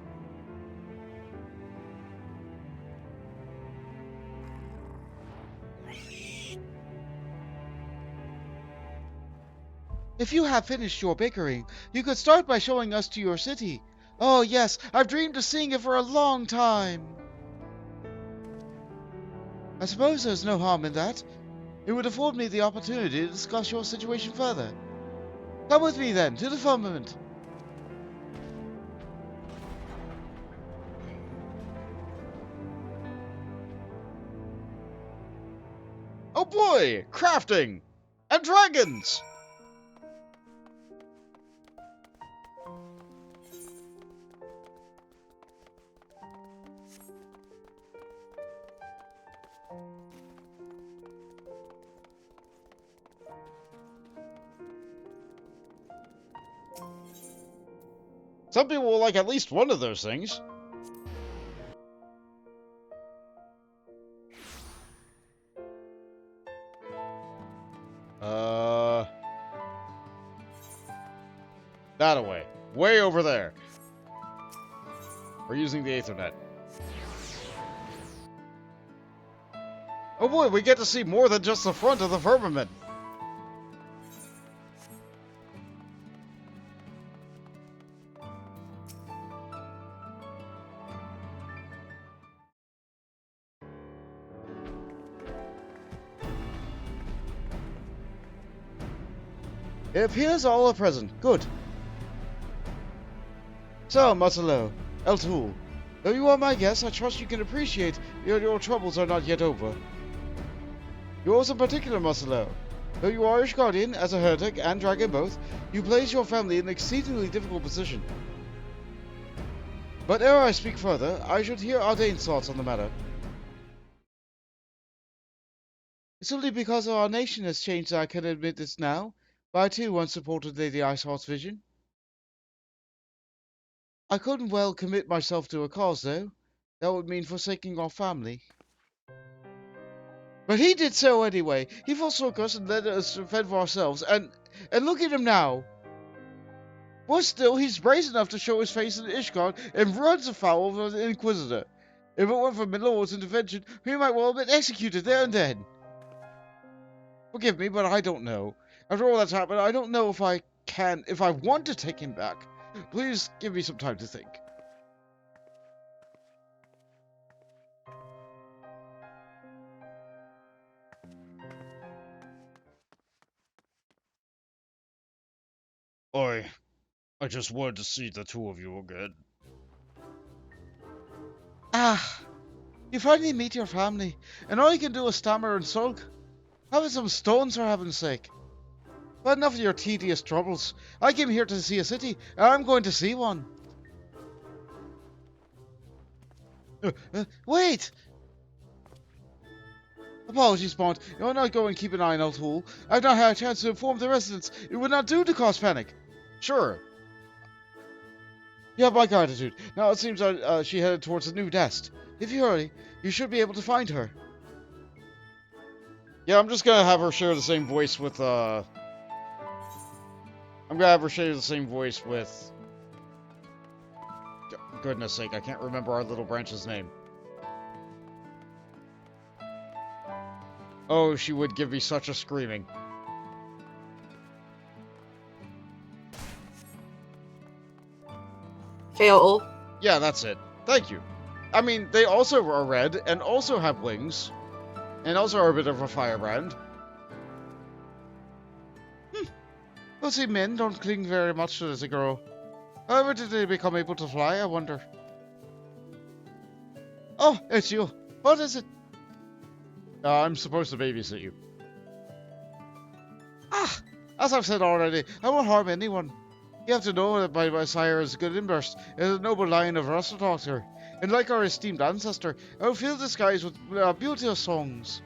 If you have finished your bickering, you could start by showing us to your city. Oh yes, I've dreamed of seeing it for a long time. I suppose there's no harm in that. It would afford me the opportunity to discuss your situation further. Come with me then, to the firmament. Oh boy! Crafting! And dragons! Some people will like at least one of those things. That away. Way over there. We're using the Ethernet. Oh boy, we get to see more than just the front of the firmament. It appears all are present. Good. So, Masalo, Ehl Tou, though you are my guest, I trust you can appreciate your troubles are not yet over. Yours in particular, Masalo. Though you are Irish Guardian, as a heretic and dragon both, you place your family in an exceedingly difficult position. But ere I speak further, I should hear Ardane's thoughts on the matter. It's only because our nation has changed that I can admit this now, but I too once supported Lady Iceheart's vision. I couldn't well commit myself to a cause, though. That would mean forsaking our family. But he did so anyway. He forsook us and let us fend for ourselves, and look at him now. Worse still, he's brazen enough to show his face in Ishgard and runs afoul of the Inquisitor. If it weren't for my lord's intervention, he might well have been executed there and then. Forgive me, but I don't know. After all that's happened, I don't know if I want to take him back. Please give me some time to think. I just wanted to see the two of you again. Ah, you finally meet your family, and all you can do is stammer and sulk. Having some stones for heaven's sake. But enough of your tedious troubles. I came here to see a city, and I'm going to see one. Wait! Apologies, Bond. You're not going to keep an eye on Ehl Tou. I've not had a chance to inform the residents. It would not do to cause panic. Sure. You have my gratitude. Now it seems that she headed towards the new nest. If you hurry, you should be able to find her. Yeah, I'm just gonna have her share the same voice with, I'm gonna have her share the same voice with... Goodness sake, I can't remember our little branch's name. Oh, she would give me such a screaming. Ehl. Yeah, that's it. Thank you. I mean, they also are red, and also have wings, and also are a bit of a firebrand. Well, see, men don't cling very much to little girl. However did they become able to fly, I wonder? Oh, it's you. What is it? I'm supposed to babysit you. As I've said already, I won't harm anyone. You have to know that my sire is good inburst, is a noble line of Russell, and like our esteemed ancestor, I will fill the skies with beauteous songs.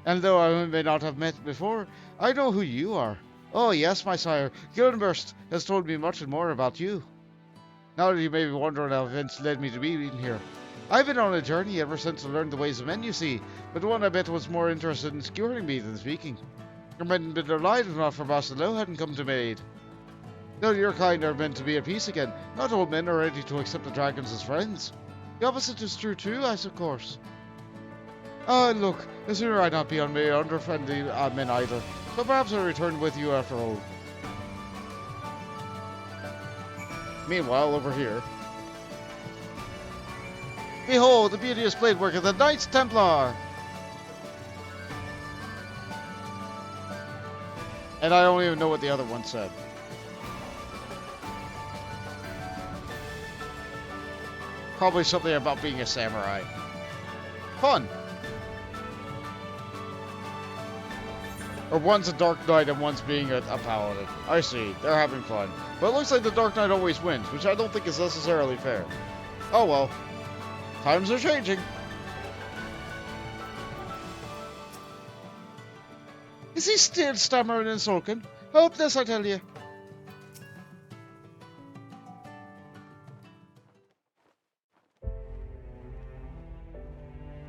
And though I may not have met before, I know who you are. Oh yes, my sire, Gildenburst has told me much and more about you. Now that you may be wondering how events led me to be in here. I've been on a journey ever since I learned the ways of men, you see, but one I bet was more interested in skewering me than speaking. I hadn't been alive if not for Barcelona hadn't come to my aid. Though your kind are meant to be at peace again, not all men are ready to accept the dragons as friends. The opposite is true too, I of course. Ah, look, the sooner I not be on my under friendly men either, so perhaps I'll return with you after all. Meanwhile, over here. Behold, the beauteous blade work of the Knights Templar! And I don't even know what the other one said. Probably something about being a samurai. Fun! Or one's a Dark Knight and one's being a paladin. I see, they're having fun. But it looks like the Dark Knight always wins, which I don't think is necessarily fair. Oh well. Times are changing. Is he still stammering and sulking? Hope this, I tell you.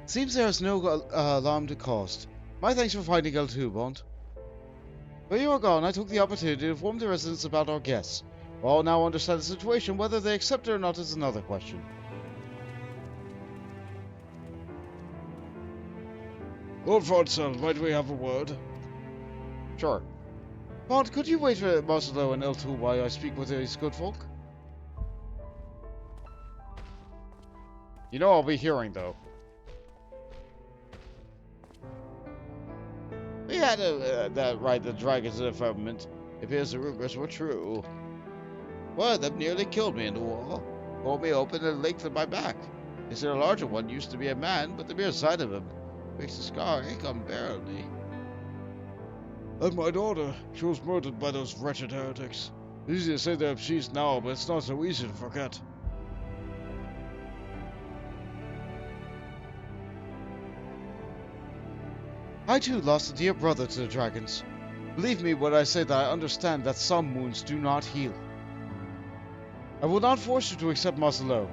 Seems there is no alarm to cause. My thanks for finding Ehl Tou, Bond. While you were gone, I took the opportunity to inform the residents about our guests. We all now understand the situation. Whether they accept it or not is another question. Lord Farnsell, might we have a word? Sure. Bond, could you wait for Marcelo and Ehl Tou while I speak with these good folk? You know I'll be hearing, though. We had that ride the dragons in the firmament. It appears the rumors were true. One of them nearly killed me in the war. Pulled me open and lengthened my back. They said a larger one used to be a man, but the mere sight of him makes the scar ache unbearably. And my daughter, she was murdered by those wretched heretics. It's easy to say they're she's now, but it's not so easy to forget. I too lost a dear brother to the dragons. Believe me when I say that I understand that some wounds do not heal. I will not force you to accept Marcelo.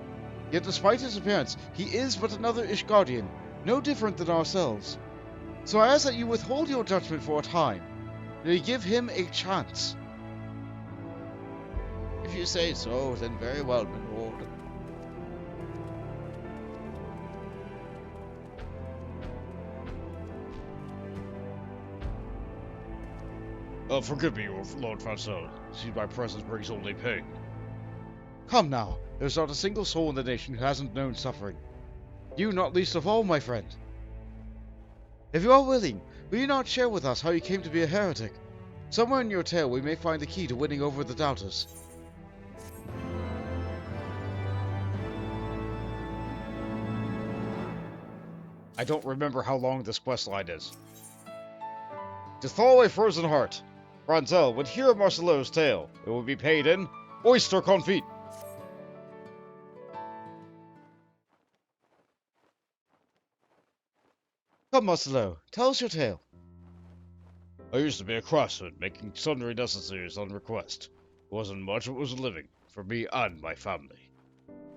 Yet despite his appearance, he is but another Ishgardian, no different than ourselves. So I ask that you withhold your judgment for a time, and you give him a chance. If you say so, then very well, my lord. Forgive me, Lord Farnsell. See, my presence brings only pain. Come now, there's not a single soul in the nation who hasn't known suffering. You not least of all, my friend. If you are willing, will you not share with us how you came to be a heretic? Somewhere in your tale we may find the key to winning over the doubters. I don't remember how long this quest line is. To thaw away frozen heart, Franzel would hear Marcelo's tale. It would be paid in oyster confit. Come, Marcelo, tell us your tale. I used to be a craftsman, making sundry necessaries on request. It wasn't much, it was a living, for me and my family.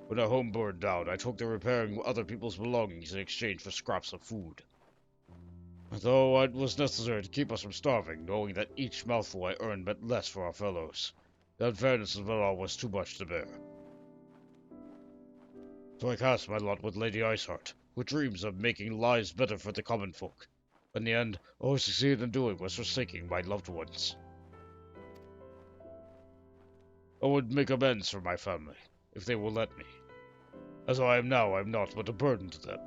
When our home burned down, I took to repairing other people's belongings in exchange for scraps of food. Though it was necessary to keep us from starving, knowing that each mouthful I earned meant less for our fellows. The unfairness of it all was too much to bear. So I cast my lot with Lady Iceheart, who dreams of making lives better for the common folk. In the end, all I succeeded in doing was forsaking my loved ones. I would make amends for my family, if they will let me. As I am now, I am not but a burden to them.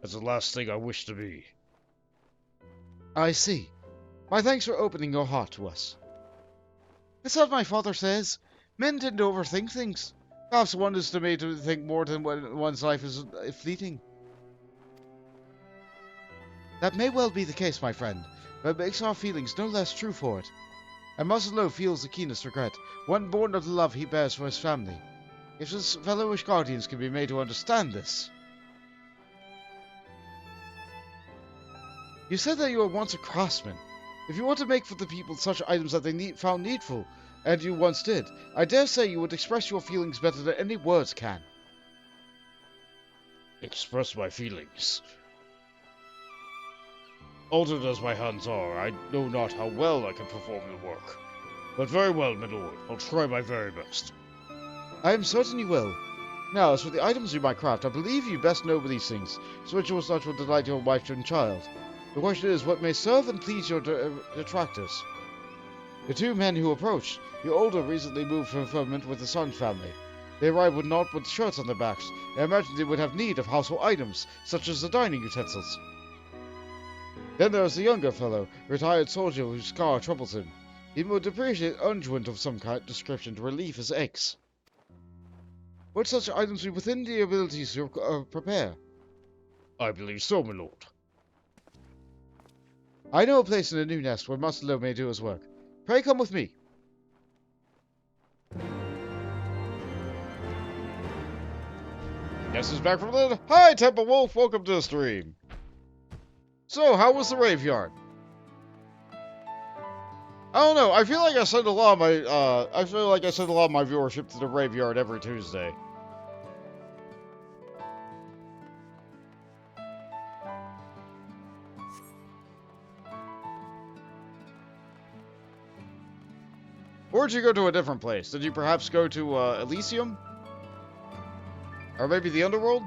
That's the last thing I wish to be. I see. My thanks for opening your heart to us. It's as my father says, men tend to overthink things. Perhaps one is made to think more than when one's life is fleeting. That may well be the case, my friend, but it makes our feelings no less true for it. And Muscle feels the keenest regret, one born of the love he bears for his family. If his fellow Wish Guardians can be made to understand this. You said that you were once a craftsman. If you want to make for the people such items that they found needful, and you once did, I dare say you would express your feelings better than any words can. Express my feelings. Altered as my hands are, I know not how well I can perform the work. But very well, my lord. I'll try my very best. I am certain you will. Now, as for the items you might craft, I believe you best know these things, so rituals such will delight your wife and child. The question is, what may serve and please your detractors? The two men who approached, the older recently moved from Firmament with the Sun family. They arrived with naught but shirts on their backs, and I imagined they would have need of household items, such as the dining utensils. Then there is the younger fellow, retired soldier whose scar troubles him. He would appreciate unguent of some kind description to relieve his aches. Would such items be within the abilities to prepare? I believe so, my lord. I know a place in the new nest where Muscle may do his work. Pray come with me. Guess who's back from the... Hi, Temple Wolf! Welcome to the stream. So, how was the graveyard? I don't know. I feel like I send a lot of my viewership to the graveyard every Tuesday. Or did you go to a different place? Did you perhaps go to Elysium? Or maybe the Underworld?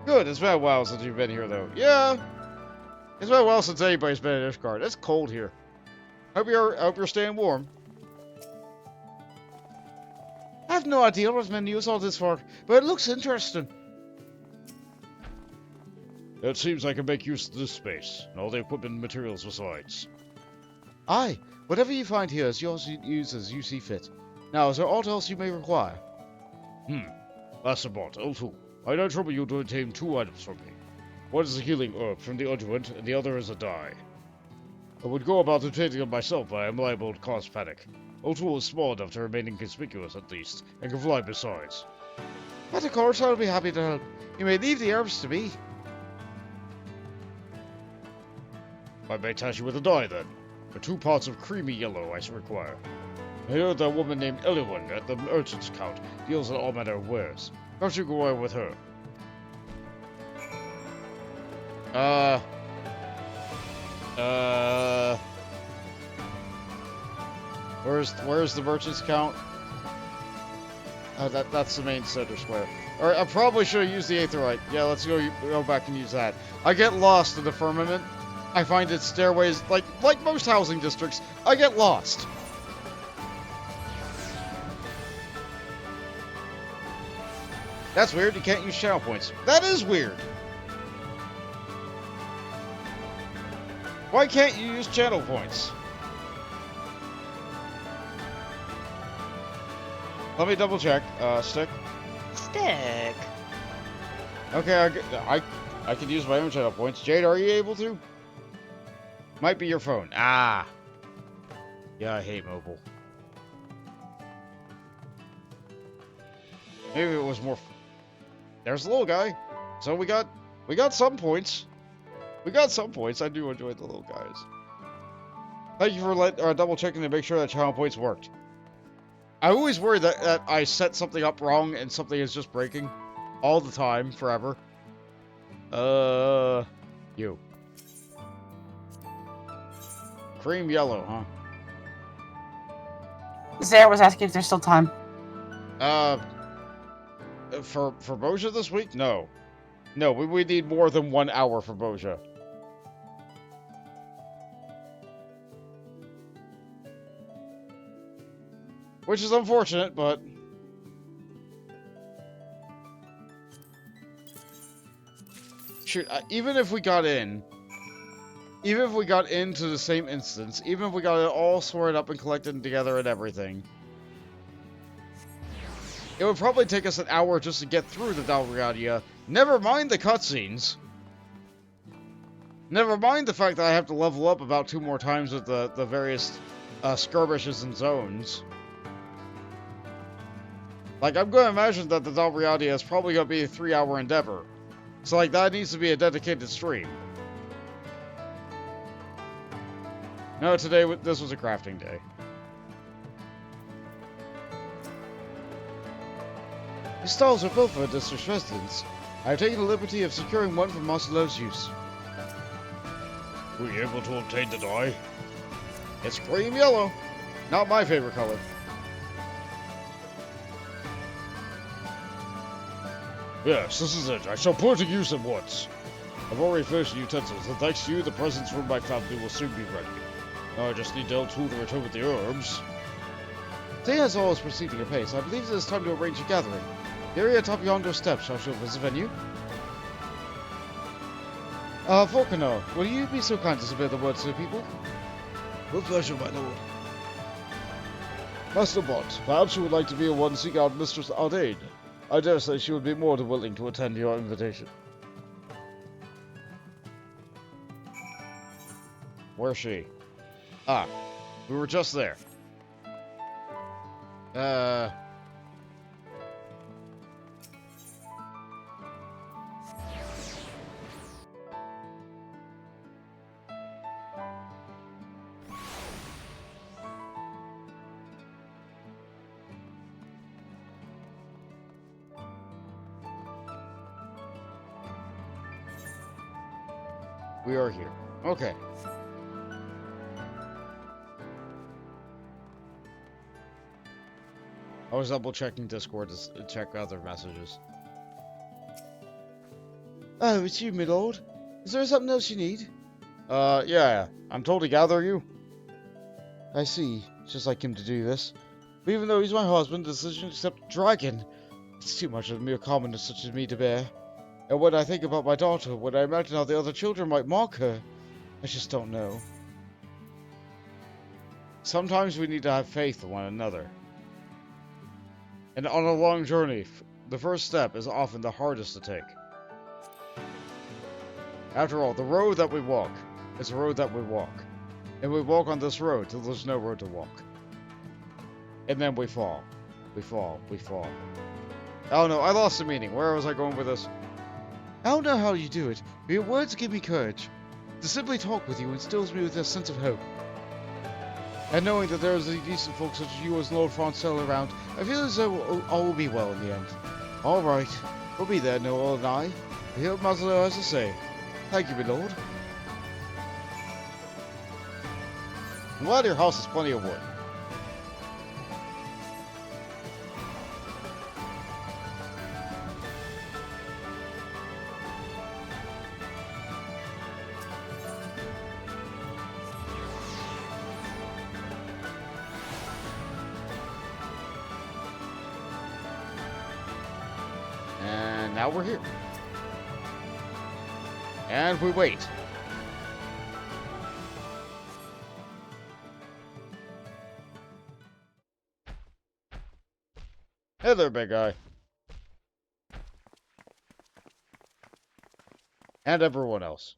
Good, it's been a while since you've been here, though. Yeah, it's been a while since anybody's been in Ishgard. It's cold here. I hope you're staying warm. I have no idea what men use all this for, but it looks interesting. It seems I can make use of this space, and all the equipment and materials besides. Aye, whatever you find here is yours to use as you see fit. Now, is there aught else you may require? That's about Ehl Tou. I don't trouble you to obtain 2 items from me. One is a healing herb from the unguent, and the other is a dye. I would go about obtaining them myself, but I am liable to cause panic. Ehl Tou is small enough to remain inconspicuous, at least, and can fly besides. But of course, I'll be happy to help. You may leave the herbs to me. I may task you with a dye, then. For 2 pots of creamy yellow I shall require. I heard that a woman named Eliwan at the merchant's count deals in all manner of wares. Perhaps you go away with her. Where's the merchant's count? That's the main center square. Alright, I probably should have used the Aetherite. Yeah, let's go back and use that. I get lost in the Firmament. I find its stairways, like most housing districts, I get lost. That's weird, you can't use channel points. That is weird. Why can't you use channel points? Let me double check. Stick. Stick. Okay, I can use my own channel points. Jade, are you able to? Might be your phone. Ah. Yeah, I hate mobile. Maybe it was more... There's the little guy. So we got some points. We got some points. I do enjoy the little guys. Thank you for double checking to make sure that channel points worked. I always worry that I set something up wrong and something is just breaking. All the time, forever. You. Cream yellow, huh? Sarah was asking if there's still time. For Boja this week? No. No, we need more than 1 hour for Boja. Which is unfortunate, but... Shoot, even if we got into the same instance, even if we got it all sorted up and collected together and everything, it would probably take us an hour just to get through the Dalriadia. Never mind the cutscenes. Never mind the fact that I have to level up about 2 more times with the various skirmishes and zones. Like, I'm going to imagine that the Dawn Reality is probably going to be a 3-hour endeavor. So, like, that needs to be a dedicated stream. No, today, this was a crafting day. These stalls are built for district residents. I have taken the liberty of securing one for Marcelo's use. Were you able to obtain the dye? It's cream yellow. Not my favorite color. Yes, this is it. I shall put to use at once. I've already finished the utensils, and thanks to you, the presents from my family will soon be ready. Now I just need Ehl Tou to return with the herbs. Day as always proceeding apace. I believe it is time to arrange a gathering. The area atop yonder steps shall show us the venue. Volcano, will you be so kind as to bear the words to the people? With pleasure, my lord. Master Bot, perhaps you would like to be a one seek out Mistress Ardain. I dare say she would be more than willing to attend your invitation. Where's she? Ah, we were just there. We are here. Okay. I was double checking Discord to check other messages. Oh, it's you, my lord. Is there something else you need? Yeah. I'm told to gather you. I see. It's just like him to do this. But even though he's my husband, the decision to accept a dragon, it's too much of a mere commoner such as me to bear. And when I think about my daughter, when I imagine how the other children might mock her, I just don't know. Sometimes we need to have faith in one another. And on a long journey, the first step is often the hardest to take. After all, the road that we walk is the road that we walk. And we walk on this road till there's no road to walk. And then we fall. We fall. We fall. Oh no, I lost the meaning. Where was I going with this? I don't know how you do it, but your words give me courage. To simply talk with you instills me with a sense of hope. And knowing that there is a decent folk such as you as Lord Francel around, I feel as though all will be well in the end. Alright, we'll be there, Noel and I. We hear what Maslow has to say. Thank you, my lord. I'm glad your house has plenty of wood. And now we're here. And we wait. Hey there, big guy. And everyone else.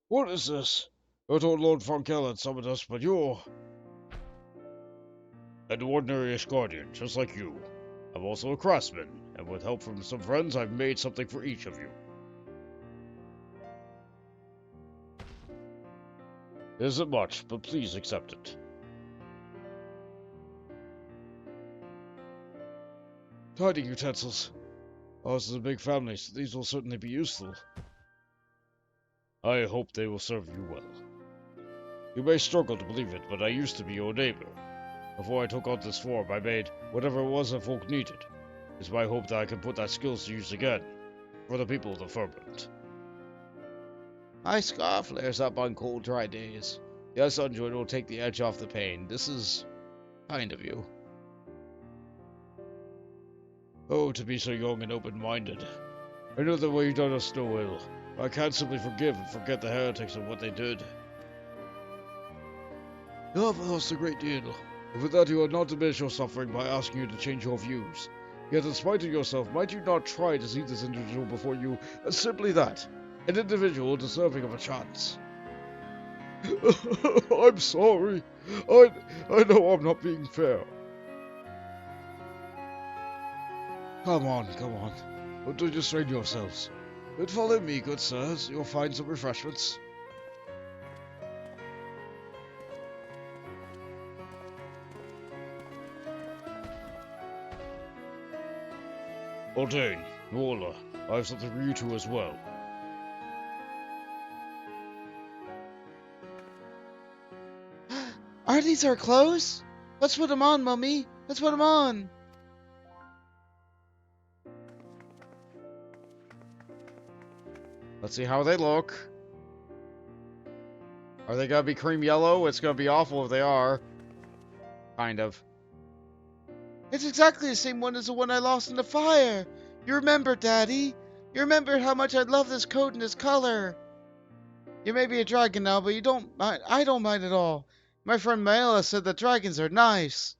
What is this? I thought Lord Frankel had summoned us, but you're an ordinary guardian, just like you. I'm also a craftsman, and with help from some friends, I've made something for each of you. It isn't much, but please accept it. Tidying utensils. Ours is a big family, so these will certainly be useful. I hope they will serve you well. You may struggle to believe it, but I used to be your neighbor. Before I took on this form, I made whatever it was that folk needed. It's my hope that I can put that skills to use again, for the people of the Firmament. My scar flares up on cold, dry days. The ice unjoint will take the edge off the pain. This is kind of you. Oh, to be so young and open-minded. I know that we've done us no ill. I can't simply forgive and forget the heretics and what they did. You have lost a great deal. And with that you are not diminish your suffering by asking you to change your views. Yet in spite of yourself, might you not try to see this individual before you as simply that, an individual deserving of a chance? I'm sorry. I know I'm not being fair. Come on. Don't distract yourselves. But follow me, good sirs. You'll find some refreshments. Aldane, Nola, I have something for you two as well. Are these our clothes? Let's put them on, Mummy. Let's put them on. Let's see how they look. Are they gonna be cream yellow? It's gonna be awful if they are. Kind of. It's exactly the same one as the one I lost in the fire. You remember, Daddy? You remember how much I love this coat and this color. You may be a dragon now, but you don't mind. I don't mind at all. My friend Maela said that dragons are nice.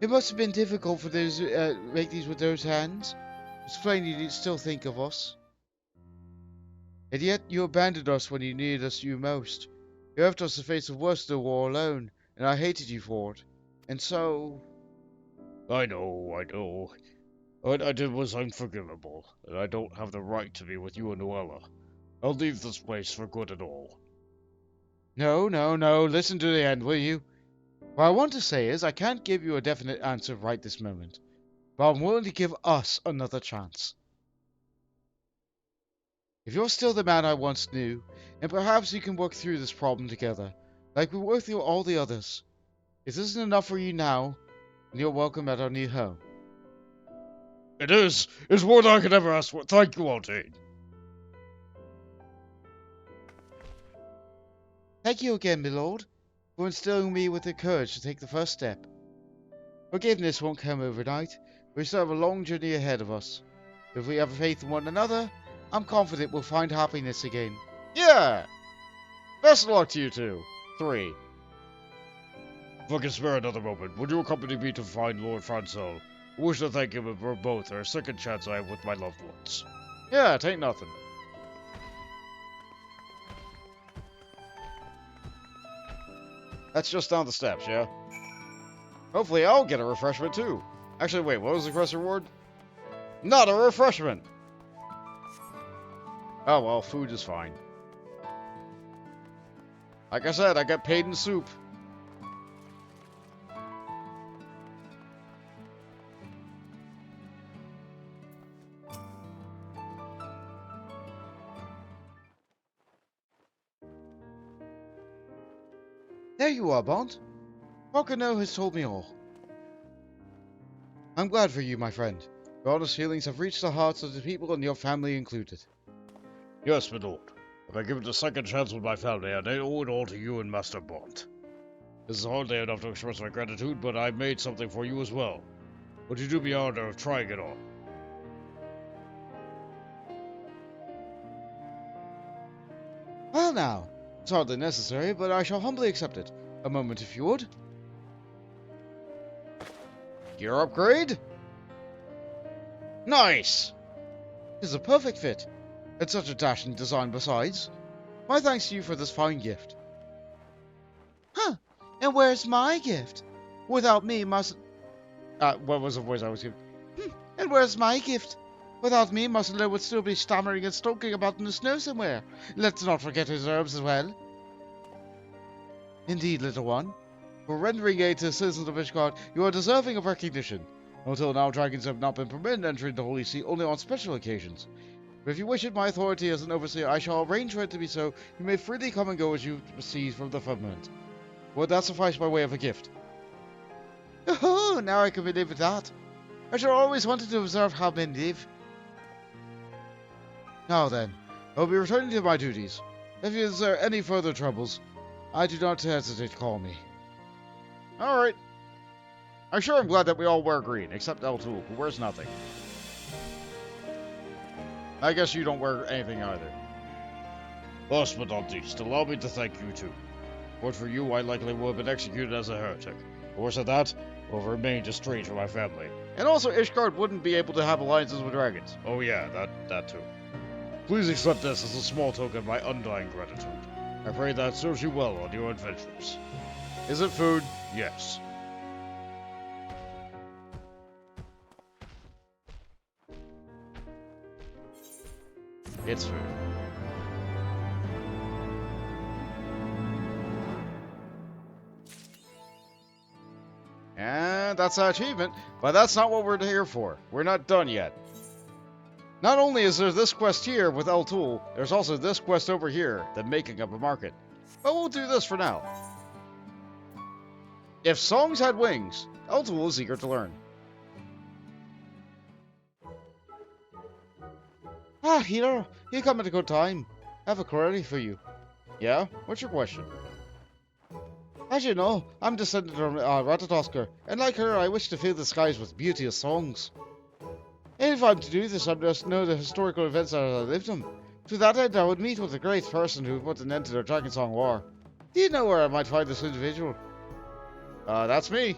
It must have been difficult for those make these with those hands. It's plain you still think of us. And yet you abandoned us when you needed us you most. You left us to face the worst of the war alone, and I hated you for it. And so... I know. What I did was unforgivable, and I don't have the right to be with you and Noella. I'll leave this place for good and all. No. Listen to the end, will you? What I want to say is I can't give you a definite answer right this moment. But I'm willing to give us another chance. If you're still the man I once knew, and perhaps we can work through this problem together, like we worked through all the others. If this isn't enough for you now, then you're welcome at our new home. It is! It's more than I could ever ask for. Thank you, Aldane. Thank you again, my lord, for instilling me with the courage to take the first step. Forgiveness won't come overnight. We still have a long journey ahead of us. If we have faith in one another, I'm confident we'll find happiness again. Yeah! Best of luck to you two. 3. If I can spare another moment, would you accompany me to find Lord Francel? I wish to thank him for both our second chance I have with my loved ones. Yeah, it ain't nothing. That's just down the steps, yeah? Hopefully I'll get a refreshment too. Actually, wait, what was the quest reward? Not a refreshment! Oh well, food is fine. Like I said, I got paid in soup. There you are, Bond. Pocono has told me all. I'm glad for you, my friend. Your honest feelings have reached the hearts of the people and your family included. Yes, my lord. If I give it a second chance with my family, I owe it all to you and Master Bond. This is hardly enough to express my gratitude, but I made something for you as well. Would you do me the honor of trying it on? Well now, it's hardly necessary, but I shall humbly accept it. A moment if you would. Gear upgrade? Nice! It's a perfect fit. And such a dashing design besides. My thanks to you for this fine gift. Huh, and where's my gift? Without me must... What was the voice I was giving? And where's my gift? Without me, Muscle would still be stammering and stalking about in the snow somewhere. Let's not forget his herbs as well. Indeed, little one. For rendering aid to the citizens of Ishgard, you are deserving of recognition. Until now, dragons have not been permitted entering the Holy See only on special occasions. But if you wish it, my authority as an overseer, I shall arrange for it to be so. You may freely come and go as you see from the firmament. Would that suffice by way of a gift? Oh, now I can believe with that. I shall always wanted to observe how men live. Now then, I'll be returning to my duties. If there are any further troubles, I do not hesitate to call me. Alright. I'm sure I'm glad that we all wear green, except Ehl Tou, who wears nothing. I guess you don't wear anything either. Last but not least, allow me to thank you too. But for you, I likely would have been executed as a heretic. Worse than that, will have remained estranged from my family. And also, Ishgard wouldn't be able to have alliances with dragons. Oh yeah, that too. Please accept this as a small token of my undying gratitude. I pray that serves you well on your adventures. Is it food? Yes. It's food. And that's our achievement, but that's not what we're here for. We're not done yet. Not only is there this quest here with Ehl Tou, there's also this quest over here, the making of a market. But we'll do this for now. If songs had wings, Ehl Tou is eager to learn. Ah, hero, you come at a good time. I have a query for you. Yeah? What's your question? As you know, I'm descended from Ratatoskr, and like her, I wish to fill the skies with beauteous songs. And if I'm to do this, I must know the historical events as I lived them. To that end, I would meet with a great person who put an end to their Dragon Song War. Do you know where I might find this individual? That's me.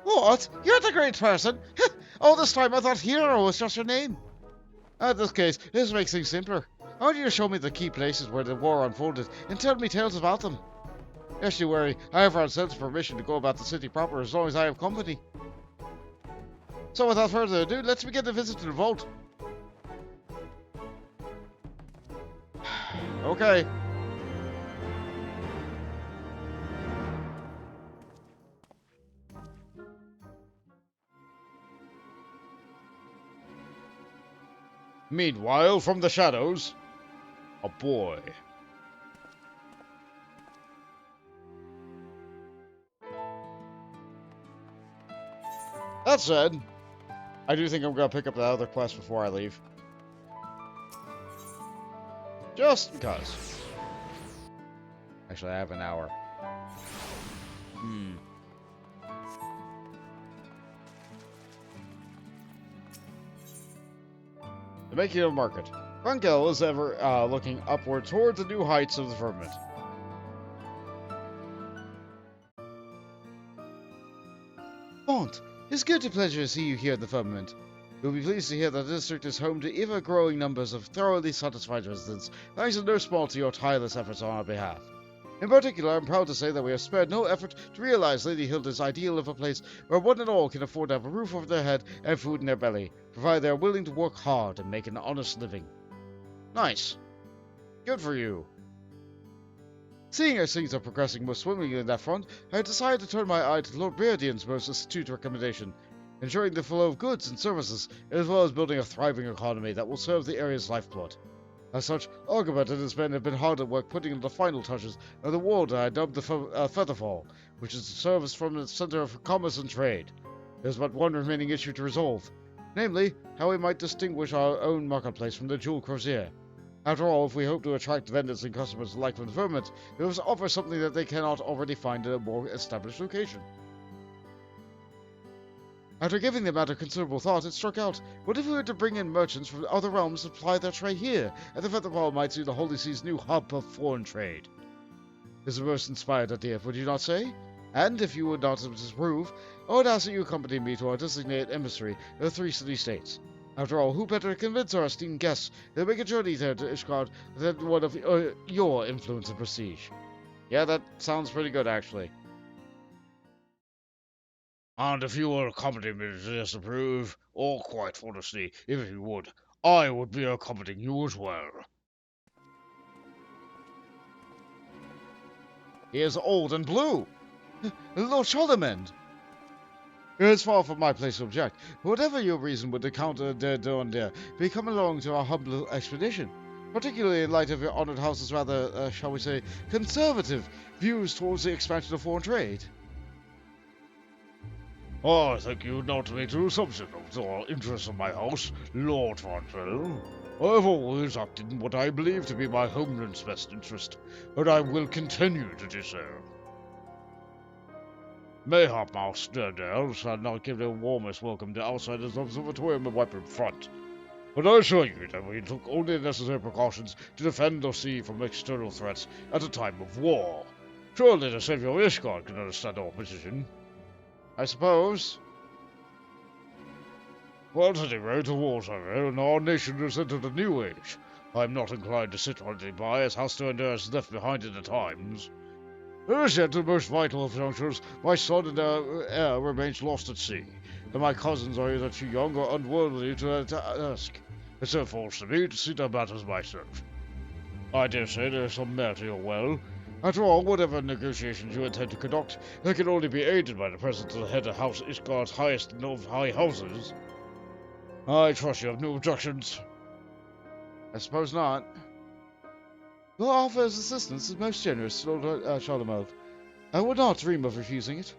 What? You're the great person? All this time I thought Hero was just your name. In this case, this makes things simpler. I want you to show me the key places where the war unfolded and tell me tales about them. Yes, you worry. I have Rancel's permission to go about the city proper as long as I have company. So without further ado, let's begin the visit to the vault. Okay. Meanwhile, from the shadows, a boy. That said, I do think I'm going to pick up the other quest before I leave. Just because. Actually, I have an hour. The making of a market. Rangel is ever looking upward toward the new heights of the firmament. Aunt, it's good to pleasure to see you here at the firmament. You'll be pleased to hear that the district is home to ever-growing numbers of thoroughly satisfied residents, thanks in no small to your tireless efforts on our behalf. In particular, I'm proud to say that we have spared no effort to realize Lady Hilda's ideal of a place where one and all can afford to have a roof over their head and food in their belly, provided they are willing to work hard and make an honest living. Nice. Good for you. Seeing as things are progressing most swimmingly in that front, I have decided to turn my eye to Lord Beardian's most astute recommendation, ensuring the flow of goods and services, as well as building a thriving economy that will serve the area's lifeblood. As such, Argobert and his men have been hard at work putting in the final touches of the wall that I dubbed the Featherfall, which is to serve as from the center of commerce and trade. There's but one remaining issue to resolve, namely, how we might distinguish our own marketplace from the Jewel Crozier. After all, if we hope to attract vendors and customers alike from the firmament, we must offer something that they cannot already find in a more established location. After giving the matter considerable thought, it struck out, what if we were to bring in merchants from other realms to ply their trade here, and the Featherfall might see the Holy Sea's new hub of foreign trade? It's a most inspired idea, would you not say? And if you would not disapprove, I would ask that you accompany me to our designated emissary of the 3 city-states. After all, who better to convince our esteemed guests to make a journey there to Ishgard than one of your influence and prestige? Yeah, that sounds pretty good, actually. And if you will accompany me to disapprove, or quite honestly, if you would, I would be accompanying you as well. He is old and blue. Lord Charlemend. It's far from my place to object. Whatever your reason would encounter be come along to our humble expedition, particularly in light of your honored house's rather, shall we say, conservative views towards the expansion of foreign trade. Oh, I think you not make an assumption of the interest of my house, Lord Fontrell. I've always acted in what I believe to be my homeland's best interest, and I will continue to do so. Mayhap Master Dale shall not give the warmest welcome to outsiders of the Observatorium and Weapon Front, but I assure you that we took only the necessary precautions to defend the sea from external threats at a time of war. Surely the Savior of Ishgard can understand our position. I suppose. Well, at any rate, the wars are over, and our nation has entered a new age. I'm not inclined to sit idly by as Heavensturn is left behind in the times. As yet, the most vital of junctures, my son and heir remains lost at sea, and my cousins are either too young or unworthy to ask. It so falls to me to see their matters myself. I dare say there is some merit to your will. After all, whatever negotiations you intend to conduct, they can only be aided by the presence of the head of House Ishgard's highest of high houses. I trust you have no objections. I suppose not. Your offer of assistance is most generous, Lord Charlemend. I would not dream of refusing it.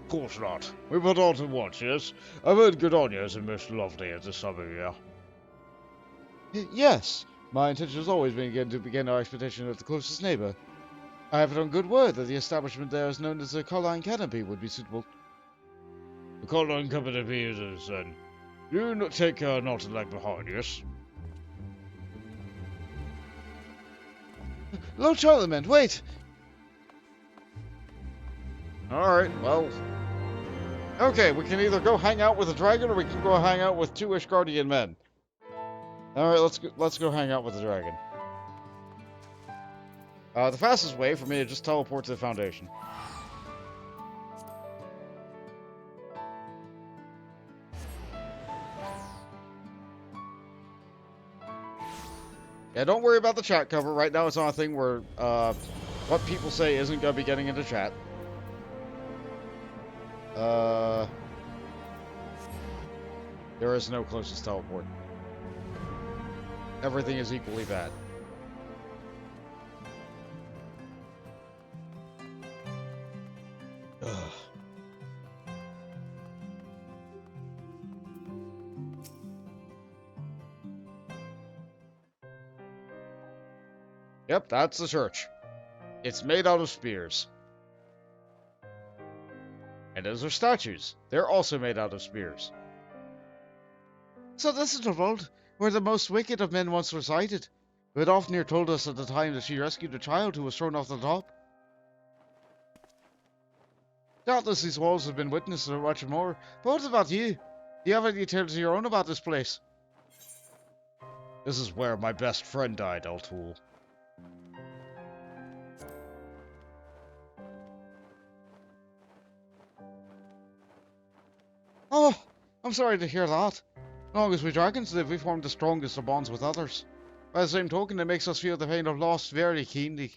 Of course not. We put all to once, yes? I've heard Gridania is most lovely at this time of year. Yes, my intention has always been again to begin our expedition at the closest neighbour. I have it on good word that the establishment there is known as the Colline Canopy would be suitable. The Colline Canopy is then. You not take care not to lag behind, yes? Lord Charlemend, wait! Alright, well... Okay, we can either go hang out with a dragon or we can go hang out with 2 Ishgardian men. Alright, let's go hang out with the dragon. The fastest way for me to just teleport to the Foundation. Yeah, don't worry about the chat cover. Right now it's on a thing where, what people say isn't going to be getting into chat. There is no closest teleport. Everything is equally bad. Ugh. Yep, that's the church. It's made out of spears. And those are statues. They're also made out of spears. So this is the world where the most wicked of men once resided. But Ofnir told us at the time that she rescued a child who was thrown off the top. Doubtless these walls have been witness to much more. But what about you? Do you have any tales of your own about this place? This is where my best friend died, Ehl Tou. Oh, I'm sorry to hear that. As long as we dragons live, we form the strongest of bonds with others. By the same token, it makes us feel the pain of loss very keenly.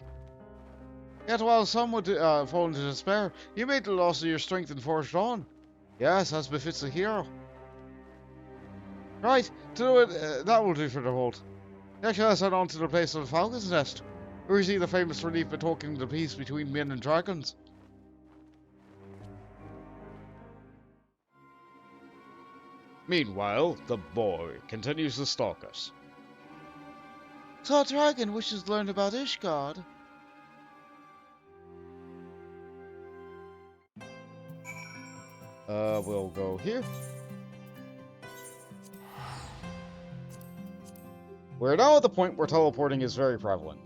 Yet while some would fall into despair, you made the loss of your strength and forged on. Yes, as befits a hero. Right, to do it, that will do for the hold. Next, let's head on to the place of the Falcon's Nest, where we see the famous relief of talking the peace between men and dragons. Meanwhile, the boy continues to stalk us. So a dragon wishes to learn about Ishgard. We'll go here. We're now at the point where teleporting is very prevalent.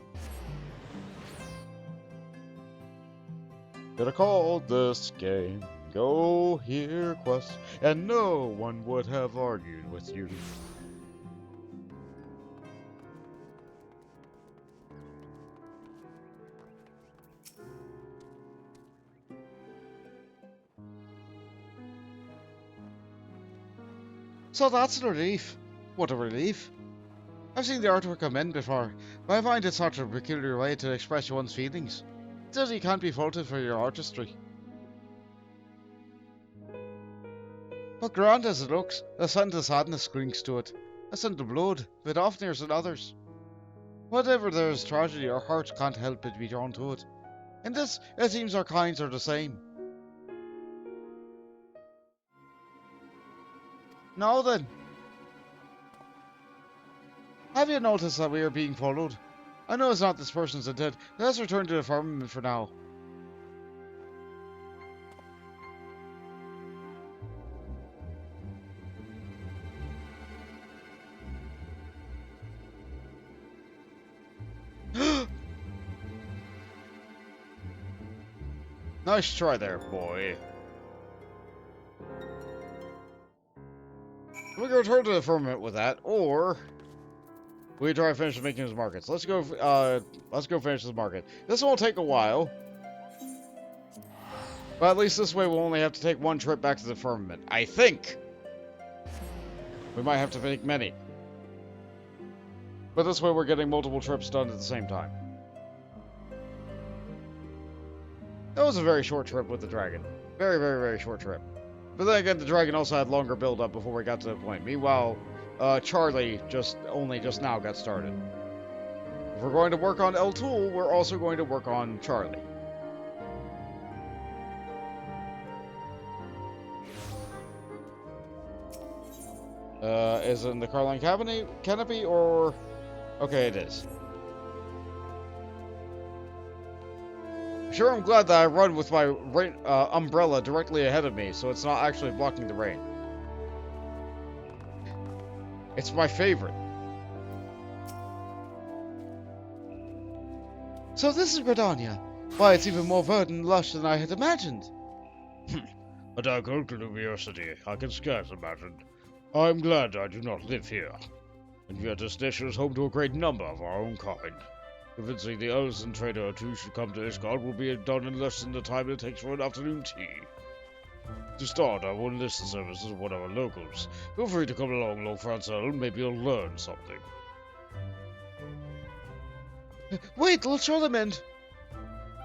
Could have called this game Go Here Quest, and no one would have argued with you. So that's a relief. What a relief. I've seen the artwork of men before, but I find it such a peculiar way to express one's feelings. Still, you can't be faulted for your artistry. But grand as it looks, a scent of sadness clings to it. A scent of blood, with Ofnir's and others. Whatever there is tragedy, our hearts can't help but be drawn to it. In this, it seems our kinds are the same. Now then. Have you noticed that we are being followed? I know it's not this person's intent. Let's return to the firmament for now. Nice try there, boy. We can return to the Firmament with that, or we try to finish making his markets. Let's go finish this market. This will take a while. But at least this way we'll only have to take one trip back to the Firmament. I think. We might have to make many. But this way we're getting multiple trips done at the same time. That was a very short trip with the dragon. Very, very, very short trip. But then again, the dragon also had longer build-up before we got to the point. Meanwhile, Charlie just now got started. If we're going to work on Ehl Tou, we're also going to work on Charlie. Is it in the Carline Canopy, or... Okay, it is. Sure, I'm glad that I run with my umbrella directly ahead of me, so it's not actually blocking the rain. It's my favorite. So this is Gridania. Why, it's even more verdant and lush than I had imagined. A dark oak university, I can scarce imagine. I'm glad I do not live here. And yet this nation is home to a great number of our own kind. Convincing the elves and trader Ehl Tou should come to Ishgard will be done in less than the time it takes for an afternoon tea. To start, I will enlist the services of one of our locals. Feel free to come along, Lord Francel, maybe you'll learn something. Wait, Lord Charlemend!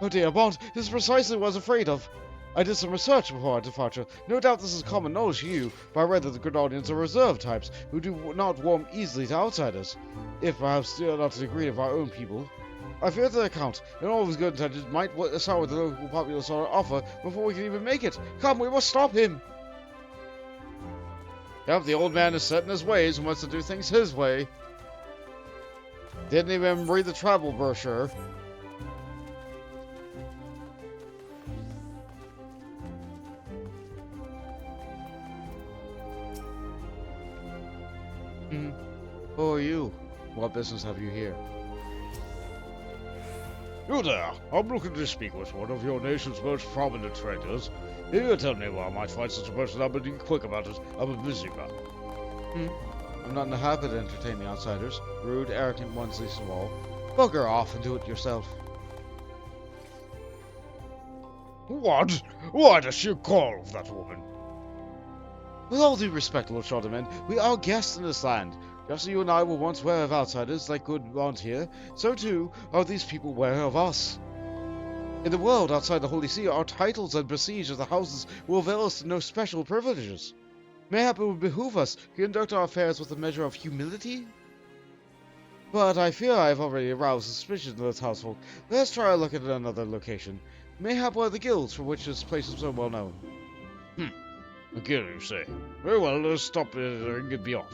Oh dear, Bond, this is precisely what I was afraid of. I did some research before our departure. No doubt this is common knowledge to you, but I read that the Gridanians are reserved types, who do not warm easily to outsiders, if perhaps still not to the degree of our own people. I fear the account, and all of his good intentions might sour the local populace on our offer before we can even make it. Come, we must stop him! Yep, the old man is set in his ways and wants to do things his way. Didn't even read the travel brochure. Who are you? What business have you here? You there! I'm looking to speak with one of your nation's most prominent traders. If you tell me where I might find such a person, I'll be quick about it. I'm a busy man. I'm not in the habit of entertaining outsiders. Rude, arrogant ones least of all. Bugger off and do it yourself. What? Why does she call of that woman? With all due respect, Lord Charlemend, we are guests in this land. Just as you and I were once wary of outsiders like good Bond here, so too are these people wary of us. In the world outside the Holy See, our titles and prestige of the houses will avail us to no special privileges. Mayhap it would behoove us to conduct our affairs with a measure of humility? But I fear I have already aroused suspicion of those household. Let's try a look at another location. Mayhap one of the guilds for which this place is so well known. A guild, you say? Very well, let's stop and get me off.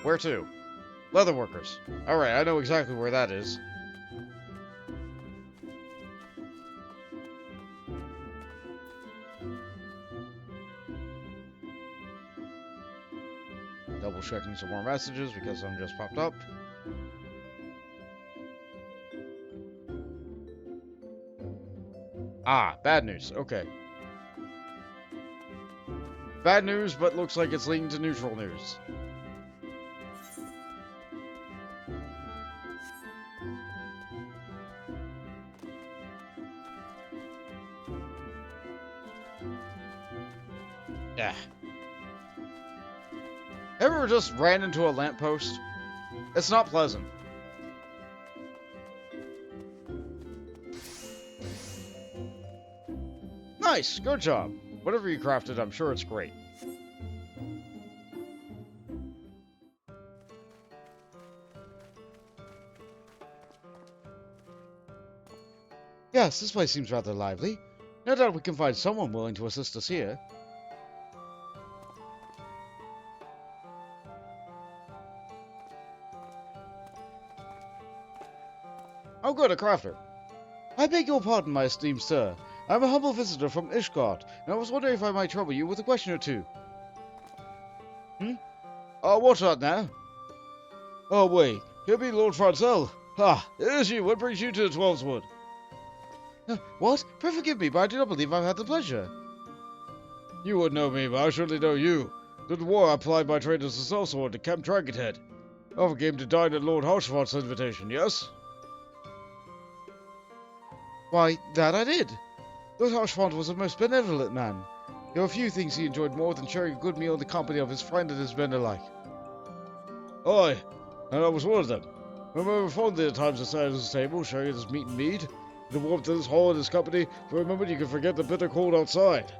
Where to? Leatherworkers. Alright, I know exactly where that is. Double checking some more messages because some just popped up. Ah, bad news. Okay. Bad news, but looks like it's leading to neutral news. Yeah. Ever just ran into a lamppost? It's not pleasant. Nice, good job. Whatever you crafted, I'm sure it's great. Yes, this place seems rather lively. No doubt we can find someone willing to assist us here. I'm good, a crafter. I beg your pardon, my esteemed sir. I'm a humble visitor from Ishgard, and I was wondering if I might trouble you with a question or two. What's that now? Oh, wait. Here be Lord Francel. Ah, it is you. What brings you to the Twelves Wood? What? Pray forgive me, but I do not believe I've had the pleasure. You would know me, but I surely know you. To the war I applied my trade as a sellsword to Camp Dragonhead. I often came to dine at Lord Harshford's invitation, yes? Why, that I did. Lord Harshford was a most benevolent man. There were few things he enjoyed more than sharing a good meal in the company of his friend and his men alike. Aye, and I was one of them. I remember fondly at times I sat at his table, sharing his meat and mead, in the warmth of his hall and his company, for a moment you can forget the bitter cold outside.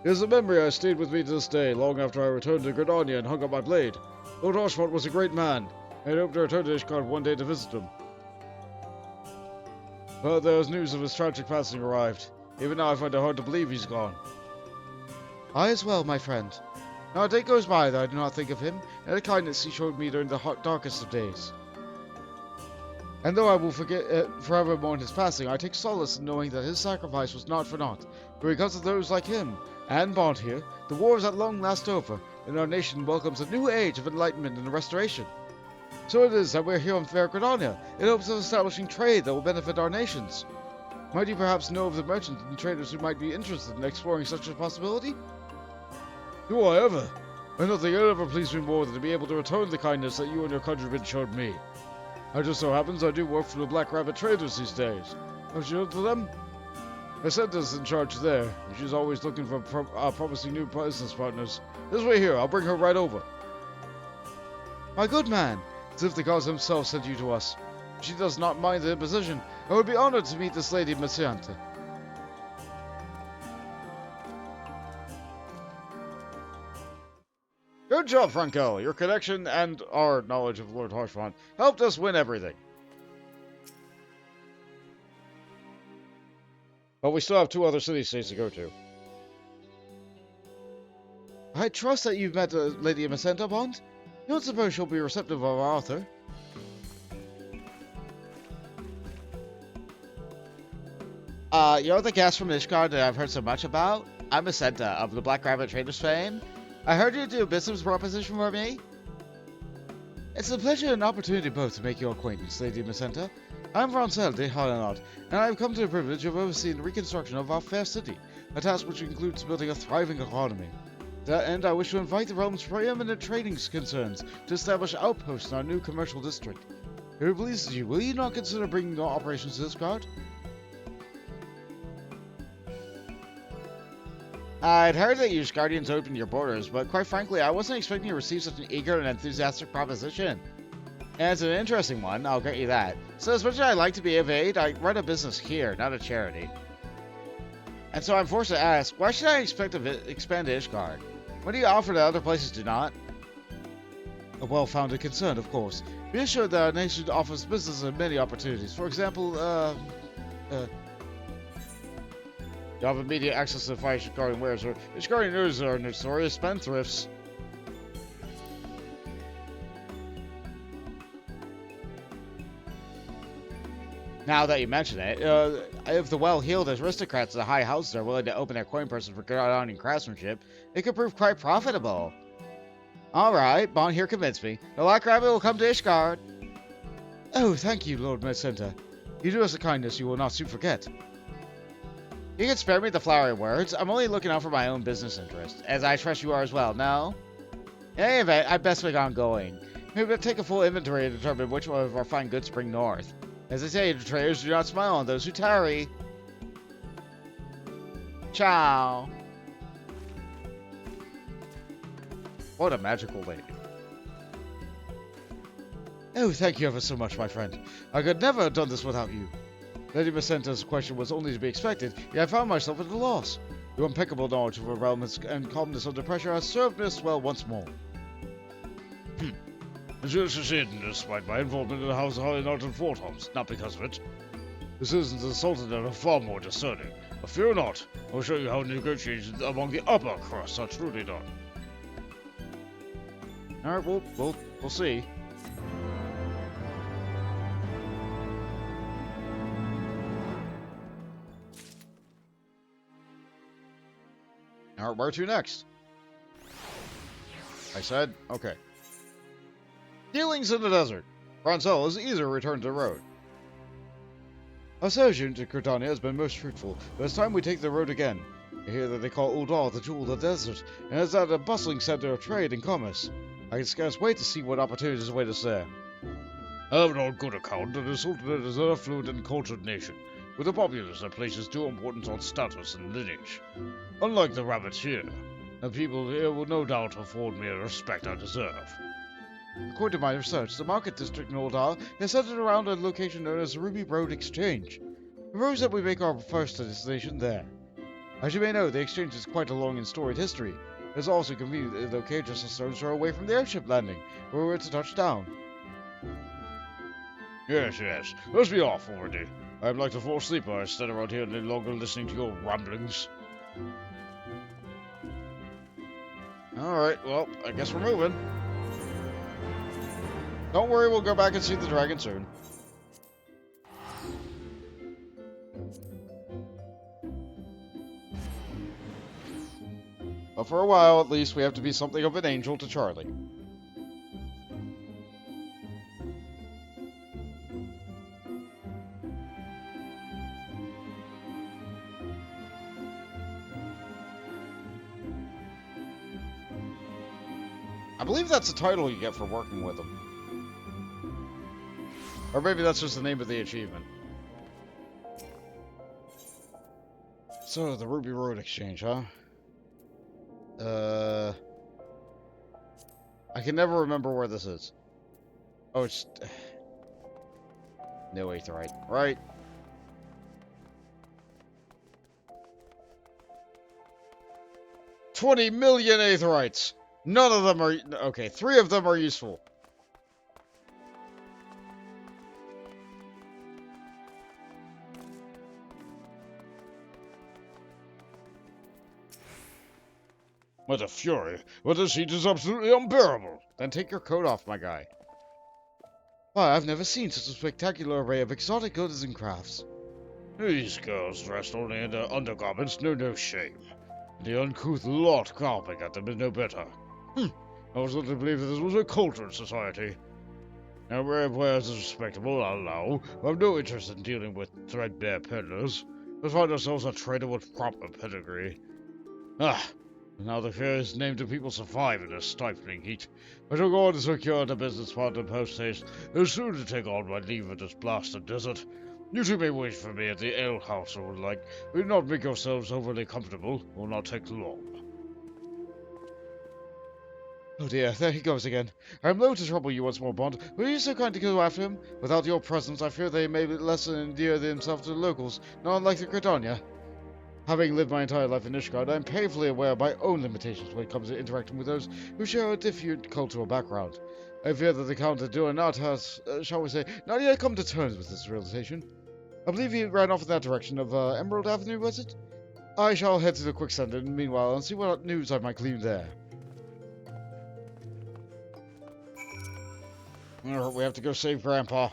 It is a memory I stayed with me to this day, long after I returned to Gridania and hung up my blade. Lord Harshford was a great man, and I hope to return to Ishgard one day to visit him. But there was news of his tragic passing arrived. Even now I find it hard to believe he's gone. I as well, my friend. Not a day goes by that I do not think of him, and the kindness he showed me during the darkest of days. And though I will forever mourn his passing, I take solace in knowing that his sacrifice was not for naught. For because of those like him, and Bond here, the war is at long last over, and our nation welcomes a new age of enlightenment and restoration. So it is that we're here on fair Gridania, in hopes of establishing trade that will benefit our nations. Might you perhaps know of the merchants and traders who might be interested in exploring such a possibility? Do I ever? And nothing ever pleased me more than to be able to return the kindness that you and your countrymen showed me. It just so happens I do work for the Black Rabbit traders these days. Have you heard of them? My Senta's in charge there, and she's always looking for promising new business partners. This way here, I'll bring her right over. My good man, as if the gods themselves sent you to us. She does not mind the imposition, and would be honored to meet this lady Messiante. Good job, Franco. Your connection and our knowledge of Lord Harshford helped us win everything. But we still have 2 other city-states to go to. I trust that you've met Lady Messiante, Bond. You don't suppose she'll be receptive of our offer? You're the guest from Ishgard that I've heard so much about? I'm Messiante of the Black Rabbit Traders fame. I heard you do a business proposition for me? It's a pleasure and opportunity both to make your acquaintance, Lady Messiante. I'm Francel de Harlanot, and I have come to the privilege of overseeing the reconstruction of our fair city, a task which includes building a thriving economy. To that end, I wish to invite the realm's preeminent trading concerns to establish outposts in our new commercial district. If it pleases you, will you not consider bringing your operations to Ishgard? I'd heard that you Guardians opened your borders, but quite frankly, I wasn't expecting to receive such an eager and enthusiastic proposition. And it's an interesting one, I'll get you that. So as much as I'd like to be of aid, I run a business here, not a charity. And so I'm forced to ask, why should I expect to expand to Ishgard? What do you offer that other places do not? A well-founded concern, of course. Be assured that our nation offers business and many opportunities. For example, You have immediate access to fine Ishgarian wares, or Ishgarian nerds are notorious spendthrifts. Now that you mention it, if the well-heeled aristocrats of the high houses are willing to open their coin purses for Gridanian craftsmanship, it could prove quite profitable. Alright, Bond here convinced me. The Black Rabbit will come to Ishgard. Oh, thank you, Lord Messiante. You do us a kindness you will not soon forget. You can spare me the flowery words. I'm only looking out for my own business interest, as I trust you are as well, no? In any event, I'd best be on going. Maybe we'll take a full inventory to determine which one of our fine goods bring north. As they say, the traders do not smile on those who tarry. Ciao. What a magical lady. Oh, thank you ever so much, my friend. I could never have done this without you. Lady Messiante's question was only to be expected, yet I found myself at a loss. Your impeccable knowledge of her realm and calmness under pressure has served us well once more. You succeeded despite my involvement in the House of Harlanot and Forthoms, not because of it. The citizens of the Sultanate are far more discerning. But fear not, I'll show you how negotiations among the upper crust are truly done. Alright, we'll see. Alright, where to next? I said, okay. Dealings in the desert. Francel is eager to return to the road. Our sojourn to Gridania has been most fruitful, but it's time we take the road again. I hear that they call Ehl Tou the jewel of the desert, and is at a bustling center of trade and commerce. I can scarce wait to see what opportunities await us there. I have it on good account that the Sultanate is an affluent and cultured nation, with a populace that places due importance on status and lineage. Unlike the rabbits here, the people here will no doubt afford me the respect I deserve. According to my research, the market district in Ehl Tou is centered around a location known as the Ruby Road Exchange. It proves that we make our first destination there. As you may know, the exchange is quite a long and storied history. It is also conveniently located just a stone's throw away from the airship landing, where we were to touch down. Yes, let's be off already. I'd like to fall asleep or stand around here any longer listening to your ramblings. Alright, well, I guess we're moving. Don't worry, we'll go back and see the dragon soon. But for a while, at least, we have to be something of an angel to Charlie. I believe that's the title you get for working with him. Or maybe that's just the name of the achievement. So, the Ruby Road Exchange, huh? I can never remember where this is. Oh, it's... No aetherite, right? $20 million aetherites! None of them are... Okay, 3 of them are useful. What a fury! But this heat is absolutely unbearable! Then take your coat off, my guy. Why, I've never seen such a spectacular array of exotic goods and crafts. These girls dressed only in their undergarments know no shame. The uncouth lot gawping at them is no better. I was led to believe that this was a cultured society. Now, where wares is respectable, I'll allow. I have no interest in dealing with threadbare peddlers. We find ourselves a trader with proper pedigree. Now the fair is named to people survive in a stifling heat. I shall go on to secure the business partner post haste, and soon to take on my leave of this blasted desert. You two may wait for me at the ale house or like. Do not make yourselves overly comfortable. Will not take long. Oh dear, there he goes again. I am loath to trouble you once more, Bond. Will you so kind to go after him? Without your presence, I fear they may less endear themselves to the locals, not unlike the Credonia. Having lived my entire life in Ishgard, I am painfully aware of my own limitations when it comes to interacting with those who share a different cultural background. I fear that the Count of Duranat has, shall we say, not yet come to terms with this realization. I believe he ran off in that direction of Emerald Avenue, was it? I shall head to the Quicksand in the meanwhile and see what news I might glean there. We have to go save Grandpa.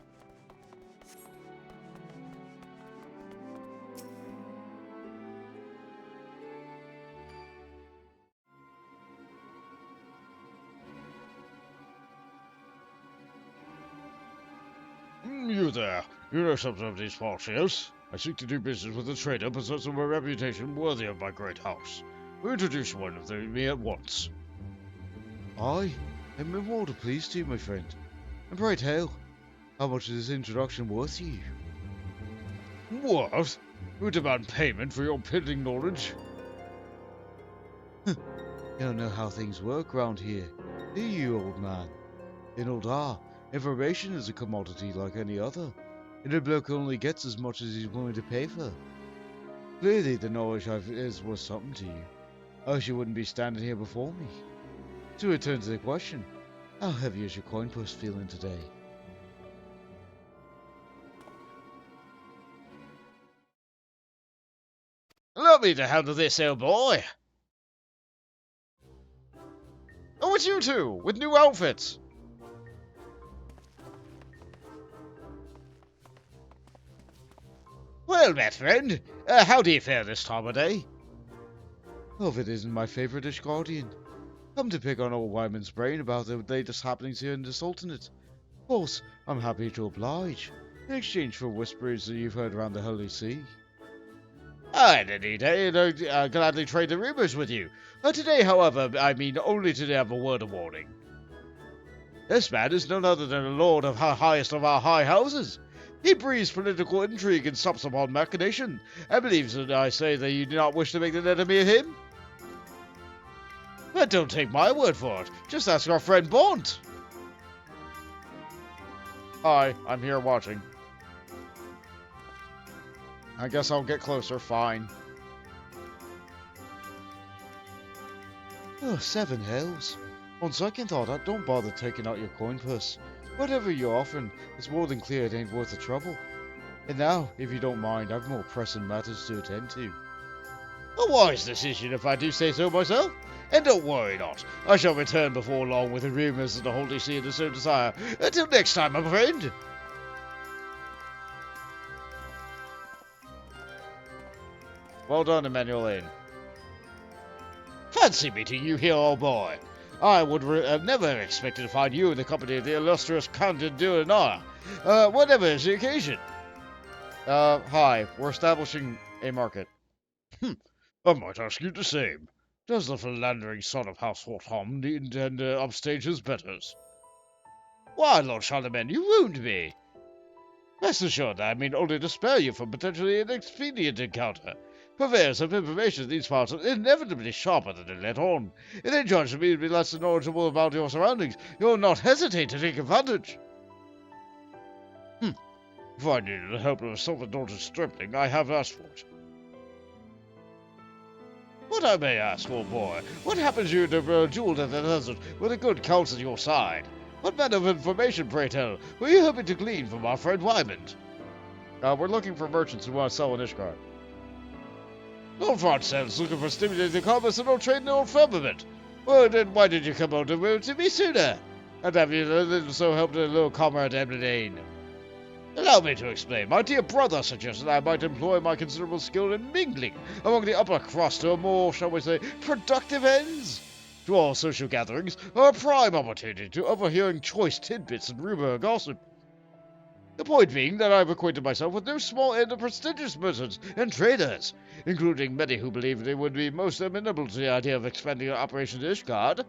You there. You know something of these parts, yes? I seek to do business with a trader possessing a reputation worthy of my great house. Will introduce one of them to me at once. I am more to please to you, my friend. And pray tell, how much is this introduction worth to you? What? You demand payment for your piddling knowledge? You don't know how things work round here, do you, old man? In Ehl Tou, information is a commodity like any other, and a bloke only gets as much as he's willing to pay for. Clearly the knowledge I've is worth something to you, else you wouldn't be standing here before me. To return to the question, how heavy is your coin purse feeling today? Allow me to handle this, old boy. Oh, it's you two, with new outfits! Well met, friend. How do you fare this time of day? Oh, if it isn't my favourite Ishgardian. Come to pick on old Wyman's brain about the latest happenings here in the Sultanate. Of course, I'm happy to oblige, in exchange for whispers that you've heard around the Holy See. I'd any day gladly trade the rumors with you. Today, however, I mean only today I have a word of warning. This man is none other than a lord of the highest of our high houses. He breeds political intrigue and stops upon machination, and believes that I say that you do not wish to make an enemy of him. But don't take my word for it. Just ask our friend Bont. Hi, I'm here watching. I guess I'll get closer, fine. Oh, 7 hells. On second thought, don't bother taking out your coin purse. Whatever you're offering, it's more than clear it ain't worth the trouble. And now, if you don't mind, I've more pressing matters to attend to. A wise decision, if I do say so myself. And don't worry not. I shall return before long with the rumors of the Holy See and so desire. Until next time, my friend. Well done, Emmanuel Lane. Fancy meeting you here, old boy. I would have never expected to find you in the company of the illustrious Count de Duenar. Whatever is the occasion? Hi. We're establishing a market. I might ask you the same. Does the philandering son of House Hortham intend to upstage his betters? Why, Lord Charlemend, you wound me. Rest assured that I mean only to spare you from potentially an expedient encounter. Purveyors of information in these parts are inevitably sharper than they let on. If they judge me to be less knowledgeable about your surroundings, you will not hesitate to take advantage. If I needed the help of a self-indulgent stripling, I have asked for it. What I may ask, old boy, what happens to you to jewel in the desert with a good counsel at your side? What manner of information, pray tell, were you hoping to glean from our friend Wymond? We're looking for merchants who want to sell in Ishgard. Lord Francel's looking for stimulating commerce and no trade in old Firmament. Well, then why did you come out to me sooner? And have you so helped a little comrade Emmeline? Allow me to explain. My dear brother suggested I might employ my considerable skill in mingling among the upper crust to more, shall we say, productive ends. To all social gatherings are a prime opportunity to overhearing choice tidbits and rumor and gossip. The point being that I've acquainted myself with no small end of prestigious merchants and traders, including many who believe they would be most amenable to the idea of expanding our operations in Ishgard.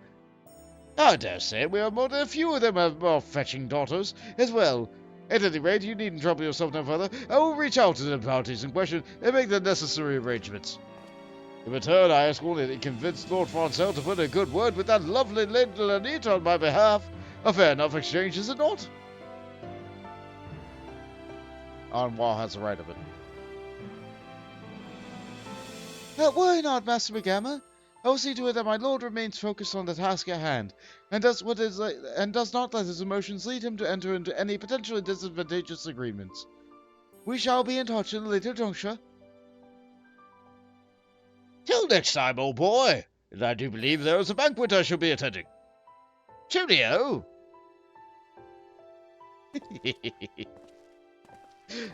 I dare say we are more than a few of them have more fetching daughters as well. At any rate, you needn't trouble yourself no further. I will reach out to the parties in question and make the necessary arrangements. In return, I ask only that you convince Lord Francel to put a good word with that lovely Lady Lanita on my behalf. A fair enough exchange, is it not? Anwar has the right of it. Why not, Master McGamma? I will see to it that my lord remains focused on the task at hand, and does not let his emotions lead him to enter into any potentially disadvantageous agreements. We shall be in touch at a later juncture. Till next time, old boy. And I do believe there is a banquet I shall be attending. Cheerio!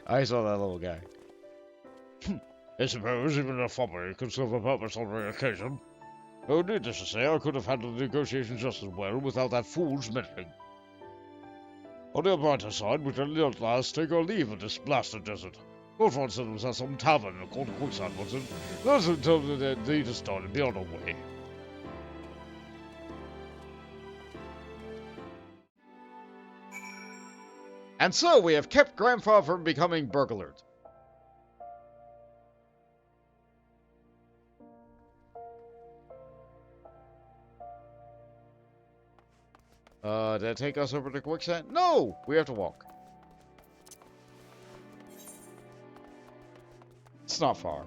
I saw that little guy. I suppose even a foppery could serve a purpose on an occasion. Oh, needless to say, I could have handled the negotiations just as well without that fool's meddling. On the brighter side, we can at last take our leave of this blasted desert. Lord Francis was at some tavern called Quicksand once, and that's until the deed is done and be on our way. And so we have kept Grandfather from becoming burglared. Did it take us over to Quicksand? No! We have to walk. It's not far.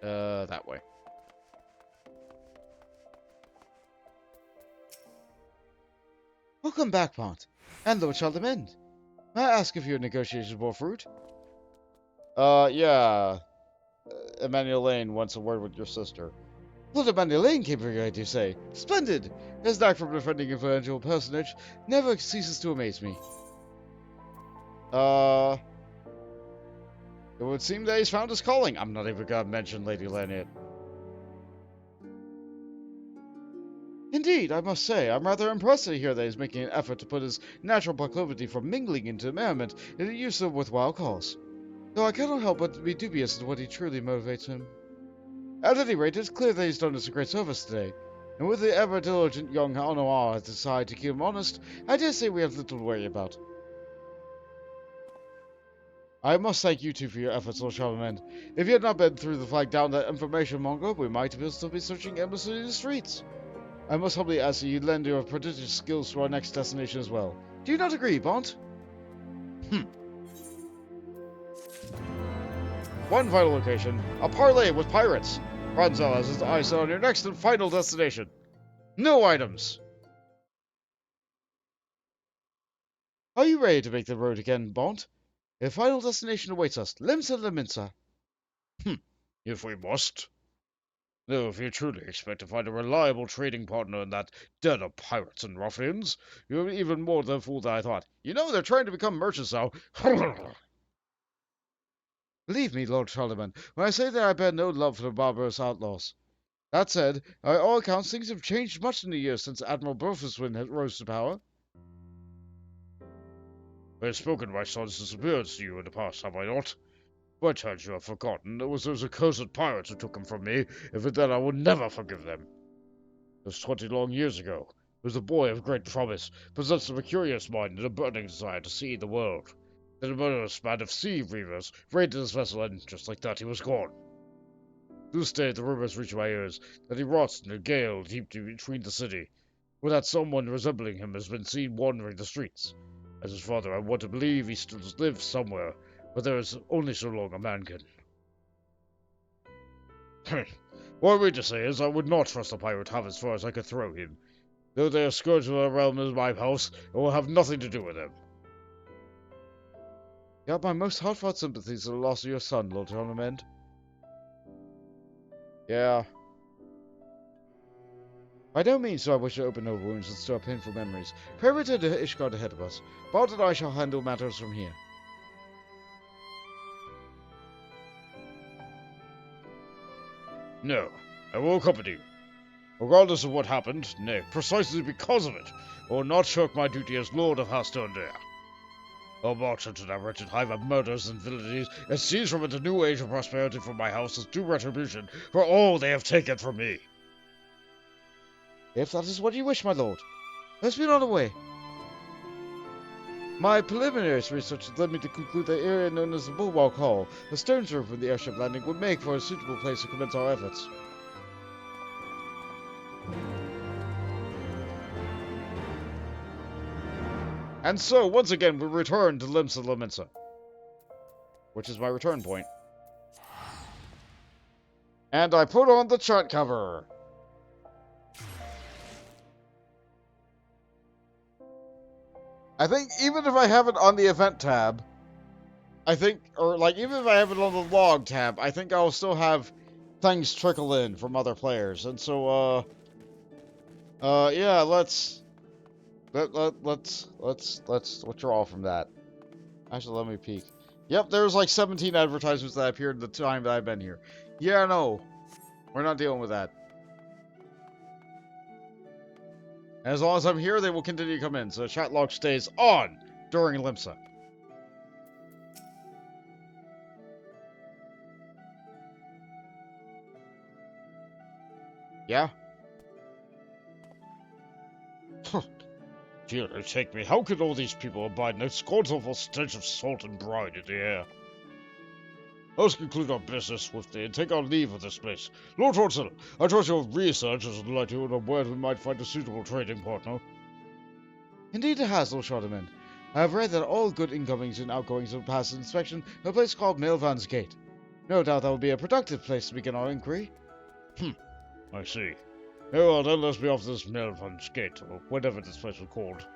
That way. Welcome back, Pont. And Lord Charlemend. May I ask if your negotiations bore fruit? Yeah. Emmanuel Lane wants a word with your sister. Lord Emmanuel Lane came for you, I do say. Splendid! His knack for befriending influential personage never ceases to amaze me. It would seem that he's found his calling. I'm not even gonna mention Lady Lanyard. Indeed, I must say, I'm rather impressed to hear that he's making an effort to put his natural proclivity for mingling into merriment into use of worthwhile cause. Though I cannot help but be dubious as to what he truly motivates him. At any rate, it's clear that he's done us a great service today, and with the ever-diligent young Honoir at his side to keep him honest, I dare say we have little to worry about. I must thank you two for your efforts, Lord Charlemend. If you had not been through the flag down that information monger, we might still be searching aimlessly in the streets. I must humbly ask that you lend your prodigious skills to our next destination as well. Do you not agree, Bont? One final location, a parley with pirates. Franzel has his eyes set on your next and final destination. No items. Are you ready to make the road again, Bont? A final destination awaits us, Limsa Leminsa. If we must. Though if you truly expect to find a reliable trading partner in that den of pirates and ruffians, you're even more than a fool than I thought. You know they're trying to become merchants now. Believe me, Lord Charlemend, when I say that I bear no love for the barbarous outlaws. That said, by all accounts, things have changed much in the years since Admiral Brofuswin rose to power. I have spoken of my son's disappearance to you in the past, have I not? By chance you have forgotten, it was those accursed pirates who took him from me, and for that I will never forgive them. It was 20 long years ago. He was a boy of great promise, possessed of a curious mind and a burning desire to see the world. Then a murderous band of sea reavers raided his vessel, and just like that he was gone. To this day the rumors reach my ears that he rots in a gale deep between the city, or that someone resembling him has been seen wandering the streets. As his father, I want to believe he still lives somewhere, but there is only so long a man can. What I mean to say is, I would not trust a pirate half as far as I could throw him. Though they are scourge of the realm as my house, I will have nothing to do with them. You have my most heartfelt sympathies for the loss of your son, Lord Charlemend. Yeah. By no means do I wish to open old wounds and stir painful memories. Pray return to Ishgard ahead of us. Bart and I shall handle matters from here. No, I will accompany you. Regardless of what happened, nay, precisely because of it, I will not shirk my duty as Lord of Heavensturn. I'll march into that wretched hive of murders and villainies, and seize from it a new age of prosperity for my house as due retribution for all they have taken from me. If that is what you wish, my lord, let's be on our way. My preliminary research has led me to conclude that the area known as the Bulwark Hall, a stone's throw from the airship landing, would make for a suitable place to commence our efforts. And so, once again, we return to Limsa Leminsa, which is my return point. And I put on the chart cover. I think even if I have it on the event tab, I think, or like even if I have it on the log tab, I think I'll still have things trickle in from other players. And so, yeah, let's withdraw from that. Actually, let me peek. Yep, there's like 17 advertisements that appeared in the time that I've been here. Yeah, no, we're not dealing with that. And as long as I'm here, they will continue to come in, so the chat log stays on during Limsa. Yeah? Dearly take me, how could all these people abide in this god-awful stench of salt and brine in the air? Let's conclude our business swiftly and take our leave of this place. Lord Horton, I trust your research has led you on where we might find a suitable trading partner. Indeed it has, Lord Charlemend. I have read that all good incomings and outgoings will pass inspection at a place called Milvan's Gate. No doubt that will be a productive place to begin our inquiry. I see. Very well, then let's be off this Milvan's Gate, or whatever this place was called.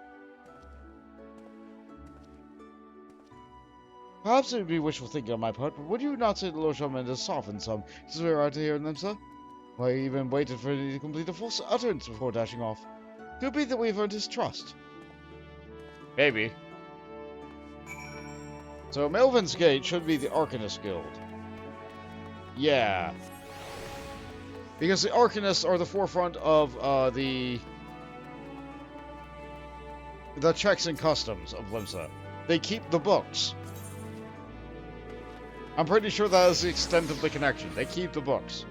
Perhaps it would be wishful thinking on my part, but would you not say that Lord Charlemend has softened some since we arrived here in Limsa? Why, he even waited for me to complete a full utterance before dashing off. Could it be that we've earned his trust? Maybe. So, Melvin's Gate should be the Arcanist Guild. Yeah. Because the Arcanists are the forefront of the checks and customs of Limsa. They keep the books. I'm pretty sure that is the extent of the connection. They keep the books.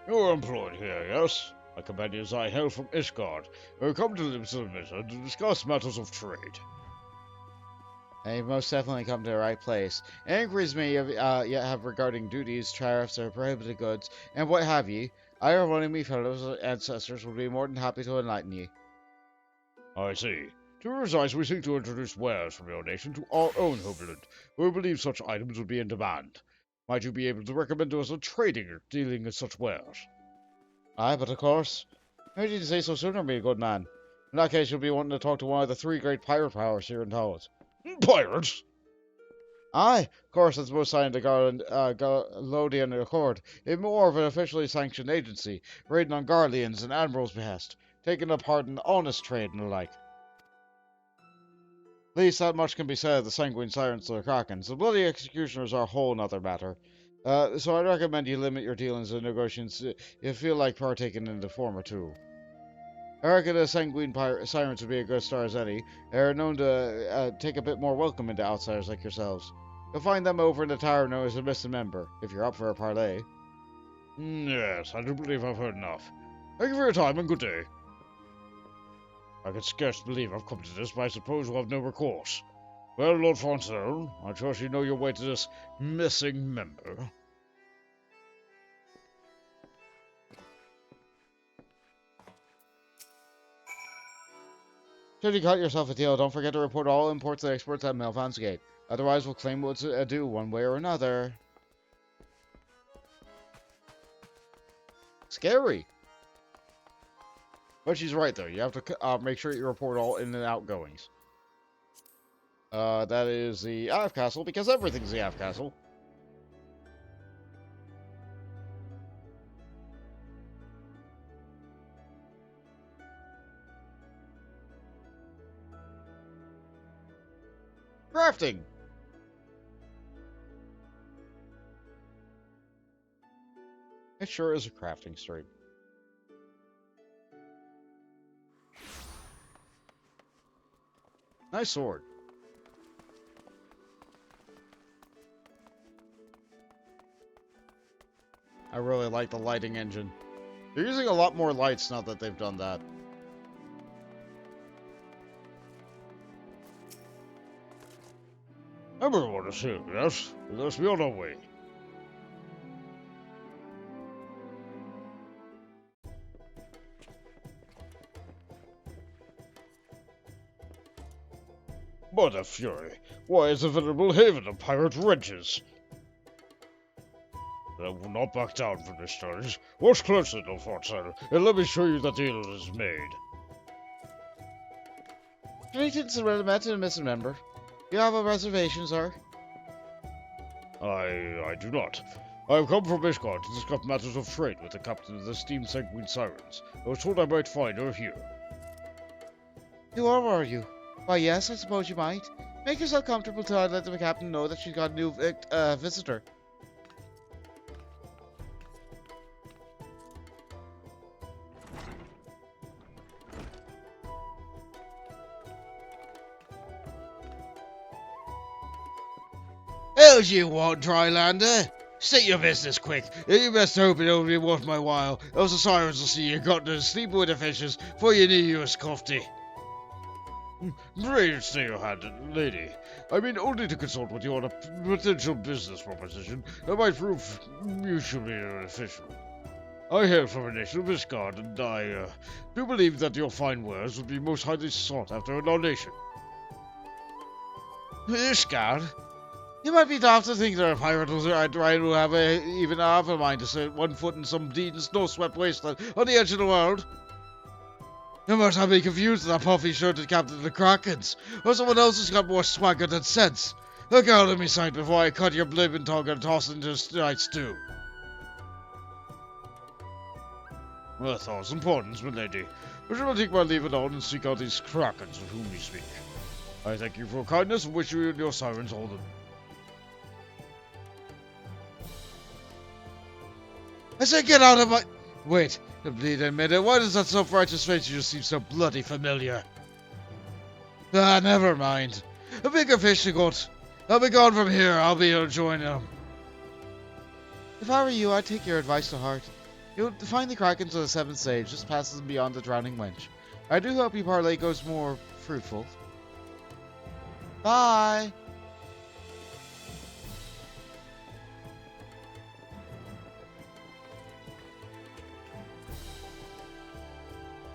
You're employed here, yes? My companions I hail from Ishgard, who have come to Limsa to discuss matters of trade. You've most definitely come to the right place. Inquiries may have regarding duties, tariffs, or prohibited goods, and what have ye. I or one of me fellows ancestors will be more than happy to enlighten ye. I see. To be precise, we seek to introduce wares from your nation to our own homeland, where we believe such items would be in demand. Might you be able to recommend to us a trading or dealing in such wares? Aye, but of course. How did you say so sooner, me good man? In that case, you'll be wanting to talk to one of the 3 great pirate powers here in Taos. Pirates? Aye, of course, it's both signed the Galodian Accord, in more of an officially sanctioned agency, raiding on Garleans and Admiral's behest, taking up part in honest trade and the like. At least that much can be said of the sanguine sirens of the Krakens. The bloody executioners are a whole nother matter. So I'd recommend you limit your dealings and negotiations if you feel like partaking in the former too. I reckon the sanguine sirens would be a good start as any. They're known to take a bit more welcome into outsiders like yourselves. You'll find them over in the tower known as a missing member, if you're up for a parley. Yes, I do believe I've heard enough. Thank you for your time and good day. I can scarce believe I've come to this, but I suppose we'll have no recourse. Well, Lord Fontaine, I trust you know your way to this missing member. Should you cut yourself a deal, don't forget to report all imports and exports at Malvansgate. Otherwise, we'll claim what's due one way or another. Scary. But she's right, though. You have to make sure you report all in and outgoings. That is the Av Castle, because everything's the Av Castle. Crafting. It sure is a crafting stream. Nice sword. I really like the lighting engine. They're using a lot more lights now that they've done that. Everyone is here, yes? Let's be on our way. By the fury, why is a venerable haven of pirate wretches? I will not back down from this challenge. Watch closely, Lord Fontaine, and let me show you that the deal is made. Greetings and welcome to the missing member. You have a reservation, sir? I do not. I have come from Ishgard to discuss matters of trade with the captain of the steam sanguine sirens. I was told I might find her here. Who are you? Why, yes, I suppose you might. Make yourself comfortable till I let the captain know that she's got a new visitor. How's you want, Drylander? State your business quick. You best hope it'll be worth my while, else the sirens will see you got to sleep with the fishes for your newest coffee. Pray stay your hand, lady. I mean only to consult with you on a potential business proposition that might prove mutually beneficial. I hail from a nation of Ishgard, and I do believe that your fine wares would be most highly sought after in our nation. Ishgard? You might be daft to think that a pirate will have even half a mind to set one foot in some deed and snow-swept wasteland on the edge of the world. You must have me confused with that puffy-shirted captain of the Krakens, or someone else who's got more swagger than sense. Look out of me sight before I cut your blibbing tongue and toss it into night stew. A thousand pardons, my lady. I shall take my leave anon and seek out these krakens of whom you speak. I thank you for your kindness and wish you and your sirens all the... I say get out of my... Wait, the bleeding minute, why does that self-righteous face just seem so bloody familiar? Ah, never mind. A bigger fish to got. I'll be gone from here, I'll be enjoying them. If I were you, I'd take your advice to heart. You'll find the Kraken to the seventh stage, just passes beyond the drowning wench. I do hope your parlay goes more fruitful. Bye!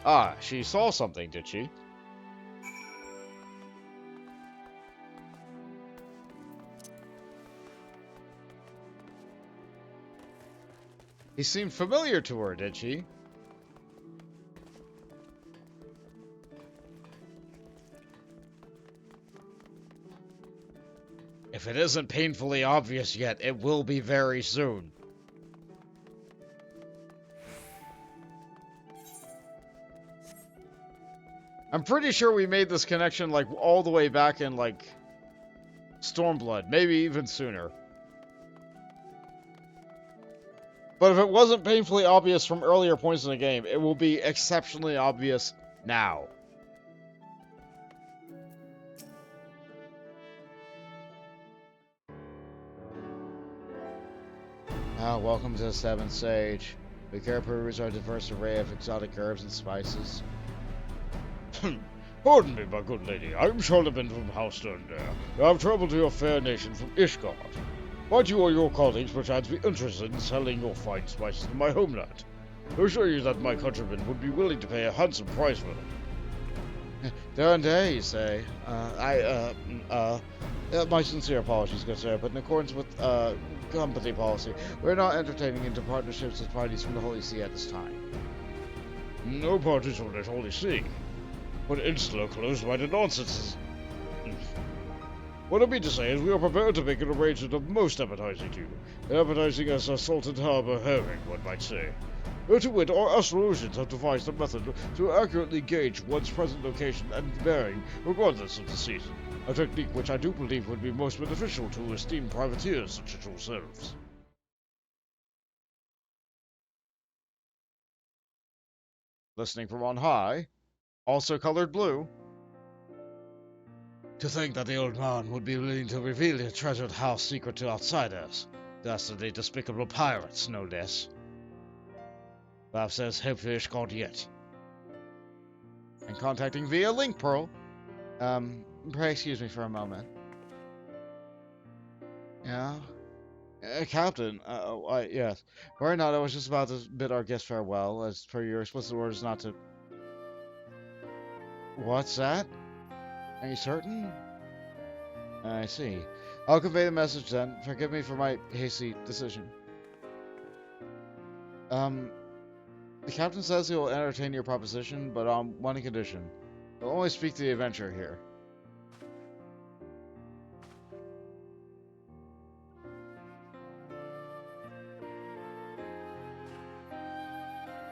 Ah, she saw something, did she? He seemed familiar to her, did she? If it isn't painfully obvious yet, it will be very soon. I'm pretty sure we made this connection, like, all the way back in, like, Stormblood. Maybe even sooner. But if it wasn't painfully obvious from earlier points in the game, it will be exceptionally obvious now. Welcome to the seventh stage. We care peruse our diverse array of exotic herbs and spices. Pardon me, my good lady. I'm Charlemend from Heavensturn there. I've travelled to your fair nation from Ishgard. Might you or your colleagues perchance be interested in selling your fine spices to my homeland? I assure you that my countrymen would be willing to pay a handsome price for them. There and there, you say. My sincere apologies, good sir, but in accordance with, company policy, we're not entertaining into partnerships with parties from the Holy See at this time. No parties from the Holy See. What insular closed-minded nonsense is... What I mean to say is we are prepared to make an arrangement of most appetizing to you. Appetizing as a salted harbour herring, one might say. To wit, our astrologians have devised a method to accurately gauge one's present location and bearing, regardless of the season. A technique which I do believe would be most beneficial to esteemed privateers such as yourselves. Listening from on high, also colored blue. To think that the old man would be willing to reveal his treasured house secret to outsiders. Dastardly, despicable pirates, no less. Bob says, hopefully it's gone yet. And contacting via link pearl. Pray excuse me for a moment. Yeah? Captain, yes. Worry not, I was just about to bid our guest farewell, as per your explicit orders not to... What's that? Are you certain? I see. I'll convey the message then. Forgive me for my hasty decision. The captain says he will entertain your proposition, but on one condition. He'll only speak to the adventurer here.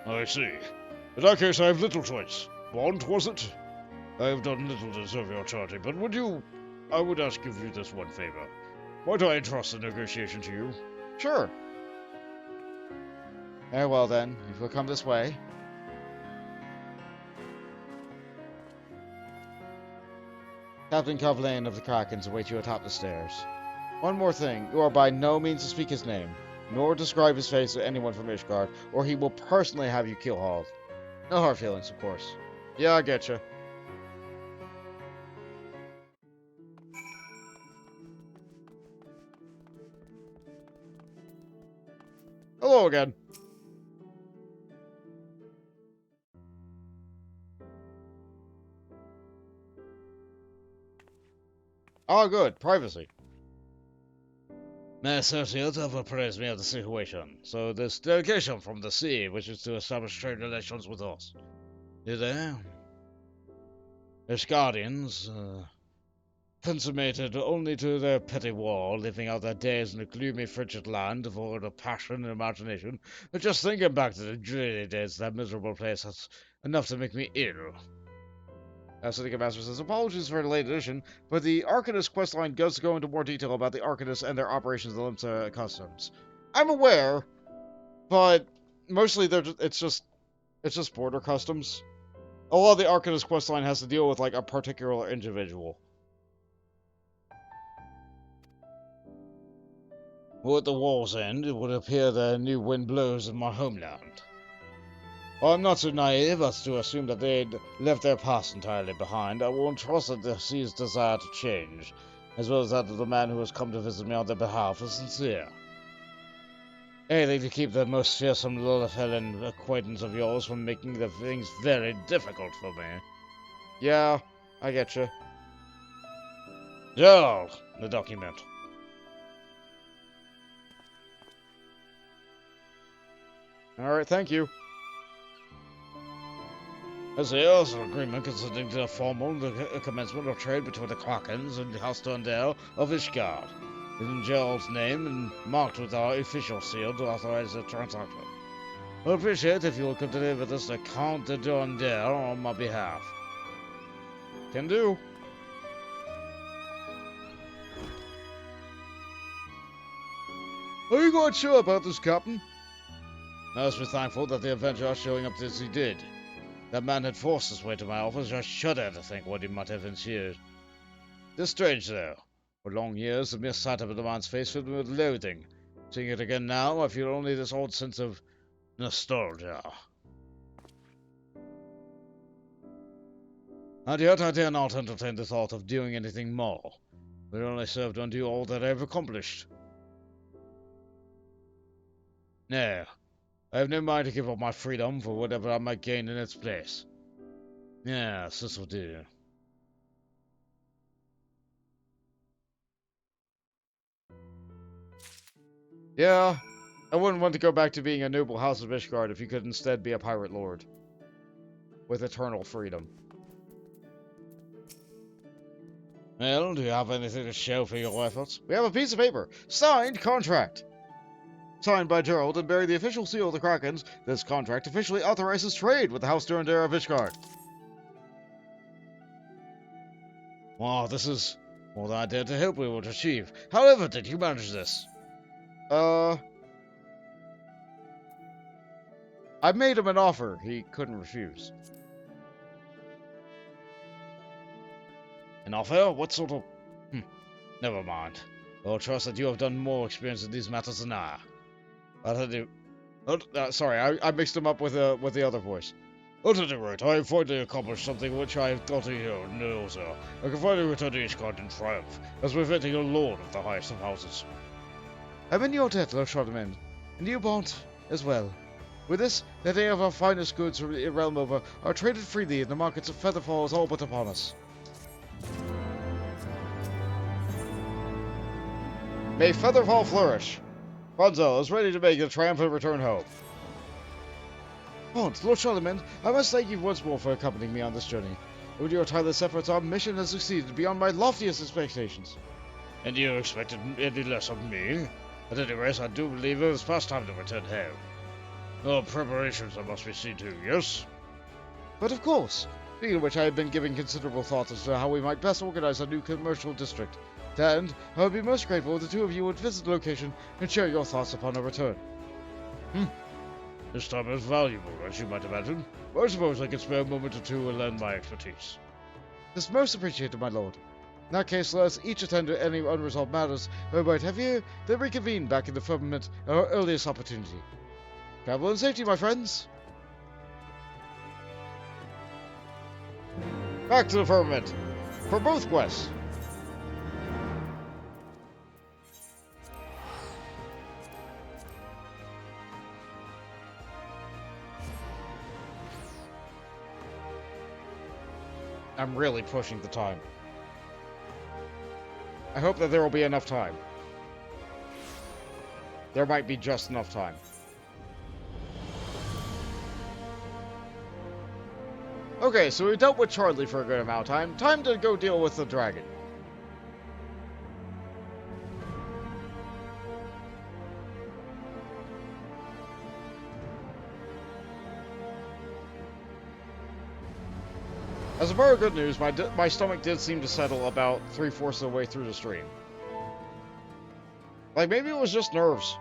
I see. In that case, I have little choice. Bond, was it? I have done little to deserve your charity, but I would ask of you this one favor. Might I entrust the negotiation to you? Sure. Very well then, if you'll come this way. Captain Covelaine of the Krakens awaits you atop the stairs. One more thing, you are by no means to speak his name, nor describe his face to anyone from Ishgard, or he will personally have you keel-hauled. No hard feelings, of course. Yeah, I getcha. Hello again. Oh, good. Privacy. My associates have apprised me of the situation, so this delegation from the sea wishes to establish trade relations with us. Do they? As guardians, consummated only to their petty war, living out their days in a gloomy, frigid land devoid of passion and imagination. But just thinking back to the dreary days of that miserable place has enough to make me ill. Syndicate Master says, apologies for the late edition, but the Arcanist questline goes to go into more detail about the Arcanists and their operations in Limsa Customs. I'm aware, but mostly it's just border customs. A lot of the Arcanist questline has to deal with like a particular individual. Well, at the war's end, it would appear that a new wind blows in my homeland. Well, I'm not so naive as to assume that they'd left their past entirely behind. I won't trust that the sea's desire to change, as well as that of the man who has come to visit me on their behalf, is sincere. Anything to keep the most fearsome Lilliputian acquaintance of yours from making the things very difficult for me. Yeah, I get you. Joel, the document. Alright, thank you. As the Earl's agreement consenting to the formal commencement of trade between the Krakens and Heavensturn of Ishgard, in Gerald's name and marked with our official seal to authorize the transaction. I'd appreciate if you would deliver this to Count de Durandale on my behalf. Can do. Are you quite sure about this, Captain? I must be thankful that the Avenger showing up as he did. That man had forced his way to my office. I shudder to think what he might have ensured. It's strange, though. For long years, the mere sight of the man's face filled me with loathing. Seeing it again now, I feel only this odd sense of nostalgia. And yet I dare not entertain the thought of doing anything more. It would only serve to undo all that I have accomplished. No, I have no mind to give up my freedom for whatever I might gain in its place. Yes, this will do. Yeah, I wouldn't want to go back to being a noble House of Ishgard if you could instead be a pirate lord. With eternal freedom. Well, do you have anything to show for your efforts? We have a piece of paper. Signed contract. Signed by Gerald and bearing the official seal of the Krakens, this contract officially authorizes trade with the Heavensturn of Ishgard. Wow, this is more than I dared to hope we would achieve. However, did you manage this? I made him an offer he couldn't refuse. An offer? What sort of... Never mind. I'll trust that you have done more experience in these matters than I. I'll do... sorry, I mixed him up with the other voice. At any rate, I have finally accomplished something which I have got to know, sir. I can finally return to Ishgard in triumph, as preventing a lord of the highest of houses. I'm in your debt, Lord Charlemend, and you bond as well. With this, the day of our finest goods from the realm over are traded freely in the markets of Featherfall is all but upon us. May Featherfall flourish. Ronzo is ready to make a triumphant return home. Lord Charlemend, I must thank you once more for accompanying me on this journey. With your tireless efforts, our mission has succeeded beyond my loftiest expectations. And you expected any less of me? At any rate, I do believe it was past time to return home. Oh, preparations must be seen to, yes? But of course. Speaking of which, I have been giving considerable thought as to how we might best organize a new commercial district. To that end, I would be most grateful if the two of you would visit the location and share your thoughts upon our return. This time is valuable, as you might imagine. I suppose I could spare a moment or two and lend my expertise. This is most appreciated, my lord. In that case, let us each attend to any unresolved matters we might have here, then reconvene back in the firmament at our earliest opportunity. Travel in safety, my friends. Back to the firmament. For both quests. I'm really pushing the time. I hope that there will be enough time. There might be just enough time. Okay, so we dealt with Charlie for a good amount of time. Time to go deal with the dragon. As a part of good news, my stomach did seem to settle about 3/4 of the way through the stream. Like, maybe it was just nerves.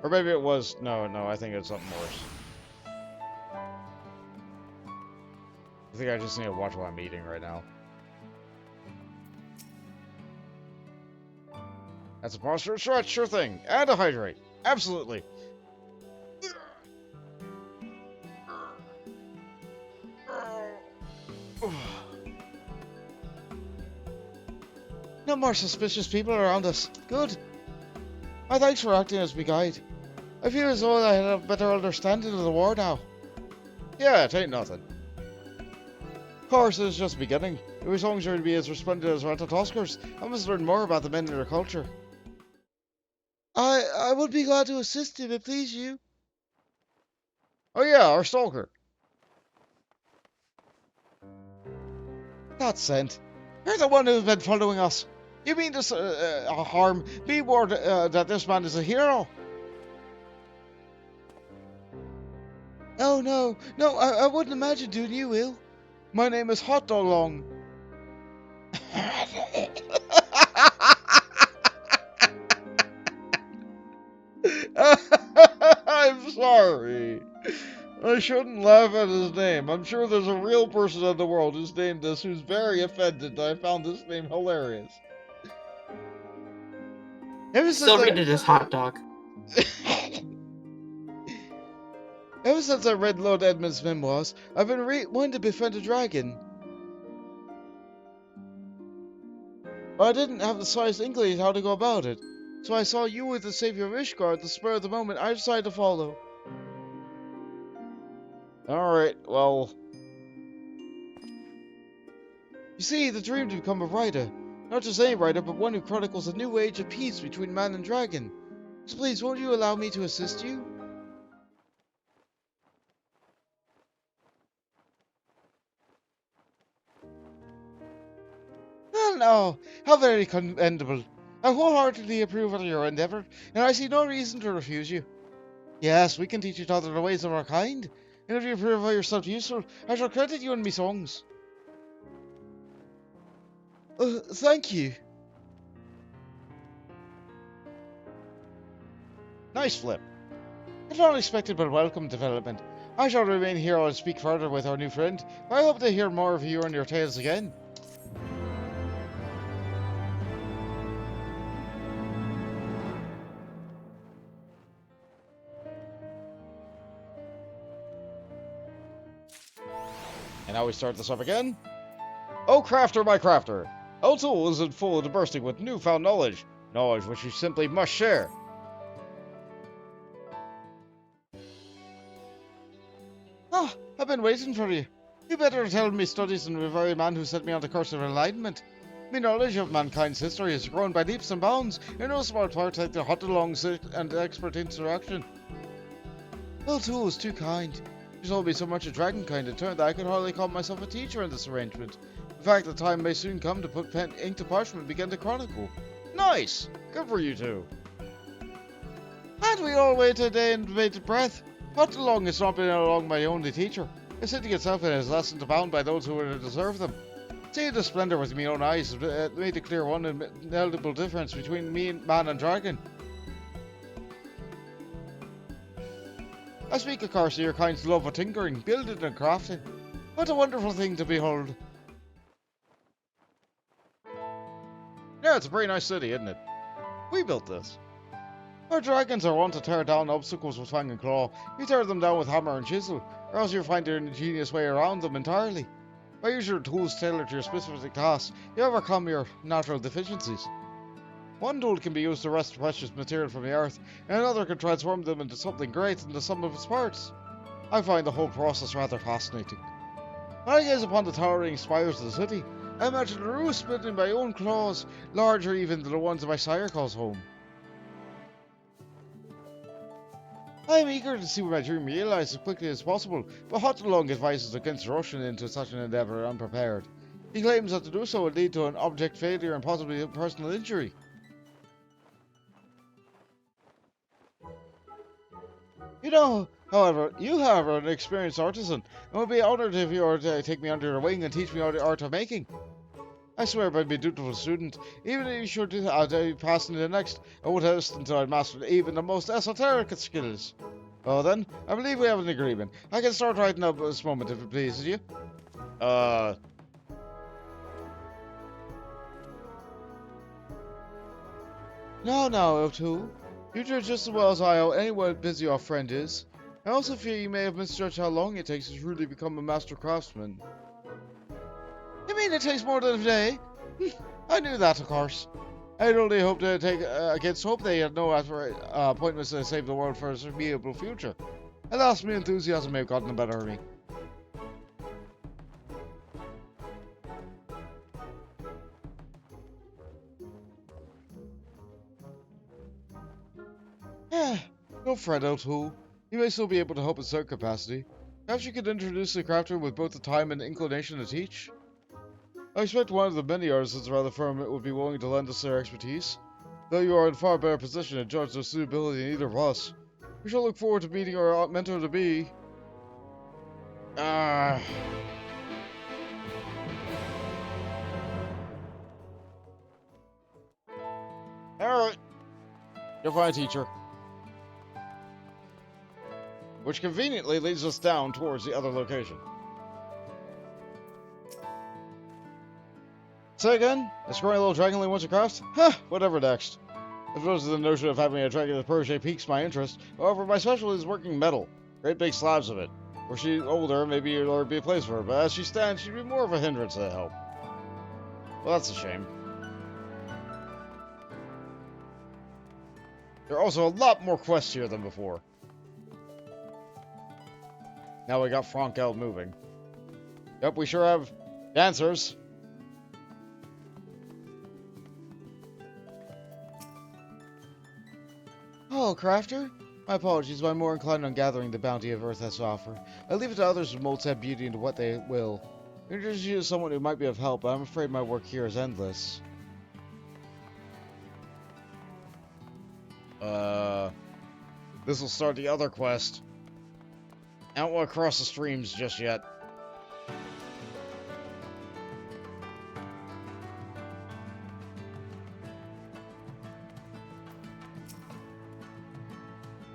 Or maybe it was... No, I think it's something worse. I think I just need to watch what I'm eating right now. That's a posture stretch, sure thing. And to hydrate. Absolutely. No more suspicious people around us. Good. My thanks for acting as my guide. I feel as though I have a better understanding of the war now. Yeah, it ain't nothing. Of course, it's just beginning. If we songs are to be as resplendent as Ratatoskers, I must learn more about the men and their culture. I would be glad to assist if it please you. Oh yeah, our stalker. That scent. You're the one who's been following us. You mean to harm? Be warned that this man is a hero. Oh no, I wouldn't imagine doing you ill. My name is Hot Dog Long. I'm sorry. I shouldn't laugh at his name. I'm sure there's a real person in the world who's named this who's very offended that I found this name hilarious. Still read it as hot dog. Ever since I read Lord Edmund's memoirs, I've been wanting to befriend a dragon. But I didn't have the slightest inkling how to go about it. So I saw you with the savior of Ishgard at the spur of the moment. I decided to follow. Alright, well... You see, the dream to become a writer. Not just any writer, but one who chronicles a new age of peace between man and dragon. So please, won't you allow me to assist you? Well, no. How very commendable. I wholeheartedly approve of your endeavour, and I see no reason to refuse you. Yes, we can teach each other the ways of our kind, and if you prove yourself useful, I shall credit you in me songs. Thank you. Nice flip. An unexpected but welcome development. I shall remain here and speak further with our new friend. I hope to hear more of you and your tales again. And now we start this up again. Oh, crafter, my crafter! Ehl Tou is in full and bursting with newfound knowledge. Knowledge which you simply must share. Ah, I've been waiting for you. You better tell me studies and the very man who set me on the course of enlightenment. My knowledge of mankind's history has grown by leaps and bounds, in no small part thanks to hot along and expert interaction. Ehl Tou is too kind. She told me so much of dragonkind in turn that I could hardly call myself a teacher in this arrangement. In fact, the time may soon come to put pen, ink to parchment and begin to chronicle. Nice! Good for you two. And we all waited a day and bated breath. Hot along has not been along my only teacher. His sitting itself in his lessons abound by those who would deserve them. Seeing the splendour with my own eyes made a clear one and inevitable difference between me, man and dragon. I speak, of course, of your kind's love of tinkering, building and crafting. What a wonderful thing to behold. Yeah, it's a very nice city, isn't it? We built this. Our dragons are wont to tear down obstacles with fang and claw. You tear them down with hammer and chisel, or else you find an ingenious way around them entirely. By using your tools tailored to your specific task, you overcome your natural deficiencies. One tool can be used to wrest precious material from the earth, and another can transform them into something great in the sum of its parts. I find the whole process rather fascinating. When I gaze upon the towering spires of the city, I imagine the roof split in my own claws, larger even than the ones my sire calls home. I am eager to see my dream realized as quickly as possible, but Hot Long advises against rushing into such an endeavour unprepared. He claims that to do so would lead to an object failure and possibly a personal injury. You know, however, you are an experienced artisan, and would be honored if you were to take me under your wing and teach me the art of making. I swear I'd be a dutiful student, even if you should pass into the next. I would haste until I'd mastered even the most esoteric skills. Well then, I believe we have an agreement. I can start writing up this moment if it pleases you. No, Ehl Tou. You do just as well as I how anyone busy our friend is. I also fear you may have misjudged how long it takes to truly become a master craftsman. You mean it takes more than a day? I knew that, of course. I'd only hoped to take against hope they had no appointments to save the world for a foreseeable future. Alas, my enthusiasm may have gotten the better of me. Don't fret, Ehl Tou. You may still be able to help in certain capacity. Perhaps you could introduce the crafter with both the time and inclination to teach? I expect one of the many artisans around the firm would be willing to lend us their expertise. Though you are in far better position to judge their suitability than either of us. We shall look forward to meeting our mentor-to-be. Alright. You'll find a teacher. Which conveniently leads us down towards the other location. Say again? A scrawny little dragon only wants to craft? Huh, whatever next. I suppose the notion of having a dragon as protege piques my interest. However, my specialty is working metal. Great big slabs of it. Were she older, maybe there'd be a place for her, but as she stands, she'd be more of a hindrance than a help. Well, that's a shame. There are also a lot more quests here than before. Now we got Frankel moving. Yep, we sure have dancers. Oh, Crafter? My apologies, but I'm more inclined on gathering the bounty of Earth has to offer. I leave it to others to mold said beauty into what they will. Introduce you to someone who might be of help, but I'm afraid my work here is endless. This will start the other quest. I don't want to cross the streams just yet.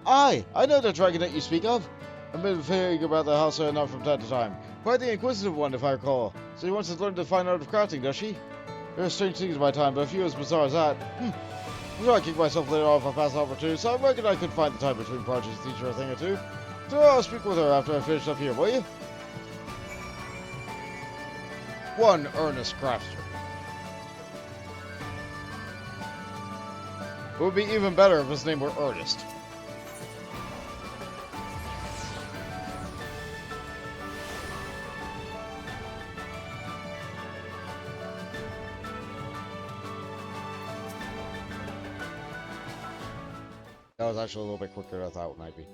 Aye, I know the dragonette you speak of. I've been hearing about the house enough from time to time. Quite the inquisitive one, if I recall. So he wants to learn the fine art of crafting, does she? There are strange things in my time, but a few as bizarre as that. I'm sure I kick myself later on if I pass an opportunity, so I reckon I could find the time between projects to teach her a thing or two. So I'll speak with her after I finish up here, will you? One earnest crafter. It would be even better if his name were Ernest. That was actually a little bit quicker than I thought it might be.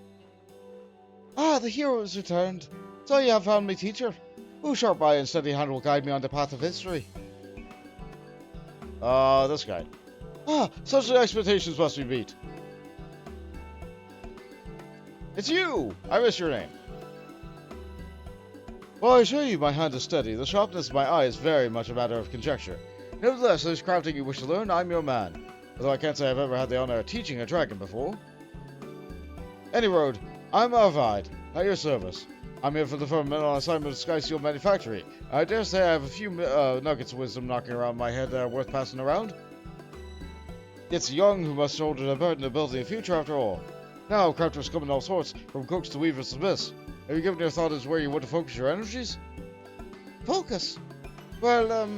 Ah, the hero has returned. So you have found me, teacher. Who sharp eye and steady hand will guide me on the path of history? This guy. Ah, such expectations must be beat. It's you! I missed your name. Well, I assure you my hand is steady. The sharpness of my eye is very much a matter of conjecture. Nevertheless, if crafting you wish to learn, I'm your man. Although I can't say I've ever had the honor of teaching a dragon before. Any road, I'm Arvide, at your service. I'm here for the firmament on assignment of Sky Steel Manufactory. I dare say I have a few nuggets of wisdom knocking around my head that are worth passing around. It's young who must shoulder the burden of building a future after all. Now, crafters come in all sorts, from cooks to weavers to smiths. Have you given your thought as where you want to focus your energies? Focus? Well,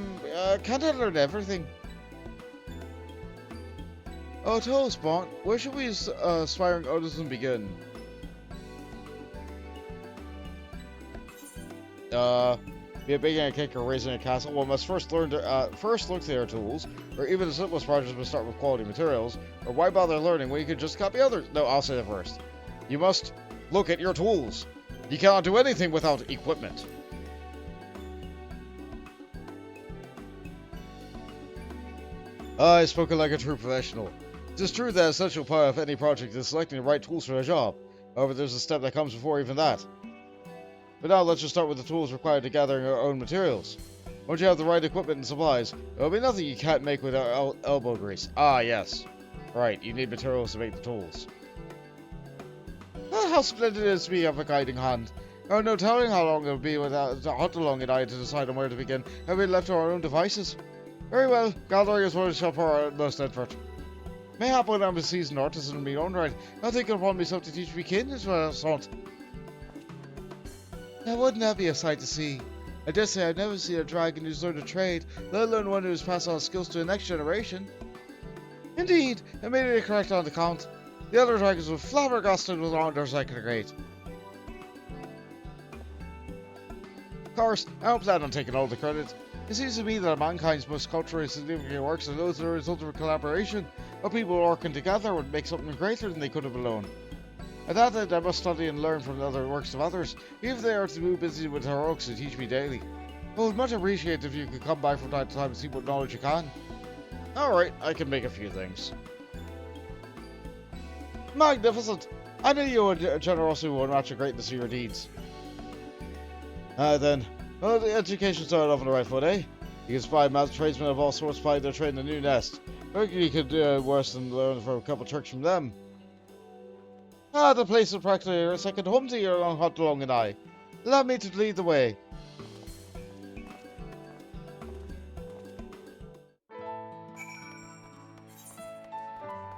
can't I learn everything? Oh, tell us, Bont, where should we aspiring artisan begin? Be it baking a cake or raising a castle, one must first learn to first look to their tools, or even the simplest projects must start with quality materials. Or why bother learning when you can just copy others? No, I'll say that first. You must look at your tools. You cannot do anything without equipment. I spoken like a true professional. It is true that an essential part of any project is selecting the right tools for the job. However, there's a step that comes before even that. But now let's just start with the tools required to gathering our own materials. Once you have the right equipment and supplies, there will be nothing you can't make without elbow grease. Ah, yes. Right, you need materials to make the tools. How splendid it is to be of a guiding hand. There are no telling how long it will be without Hunt-Along and I to decide on where to begin, and we left to our own devices. Very well, gathering is what we shall pour our utmost effort. Mayhap when I'm a seasoned artisan in my own right, I'll take it upon myself to teach me kin as well as hunt. Now wouldn't that be a sight to see? I dare say I've never seen a dragon who's learned a trade, let alone one who's passed on skills to the next generation. Indeed, I made it correct on the count. The other dragons were flabbergasted with wonders I could create. Of course, I don't plan on taking all the credit. It seems to me that mankind's most culturally significant works are those that are a result of a collaboration, where people working together would make something greater than they could have alone. At that end, I must study and learn from the other works of others, even if they are too busy with heroics to teach me daily. I would much appreciate if you could come by from time to time and see what knowledge you can. Alright, I can make a few things. Magnificent! I knew your generosity would match the greatness of your deeds. Then, well, the education started off on the right foot, eh? You can spy master tradesmen of all sorts plying their trade in a new nest. I reckon you could do worse than learn from a couple tricks from them. The place is practically a second home to your Hunt-Along and I. Allow me to lead the way.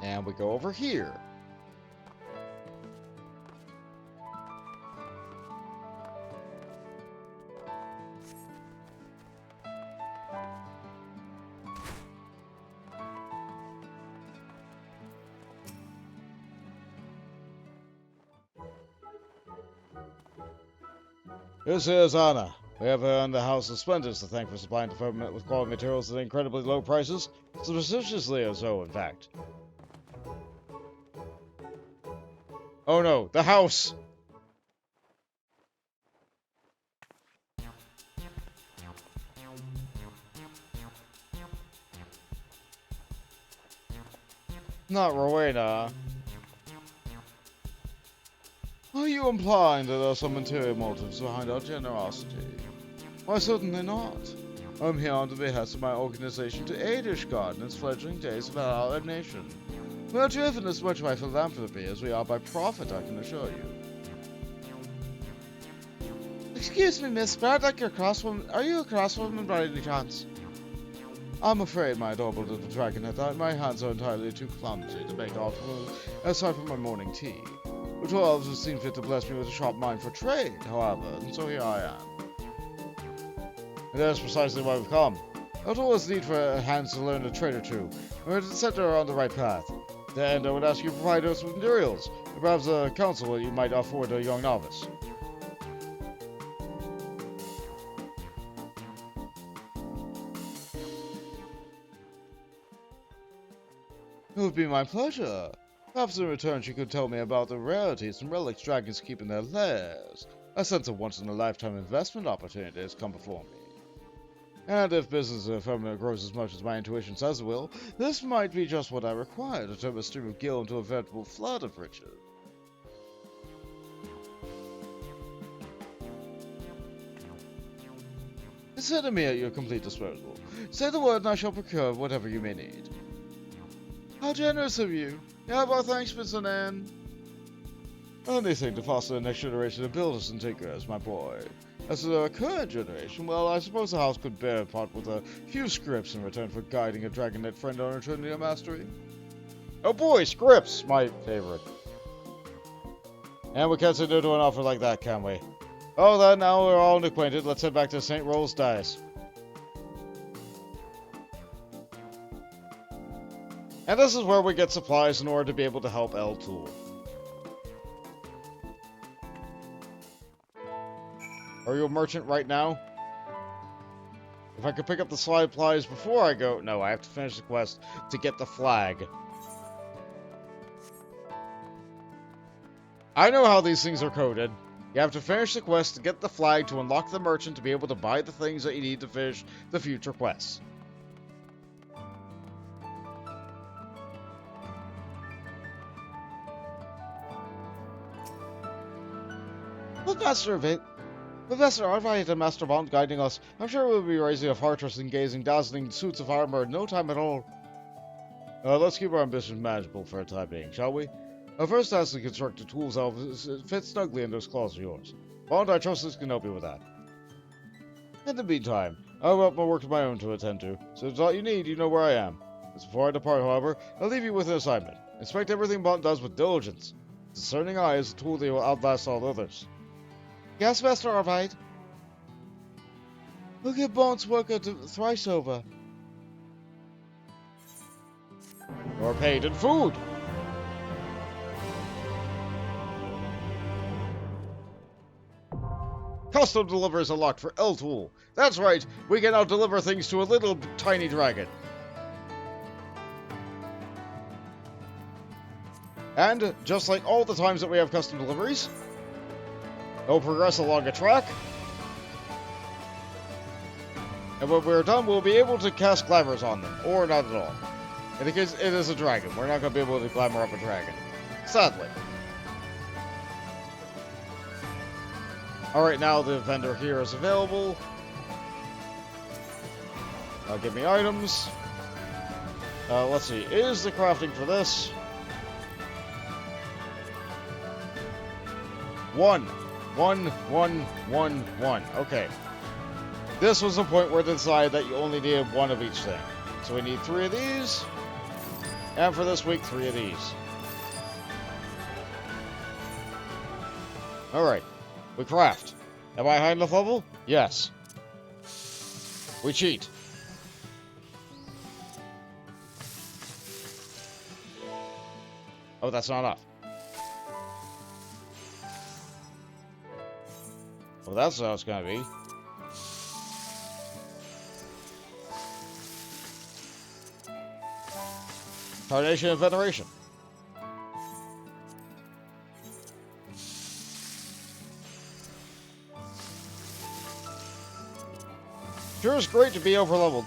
And we go over here. This is Anna. We have her in the House of Splendors to thank for supplying the firmament with quality materials at incredibly low prices, suspiciously so, in fact. Oh no, the house! Not Rowena. Are you implying that there are some interior motives behind our generosity? Why, certainly not. I'm here on the behest of my organization to aid Ishgard in its fledgling days of our nation. We are driven as much by philanthropy as we are by profit, I can assure you. Excuse me, miss, but I'd like your crosswoman. Are you a crosswoman by any chance? I'm afraid, my adorable little dragonette, that my hands are entirely too clumsy to make artful aside from my morning tea. The dwarves have seen fit to bless me with a sharp mind for trade, however, and so here I am. And that's precisely why we've come. I'd always need for hands to learn a trade or two, and we're to set her on the right path. Then I would ask you to provide us with materials, and perhaps a counsel that you might afford a young novice. It would be my pleasure. Perhaps in return she could tell me about the rarities and relics dragons keep in their lairs. A sense of once-in-a-lifetime investment opportunity has come before me. And if business in the firmament grows as much as my intuition says it will, this might be just what I require to turn a stream of gil into a veritable flood of riches. Consider me at your complete disposal. Say the word and I shall procure whatever you may need. How generous of you! You have our thanks, Miss Anne. Anything to foster the next generation of builders and tinkers, my boy. As to the current generation, well, I suppose the house could bear part with a few scripts in return for guiding a dragonette friend on her journey to mastery. Oh boy, scripts! My favorite. And we can't say no to an offer like that, can we? Oh, then, now we're all acquainted, let's head back to St. Rolls Dice. And this is where we get supplies in order to be able to help Ehl Tou. Are you a merchant right now? If I could pick up the supplies before I go... No, I have to finish the quest to get the flag. I know how these things are coded. You have to finish the quest to get the flag to unlock the merchant to be able to buy the things that you need to finish the future quests. With Master Arvite and Master Bond guiding us, I'm sure we'll be raising a fortress and gazing dazzling suits of armor in no time at all. Let's keep our ambitions manageable for the time being, shall we? Our first task is to construct a tools outfit that fits snugly in those claws of yours. Bond, I trust this can help you with that. In the meantime, I've got my work of my own to attend to, so if it's all you need, you know where I am. Just before I depart, however, I'll leave you with an assignment. Inspect everything Bond does with diligence. Discerning eye is a tool that will outlast all others. Yes, Master Arvite. We'll give Bond's work a thrice over. You're paid in food! Custom deliveries unlocked for Ehl Tou. That's right, we can now deliver things to a little tiny dragon. And, just like all the times that we have custom deliveries, they'll progress along a track. And when we're done, we'll be able to cast glamours on them, or not at all. In the case it is a dragon, we're not going to be able to glamour up a dragon. Sadly. Alright, now the vendor here is available. Give me items. Let's see, is the crafting for this? 1. 1, 1, 1, 1. Okay. This was the point where they decided that you only needed 1 of each thing. So we need 3 of these. And for this week, 3 of these. Alright. We craft. Am I high enough level? Yes. We cheat. Oh, that's not enough. Well, that's how it's gonna be. Tarnation and Veneration. Sure is great to be overleveled.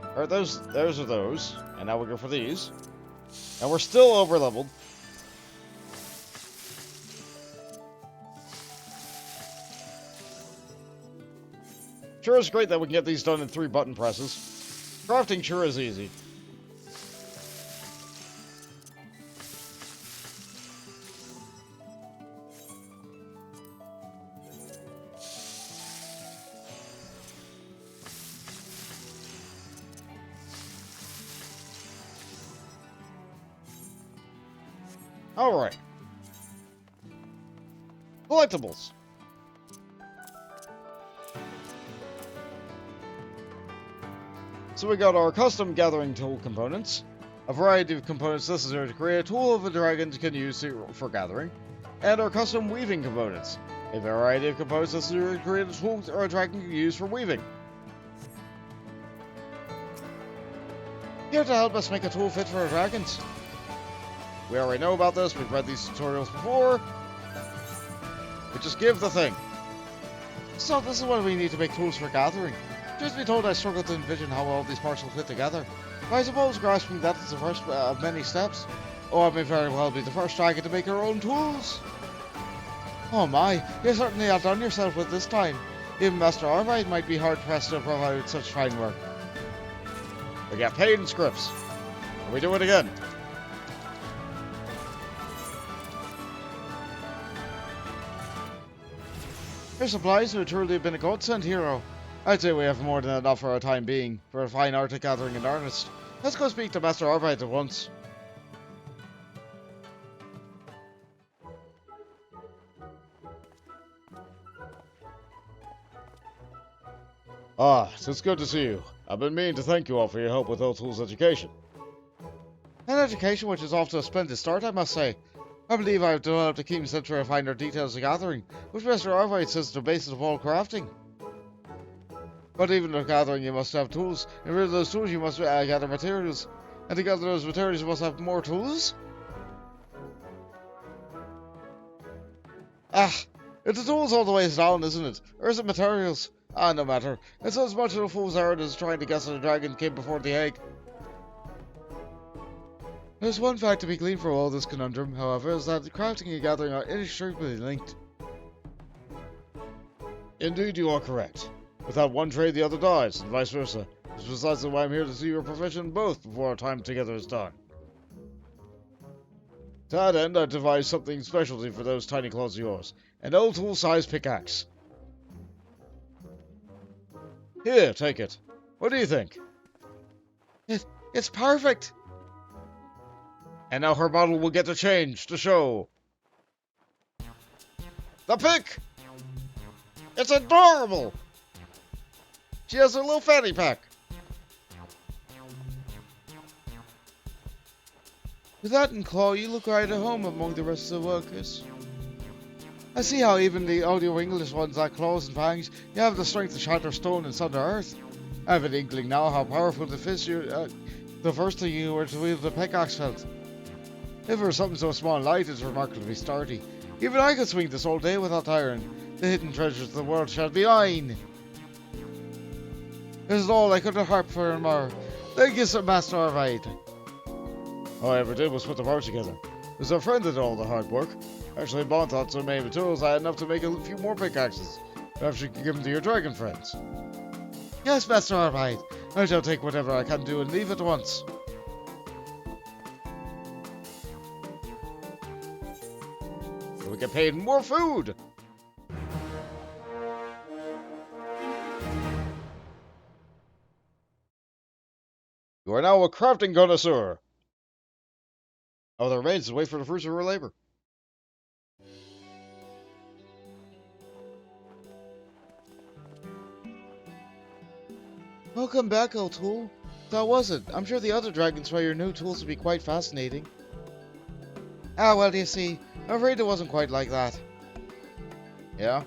Alright, those are those. And now we go for these. And we're still overleveled. Sure is great that we can get these done in 3 button presses. Crafting sure is easy. Alright. Collectibles. So we got our custom gathering tool components, a variety of components necessary to create a tool of a dragon can use for gathering, and our custom weaving components, a variety of components necessary to create a tool or a dragon can use for weaving. Here to help us make a tool fit for our dragons. We already know about this, we've read these tutorials before. We just give the thing. So this is what we need to make tools for gathering. Truth be told, I struggle to envision how all these parts will fit together. But I suppose grasping that is the first of many steps. Or I may very well be the first dragon to make her own tools. Oh my, you certainly outdone yourself with this time. Even Master Arvite might be hard-pressed to provide such fine work. We get paid in scripts. And we do it again. Your supplies would truly have been a godsend, hero. I'd say we have more than enough for our time being, for a fine art of gathering in earnest. Let's go speak to Master Arvite at once. Ah, it's good to see you. I've been meaning to thank you all for your help with Ehl Tou's education. An education which is off to a splendid start, I must say. I believe I have developed a keen sense for finer details of gathering, which Master Arvite says is the basis of all crafting. But even in gathering you must have tools, and with those tools you must gather materials, and to gather those materials you must have more tools? Ah, it's the tools all the way down, isn't it? Or is it materials? Ah, no matter. It's as much of a fool's errand as trying to guess that a dragon came before the egg. There's one fact to be gleaned from all this conundrum, however, is that crafting and gathering are inextricably linked. Indeed, you are correct. Without one trade, the other dies, and vice versa. This is precisely why I'm here to see your profession both before our time together is done. To that end, I devised something specialty for those tiny claws of yours. An Ehl Tou-sized pickaxe. Here, take it. What do you think? It's perfect! And now her model will get to change to show. The pick! It's adorable! She has her little fanny pack. With that and claw, you look right at home among the rest of the workers. I see how even the audio English ones like claws and fangs, you have the strength to shatter stone and sunder earth. I have an inkling now how powerful the first thing you were to wield the pickaxe felt. If it were something so small and light, it's remarkably sturdy. Even I could swing this all day without tiring. The hidden treasures of the world shall be mine. This is all I could have harped for and more. Thank you, Sir Master Arvide. All I ever did was put the parts together. It was a friend that did all the hard work. Actually, Bond thought so many of the tools I had enough to make a few more pickaxes. Perhaps you could give them to your dragon friends. Yes, Master Arvide. I shall take whatever I can do and leave at once. So we get paid more food! You are now a crafting connoisseur. All that remains is wait for the fruits of her labor. Welcome back, Ehl Tou. How was it? I'm sure the other dragons try your new tools would be quite fascinating. Ah, well, you see, I'm afraid it wasn't quite like that. Yeah?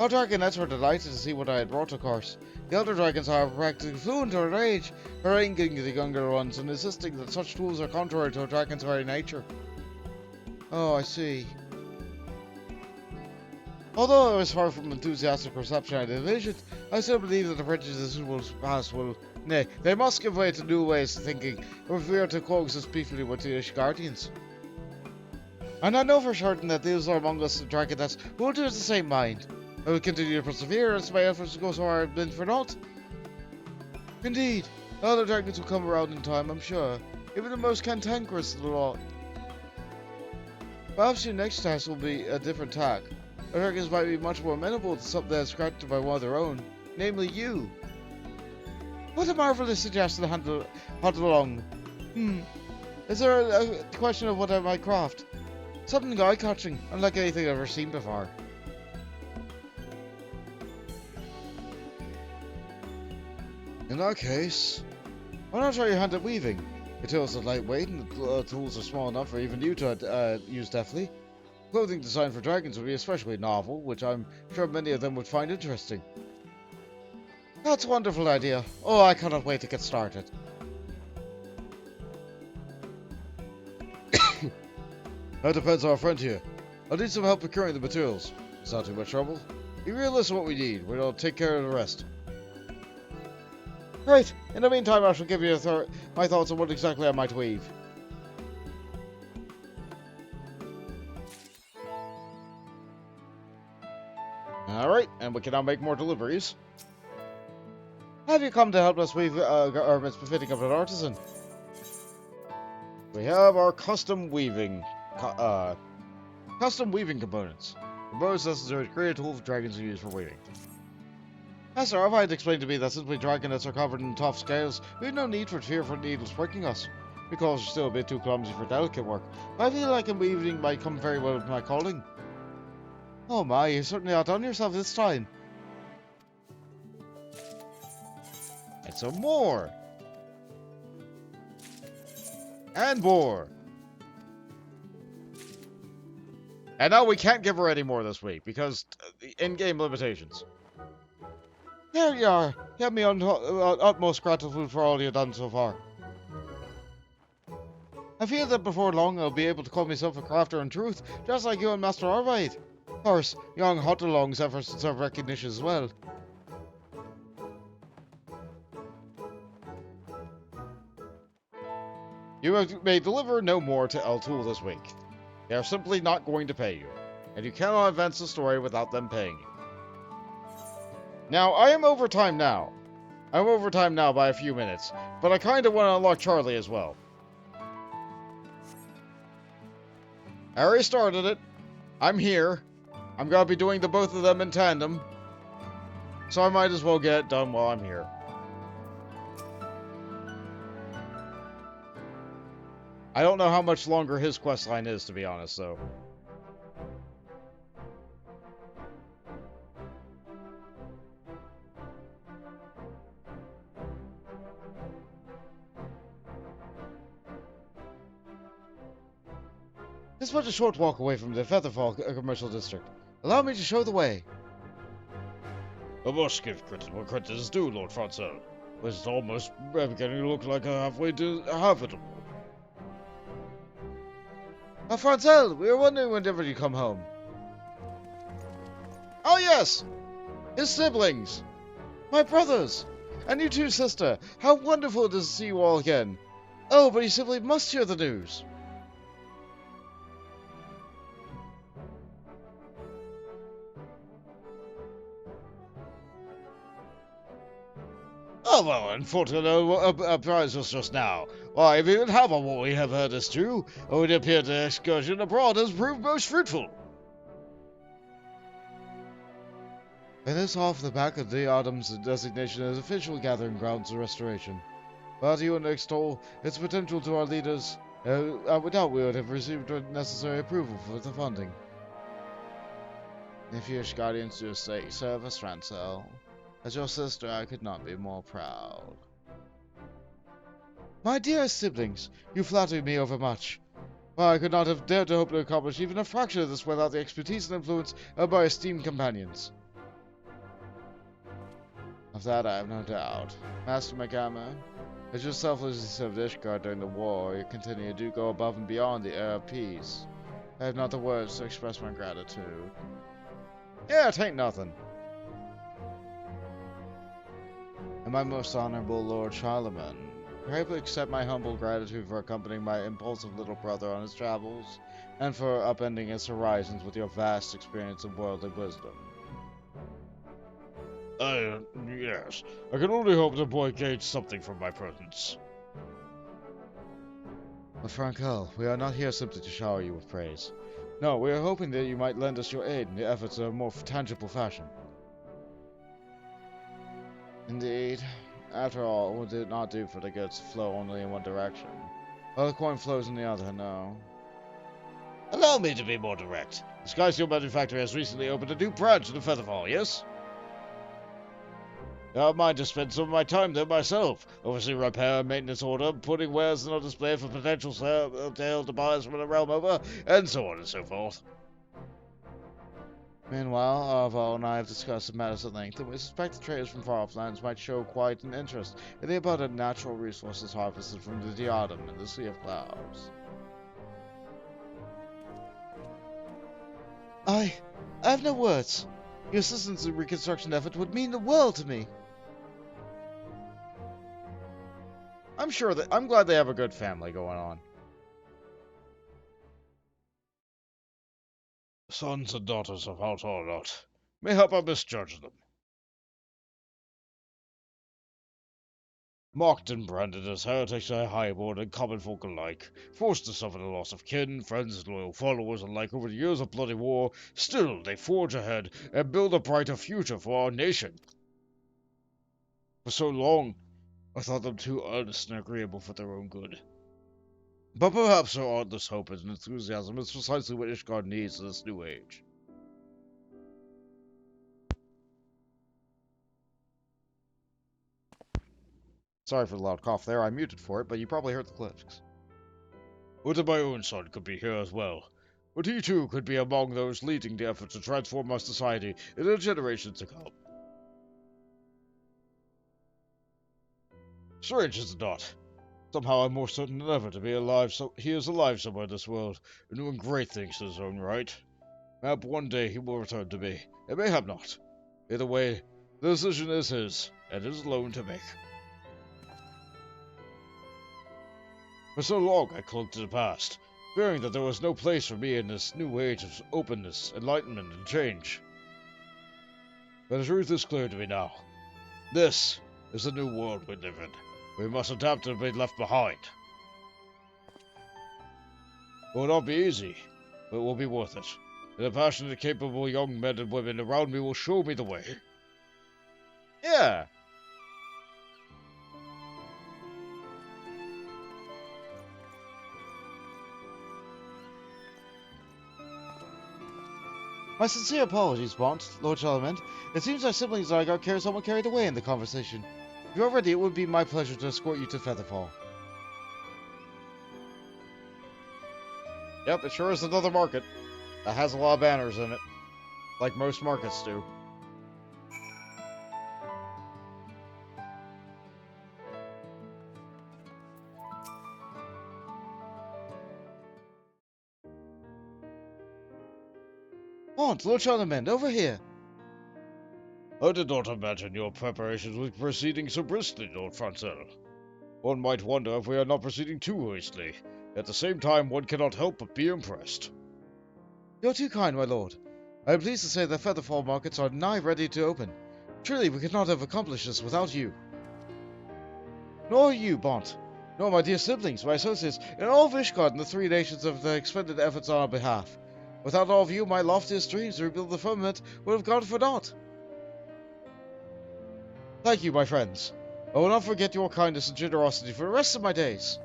Our dragonettes were delighted to see what I had brought, of course. The elder dragons are practically flew into a rage, haranguing the younger ones and insisting that such tools are contrary to a dragon's very nature. Oh, I see. Although I was far from enthusiastic reception I envisioned, I still believe that the prejudices will pass will... Nay, they must give way to new ways of thinking if we are to coexist peacefully with the Ishgardians. And I know for certain that those are among us dragonettes who will do the same mind. I will continue to persevere as my efforts to go so far have been for naught. Indeed, the other dragons will come around in time, I'm sure. Even the most cantankerous of the lot. Perhaps your next task will be a different tack. The dragons might be much more amenable to something that is crafted by one of their own, namely you. What a marvelous suggestion to handle along. Is there a question of what I might craft? Something eye-catching, unlike anything I've ever seen before. In that case, why not try your hand at weaving? The tools are lightweight and the tools are small enough for even you to use deftly. Clothing designed for dragons would be especially novel, which I'm sure many of them would find interesting. That's a wonderful idea. Oh, I cannot wait to get started. That depends on our friend here. I'll need some help procuring the materials. It's not too much trouble. Be realistic what we need. We'll take care of the rest. Right. In the meantime, I shall give you my thoughts on what exactly I might weave. Alright, and we can now make more deliveries. Have you come to help us weave garments befitting of an artisan? We have our custom weaving components. Components necessary to create a tool for dragons to use for weaving. Master Arvide explained to me that simply dragonets are covered in tough scales, we have no need for fear for needles pricking us. Because we're still a bit too clumsy for delicate work, but I feel like weaving might come very well with my calling. Oh my, you certainly outdone yourself this time. And some more. And more. And now we can't give her any more this week because in-game limitations. There you are. You have me utmost gratitude for all you've done so far. I feel that before long I'll be able to call myself a crafter in truth, just like you and Master Arvide. Of course, young Hutalong's efforts deserve recognition as well. may deliver no more to Ehl Tou this week. They are simply not going to pay you, and you cannot advance the story without them paying you. Now, I am over time now. I'm over time now by a few minutes, but I kind of want to unlock Charlie as well. I already started it. I'm here. I'm going to be doing the both of them in tandem. So I might as well get it done while I'm here. I don't know how much longer his questline is, to be honest, though. This is but a short walk away from the Featherfall commercial district. Allow me to show the way. I must give credit where credit is due, Lord Francel. This is almost beginning to look like a halfway to habitable. Francel, we were wondering whenever you come home. Oh yes! His siblings! My brothers! And you too, sister! How wonderful it is to see you all again! Oh, but you simply must hear the news! Oh, well, unfortunately, apprised us just now. Why, if even half of what we have heard is true, it would appear the excursion abroad has proved most fruitful. It is off the back of the Autumn's designation as official gathering grounds of restoration. But you and Ehl Tou, its potential to our leaders, I would doubt we would have received the necessary approval for the funding. If your guardians do a state service, Francel, as your sister, I could not be more proud. My dearest siblings, you flatter me overmuch. Well, I could not have dared to hope to accomplish even a fraction of this without the expertise and influence of my esteemed companions. Of that I have no doubt. Master Magama, as you selflessly served Ishgard during the war, you continue to go above and beyond the era of peace. I have not the words to express my gratitude. Yeah, it ain't nothing. And my most honorable Lord Charlemend, pray accept my humble gratitude for accompanying my impulsive little brother on his travels, and for upending his horizons with your vast experience and worldly wisdom. Yes. I can only hope the boy gained something from my presence. But Frankel, we are not here simply to shower you with praise. No, we are hoping that you might lend us your aid in the efforts in a more tangible fashion. Indeed. After all, would it not do for the goods to flow only in one direction? While the coin flows in the other, no. Allow me to be more direct. The Sky Steel Manufactory has recently opened a new branch in the Featherfall, yes? I don't mind to spend some of my time there myself, overseeing repair and maintenance order, putting wares on display for potential sale to buyers from the realm over, and so on and so forth. Meanwhile, Arval and I have discussed the matters at length, and we suspect the traders from far-off lands might show quite an interest in the abundant natural resources harvested from the Diadem and the Sea of Clouds. I have no words. Your assistance in the reconstruction effort would mean the world to me. I'm glad they have a good family going on. Sons and daughters of Ehl Tou or not, mayhap I misjudged them. Mocked and branded as heretics by highborn and common folk alike, forced to suffer the loss of kin, friends, and loyal followers alike over the years of bloody war, still they forge ahead and build a brighter future for our nation. For so long, I thought them too earnest and agreeable for their own good. But perhaps their artless hope and enthusiasm is precisely what Ishgard needs in this new age. Sorry for the loud cough there, I muted for it, but you probably heard the clicks. Would that my own son could be here as well, but he too could be among those leading the effort to transform our society in the generations to come. Strange, is it not? Somehow I'm more certain than ever to be alive, so he is alive somewhere in this world, and doing great things in his own right. Mayhap one day he will return to me, and mayhap not. Either way, the decision is his, and his alone to make. For so long I clung to the past, fearing that there was no place for me in this new age of openness, enlightenment, and change. But the truth is clear to me now. This is the new world we live in. We must adapt and be left behind. It will not be easy, but it will be worth it. And the passionate, capable young men and women around me will show me the way. Yeah. My sincere apologies, Bont, Lord Charlemend. It seems our siblings and I got somewhat carried away in the conversation. If you're ready, it would be my pleasure to escort you to Featherfall. Yep, it sure is another market that has a lot of banners in it, like most markets do. Bont, Lord Charlemend, over here. I did not imagine your preparations were proceeding so briskly, Lord Francel. One might wonder if we are not proceeding too hastily. At the same time, one cannot help but be impressed. You're too kind, my lord. I am pleased to say that Featherfall markets are nigh ready to open. Truly, we could not have accomplished this without you. Nor you, Bont. Nor my dear siblings, my associates, and all Vishgard and the three nations have expended efforts on our behalf. Without all of you, my loftiest dreams to rebuild the firmament would have gone for naught. Thank you, my friends. I will not forget your kindness and generosity for the rest of my days.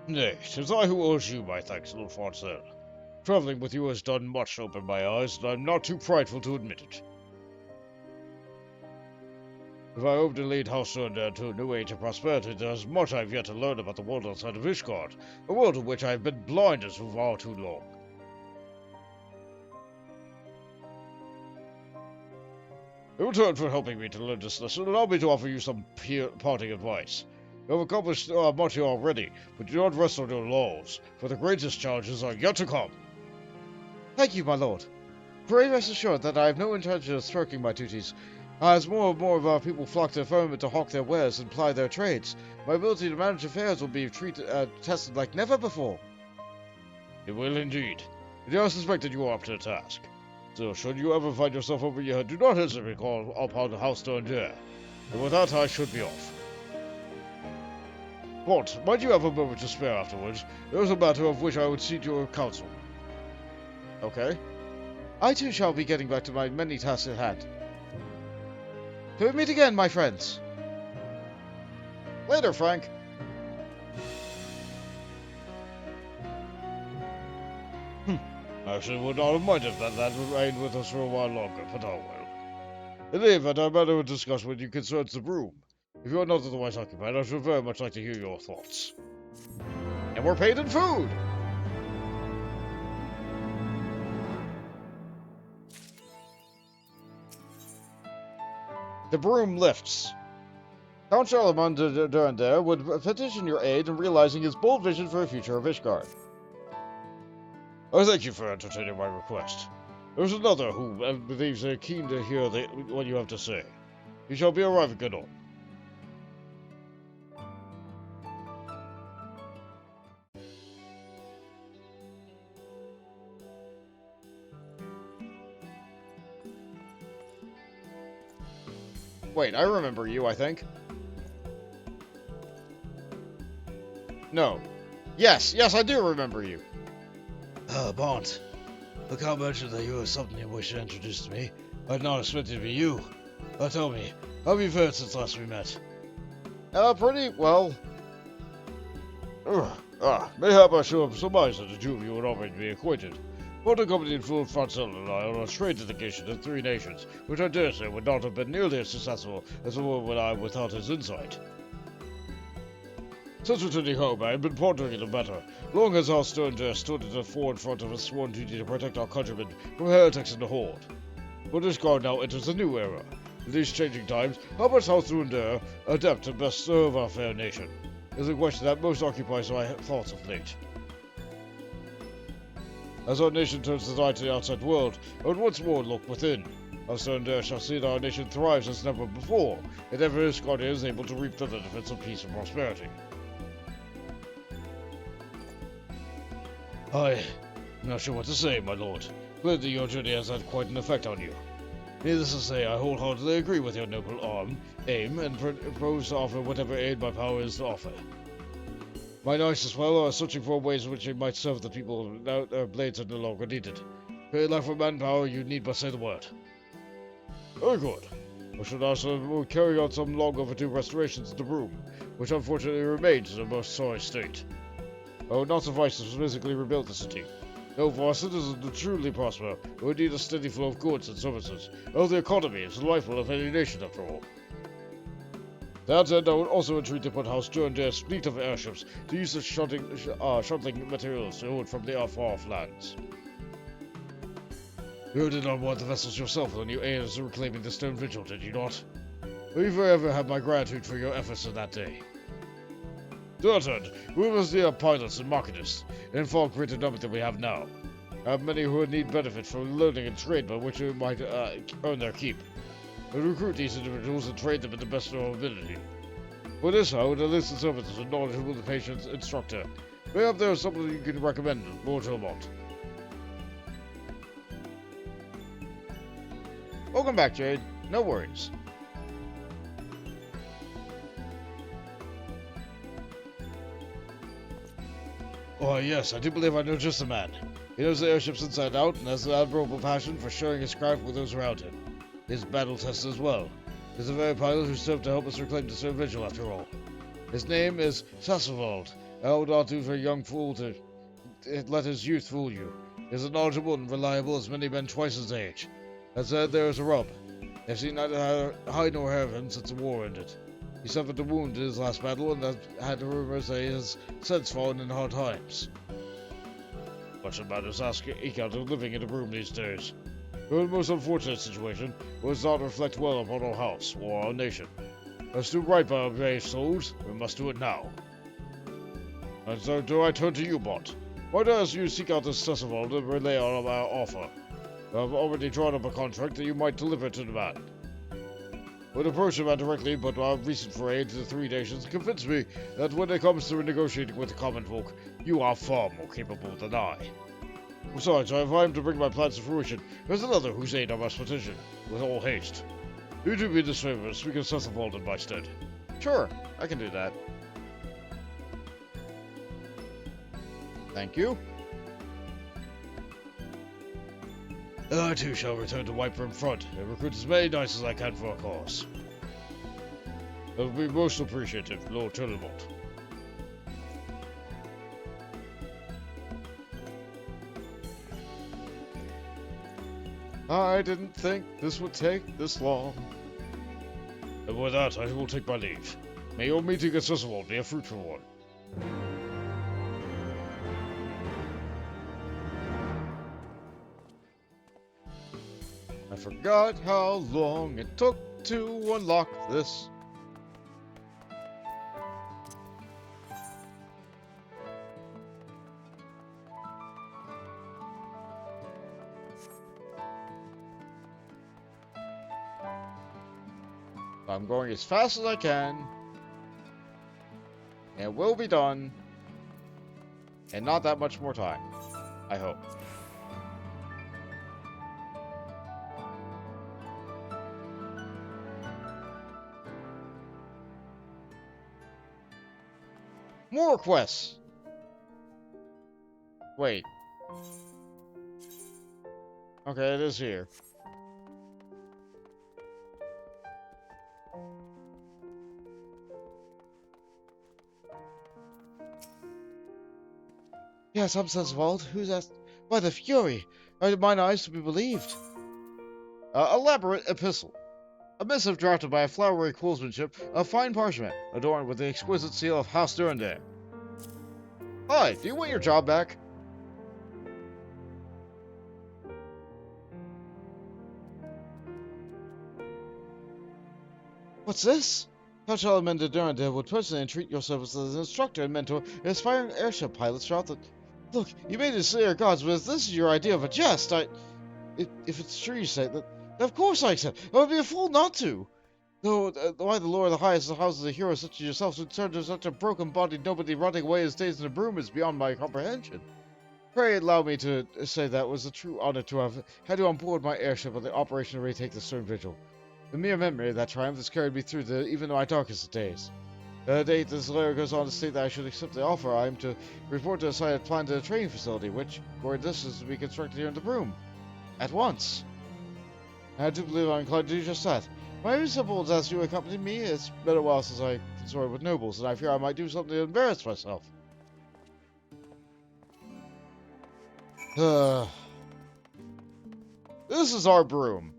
Nay, 'tis I who owes you my thanks, Lord Francel. Traveling with you has done much to open my eyes, and I'm not too prideful to admit it. If I hope to lead Heavensturn to a new age of prosperity, there is much I've yet to learn about the world outside of Ishgard, a world in which I have been blinded for far too long. In return for helping me to learn this lesson, allow me to offer you some parting advice. You have accomplished much here already, but do not rest on your laurels, for the greatest challenges are yet to come. Thank you, my lord. Pray rest assured that I have no intention of shirking my duties. As more and more of our people flock to the firmament to hawk their wares and ply their trades, my ability to manage affairs will be tested like never before. It will indeed. And I suspect that you are up to the task. So, should you ever find yourself over your head, do not hesitate to call upon Heavensturn there. And with that, I should be off. But, might you have a moment to spare afterwards? There is a matter of which I would seek your counsel. Okay. I too shall be getting back to my many tasks at hand. Till we meet again, my friends. Later, Frank. I actually would not have minded that lad remained with us for a while longer, but oh well. In the event, our matter of discussion with you concerns the broom. If you are not otherwise occupied, I should very much like to hear your thoughts. And we're paid in food! The broom lifts. Count Charlemend de would petition your aid in realizing his bold vision for the future of Ishgard. I thank you for entertaining my request. There's another who believes they're keen to hear what you have to say. He shall be arriving at all. Wait, I remember you, I think. No. Yes, I do remember you. Bont. Look how much that you have something you wish to introduce to me. I'd not expect it to be you. Tell me, how have you fared since last we met? Pretty well. Mayhap I should have surmised that the two of you would already be acquainted. Bont accompanied Lord Francel and I on a trade delegation to three nations, which I dare say would not have been nearly as successful as the one when I without his insight. Since returning home, I had been pondering in the matter. Long has Heavensturn stood at the forefront of a sworn duty to protect our countrymen from heretics in the Horde. But Ishgard now enters a new era. In these changing times, how much Heavensturn adapt to best serve our fair nation? Is a question that most occupies my thoughts of late. As our nation turns its eye to the outside world, I would once more look within. Heavensturn shall see that our nation thrives as never before, and ever Ishgard is able to reap the benefits of peace and prosperity. I'm not sure what to say, my lord. Clearly your journey has had quite an effect on you. Needless to say, I wholeheartedly agree with your noble aim, and propose to offer whatever aid my power is to offer. My knights as well are searching for ways in which they might serve the people now their blades are no longer needed. If lack for manpower, you need but say the word. Very good. I should also carry out some long overdue restorations of the room, which unfortunately remains in a most sorry state. I would not suffice to physically rebuild the city. No, for our citizens to truly prosper, we need a steady flow of goods and services. Oh, the economy is the lifeblood of any nation, after all. That end, I would also entreat to put House Durander's fleet of airships to use the shuttling materials stored from the far-off lands. You did not want the vessels yourself when you aided in reclaiming the stone vigil, did you not? Will you forever have my gratitude for your efforts on that day? To that end, we must need pilots and machinists, in far greater number than we have now. I have many who would need benefit from learning and trade by which we might earn their keep. We recruit these individuals and train them in the best of our ability. For this, I would enlist the services of a knowledgeable and patient instructor. Maybe there is something you can recommend, Lord Charlemend. Welcome back, Jade. No worries. Oh, yes, I do believe I know just the man. He knows the airships inside out and has an admirable passion for sharing his craft with those around him. He is battle-tested as well. He is the very pilot who served to help us reclaim the Stone Vigil, after all. His name is Sassenwald. I would not do for a young fool to let his youth fool you. He is as knowledgeable and reliable as many men twice his age. That said, there is a rub. I have seen neither hide nor hair of him since the war ended. He suffered a wound in his last battle, and has had rumors that he has since fallen in hard times. Much about us ask eke out of living in a room these days. We're in a most unfortunate situation, which does not reflect well upon our house or our nation. Let's do right by our brave souls. We must do it now. And so do I turn to you, Bot. Why does you seek out this Sessevold and relay on our offer? I have already drawn up a contract that you might deliver to the man. Would approach the man directly, but our recent foray into the Three Nations convinced me that when it comes to negotiating with the common folk, you are far more capable than I. Besides, if I am to bring my plans to fruition, there's another whose aid I must petition, with all haste. You do me this favor, speak of Sessevold in my stead. Sure, I can do that. Thank you. I too shall return to Whitebrim Front and recruit as many knights as I can for our cause. That will be most appreciative, Lord Charlemend. I didn't think this would take this long. And with that, I will take my leave. May your meeting at Sessevold be a fruitful one. I forgot how long it took to unlock this. I'm going as fast as I can. And it will be done. And not that much more time. I hope. More quests! Wait. Okay, it is here. Yes, I'm Sessevold. Who's that? By the Fury! Are mine eyes to be believed? Elaborate epistle. A missive drafted by a flowery quillsmanship of fine parchment, adorned with the exquisite seal of House Durander. Hi, do you want your job back? What's this? Count Charlemend de Durandale would personally entreat your service as an instructor and mentor in aspiring airship pilots throughout the... Look, you may say your gods, but if this is your idea of a jest, If it's true you say that, of course I accept. I would be a fool not to. Though, why the Lord of the Highest houses a hero such as yourself who turned to such a broken-bodied nobody running away his days in a broom is beyond my comprehension. Pray allow me to say that it was a true honor to have had you on board my airship on the operation to retake the Stern Vigil. The mere memory of that triumph has carried me through even my darkest of days. The date this letter goes on to state that I should accept the offer. I am to report to a site planned at a training facility, which, according to this, is to be constructed here in the room. At once. I do believe I'm inclined to do just that. My only simple is ask you to accompany me. It's been a while since I consorted with nobles, and I fear I might do something to embarrass myself. This is our broom.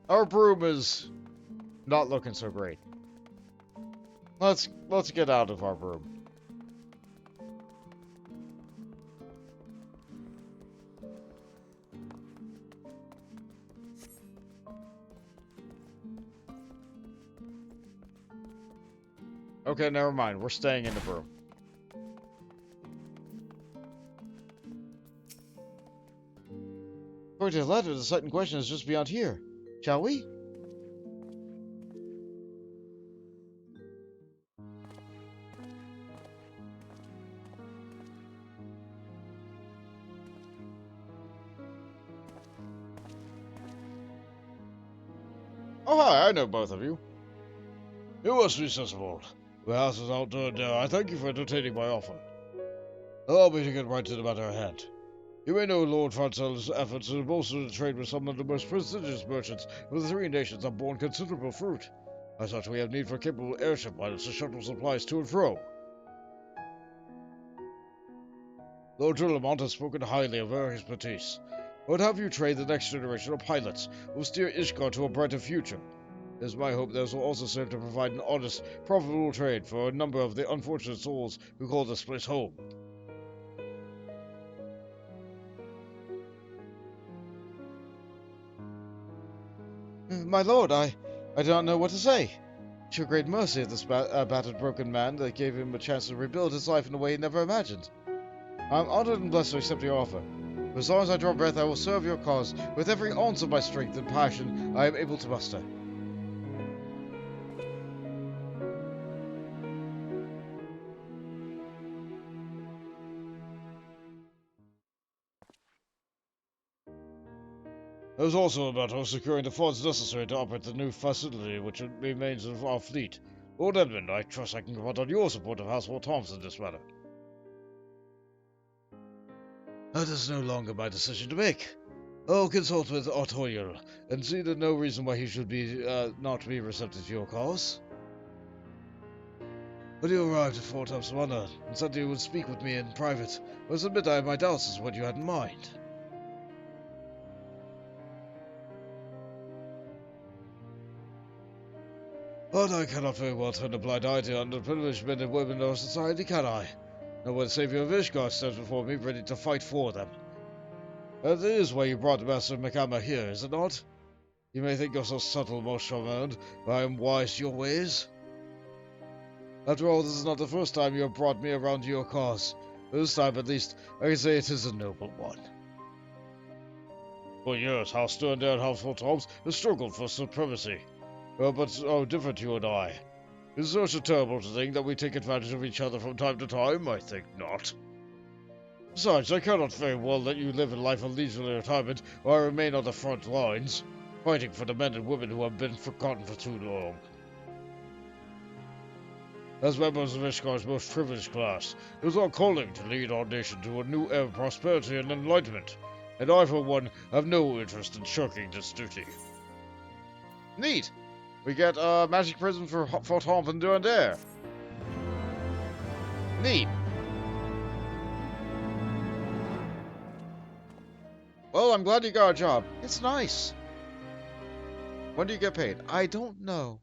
Our broom is not looking so great. Let's get out of our broom. Okay, never mind. We're staying in the broom. According to the letter, the site in question is just beyond here. Shall we? Oh, hi, I know both of you. You must be sensible. The house is outdoor now. I thank you for entertaining my offer. Allow me to get right to the matter at hand. You may know Lord Francel's efforts to bolster the trade with some of the most prestigious merchants of the three nations have borne considerable fruit. As such, we have need for capable airship pilots to shuttle supplies to and fro. Lord Charlemend has spoken highly of her expertise. I would have you train the next generation of pilots who will steer Ishgard to a brighter future. It is my hope this will also serve to provide an honest, profitable trade for a number of the unfortunate souls who call this place home. My lord, I do not know what to say. Sheer great mercy of this battered, broken man that gave him a chance to rebuild his life in a way he never imagined. I am honored and blessed to accept your offer. For as long as I draw breath, I will serve your cause with every ounce of my strength and passion I am able to muster. There is also a matter of securing the funds necessary to operate the new facility which remains of our fleet. Lord Edmund, I trust I can count on your support of Household Thompson in this matter. That is no longer my decision to make. I'll consult with Artoriel and see that no reason why he should be not be receptive to your cause. When you arrived at Fort Thompson and said you would speak with me in private, I must admit I have my doubts as to what you had in mind. But I cannot very well turn a blind eye to underprivileged men and women of our society, can I? No one savior of Ishgard stands before me ready to fight for them. That is why you brought Master Mikama here, is it not? You may think yourself subtle, most Charlemend, but I am wise to your ways. After all, this is not the first time you have brought me around to your cause. This time, at least, I can say it is a noble one. For years, House Stern and Household Toms have struggled for supremacy. But so different you and I. Is it such a terrible thing that we take advantage of each other from time to time? I think not. Besides, I cannot very well let you live a life of leisurely retirement while I remain on the front lines, fighting for the men and women who have been forgotten for too long. As members of Ishgard's most privileged class, it is our calling to lead our nation to a new era of prosperity and enlightenment, and I, for one, have no interest in shirking this duty. Neat. We get a magic prism for Thompson doing there. Neat. Well, I'm glad you got a job. It's nice. When do you get paid? I don't know.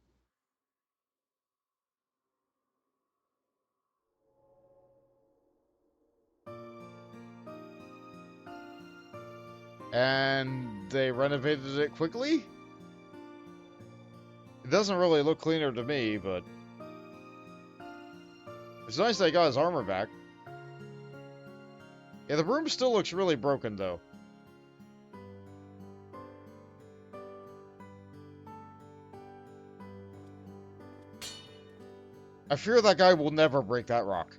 And they renovated it quickly? It doesn't really look cleaner to me, but it's nice they got his armor back. Yeah, the room still looks really broken, though. I fear that guy will never break that rock.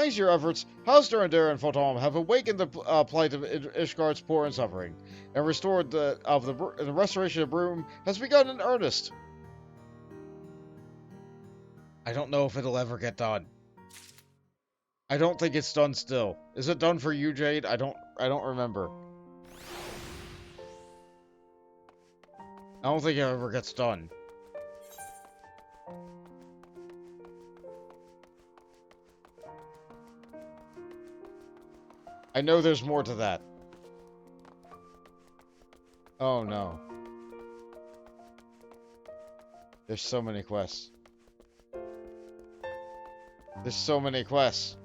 Thanks to your efforts, Halster and Dara and Photom have awakened the plight of Ishgard's poor and suffering, and restored the restoration of Broom has begun in earnest. I don't know if it'll ever get done. I don't think it's done still. Is it done for you, Jade? I don't remember. I don't think it ever gets done. I know there's more to that. Oh no. There's so many quests. There's so many quests.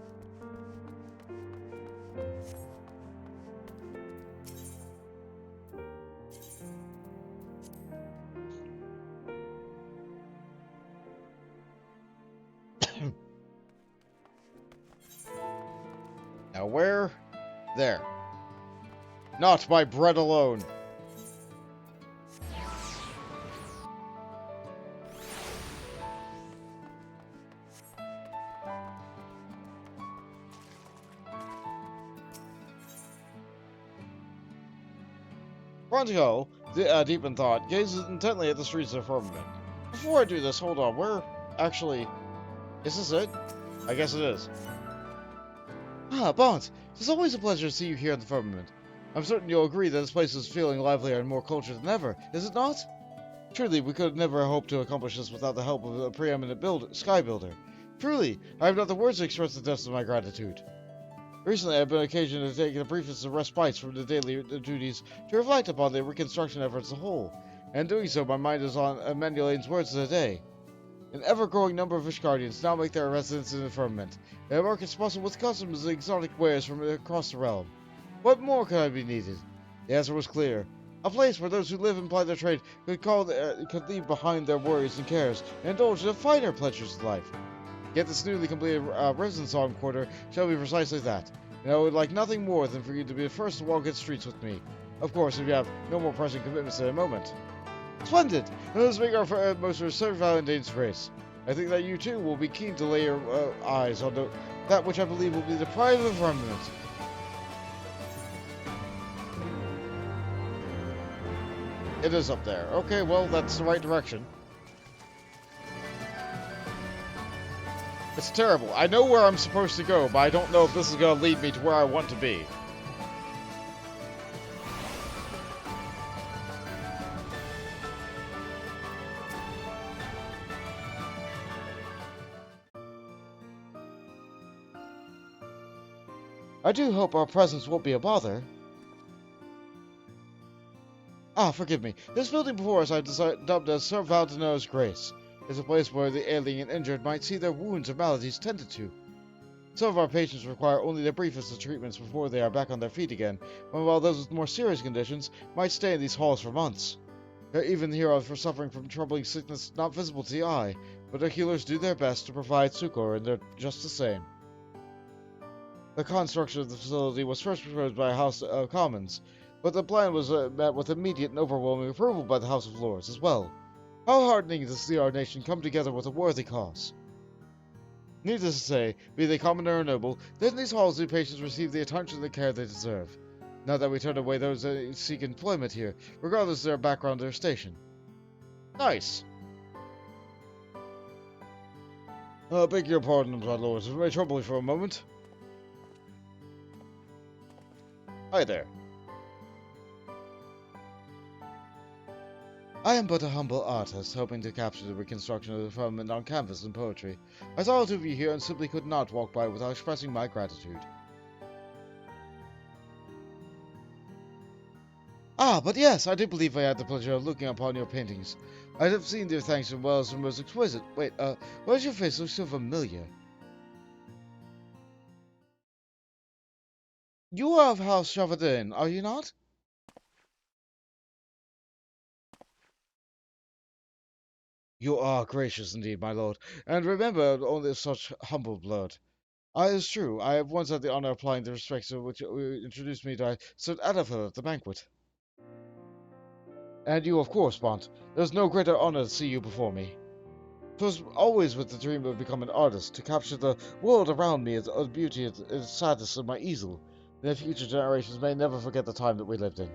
Now where? There. Not by bread alone. Frontigo, deep in thought, gazes intently at the streets of Firmament. Before I do this, hold on, where... Actually... Is this it? I guess it is. Ah, Bont! It's always a pleasure to see you here in the Firmament. I'm certain you'll agree that this place is feeling livelier and more cultured than ever, is it not? Truly, we could never hope to accomplish this without the help of a preeminent sky builder. Truly, I have not the words to express the depths of my gratitude. Recently, I have been occasioned to take the briefest of respites from the daily duties to reflect upon the reconstruction efforts as a whole, and doing so, my mind is on Manulane's words of the day. An ever-growing number of Ishgardians now make their residence in the Firmament, and markets bustle with customs and exotic wares from across the realm. What more could I be needed? The answer was clear. A place where those who live and ply their trade could leave behind their worries and cares, and indulge in the finer pleasures of life. Yet this newly completed Risen Song Quarter shall be precisely that, and I would like nothing more than for you to be the first to walk its streets with me. Of course, if you have no more pressing commitments at the moment. Splendid! And let's make our most reserved Valentine's race. I think that you too will be keen to lay your eyes on that which I believe will be the pride of the Firmament. It is up there. Okay, well, that's the right direction. It's terrible. I know where I'm supposed to go, but I don't know if this is going to lead me to where I want to be. I do hope our presence won't be a bother. Ah, forgive me. This building before us I've dubbed as Sir Valdeno's Grace. It's a place where the ailing and injured might see their wounds or maladies tended to. Some of our patients require only the briefest of treatments before they are back on their feet again, while those with more serious conditions might stay in these halls for months. There are even heroes for suffering from troubling sickness not visible to the eye, but our healers do their best to provide succor, and they're just the same. The construction of the facility was first proposed by the House of Commons, but the plan was met with immediate and overwhelming approval by the House of Lords as well. How heartening to see our nation come together with a worthy cause. Needless to say, be they commoner or noble, in these halls do patients receive the attention and the care they deserve. Not that we turn away those that seek employment here, regardless of their background or station. Nice. Beg your pardon, my lords, if I may trouble you for a moment. Hi there. I am but a humble artist, hoping to capture the reconstruction of the firmament on canvas and poetry. I saw two of you here and simply could not walk by without expressing my gratitude. Ah, but yes, I do believe I had the pleasure of looking upon your paintings. I have seen their thanks as well as the most exquisite. Wait, why does your face look so familiar? You are of House Charlemend, are you not? You are gracious indeed, my lord, and remember only such humble blood. It is true, I have once had the honor of applying the respects which introduced me to Sir Adolpher at the banquet. And you, of course, Bont. There's no greater honor to see you before me. 'Twas always with the dream of becoming an artist, to capture the world around me as the beauty and sadness of my easel, that future generations may never forget the time that we lived in.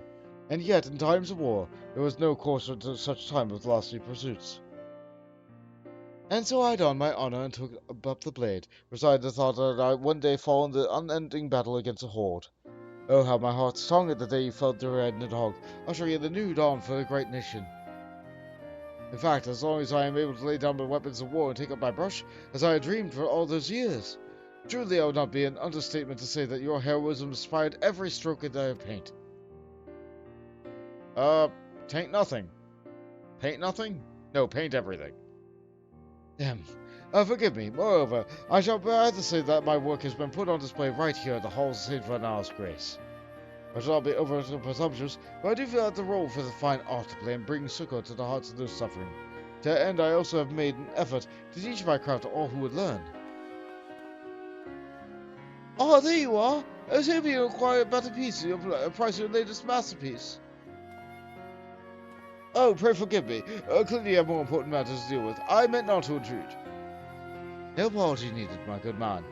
And yet, in times of war, there was no course to such time of lofty pursuits. And so I donned my honor and took up the blade, resigned the thought that I would one day fall in the unending battle against a horde. Oh, how my heart sung at the day you felled the red dog, ushering in the new dawn for the great nation. In fact, as long as I am able to lay down my weapons of war and take up my brush, as I had dreamed for all those years, truly I would not be an understatement to say that your heroism inspired every stroke that I paint. Taint nothing. Paint nothing? No, paint everything. Forgive me. Moreover, I shall rather say that my work has been put on display right here at the halls of St. Vernal's Grace. I shall not be over presumptuous, but I do feel that the role for the fine art to play and bring succor to the hearts of those suffering. To that end, I also have made an effort to teach my craft to all who would learn. Ah, there you are! I was hoping you acquire a better piece of your price of your latest masterpiece. Oh, pray forgive me. Clearly you have more important matters to deal with. I meant not to intrude. No apology needed, my good man.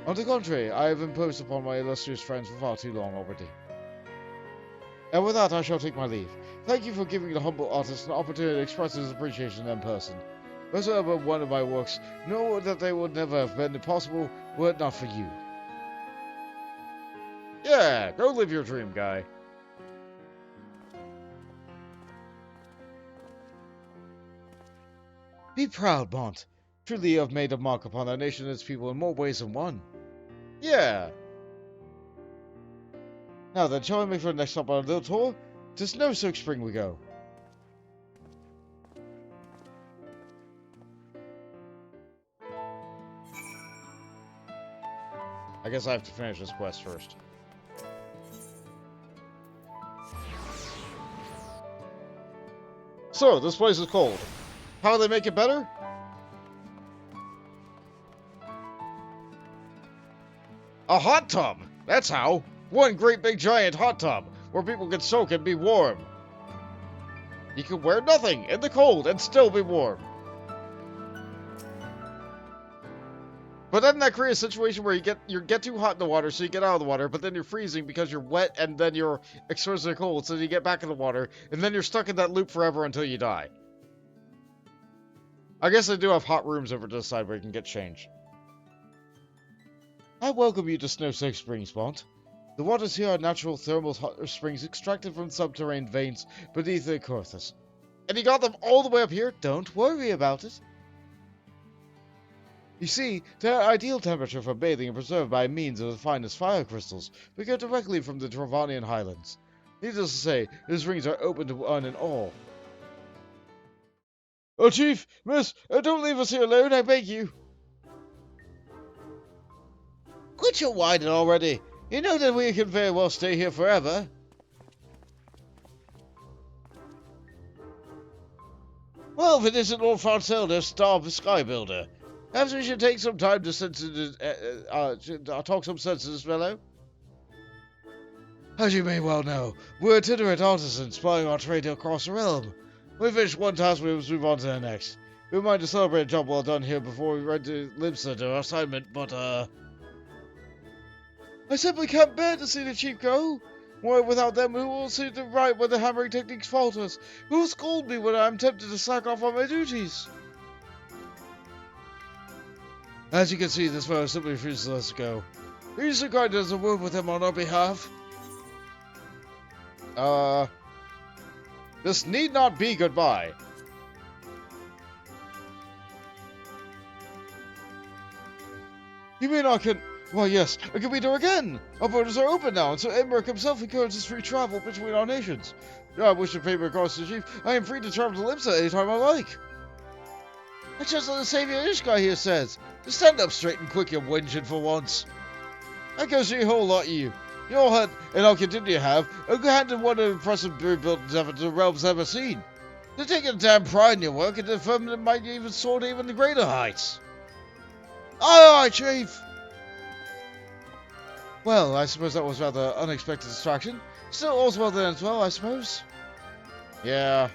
On the contrary, I have imposed upon my illustrious friends for far too long already. And with that, I shall take my leave. Thank you for giving the humble artist an opportunity to express his appreciation in person. Whatsoever one of my works, know that they would never have been possible were it not for you. Yeah, go live your dream, guy. Be proud, Mont. Truly you have made a mark upon our nation and its people in more ways than one. Yeah. Now then, shall we make for the next stop on our little tour? To Snow-Soaked Spring we go. I guess I have to finish this quest first. So, this place is cold. How do they make it better? A hot tub! That's how! One great big giant hot tub, where people can soak and be warm. You can wear nothing in the cold and still be warm. But then that creates a situation where you get too hot in the water, so you get out of the water, but then you're freezing because you're wet and then you're exposed to the cold, so you get back in the water, and then you're stuck in that loop forever until you die. I guess they do have hot rooms over to the side where you can get change. I welcome you to Snow-Soaked Springs, Mont. The waters here are natural thermal hot springs extracted from subterranean veins beneath the earth. And you got them all the way up here? Don't worry about it. You see, their ideal temperature for bathing are preserved by means of the finest fire crystals, we get directly from the Travanian highlands. Needless to say, these rings are open to one and all. Oh, Chief! Miss! Don't leave us here alone, I beg you! Quit your whining already. You know that we can very well stay here forever. Well, if it isn't Lord Fonselda, Star Sky Builder. Perhaps we should take some time to talk some sense to this fellow. As you may well know, we're itinerant artisans plying our trade across the realm. We finish one task, we must move on to the next. We might to celebrate a job well done here before we ride to Limsa to our assignment, but I simply can't bear to see the chief go. Why, without them, who will see the right when the hammering techniques falter us? Who will scold me when I am tempted to slack off on my duties? As you can see, this fellow simply refuses to let us go. Are you so kind as a word with him on our behalf? This need not be goodbye. You mean I can... Why, yes, I can meet her again! Our borders are open now, and so Emmerich himself encourages free travel between our nations. If I wish to pay my regards to the chief, I am free to travel to Limsa anytime I like. That's just what the Savior Ishkai here says. Just stand up straight and quick, you whinging for once. That goes for a whole lot of you. You all had, and I'll continue to have, a hand in one of the impressive built effort the realm's ever seen. You're taking a damn pride in your work, and the Firmament might even soar to even the greater heights. Aye, aye, Chief! Well, I suppose that was rather unexpected distraction. Still, all's well that ends well, I suppose. Yeah.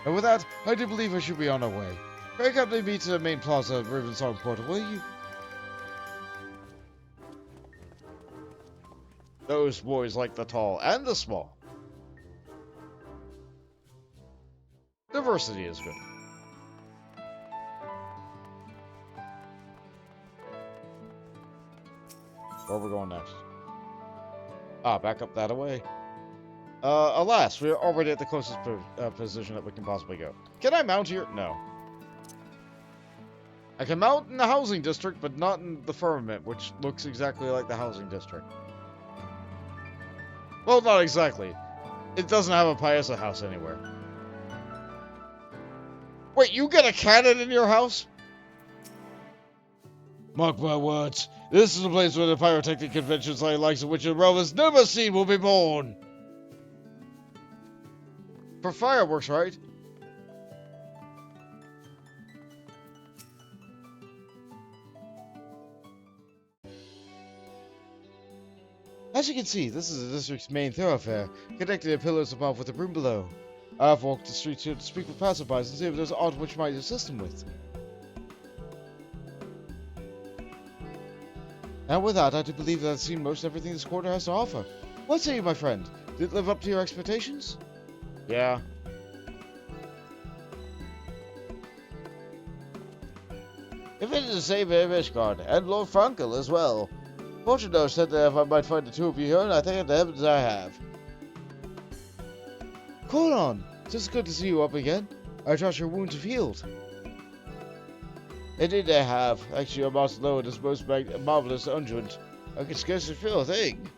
And with that, I do believe I should be on our way. Pray accompany me to the main plaza of Ravensong Portal, will you? Those boys like the tall and the small. Diversity is good. Where are we going next? Ah, back up that way. Alas, we're already at the closest position that we can possibly go. Can I mount here? No. I can mount in the housing district, but not in the Firmament, which looks exactly like the housing district. Well, not exactly. It doesn't have a Paisa house anywhere. Wait, you get a cannon in your house? Mark my words. This is a place where the pyrotechnic conventions like the likes of which the realm has never seen will be born. For fireworks, right? As you can see, this is the district's main thoroughfare, connecting the pillars above with the room below. I have walked the streets here to speak with passersby and see if there's aught which might assist them with. And with that, I do believe that I've seen most everything this quarter has to offer. What say you, my friend? Did it live up to your expectations? Yeah. If it is the same Ishgard, and Lord Frankel as well. Fortuno said that if I might find the two of you here, and I think in the heavens I have. Hold on. It's just good to see you up again. I trust your wounds have healed. Indeed I have. Actually, I'm also low in this most marvelous unguent. I can scarcely feel a thing.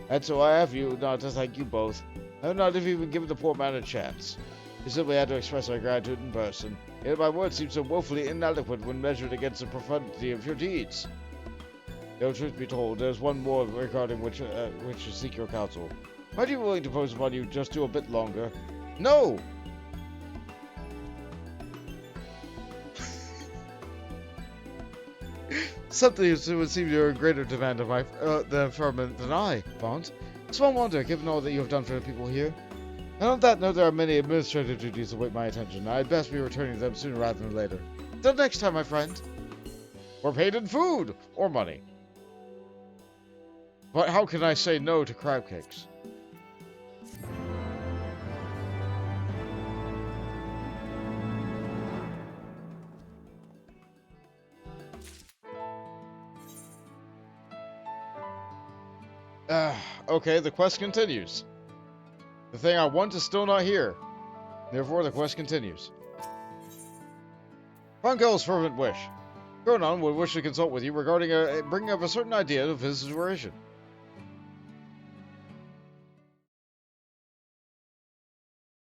And so I have you now to thank you both. I have not even given the poor man a chance. He simply had to express my gratitude in person. Yet my words seem so woefully inadequate when measured against the profundity of your deeds. Though truth be told, there's one more regarding which to seek your counsel. Might you be willing to pose upon you just do a bit longer? No! Something would seem you're in greater demand of the Firmament than I, Bond. Small wonder, given all that you have done for the people here. And on that note, there are many administrative duties that await my attention. I'd best be returning them sooner rather than later. Till next time, my friend. We're paid in food! Or money. But how can I say no to crab cakes? Okay, the quest continues. The thing I want is still not here. Therefore, the quest continues. Frankel's fervent wish. Cronon would wish to consult with you regarding bringing up a certain idea of his situation.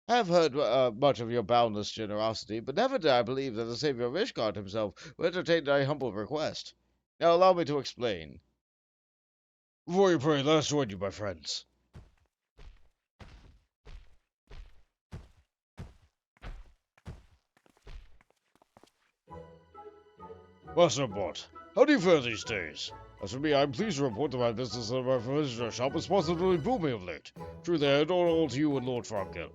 I have heard much of your boundless generosity, but never did I believe that the savior of Ishgard himself would entertain a humble request. Now allow me to explain. Before you pray, let us join you, my friends. Master Bot, how do you fare these days? As for me, I'm pleased to report that my business at my visitor shop is positively booming of late. Truly, I owe it all to you and Lord Frankel.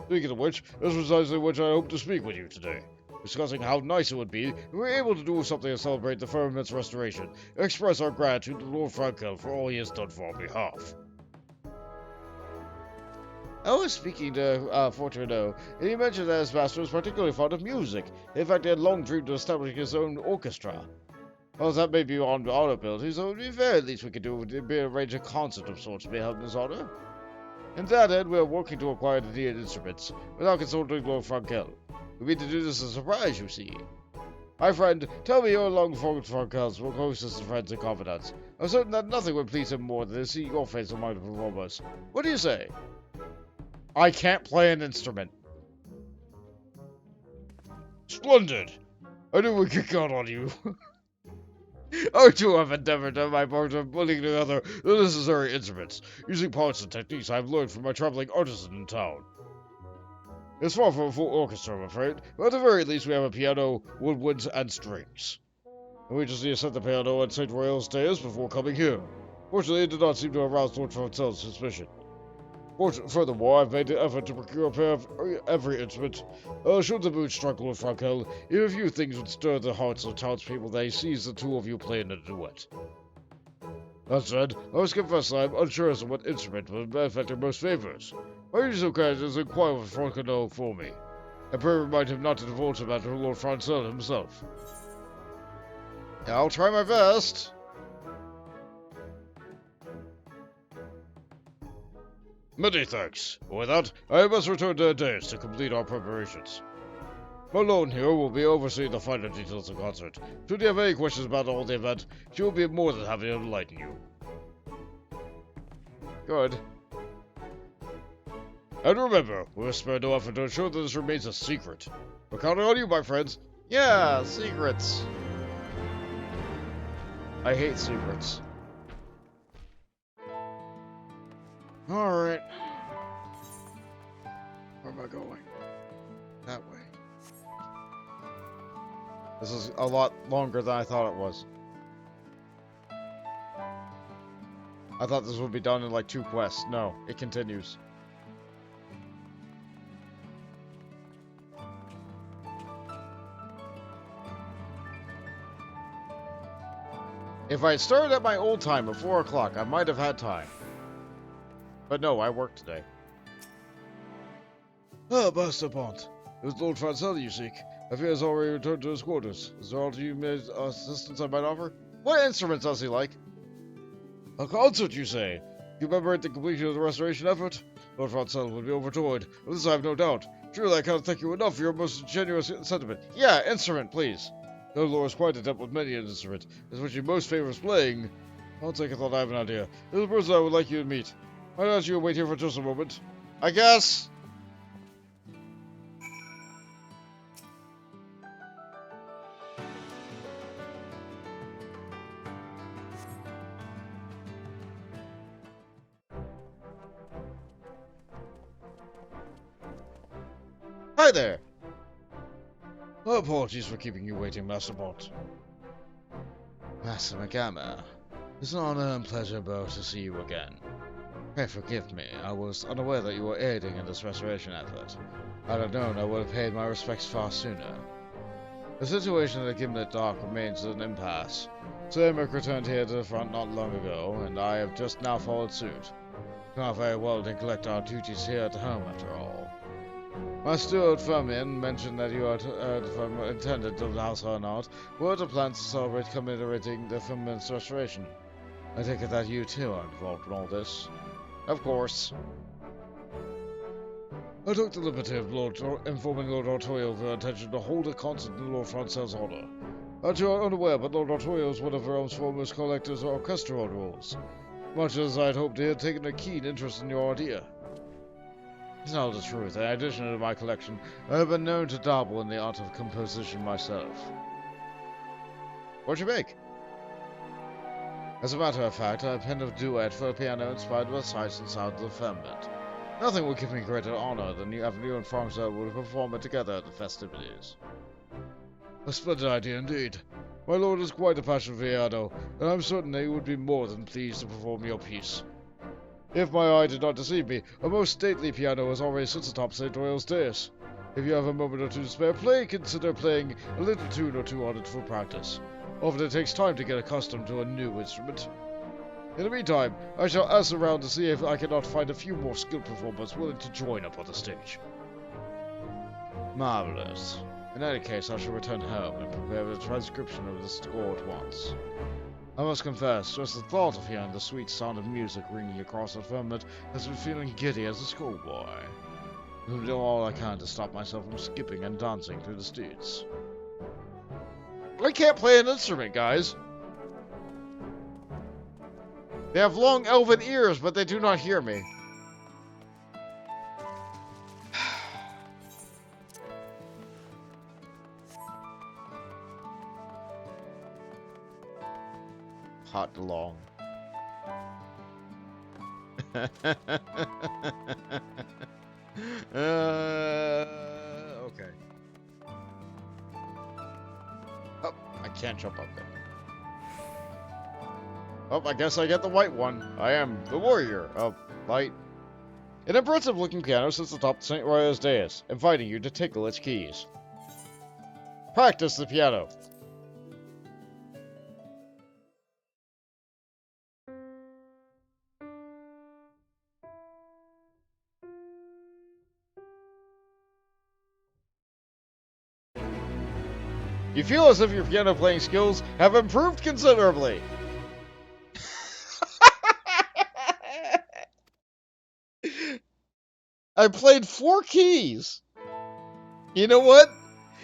Speaking of which, that's precisely which I hope to speak with you today. Discussing how nice it would be if we were able to do something to celebrate the Firmament's restoration and express our gratitude to Lord Frankel for all he has done for our behalf. I was speaking to Fortuno, and he mentioned that his master was particularly fond of music. In fact, he had long dreamed of establishing his own orchestra. Well, that may be beyond our ability, so at the very least we could do would be arrange a concert of sorts to be held in his honor. In that end, we are working to acquire the needed instruments, without consulting Lord Frankel. We mean to do this as a surprise, you see. My friend, tell me your long-formed Frankel's closest friends and confidants. I'm certain that nothing would please him more than to see your face among the performers. What do you say? I can't play an instrument. Splendid! I knew we could count on you. I too have endeavored on my part of putting together the necessary instruments, using parts and techniques I've learned from my traveling artisan in town. It's far from a full orchestra, I'm afraid, but at the very least we have a piano, woodwinds, and strings. And we just need to set the piano at St. Royal's stairs before coming here. Fortunately, it did not seem to arouse Lord Francel's suspicion. Furthermore, I've made the effort to procure a pair of every instrument. Should the mood struggle with Frankel, even a few things would stir the hearts of townspeople that he sees the two of you playing a duet. That said, I must confess that I'm unsure as to what instrument would benefit your most favors. Why are you so kind as to inquire with Frankel for me? I pray remind him not to divulge the matter to Lord Francel himself. I'll try my best. Many thanks. With that, I must return to Adaeus to complete our preparations. My lord here will be overseeing the finer details of the concert. Should you have any questions about all the event, she will be more than happy to enlighten you. Good. And remember, we will spare no effort to ensure that this remains a secret. We're counting on you, my friends. Yeah, secrets. I hate secrets. Alright. Where am I going? That way. This is a lot longer than I thought it was. I thought this would be done in like 2 quests. No, it continues. If I had started at my old time at 4 o'clock, I might have had time. But no, I work today. Ah, Master Pont. It was Lord Francel you seek. I fear he has already returned to his quarters. Is there aught you may assistance I might offer? What instruments does he like? A concert, you say? You commemorate the completion of the restoration effort? Lord Francel would be overjoyed. Of this I have no doubt. Truly, I cannot thank you enough for your most generous sentiment. Yeah, instrument, please. The Lord is quite adept with many an instrument, as which he most favors playing. I'll take a thought I have an idea. There's a person I would like you to meet. Might I ask you to wait here for just a moment? I guess. Hi there. Apologies for keeping you waiting, Master Pont. Master Magama, it's an honor and pleasure both to see you again. Pray forgive me, I was unaware that you were aiding in this restoration effort. Had I known, I would have paid my respects far sooner. The situation at the Gimlet Dock remains an impasse. Tiamat returned here to the front not long ago, and I have just now followed suit. Cannot very well neglect our duties here at home, after all. My steward Firmament mentioned that you are from intendant of the House Arnaut were to plan to celebrate commemorating the Firmament's restoration. I take it that you too are involved in all this. Of course. I took the liberty of informing Lord Artoyo of her intention to hold a concert in Lord Francel's honor. As you are unaware, but Lord Artoyo is one of realm's foremost collectors of orchestral rules. Much as I had hoped, he had taken a keen interest in your idea. To tell the truth, in addition to my collection, I have been known to dabble in the art of composition myself. What'd you make? As a matter of fact, I penned a duet for a piano inspired by the sights and sounds of the firmament. Nothing would give me greater honor than having you and Francel would perform it together at the festivities. A splendid idea indeed. My lord is quite a passionate piano, and I'm certain that he would be more than pleased to perform your piece. If my eye did not deceive me, a most stately piano has already sits atop St. Royal's dais. If you have a moment or two to spare, consider playing a little tune or two on it for practice. Often it takes time to get accustomed to a new instrument. In the meantime, I shall ask around to see if I cannot find a few more skilled performers willing to join up on the stage. Marvelous. In any case, I shall return home and prepare the transcription of the score at once. I must confess, just the thought of hearing the sweet sound of music ringing across the firmament has been feeling giddy as a schoolboy. I will do all I can to stop myself from skipping and dancing through the streets. I can't play an instrument, guys. They have long elven ears, but they do not hear me. Hot long. Okay. Oh, I can't jump up there. Oh, I guess I get the white one. I am the warrior of light, An impressive-looking piano sits atop St. Royal's dais, inviting you to tickle its keys. Practice the piano. You feel as if your piano playing skills have improved considerably. I played 4 keys. You know what?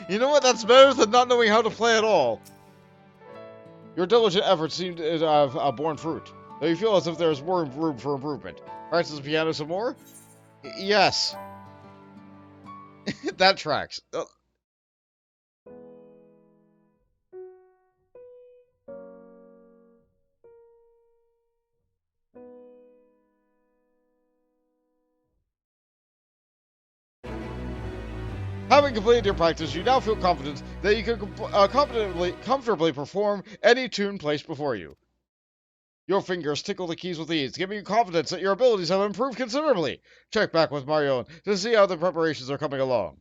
You know what? That's better than not knowing how to play at all. Your diligent efforts seem to have borne fruit, though you feel as if there is more room for improvement. Practice the piano some more? Yes. That tracks. Having completed your practice, you now feel confident that you can comfortably perform any tune placed before you. Your fingers tickle the keys with ease, giving you confidence that your abilities have improved considerably. Check back with Marion to see how the preparations are coming along.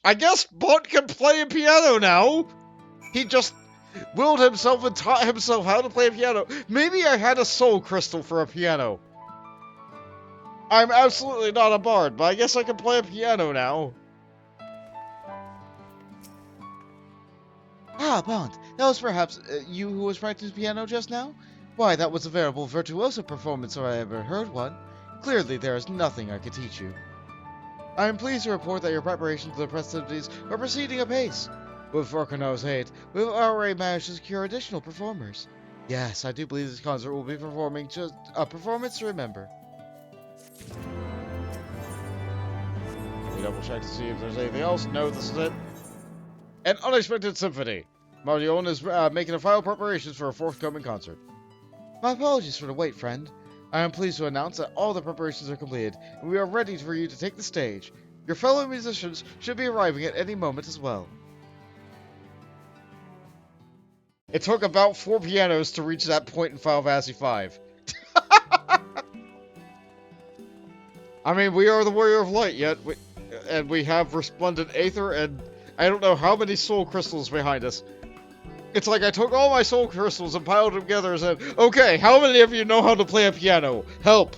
I guess Bot can play a piano now! He just willed himself and taught himself how to play a piano. Maybe I had a soul crystal for a piano. I'm absolutely not a bard, but I guess I can play a piano now. Ah, Bond, that was perhaps you who was practicing piano just now? Why, that was a veritable virtuoso performance if I ever heard one. Clearly, there is nothing I could teach you. I am pleased to report that your preparations for the festivities are proceeding apace. With Vorkano's aid, we've already managed to secure additional performers. Yes, I do believe this concert will be performing just a performance to remember. Let me double check to see if there's anything else. No, this is it. An unexpected symphony. Marion is making the final preparations for a forthcoming concert. My apologies for the wait, friend. I am pleased to announce that all the preparations are completed, and we are ready for you to take the stage. Your fellow musicians should be arriving at any moment as well. It took about 4 pianos to reach that point in Final Fantasy V. I mean, we are the Warrior of Light, and we have Resplendent Aether, and I don't know how many soul crystals behind us. It's like I took all my soul crystals and piled them together and said, okay, how many of you know how to play a piano? Help!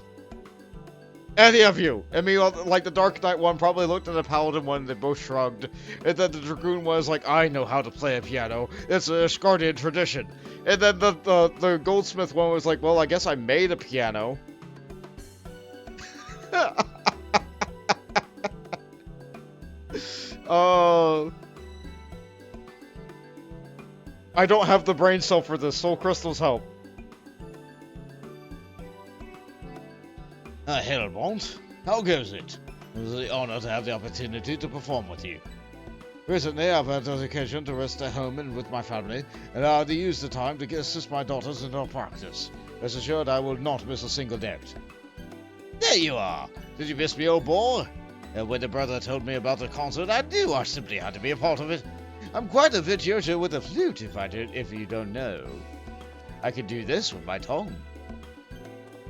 Any of you? And me, like the Dark Knight one, probably looked at the Paladin one, they both shrugged. And then the Dragoon was like, I know how to play a piano. It's a Asgardian tradition. And then the Goldsmith one was like, well, I guess I made a piano. I don't have the brain cell for this. Soul crystals help. Helmont, how goes it? It was an honor to have the opportunity to perform with you. Recently, I've had the occasion to rest at home and with my family, and I had to use the time to assist my daughters in their practice. Rest assured, I will not miss a single note. There you are! Did you miss me, old boy? When the brother told me about the concert, I knew I simply had to be a part of it. I'm quite a virtuoso with the flute, if you don't know. I can do this with my tongue.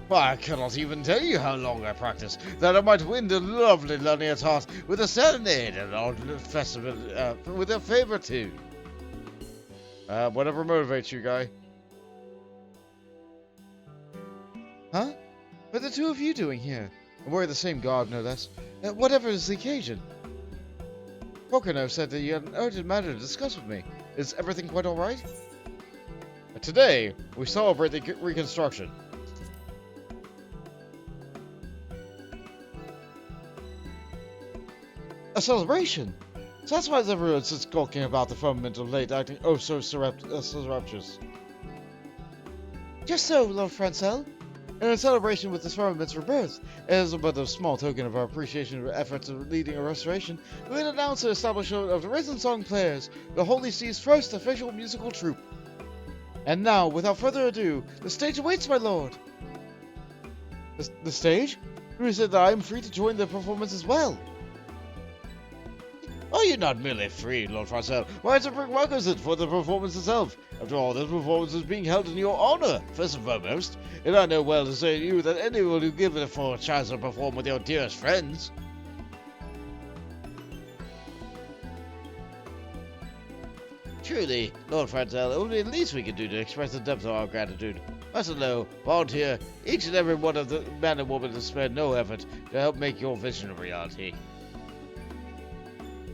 Why, I cannot even tell you how long I practiced, that I might win the lovely Lania's heart with a serenade and on the festival with a favor too. Whatever motivates you, guy. Huh? What are the two of you doing here? And we're the same god, no less. Whatever is the occasion? Pocono said that you had an urgent matter to discuss with me. Is everything quite alright? Today, we celebrate the Reconstruction. A celebration? So that's why everyone's skulking about the firmament of late, acting oh so surreptitious. Just so, Lord Francel. In celebration with this firmament's rebirth, as but a small token of our appreciation of efforts of leading a restoration, we will announce the establishment of the Risen Song Players, the Holy Sea's first official musical troupe. And now, without further ado, the stage awaits, my lord! The stage? Who said that I am free to join the performance as well? Are you not merely free, Lord Farcel? Why, it's a prerequisite for the performance itself. After all, this performance is being held in your honor, first and foremost. And I know well to say to you that anyone who gives it for a chance to perform with your dearest friends. Truly, Lord Farcel, it would be the least we could do to express the depth of our gratitude. Master Lowe, volunteer, each and every one of the man and woman to spare no effort to help make your vision a reality.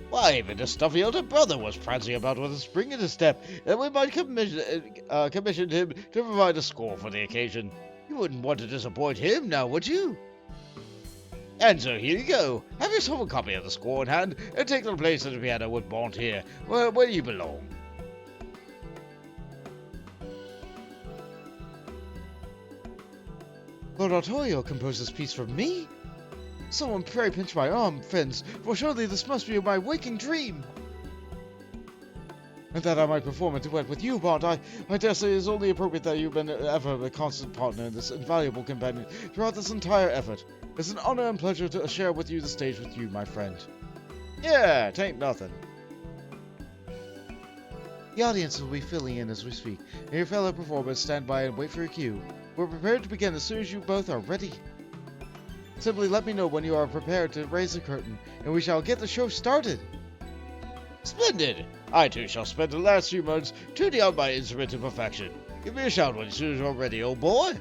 Why, even his stuffy elder brother was prancing about with a spring in his step, and we might commission him to provide a score for the occasion. You wouldn't want to disappoint him now, would you? And so here you go. Have yourself a copy of the score in hand, and take the place of the piano with Bontier, where you belong. Lord Artorio composed this piece for me? Someone pray pinch my arm, friends, for surely this must be my waking dream. And that I might perform a duet with you, Bond, I dare say it is only appropriate that you've been ever a constant partner and this invaluable companion throughout this entire effort. It's an honor and pleasure to share with you the stage with you, my friend. Yeah, tain't nothing. The audience will be filling in as we speak, and your fellow performers stand by and wait for your cue. We're prepared to begin as soon as you both are ready. Simply let me know when you are prepared to raise the curtain, and we shall get the show started. Splendid! I too shall spend the last few months tuning out my instrument to perfection. Give me a shout as soon as you're ready, old boy.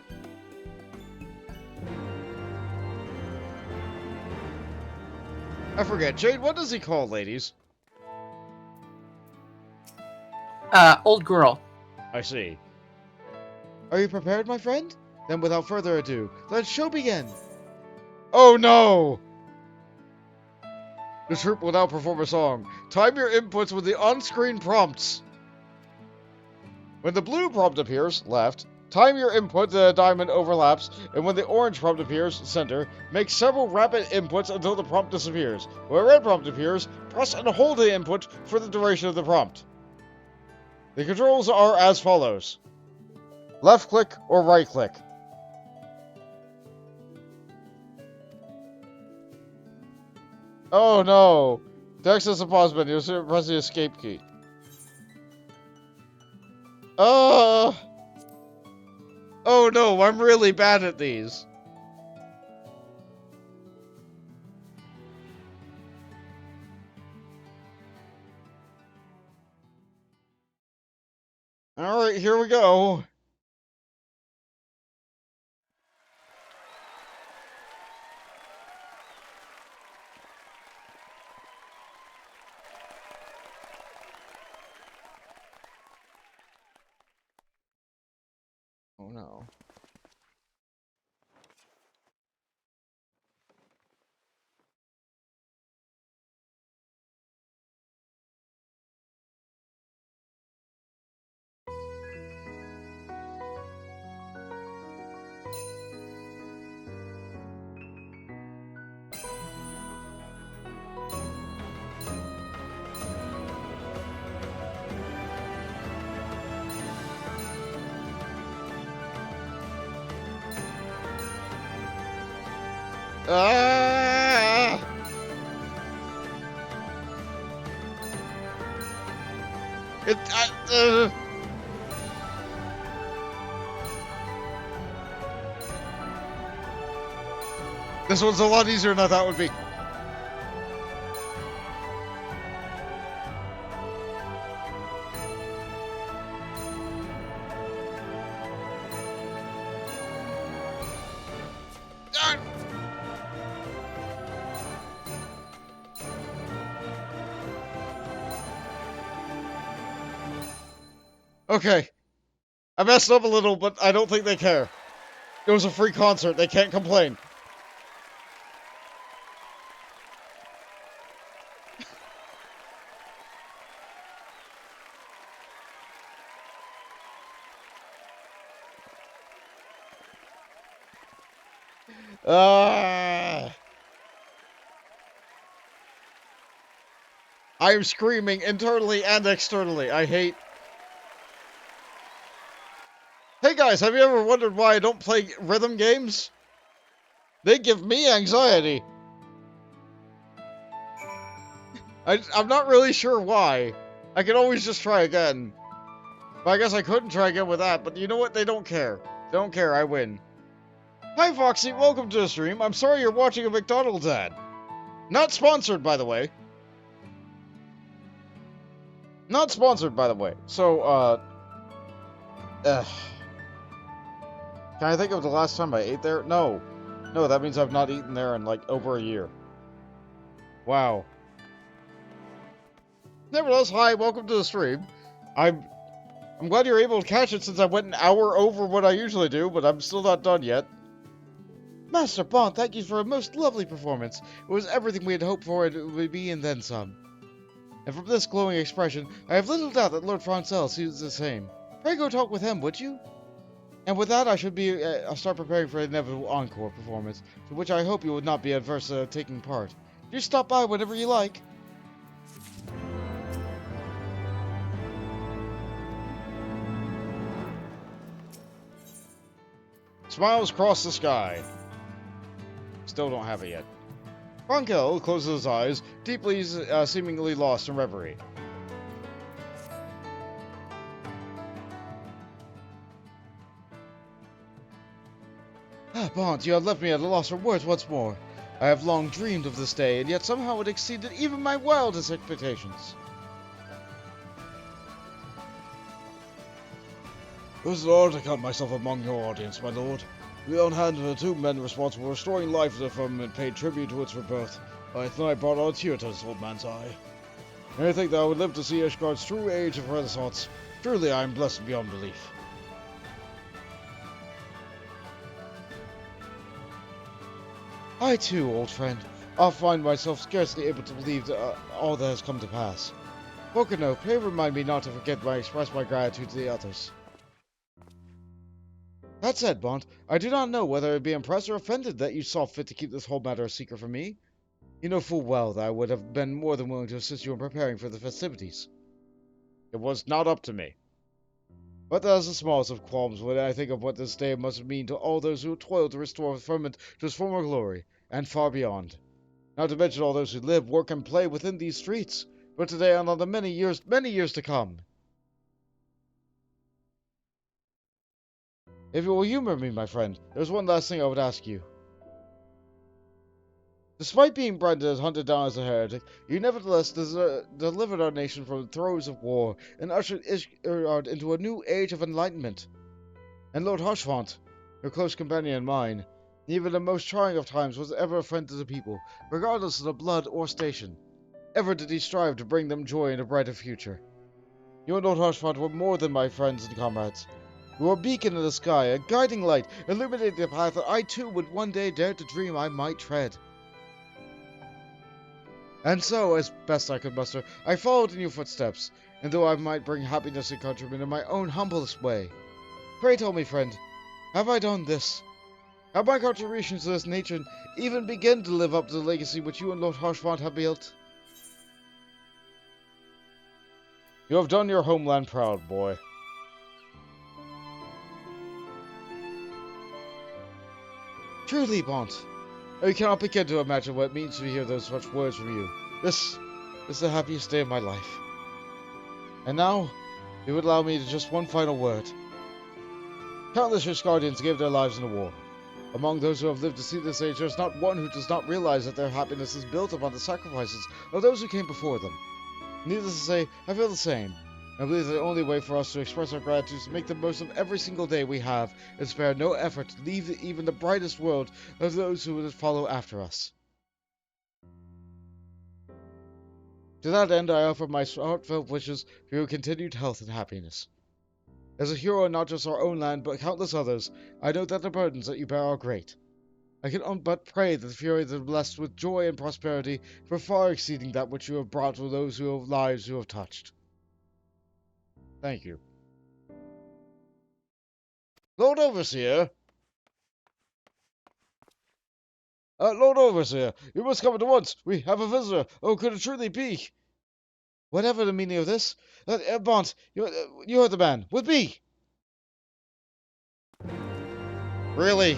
I forget, Jade, what does he call ladies? Old girl. I see. Are you prepared, my friend? Then without further ado, let the show begin. Oh no! The troupe will now perform a song. Time your inputs with the on-screen prompts. When the blue prompt appears, left, time your input to the diamond overlaps, and when the orange prompt appears, center, make several rapid inputs until the prompt disappears. When a red prompt appears, press and hold the input for the duration of the prompt. The controls are as follows. Left click or right click. Oh no! To access the pause menu, press the escape key. Oh no, I'm really bad at these. Alright, here we go. Oh no. Ah! This one's a lot easier than I thought it would be. Okay. I messed up a little, but I don't think they care. It was a free concert. They can't complain. I am screaming internally and externally. I hate... Hey guys, have you ever wondered why I don't play rhythm games? They give me anxiety. I'm not really sure why. I can always just try again. But I guess I couldn't try again with that, but you know what? They don't care. They don't care, I win. Hi Foxy, welcome to the stream. I'm sorry you're watching a McDonald's ad. Not sponsored, by the way. Not sponsored, by the way. So, can I think of the last time I ate there? No. No, that means I've not eaten there in, like, over a year. Wow. Nevertheless, hi, welcome to the stream. I'm glad you're able to catch it since I went an hour over what I usually do, but I'm still not done yet. Master Bond, thank you for a most lovely performance. It was everything we had hoped for it would be and then some. And from this glowing expression, I have little doubt that Lord Francel sees the same. Pray go talk with him, would you? And with that, I should be I'll start preparing for an inevitable encore performance, to which I hope you would not be adverse to taking part. Just stop by whenever you like. Smiles cross the sky. Still don't have it yet. Frankel closes his eyes, deeply seemingly lost in reverie. Ah, Bond, you have left me at a loss for words once more. I have long dreamed of this day, and yet somehow it exceeded even my wildest expectations. It was an honor to count myself among your audience, my lord. To be on hand for the two men responsible for restoring life to the firmament paid tribute to its rebirth. I thought I brought on a tear to this old man's eye. And I think that I would live to see Ishgard's true age of renaissance. Truly I am blessed beyond belief. I too, old friend. I'll find myself scarcely able to believe all that has come to pass. Pocono, pray remind me not to forget to express my gratitude to the others. That said, Bond, I do not know whether I would be impressed or offended that you saw fit to keep this whole matter a secret from me. You know full well that I would have been more than willing to assist you in preparing for the festivities. It was not up to me. But that is the smallest of qualms when I think of what this day must mean to all those who toil to restore the firmament to its former glory, and far beyond. Not to mention all those who live, work, and play within these streets, both today and on the many years to come. If you will humor me, my friend, there's one last thing I would ask you. Despite being branded and hunted down as a heretic, you nevertheless delivered our nation from the throes of war and ushered Ishgard into a new age of enlightenment. And Lord Hushfont, your close companion and mine, even in the most trying of times, was ever a friend to the people, regardless of the blood or station. Ever did he strive to bring them joy and a brighter future. You and Lord Hushfont were more than my friends and comrades. You were a beacon in the sky, a guiding light, illuminating the path that I too would one day dare to dream I might tread. And so, as best I could muster, I followed in your footsteps, and though I might bring happiness and countrymen in my own humblest way. Pray tell me, friend, have I done this? Have my contributions to this nation even begun to live up to the legacy which you and Lord Hushfont have built? You have done your homeland proud, boy. Truly, Bont. I cannot begin to imagine what it means to hear those such words from you. This is the happiest day of my life. And now, you would allow me to just one final word. Countless Ishgardians gave their lives in the war. Among those who have lived to see this age, there is not one who does not realize that their happiness is built upon the sacrifices of those who came before them. Needless to say, I feel the same. I believe that the only way for us to express our gratitude is to make the most of every single day we have, and spare no effort to leave even the brightest world of those who would follow after us. To that end, I offer my heartfelt wishes for your continued health and happiness. As a hero in not just our own land, but countless others, I know that the burdens that you bear are great. I can but pray that the fury that are blessed with joy and prosperity, for far exceeding that which you have brought to those who have lives you have touched. Thank you. Lord Overseer! Lord Overseer, you must come at once. We have a visitor. Oh, could it truly be? Whatever the meaning of this, Bont, you heard the man. With me! Really?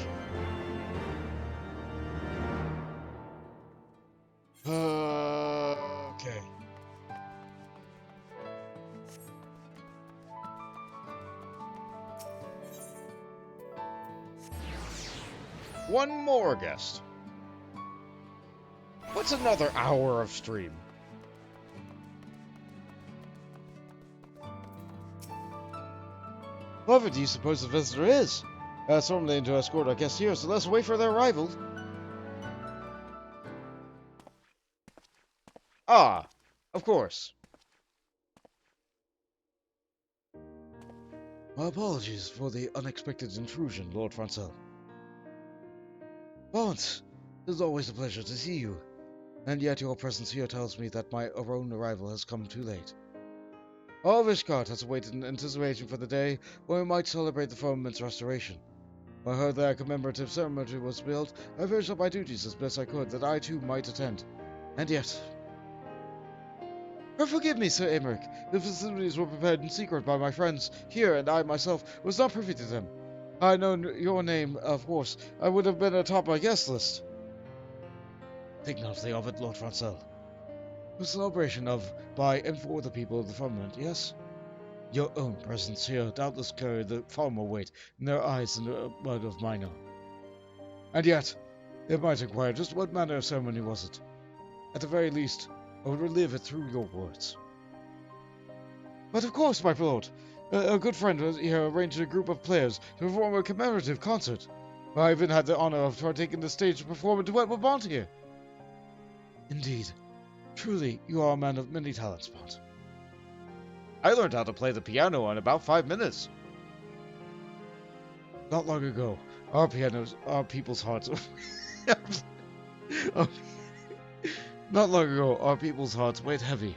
Okay. One more guest. What's another hour of stream? Whoever do you suppose the visitor is? Stormlane to escort our guests here, so let's wait for their arrival. Ah, of course. My apologies for the unexpected intrusion, Lord Francel. Vaunt, it is always a pleasure to see you, and yet your presence here tells me that my own arrival has come too late. All of Ishgard has waited in anticipation for the day when we might celebrate the Firmament's restoration. When I heard that a commemorative ceremony was built, I finished up my duties as best I could that I too might attend. And yet... Forgive me, Sir Emmerich. The facilities were prepared in secret by my friends here, and I myself was not privy to them. Had I known your name, of course, I would have been atop my guest list. Think nothing of it, Lord Francel. A celebration of, by, and for the people of the Firmament, yes? Your own presence here doubtless carried the far more weight in their eyes than the blood of mine own. And yet, they might inquire just what manner of ceremony was it. At the very least, I would relive it through your words. But of course, my lord, a good friend here arranged a group of players to perform a commemorative concert. I even had the honor of taking the stage to perform a duet with Bont here. Indeed. Truly, you are a man of many talents, Bont. I learned how to play the piano in about 5 minutes. Not long ago, our people's hearts... Not long ago, our people's hearts weighed heavy.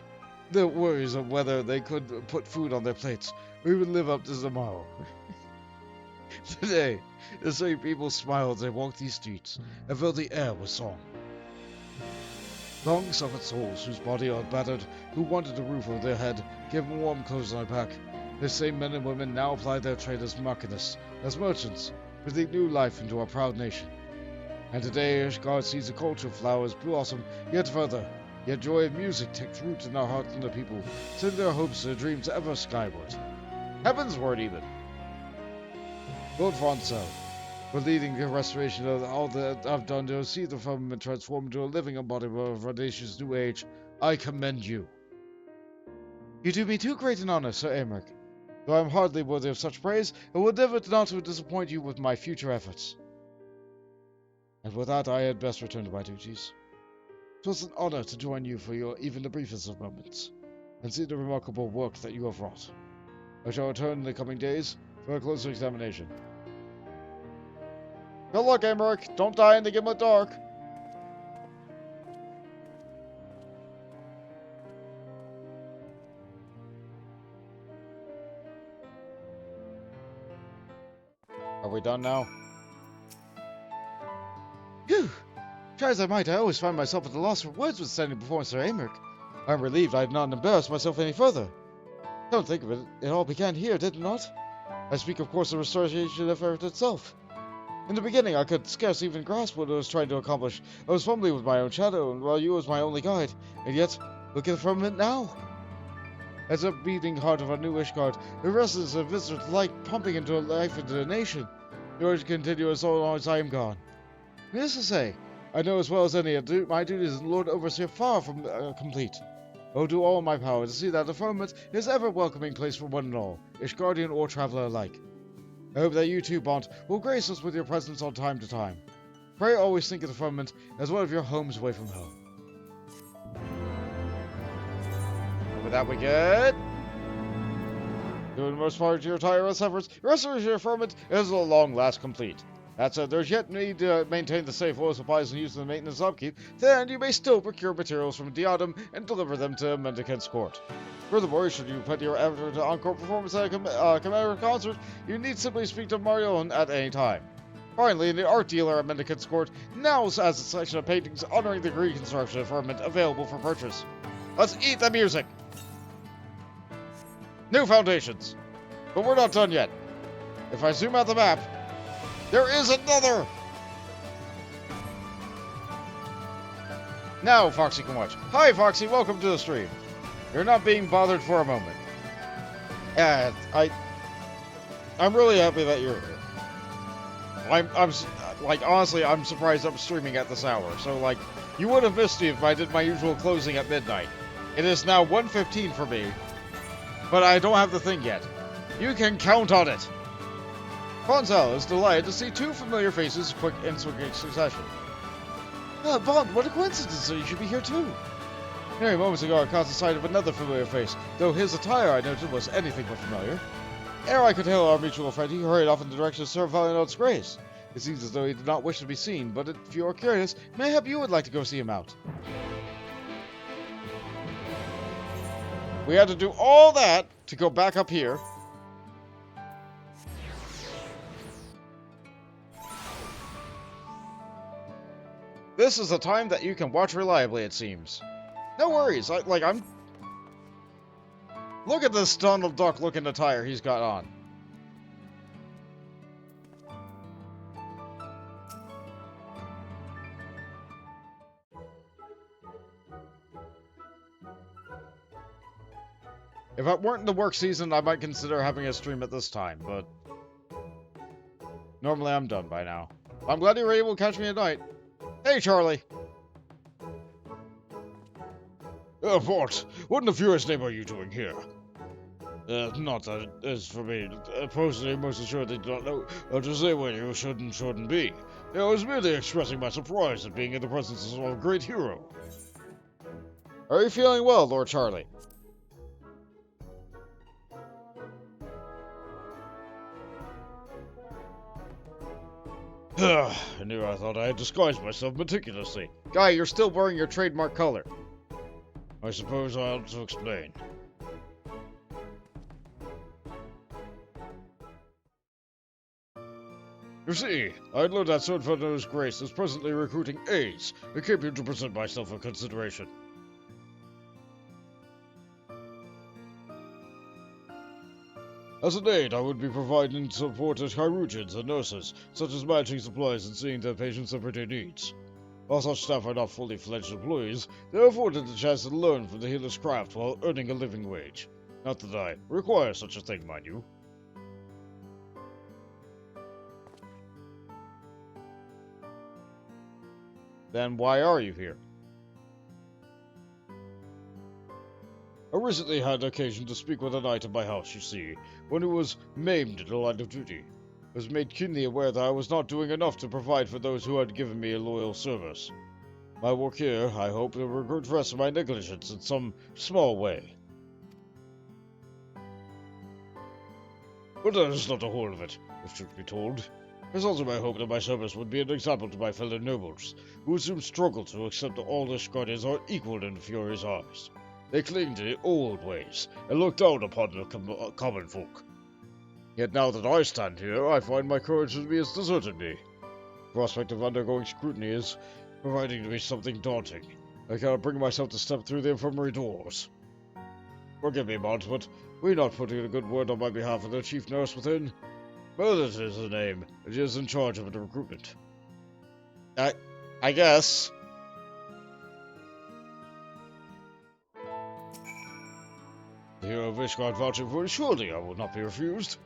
The worries of whether they could put food on their plates, or even live up to tomorrow. Today, the same people smile as they walk these streets, and fill the air with song. Long-suffered souls whose body are battered, who wanted a roof over their head, given warm clothes on their back. The same men and women now apply their trade as machinists, as merchants, breathing new life into our proud nation. And today Ishgard sees the culture of flowers blossom yet further, yet joy of music takes root in our hearts and the people, send their hopes and dreams ever skyward. Heavensward even. Lord Francel, for leading the restoration of all that I've done to see the firmament transform into a living embodiment of our nation's new age, I commend you. You do me too great an honor, Sir Emmerich. Though I am hardly worthy of such praise, I will endeavor not to disappoint you with my future efforts. And with that, I had best return to my duties. 'Twas an honor to join you for even the briefest of moments, and see the remarkable work that you have wrought. I shall return in the coming days for a closer examination. Good luck, Emmerich. Don't die in the Gimlet Dark. Are we done now? Phew! Try as I might, I always find myself at a loss for words when standing before Sir Emmerich. I am relieved I have not embarrassed myself any further. Don't think of it, it all began here, did it not? I speak, of course, of the restoration effort itself. In the beginning, I could scarce even grasp what I was trying to accomplish. I was fumbling with my own shadow, and while you was my only guide. And yet, look at the firmament now. As a beating heart of our new Ishgard, the residents and visitors alike pumping into life into the nation. Yours to continue as long as I am gone. Needless to say, I know as well as any my duties as Lord Overseer far from complete. I will do all in my power to see that the firmament is ever a welcoming place for one and all, Ishgardian or traveler alike. I hope that you too, Bont, will grace us with your presence on time to time. Pray always think of the firmament as one of your homes away from home. And with that we get... Doing the most part to your tireless efforts, restoration of the firmament is at long last complete. That said, there's yet need to maintain the safe flow of supplies and use of the maintenance upkeep, then you may still procure materials from Diadem and deliver them to Mendicant's court. Furthermore, should you put your effort to encore performance at a commemorative concert, you need simply speak to Marion at any time. Finally, the art dealer at Mendicant's court now has a selection of paintings honoring the reconstruction of the firmament available for purchase. Let's eat the music! New foundations! But we're not done yet. If I zoom out the map, there is another! Now Foxy can watch. Hi Foxy, welcome to the stream. You're not being bothered for a moment. I'm really happy that you're here. like, honestly, I'm surprised I'm streaming at this hour. So, like, you would have missed me if I did my usual closing at midnight. It is now 1:15 for me, but I don't have the thing yet. You can count on it. Fonzel is delighted to see two familiar faces quick in quick succession. Bond, what a coincidence that you should be here too. Merely moments ago I caught the sight of another familiar face, though his attire I noted was anything but familiar. Ere I could hail our mutual friend, he hurried off in the direction of Sir Valinot's grace. It seems as though he did not wish to be seen, but if you are curious, mayhap you would like to go see him out. We had to do all that to go back up here. This is a time that you can watch reliably, it seems. No worries, I'm... Look at this Donald Duck looking attire he's got on. If it weren't the work season, I might consider having a stream at this time, but... Normally I'm done by now. I'm glad you were able to catch me at night. Hey, Charlie! Bart, what in the furious name are you doing here? Not that it is for me. Personally, most assuredly do not know how to say where you should and shouldn't be. I was merely expressing my surprise at being in the presence of a great hero. Are you feeling well, Lord Charlie? I knew I thought I had disguised myself meticulously. Guy, you're still wearing your trademark color. I suppose I ought to explain. You see, I learned that Sir Valinot's grace is presently recruiting aides. I came here to present myself for consideration. As an aide, I would be providing support to chirurgeons and nurses, such as matching supplies and seeing their patients' everyday needs. While such staff are not fully fledged employees, they are afforded the chance to learn from the healer's craft while earning a living wage. Not that I require such a thing, mind you. Then why are you here? I recently had occasion to speak with a knight of my house, you see, one who was maimed in the line of duty. I was made keenly aware that I was not doing enough to provide for those who had given me a loyal service. My work here, I hope, will redress my negligence in some small way. But that is not the whole of it, if truth be told. It is also my hope that my service would be an example to my fellow nobles, who would soon struggle to accept that all Lish guardians are equal in the Fury's eyes. They cling to the old ways, and look down upon the common folk. Yet now that I stand here, I find my courage to be as deserted me. The prospect of undergoing scrutiny is proving to be something daunting. I cannot bring myself to step through the infirmary doors. Forgive me, Mont, but will you not put in a good word on my behalf of the chief nurse within? Meredith is the name, and she is in charge of the recruitment. I guess. The hero of Ishgard vouching for it, surely I will not be refused.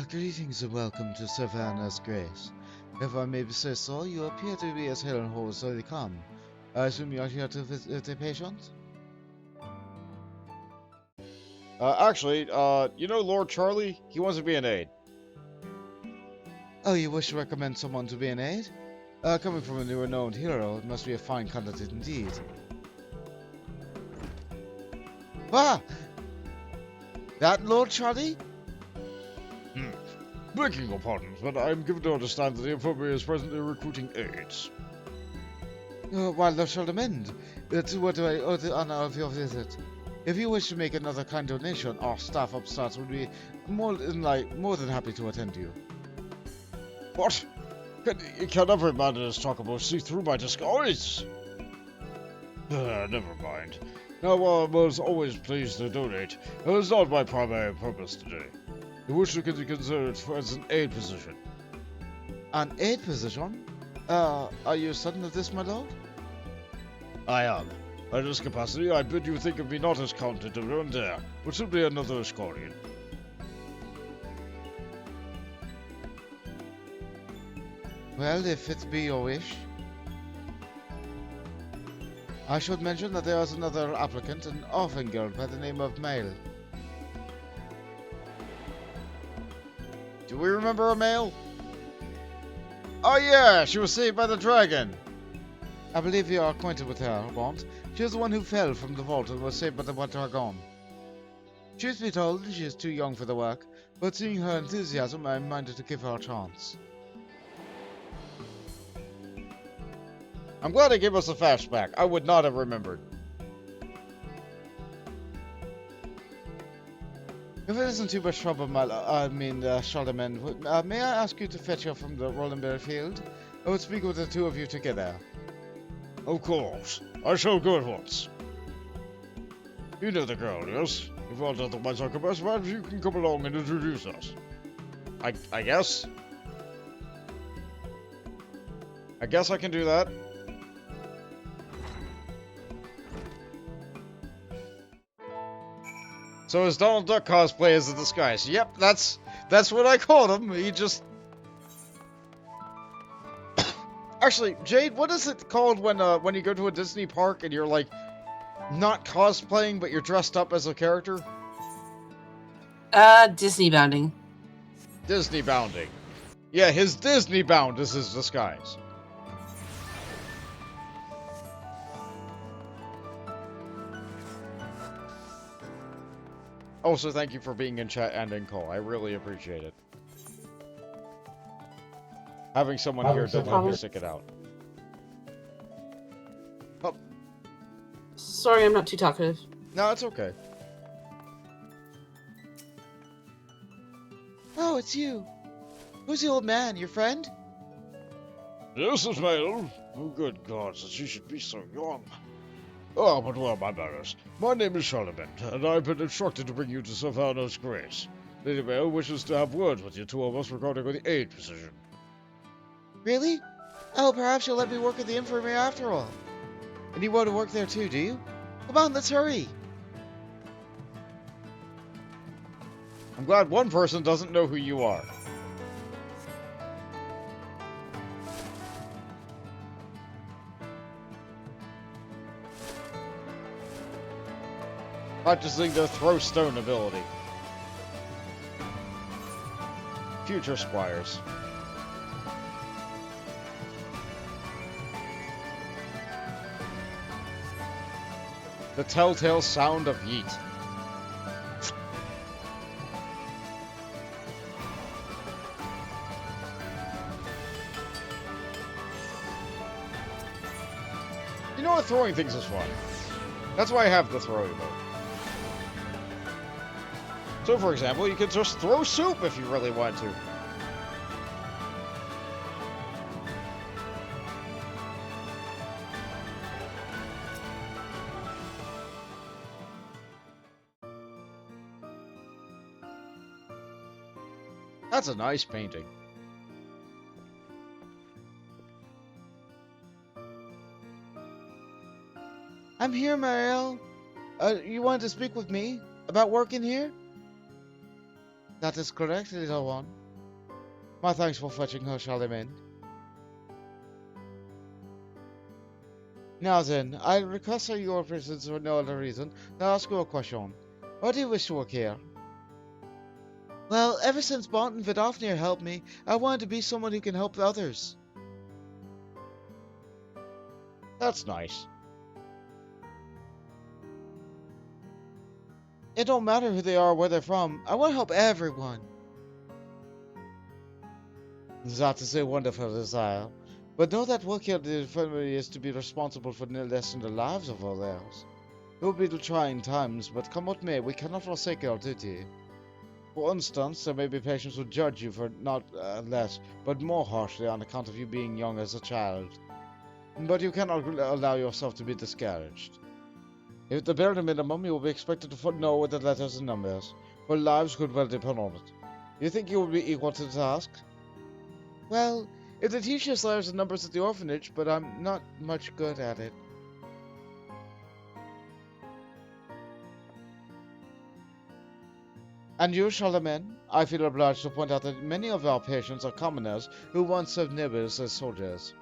Greetings and welcome to Savannah's Grace. If I may say so, you appear to be as hale and whole as they come. I assume you are here to visit the patient? Actually, you know Lord Charlie? He wants to be an aide. Oh, you wish to recommend someone to be an aide? Coming from a new renowned hero, it must be a fine candidate indeed. Ah! That Lord Charlie? Begging your pardon, but I am given to understand that the infirmary is presently recruiting aides. While Lord Charlemend, what do I owe the honor of your visit? If you wish to make another kind donation, our staff upstarts would be more than happy to attend you. What? Can every man in his talkable see through my disguise? Never mind. Now, while I was always pleased to donate, it was not my primary purpose today. I wish to consider it as an aid position. An aid position? Are you certain of this, my lord? I am. By this capacity, I bid you think of me not as Count de Rondair, but simply another Ascorian. Well, if it be your wish. I should mention that there is another applicant, an orphan girl by the name of Mail. Do we remember a male? Oh yeah, she was saved by the dragon. I believe you are acquainted with her, Bond. She is the one who fell from the vault and was saved by the White Dragon. Truth be told, she is too young for the work, but seeing her enthusiasm, I am minded to give her a chance. I'm glad they gave us a flashback. I would not have remembered. If it isn't too much trouble, Charlemend, may I ask you to fetch her from the Rollenberry field? I would speak with the two of you together. Of course. I shall go at once. You know the girl, yes? If not otherwise occupied, perhaps you can come along and introduce us. I guess. I guess I can do that. So his Donald Duck cosplay is a disguise. Yep, that's what I called him. He just... Actually, Jade, what is it called when you go to a Disney park and you're like not cosplaying but you're dressed up as a character? Disney bounding. Disney bounding. Yeah, his Disney bound is his disguise. Also, thank you for being in chat and in call. I really appreciate it. Having someone here to help me stick it out. Oh. Sorry, I'm not too talkative. No, it's okay. Oh, it's you. Who's the old man, your friend? This is Mail. Oh, good gods, that she should be so young. Oh, but well, my manners. My name is Charlemend, and I've been instructed to bring you to Savannah's grace. Lady Mail wishes to have words with you two of us regarding the aid position. Really? Oh, perhaps you'll let me work at the infirmary after all. And you want to work there too, do you? Come on, let's hurry. I'm glad one person doesn't know who you are. Practicing their throw stone ability. Future squires. The telltale sound of yeet. You know what? Throwing things is fun. That's why I have the throw emote. So, for example, you can just throw soup if you really want to. That's a nice painting. I'm here, Marielle. You wanted to speak with me about working here? That is correct, little one. My thanks for fetching her, Charlemend. Now then, I request your presence for no other reason than ask you a question. Why do you wish to work here? Well, ever since Bont and Vidofnir helped me, I wanted to be someone who can help others. That's nice. It don't matter who they are or where they're from. I want to help everyone. That is a wonderful desire. But know that work here at the infirmary is to be responsible for no less than the lives of others. It will be the trying times, but come what may, we cannot forsake our duty. For instance, there may be patients who judge you for not less, but more harshly on account of you being young as a child. But you cannot allow yourself to be discouraged. If the bare minimum, you will be expected to know with the letters and numbers, for lives could well depend on it. You think you will be equal to the task? Well, if they teach us letters and numbers at the orphanage, but I'm not much good at it. And you, Charlemend, I feel obliged to point out that many of our patients are commoners who once served neighbors as soldiers.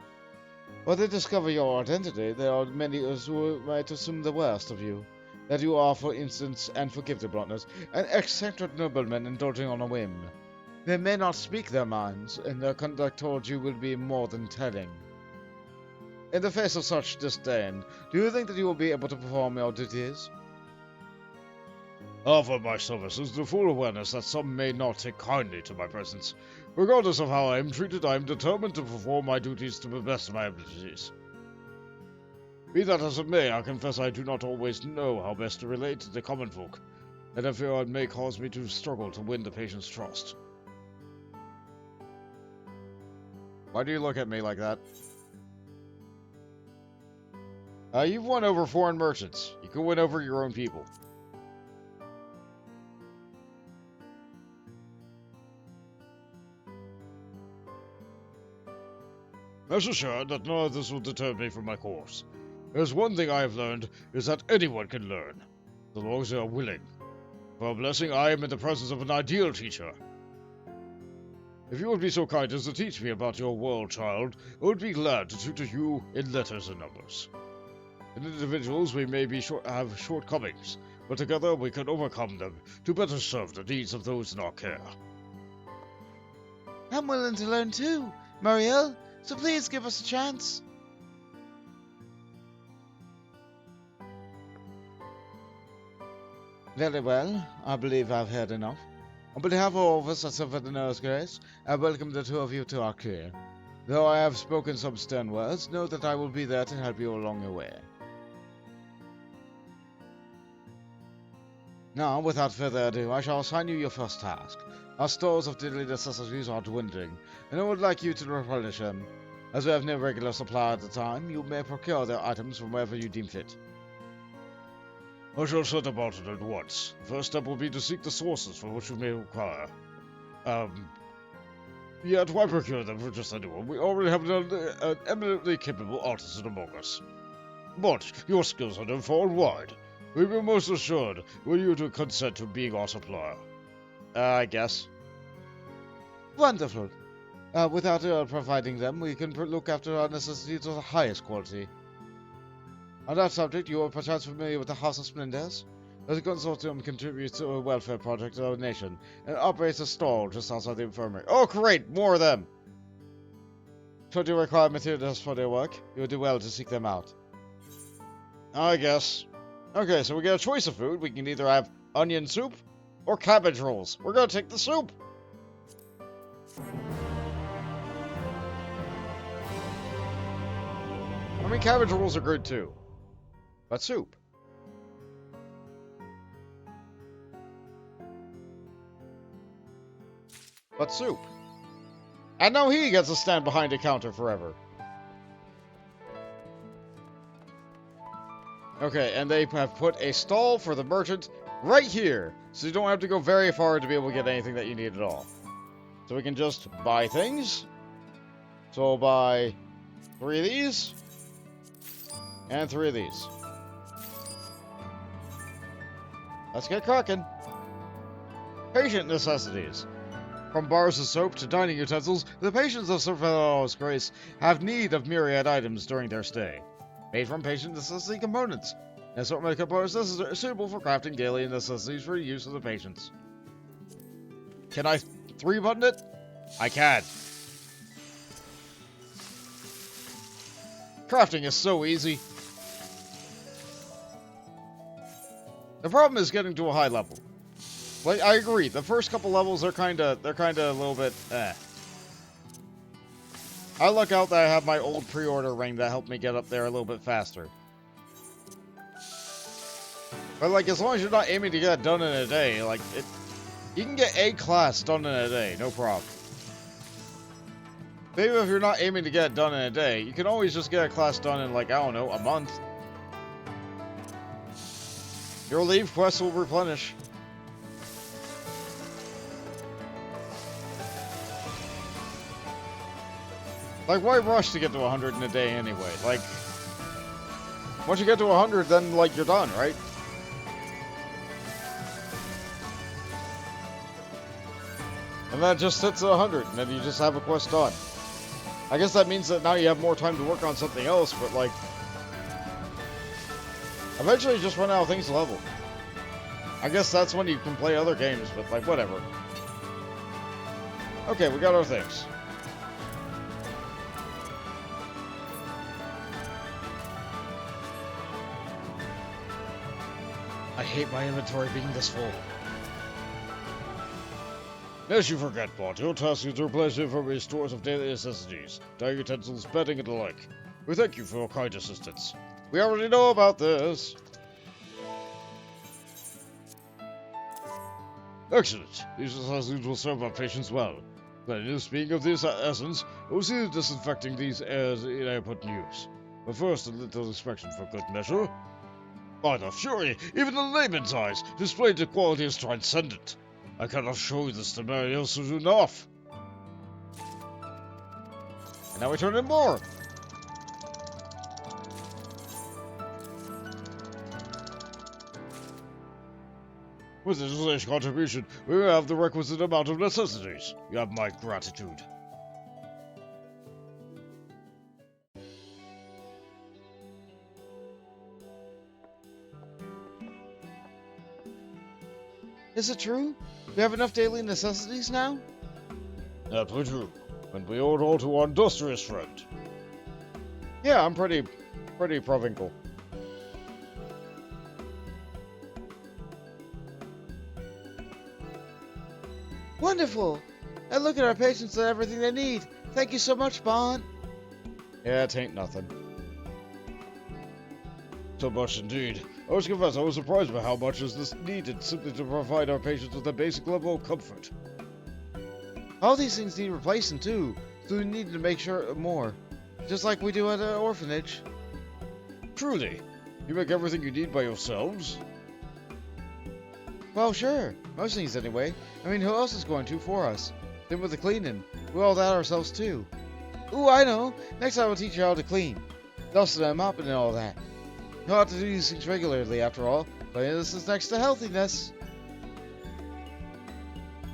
When they discover your identity, there are many who might assume the worst of you. That you are, for instance, and forgive the bluntness, an eccentric nobleman indulging on a whim. They may not speak their minds, and their conduct towards you will be more than telling. In the face of such disdain, do you think that you will be able to perform your duties? I offer my services the full awareness that some may not take kindly to my presence. Regardless of how I am treated, I am determined to perform my duties to the best of my abilities. Be that as it may, I confess I do not always know how best to relate to the common folk, and I fear it may cause me to struggle to win the patient's trust. Why do you look at me like that? You've won over foreign merchants. You can win over your own people. Rest assured that none of this will deter me from my course. There's one thing I have learned, is that anyone can learn, so long as they are willing. For a blessing, I am in the presence of an ideal teacher. If you would be so kind as to teach me about your world, child, I would be glad to tutor you in letters and numbers. In individuals, we may have shortcomings, but together we can overcome them to better serve the needs of those in our care. I'm willing to learn too, Marielle, so please give us a chance. Very well, I believe I've heard enough. On behalf of all of us at Sylvanas Grace, I welcome the two of you to our care. Though I have spoken some stern words, know that I will be there to help you along your way. Now, without further ado, I shall assign you your first task. Our stores of daily necessities are dwindling, and I would like you to replenish them. As we have no regular supply at the time, you may procure their items from wherever you deem fit. I shall set about it at once. The first step will be to seek the sources for which you may require. Yet why procure them for just anyone? We already have an eminently capable artisan among us. But your skills are far and wide. We will most assured will you to consent to being our supplier. I guess. Wonderful. Without providing them, we can look after our necessities of the highest quality. On that subject, you are perchance familiar with the House of Splendors? The consortium contributes to a welfare project of our nation, and operates a stall just outside the infirmary. Oh, great! More of them! Should you require materials for their work, you would do well to seek them out. I guess. Okay, so we get a choice of food. We can either have onion soup or cabbage rolls. We're gonna take the soup! I mean, cabbage rolls are good too. But soup. But soup. And now he gets to stand behind a counter forever. Okay, and they have put a stall for the merchant right here. So you don't have to go very far to be able to get anything that you need at all. So we can just buy things. So I'll buy 3 of these. And 3 of these. Let's get cracking. Patient necessities. From bars of soap to dining utensils, the patients of Sylvanas Grace have need of myriad items during their stay. Made from patient necessity components. An assortment of components suitable for crafting daily necessities for the use of the patients. Can I 3-button it? I can. Crafting is so easy. The problem is getting to a high level. Like, I agree, the first couple levels are kinda a little bit, eh. I luck out that I have my old pre-order ring that helped me get up there a little bit faster. But, like, as long as you're not aiming to get it done in a day, like, you can get a class done in a day, no problem. Maybe if you're not aiming to get it done in a day, you can always just get a class done in, like, I don't know, a month. Your leave quest will replenish. Like, why rush to get to 100 in a day anyway? Like, once you get to 100, then, like, you're done, right? And that just sits at 100, and then you just have a quest done. I guess that means that now you have more time to work on something else, but like... eventually you just run out of things to level. I guess that's when you can play other games, but like, whatever. Okay, we got our things. I hate my inventory being this full. Lest you forget, Bot, your task is to replenish infirmary stores of daily necessities, dining utensils, bedding, and the like. We thank you for your kind assistance. We already know about this. Excellent. These necessities will serve our patients well. Then, speaking of this essence, we'll see the disinfecting these airs in air put in use. But first, a little inspection for good measure. By the fury, even in layman's eyes, displayed the quality is transcendent. I cannot show this to Mary soon enough. And now we turn in more. With this lavish contribution, we will have the requisite amount of necessities. You have my gratitude. Is it true? We have enough daily necessities now? That's true. And we owe it all to our industrious friend. Yeah, I'm pretty provincial. Wonderful! And look at our patients and everything they need. Thank you so much, Bond. Yeah, it ain't nothing. So much indeed. I must confess, I was surprised by how much is this needed simply to provide our patients with a basic level of comfort. All these things need replacing too, so we need to make sure more. Just like we do at an orphanage. Truly. You make everything you need by yourselves? Well, sure. Most things anyway. I mean, who else is going to for us? Then with the cleaning. We all that ourselves too. Ooh, I know. Next time I'll teach you how to clean. Dusting and mopping and all that. You'll have to do these things regularly after all. Cleanliness is next to healthiness.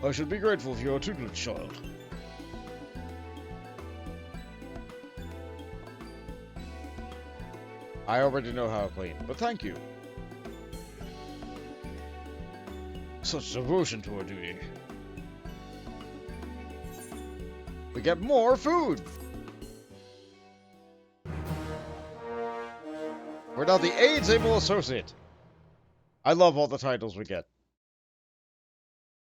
I should be grateful for your tutelage, child. I already know how to clean, but thank you. Such devotion to our duty. We get more food! We're now the AIDS Able Associate. I love all the titles we get.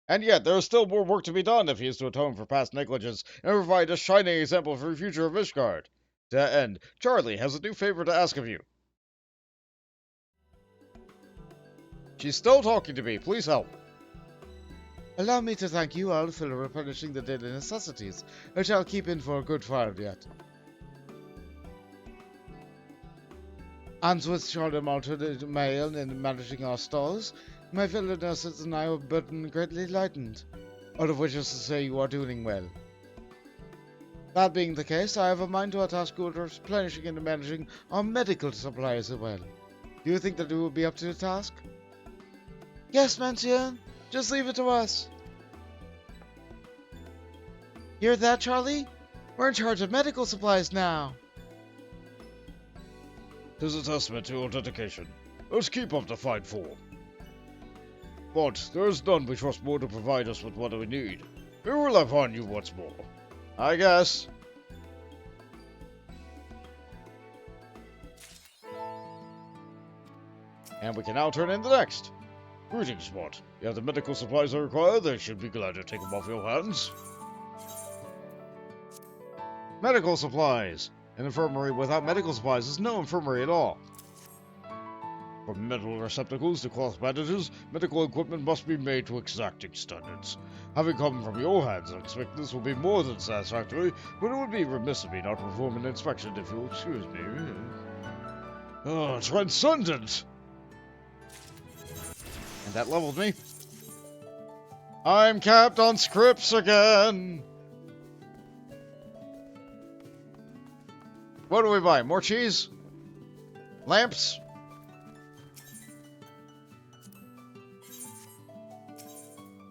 And yet, there is still more work to be done if he is to atone for past negligence and provide a shining example for the future of Ishgard. To that end, Charlie has a new favor to ask of you. She's still talking to me. Please help. Allow me to thank you all for replenishing the daily necessities, which I'll keep in for a good while yet. And with Charlemend mail in managing our stalls, my fellow nurses and I are burden greatly lightened, all of which is to say you are doing well. That being the case, I have a mind to task you with replenishing and managing our medical supplies as well. Do you think that we will be up to the task? Yes, Monsieur. Just leave it to us. Hear that, Charlie? We're in charge of medical supplies now. 'Tis a testament to your dedication. Let's keep up the fine form. But there is none we trust more to provide us with what we need. We will rely upon you once more. I guess. And we can now turn in the next. Greetings, Spot. You have the medical supplies I require, they should be glad to take them off your hands. Medical supplies. An infirmary without medical supplies is no infirmary at all. From metal receptacles to cloth bandages, medical equipment must be made to exacting standards. Having come from your hands, I expect this will be more than satisfactory, but it would be remiss of me not to perform an inspection if you'll excuse me. Oh, transcendent! And that leveled me. I'm capped on scripts again! What do we buy? More cheese? Lamps?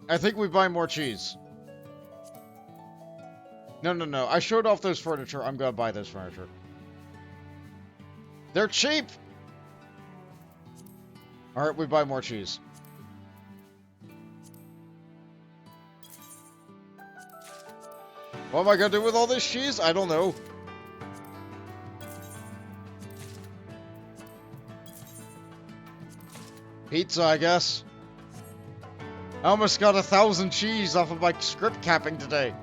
I think we buy more cheese. No. I showed off those furniture. I'm gonna buy those furniture. They're cheap! Alright, we buy more cheese. What am I gonna do with all this cheese? I don't know. Pizza, I guess. I almost got 1,000 cheese off of my script capping today.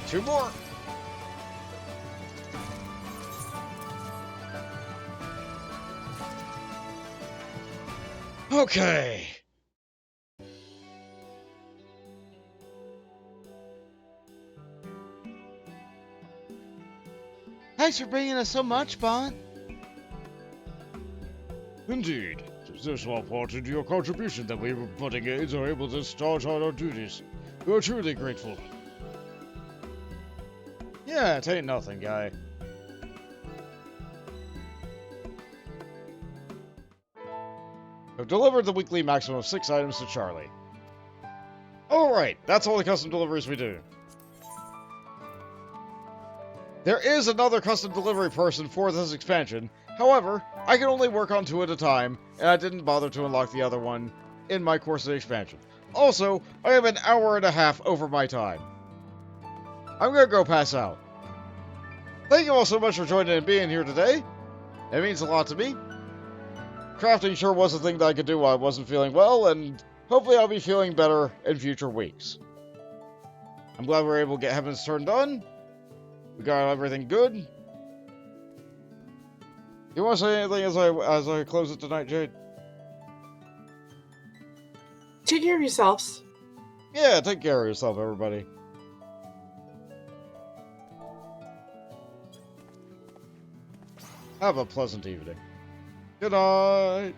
Two more. Okay. Thanks for bringing us so much, Bond. Indeed. It's a small part into your contribution that we were putting in are able to start on our duties. We're truly grateful. Yeah, it ain't nothing, guy. I've delivered the weekly maximum of 6 items to Charlie. Alright, that's all the custom deliveries we do. There is another custom delivery person for this expansion. However, I can only work on 2 at a time, and I didn't bother to unlock the other one in my course of the expansion. Also, I am an hour and a half over my time. I'm gonna go pass out. Thank you all so much for joining and being here today. It means a lot to me. Crafting sure was a thing that I could do while I wasn't feeling well, and hopefully I'll be feeling better in future weeks. I'm glad we were able to get Heavensturn done. We got everything good. You want to say anything as I close it tonight, Jade? Take care of yourselves. Yeah, take care of yourself, everybody. Have a pleasant evening. Good night.